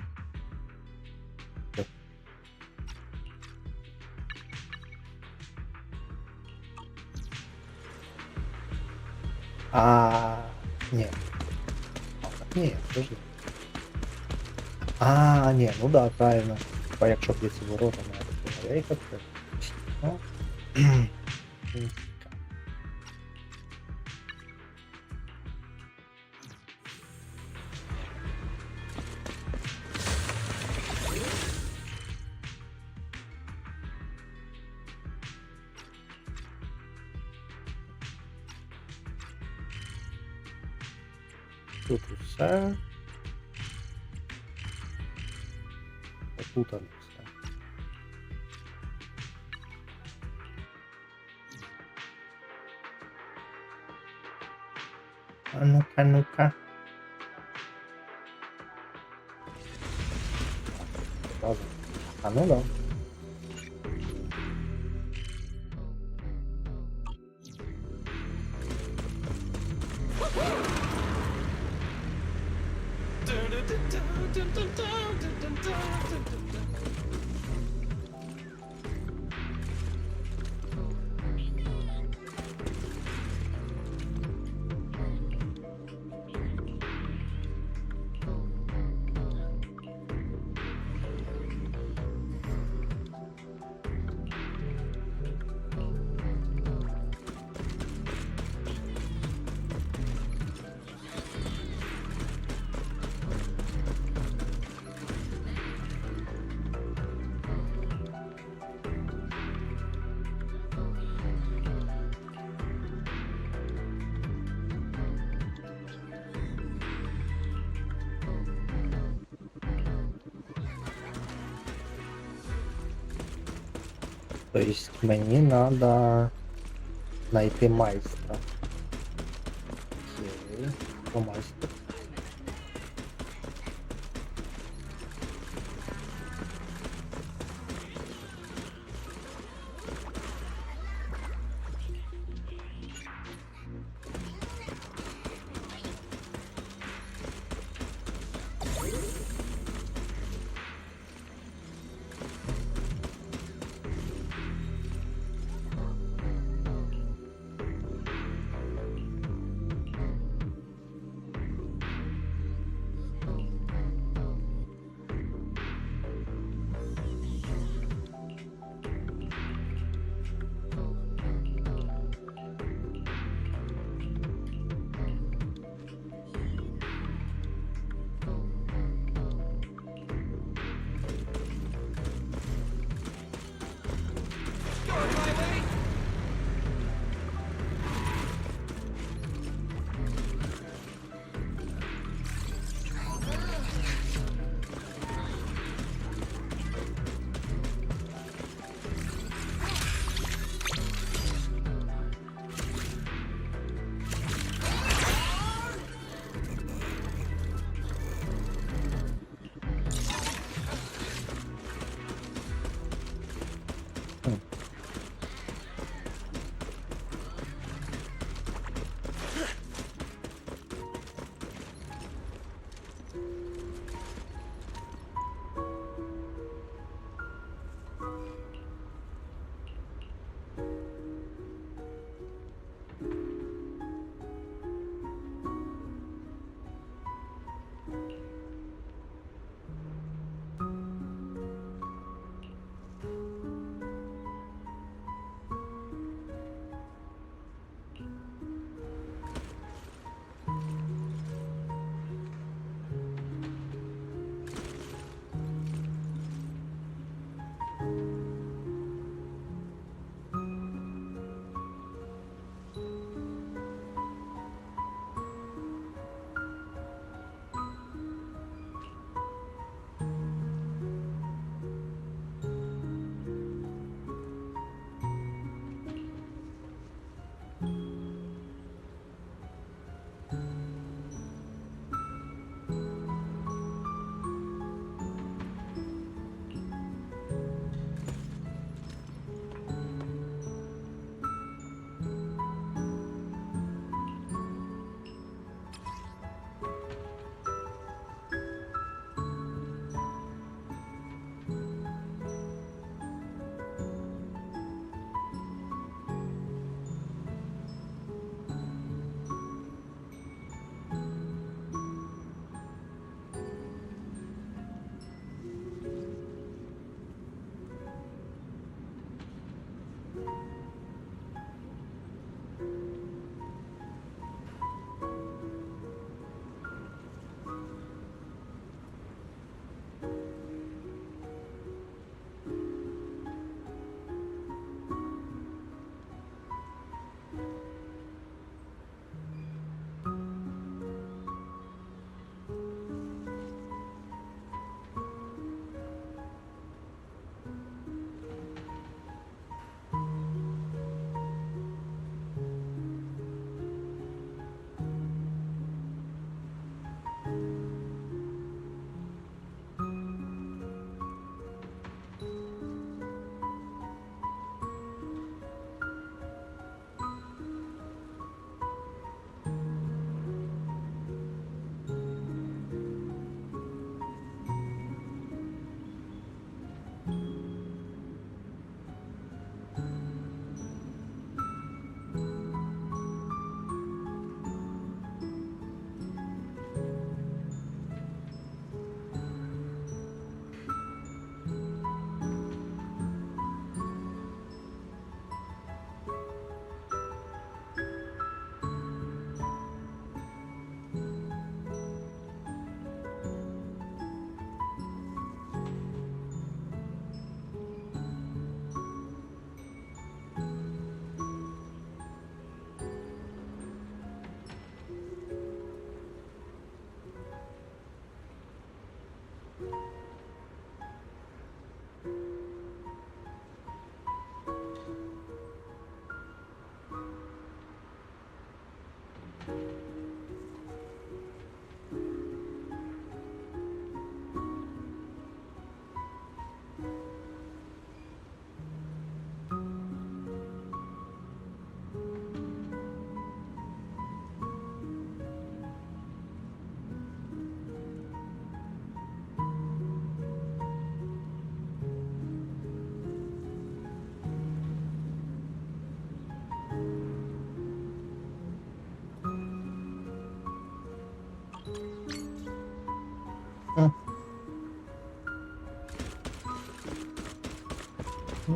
Нет. Ні, подожди. Ні, ну да, правильно. А якщо б є ці ворота, я їх відкрив. Ну. все. Запутано все. А ну-ка, ну-ка. А ну да. То есть мені надо найти майстра. Окей, хто майстер?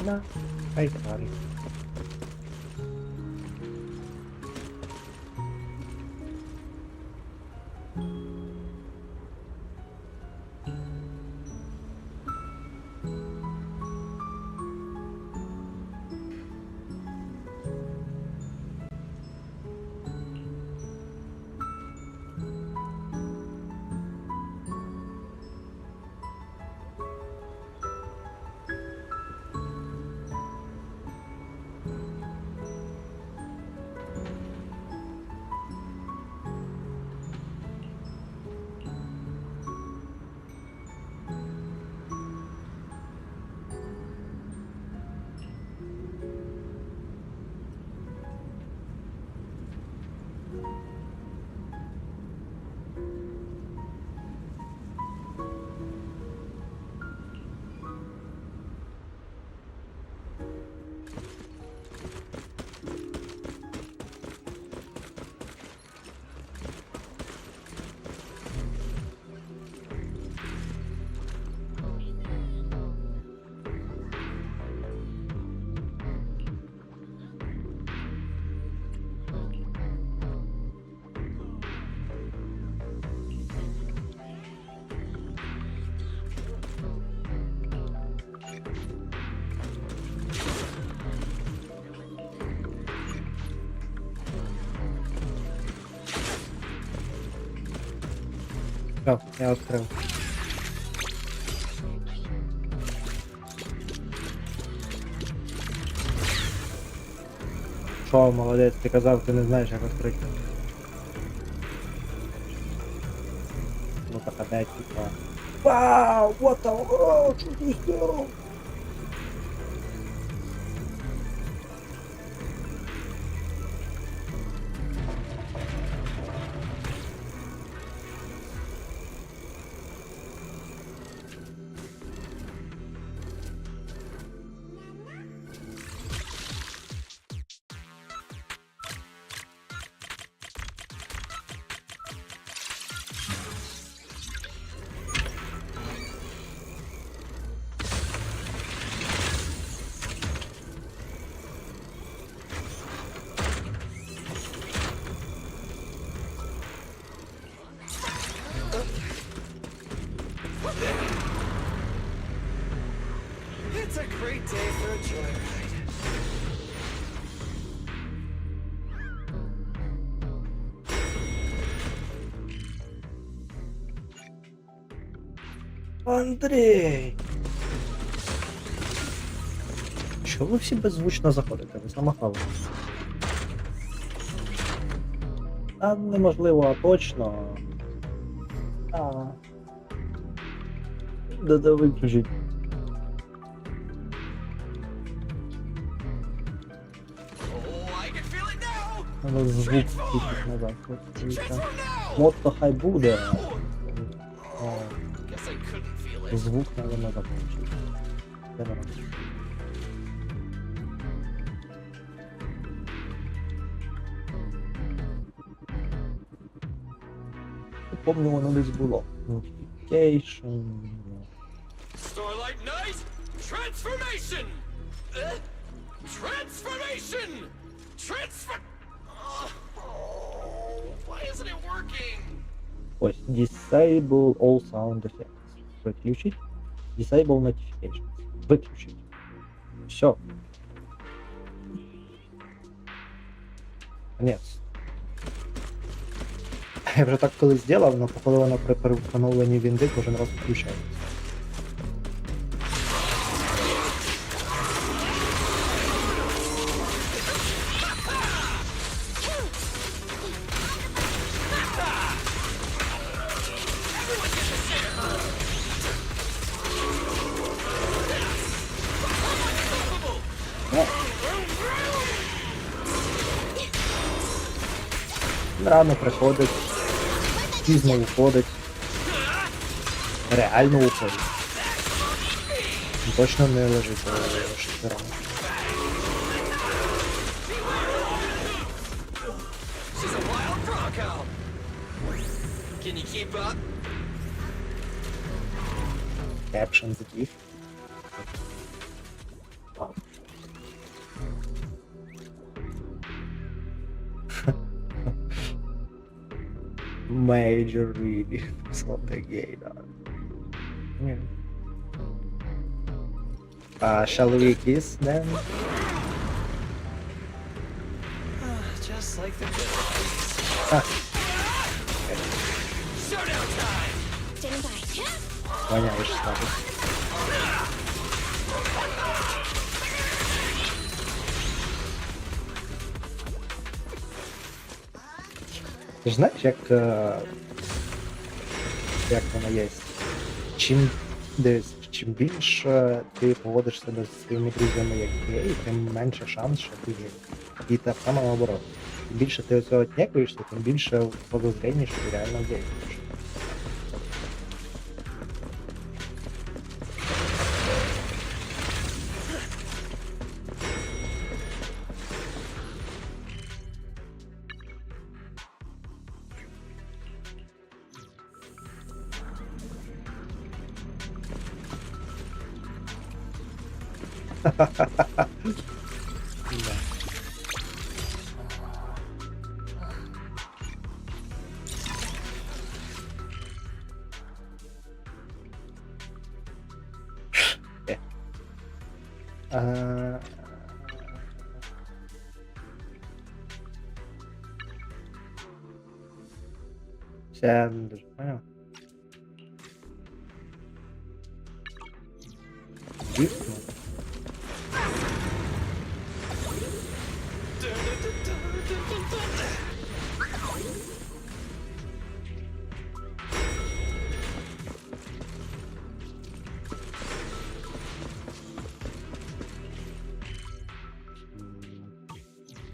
На, айкарі. Все, я відкрив. Що, молодець, ти казав, ти не знаєш, як відкрити. Ну так опять типа. Вау, what the fuck, що ти зробив? It's a great day for a joyride. Андрій! Чого ви всі беззвучно заходите? Ви самохвали. А неможливо, а точно. Да виключіть. Надо звук включить назад. Мото хай буде. Звук надо назад включить. Помню, воно десь було. Notification. Starlight Knight, transformation! Transformation! Why isn't it working? Ось, disable all sound effects. Выключить. Disable notifications. Выключить. Все. Конец. Я вже так колись зробив, але походу воно при перестановленні вінди кожен раз включається. Рано приходить, пізно уходить, реально уходить. Точно не лежить шестером. Caption the gift. Major really on the game. Shall we kiss then? Just like the good Ah. Showdown time! Standing by. Воняешь сразу. Ти ж знаєш, як воно є? Чим більше ти поводиш себе зі своїми друзями як гей, тим менше шанс, що ти гей. І так само наоборот. Чим більше ти оцього тнекаєшся, тим більше подозріння, що ти реально гей. Да. Я даже понял. Гифт,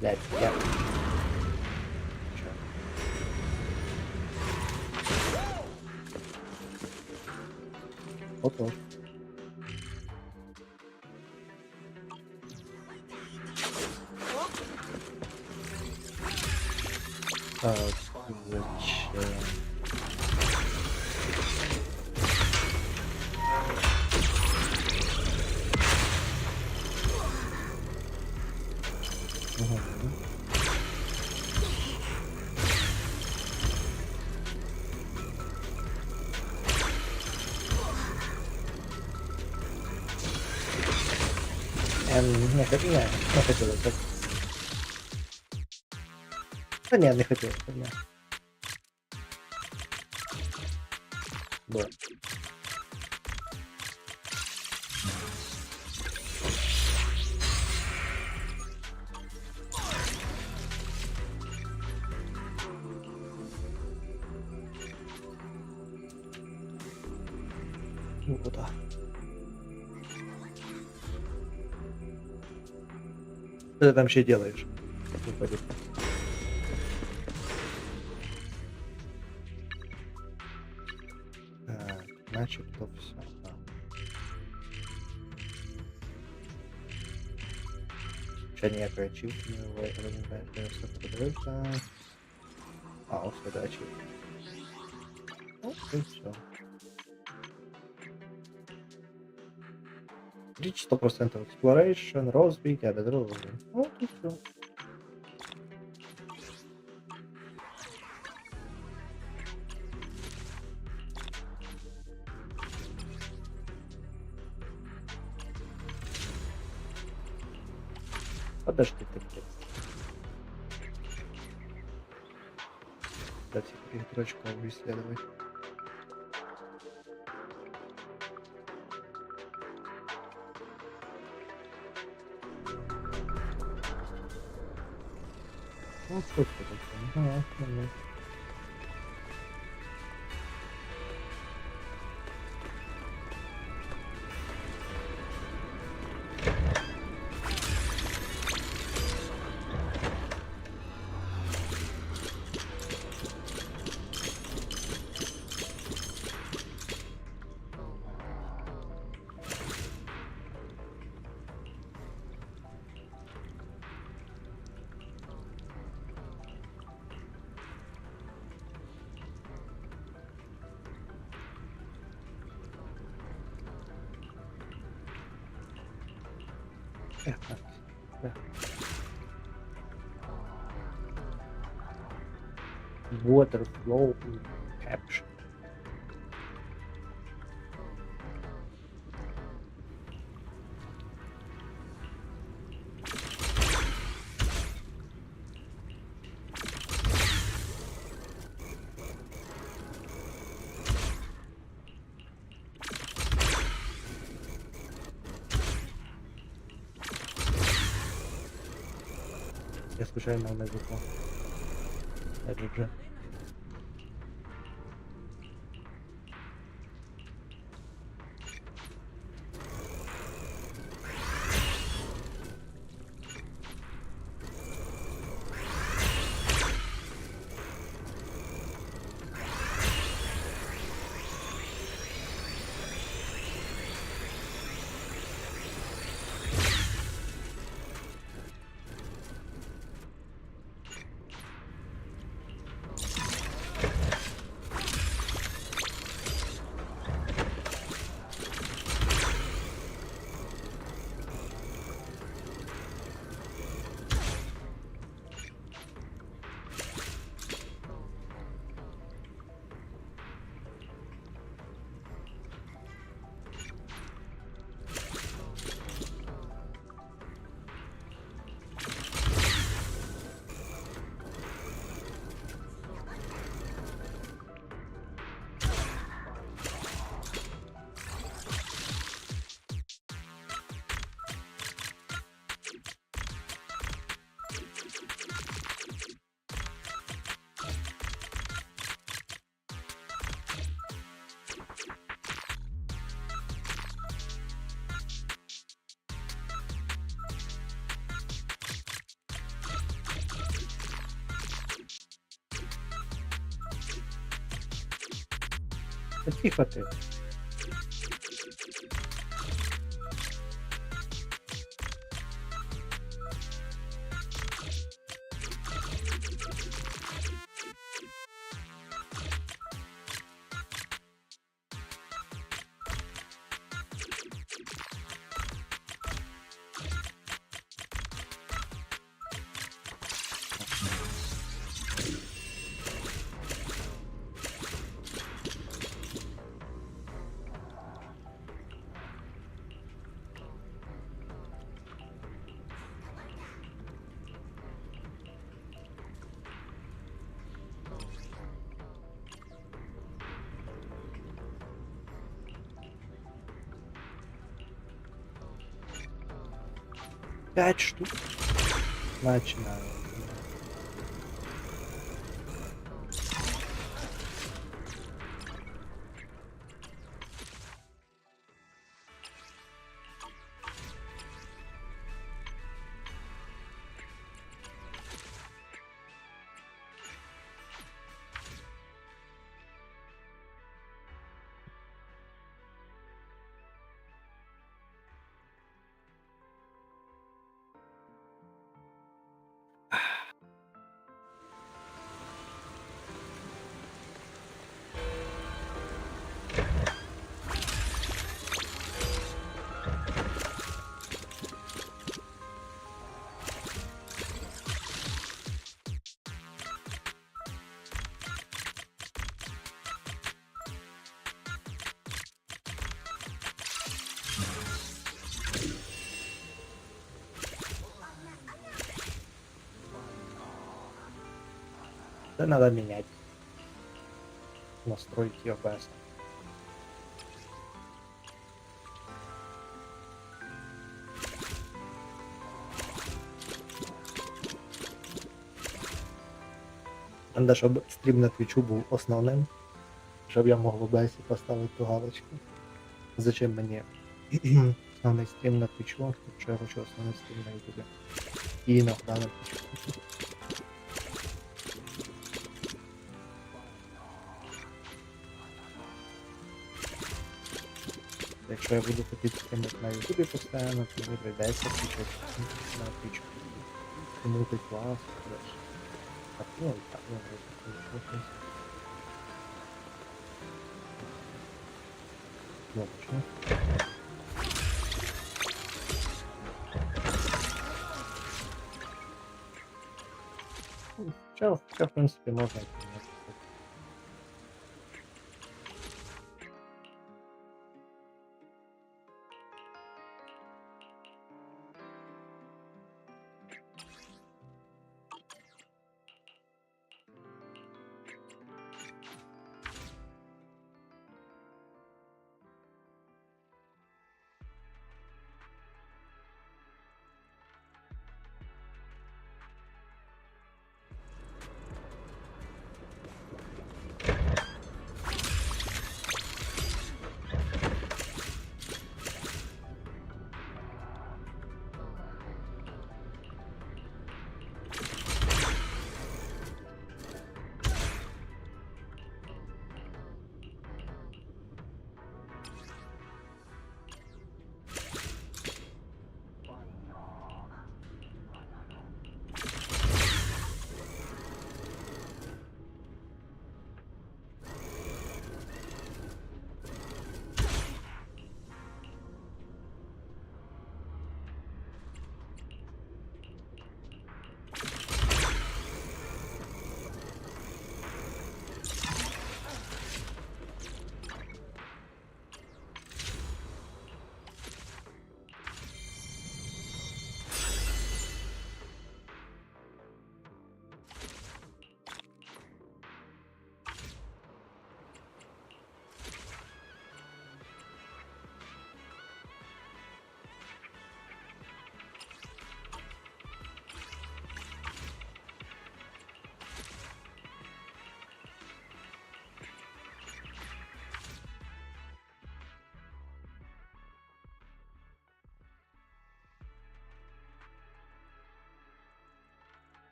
блядь, я... Чё? Ото. Так, зачем? Не хотелось так. Да нет, не хотелось, нет. Да. Ну куда? Что ты там вообще делаешь? Выходит. Так, начебто все. Ще ніякої ачівки не виникає, я все подивився. А, ось це ачівка. Ну, і все. Reach 100% exploration, розбій, я без розбій. Ну, і все. Подожди, ты. До всех. И трочковый исследовать. Ну, что это такое? Ага, ага. Да. Water flow capture. Я случайно на языку. Это же. Да тихо ты. Пять штук. Начинаю. Это надо менять. настройки OBS. Треба, щоб стрім на твічу був основним, щоб я мог в OBS поставити ту галочку. Зачем мені основний стрім на твічу, якщо я хочу основний стрім на ютубі. І іноді на твічу. Якщо я буду хотіти стрімити на ютубі постійно, то мені прийдеться включити на твічу. Тому ти клас, коротше. Так, ну і так, ну, розумію. Логично. Це, в принципі, можна.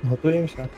Готуємося.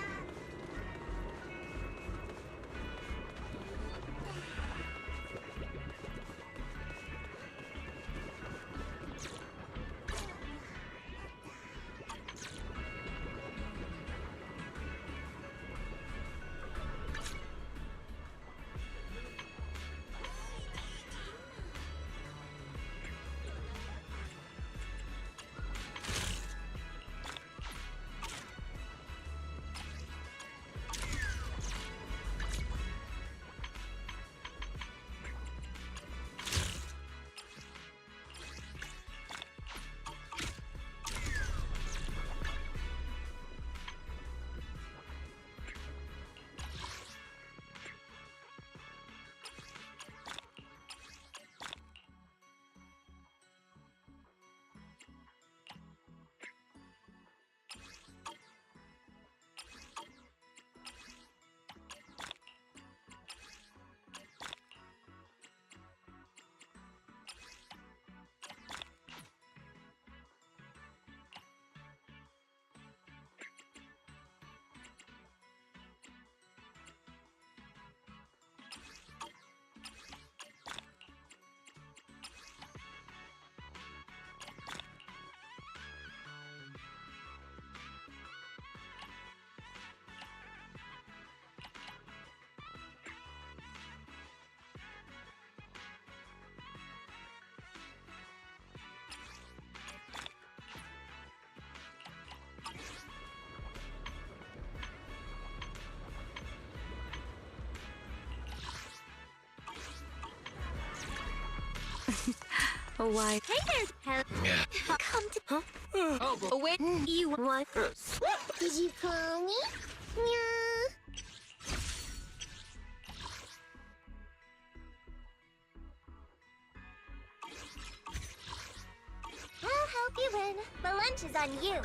Oh, why? Hey there, come to. Huh? Oh, wait. You what? Did you call me? Yeah. I'll help you win. The lunch is on you.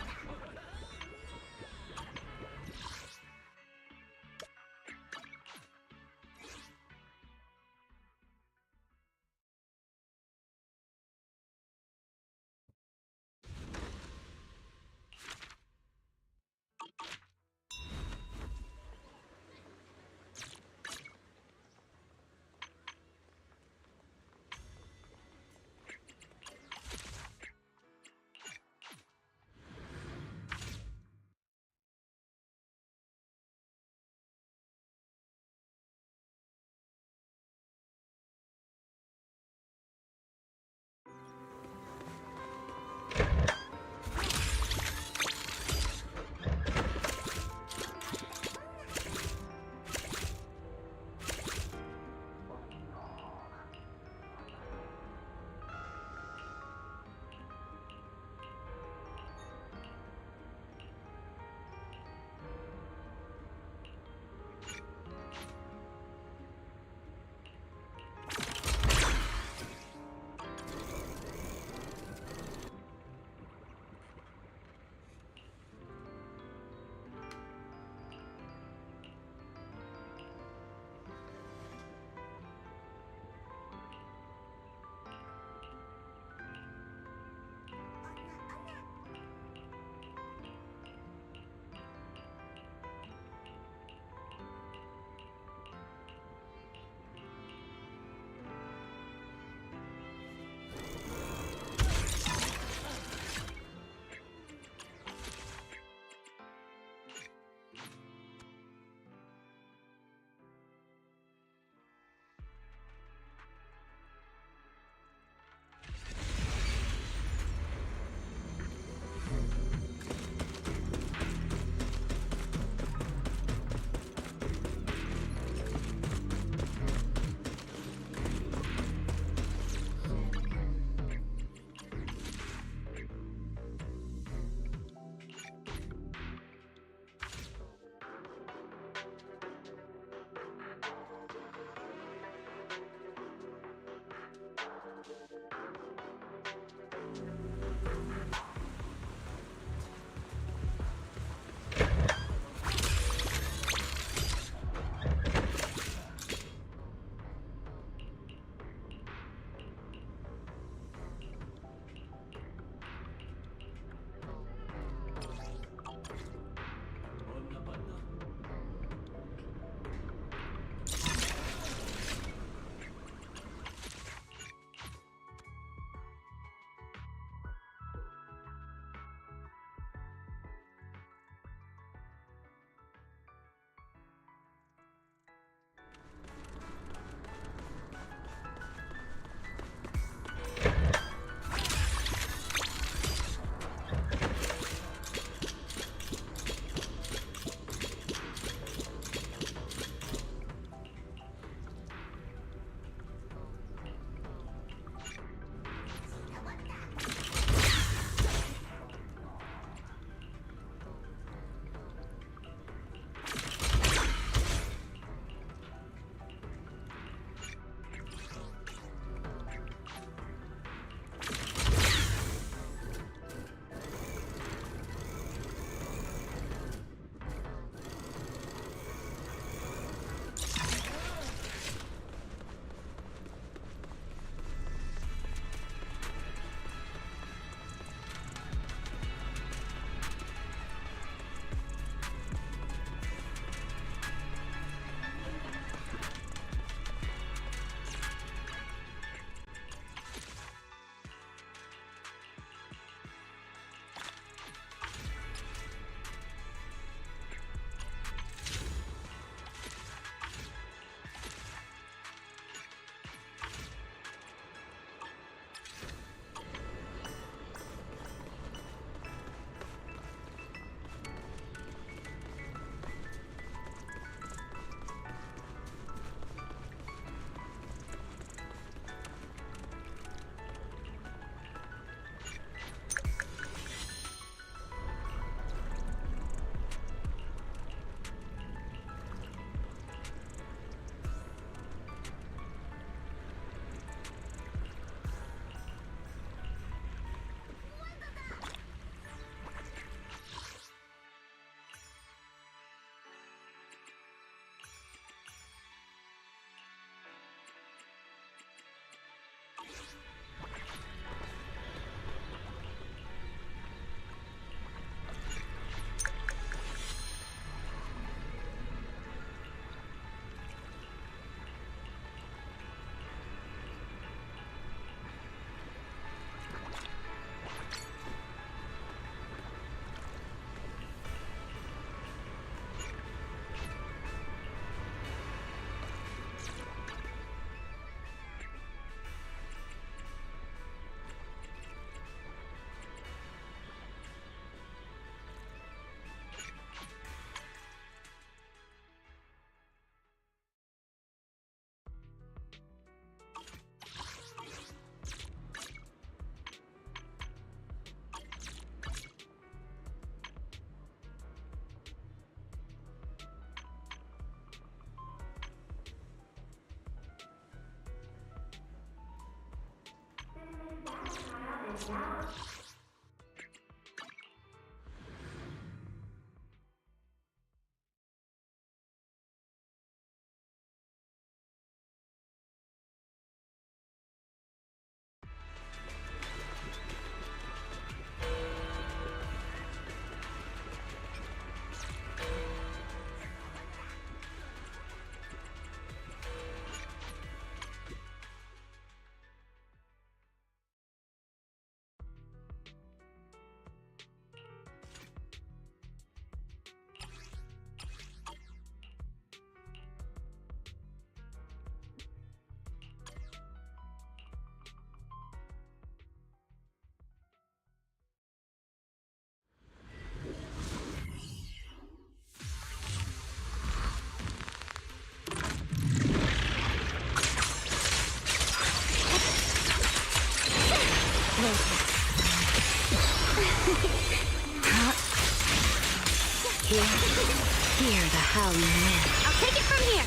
Hear the howling wind. I'll take it from here.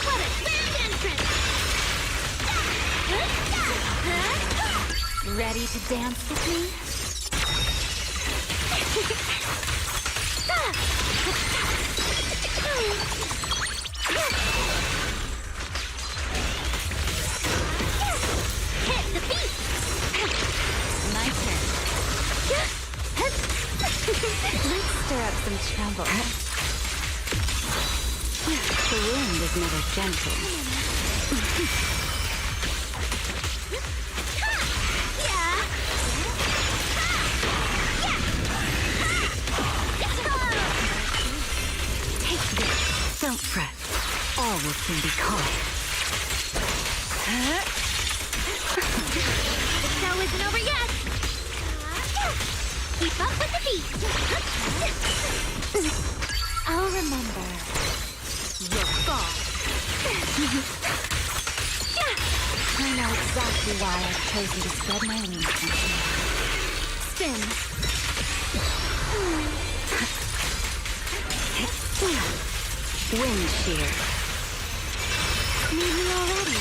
What a grand entrance! Ready to dance with me? Hit the beat! My turn. Let's stir up some trouble. The wind is never gentle. Take this. Don't fret. All will soon be caught. The show isn't over yet! Keep up with the beat! I'll remember. Your fall. I know exactly why I've chosen to spread my wings this way. Spin. Wind shear. Need me already?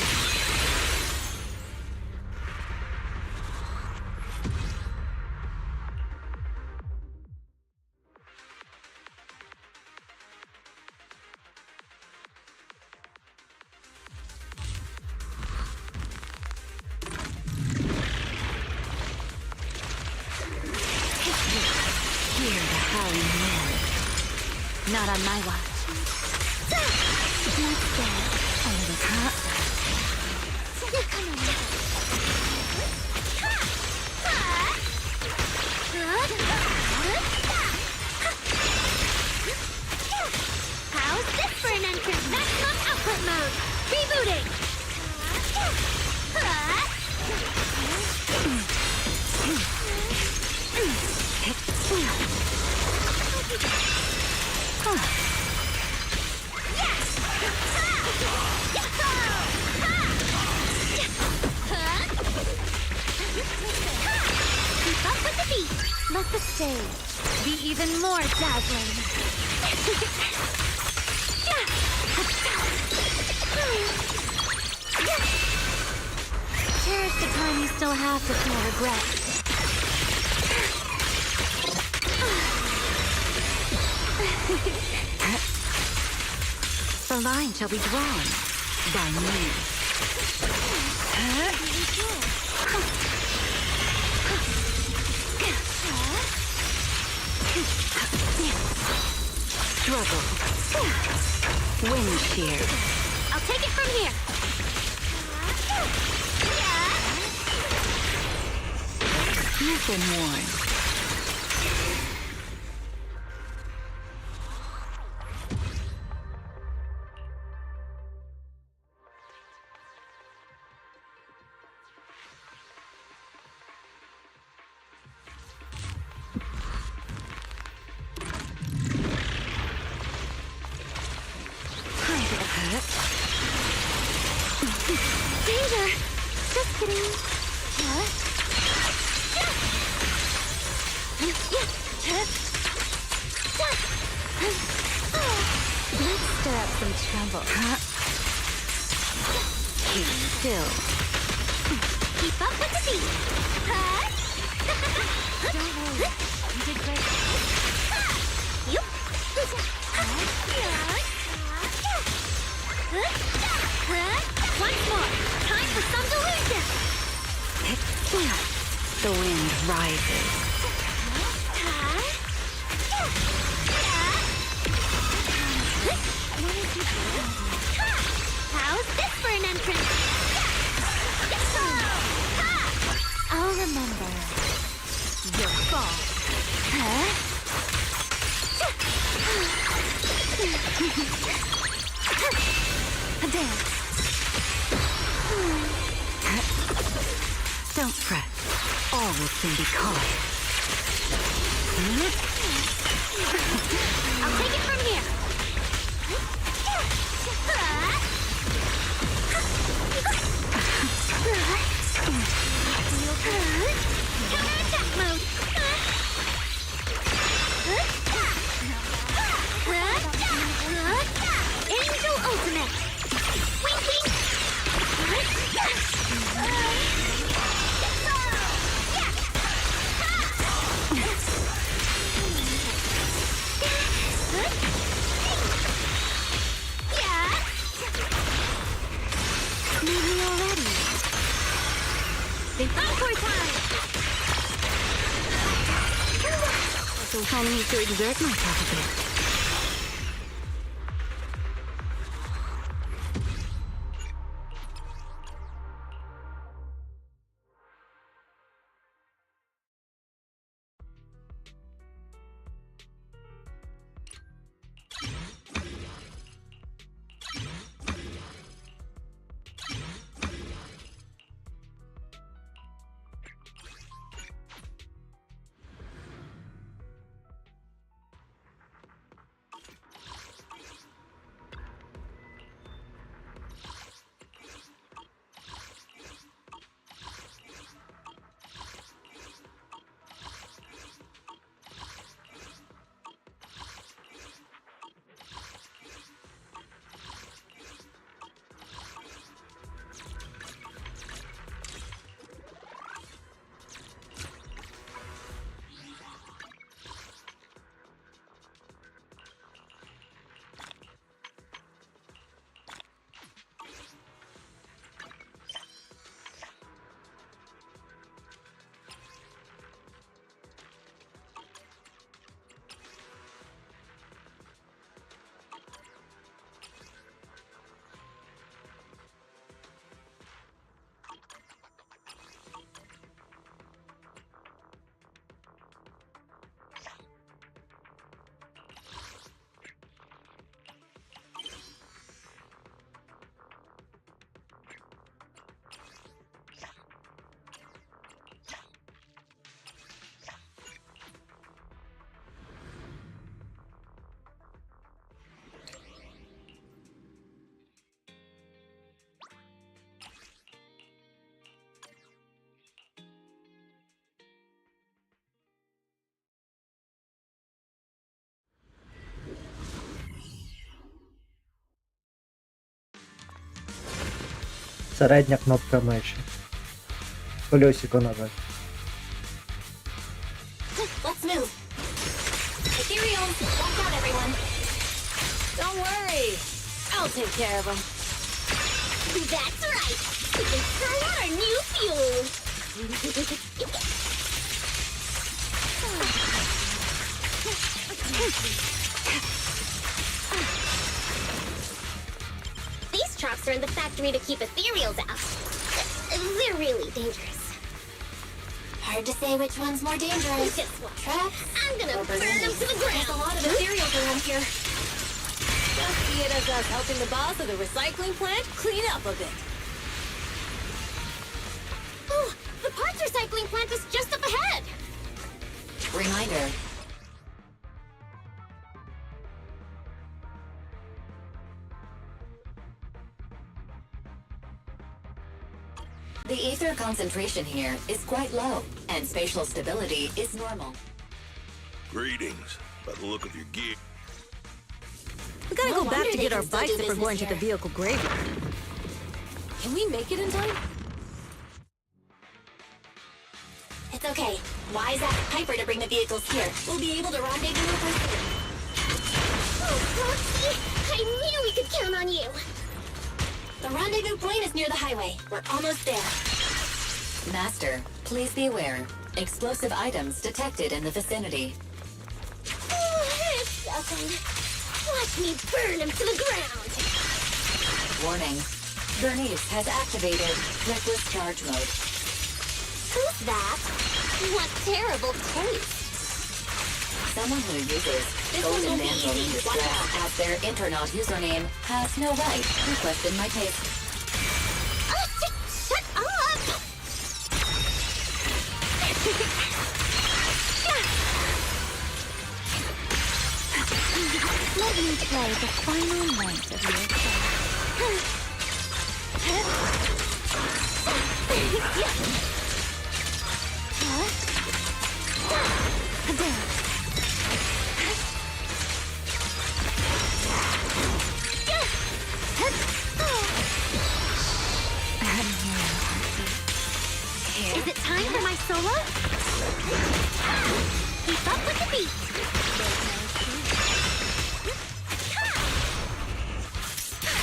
Hear the howling wind. Not on my watch. Let's go. A little hot. How's this for an entrance? Maximum output mode! Rebooting! Keep up with the beat! Let the stage be even more dazzling. Cherish the time you still have to feel regret. The line shall be drawn by me. Struggle. Wind shear. I'll take it from here. You've been warned. Danger! Just kidding. Let's stir up some trouble. Keep still. Keep up with the beat. Huh? Don't worry. You did great. Yup. Once more. Time for some delusion. The wind rises. How's this for an entrance? I'll remember your fall. A dance. Don't fret. All will soon be caught. I'll take it from here. Counter-attack mode. Angel Ultimate. Wink, wink. Need me already. Encore time. I need to exert myself a bit. Середня кнопка миші. Колесико назад. Let's move. Ethereal, watch out, everyone. Don't worry. I'll take care of them. That's right. We can throw out our new fuel. These traps are in the factory to keep ethereals out. They're really dangerous. Hard to say which one's more dangerous. Guess what? Traps? I'm gonna or burn them balloons? to the ground. There's a lot of ethereals around here. Just see it as us helping the boss of the recycling plant clean up a bit. Oh, the parts recycling plant is just up ahead. Reminder. The ether concentration here is quite low, and spatial stability is normal. Greetings. By the look of your gear. We gotta No go back wonder to they get our can still bikes do if we're going business to the here. vehicle graveyard. Can we make it in time? okay. Wise ask Piper to bring the vehicles here. We'll be able to rendezvous with her soon. Oh, Roxy! I knew we could count on you! The rendezvous point is near the highway. We're almost there. Master, please be aware. Explosive items detected in the vicinity. It's nothing. Watch me burn him to the ground! Warning. Bernice has activated reckless charge mode. Who's that? What terrible taste! Someone who uses Golden Damsel in Distress as their Internaut username has no right to question my taste. Shut up! Let me play the final night of your Is it time for my solo? Keep up with the beat!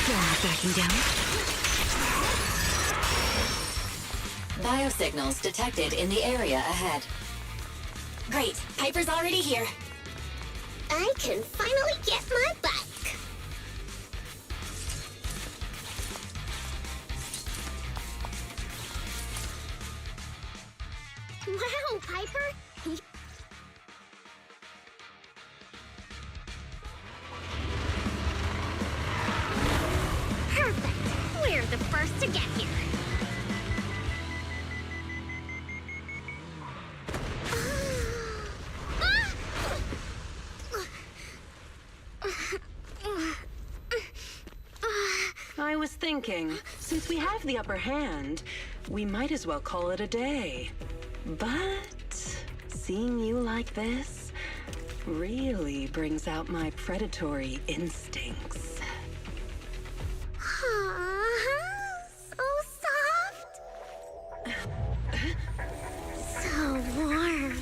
You're not backing down. Biosignals detected in the area ahead. Great, Piper's already here. I can finally get my bike. Wow, Piper! Perfect! We're the first to get here. I was thinking, since we have the upper hand, we might as well call it a day. But seeing you like this really brings out my predatory instincts. So soft. So warm.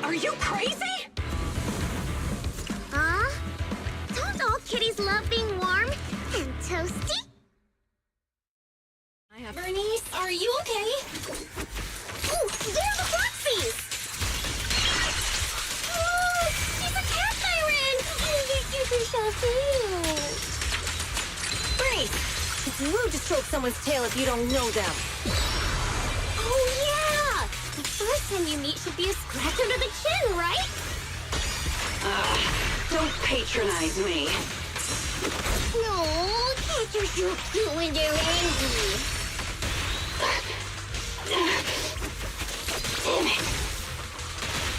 Are you crazy? Huh? Don't all kitties love being warm and toasty? Bernice, are you okay? Oh, there are the Foxies! Oh, she's a cat siren! You're so cute! Bernice, it's rude to stroke someone's tail if you don't know them. Oh, yeah! The first time you meet should be a scratch under the chin, right? Don't patronize me. No, cats are so cute when they're angry. Damn it.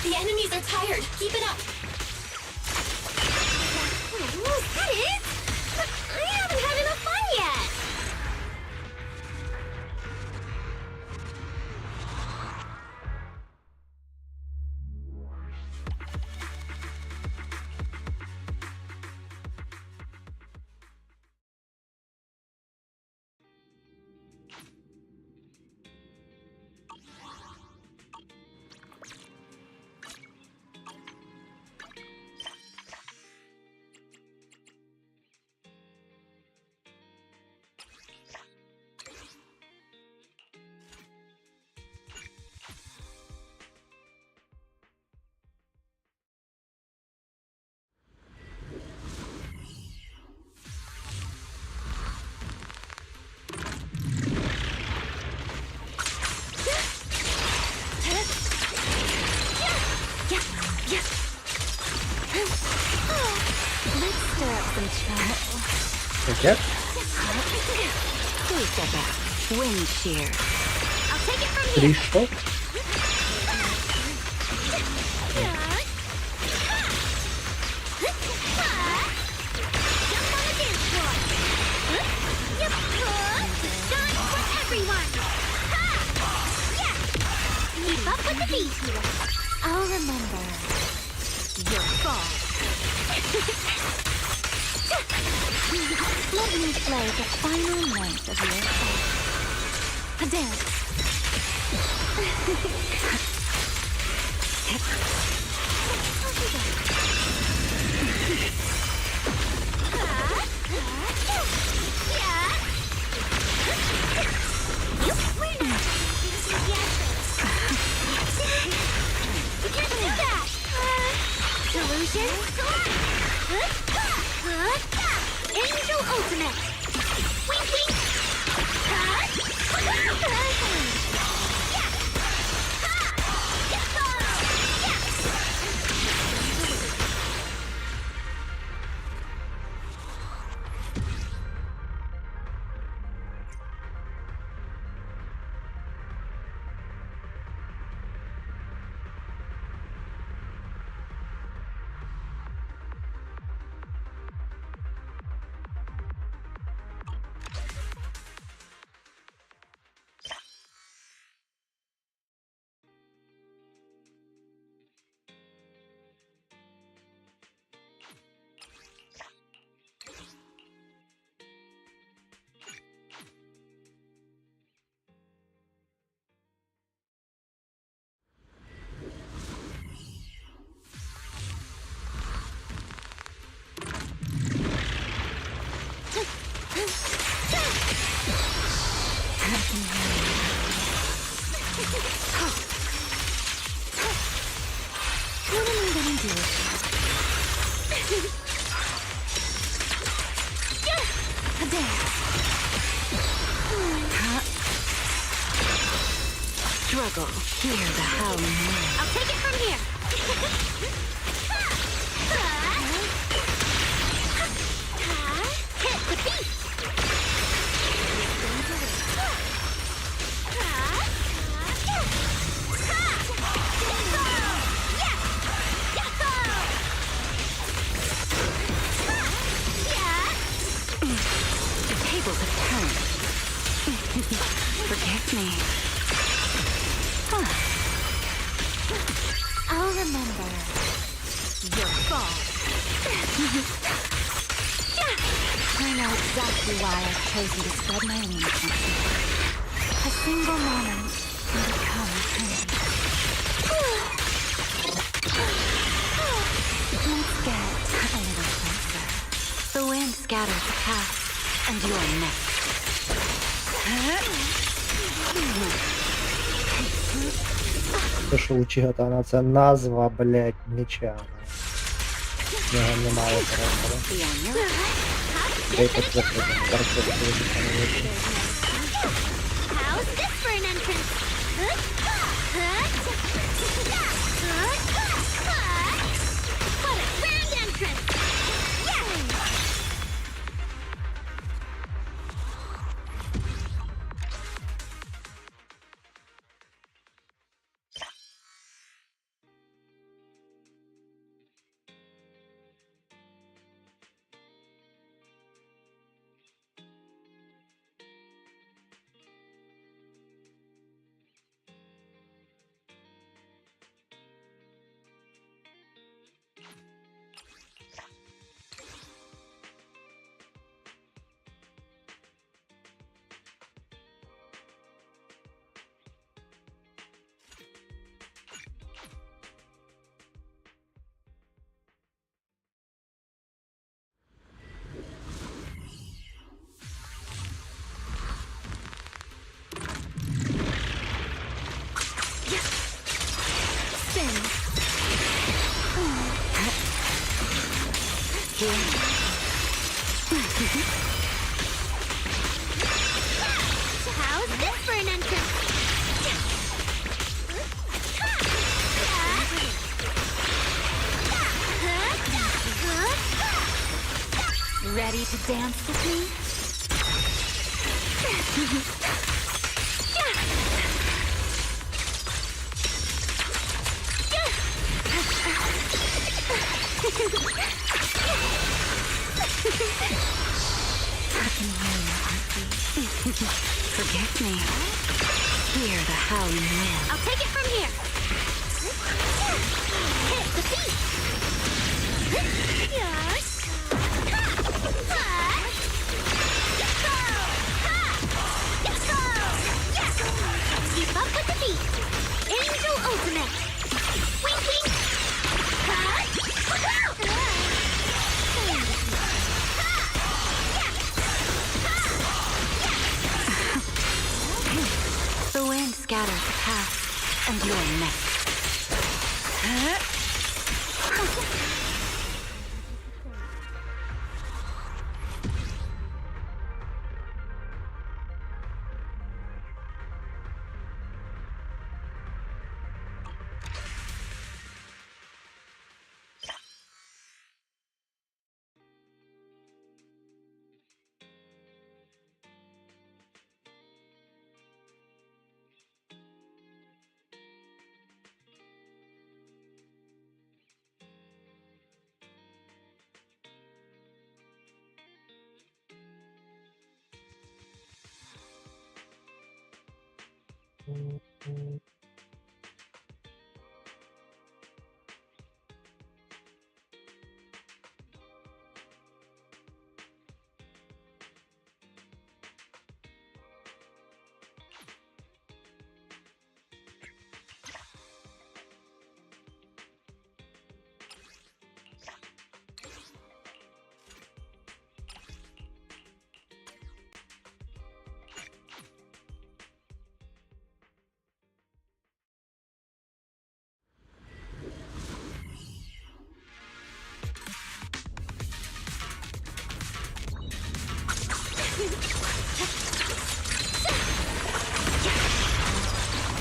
The enemies are tired. Keep it up. Was that it? But I haven't had enough fun yet. Let's stir up some trouble. Okay. Please step back. Wind shear. I'll take it from here. Пришло. Jump on the dance floor. Yep. Done for everyone. Yeah. Keep up with the beat. I'll remember your fall. Let me play the final night of your fight. Dance. Solution? Angel Ultimate! Wink wink! What am I gonna do? A dance. Struggle. Hear the howling wind. I'll take it from here! Hit the beat! The tables have turned. Forgive me. I'll remember your fall. I know exactly why I've chosen to spread my wings once more. A single moment can become eternity. Let's get a little closer. The wind scatters the past, and you're next. Те, що у Чигатана, це назва, блядь, меча. В нього немає характеру. Дай підтвердити. Зараз підтвердити, що не вийде. How's this for an entrance? What a grand entrance! How's this for an entrance? Ready to dance with me? Forgive me. Hear the howling wind. I'll take it from here. Hit the beat. Yes. Ha! Ha! Yes. Ha! Yes. with the beat. Angel Ultimate. Wink, wink. Cut. The wind scatters the past, and you're next.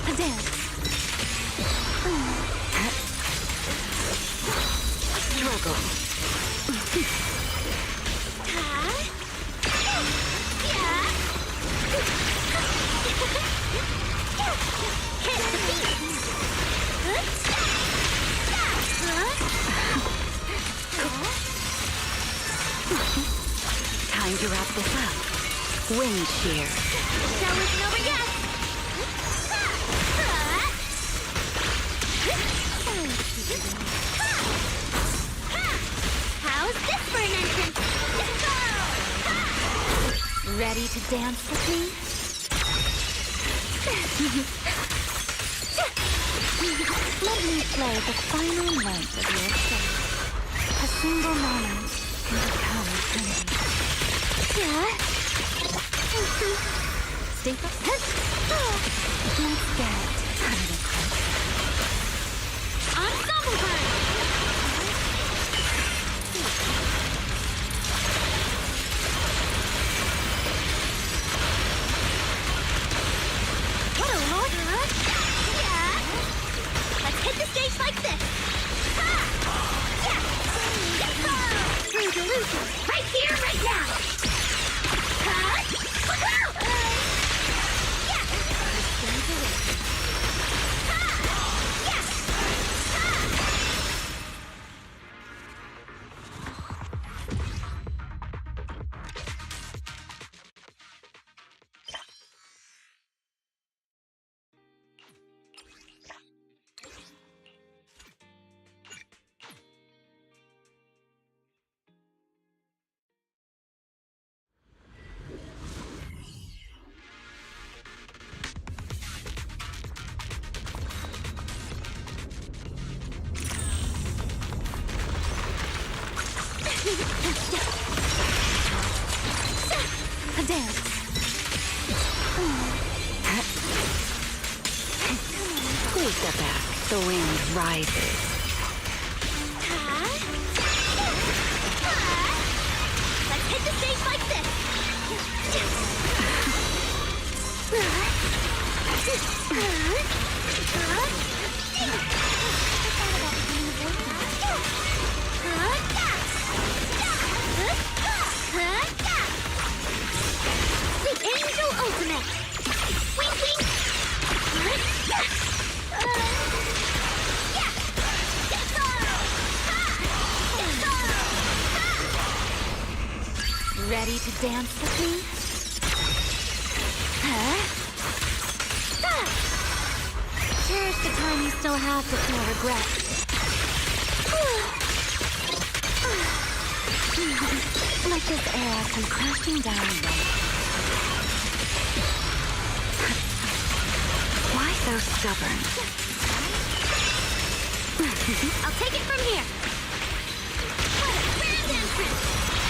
A dance. Struggle. Time to wrap this up. Wind shear. Show isn't over yet. How's this for an entrance? Ready to dance with me? Let me play the final note of your fate. A single moment can become eternity. Stay focused. Let's get a little closer. Ensemble time! What a lord! Yeah! Let's hit the stage like this! True delusion! Right here, right now! A dance. Please step back. The wind rises. Let's hit the stage like this! The Angel Ultimate! Wink, wink! Ready to dance with me? Cherish the time you still have to feel regret. Let this air come crashing down right. Why so stubborn. I'll take it from here. What a grand entrance!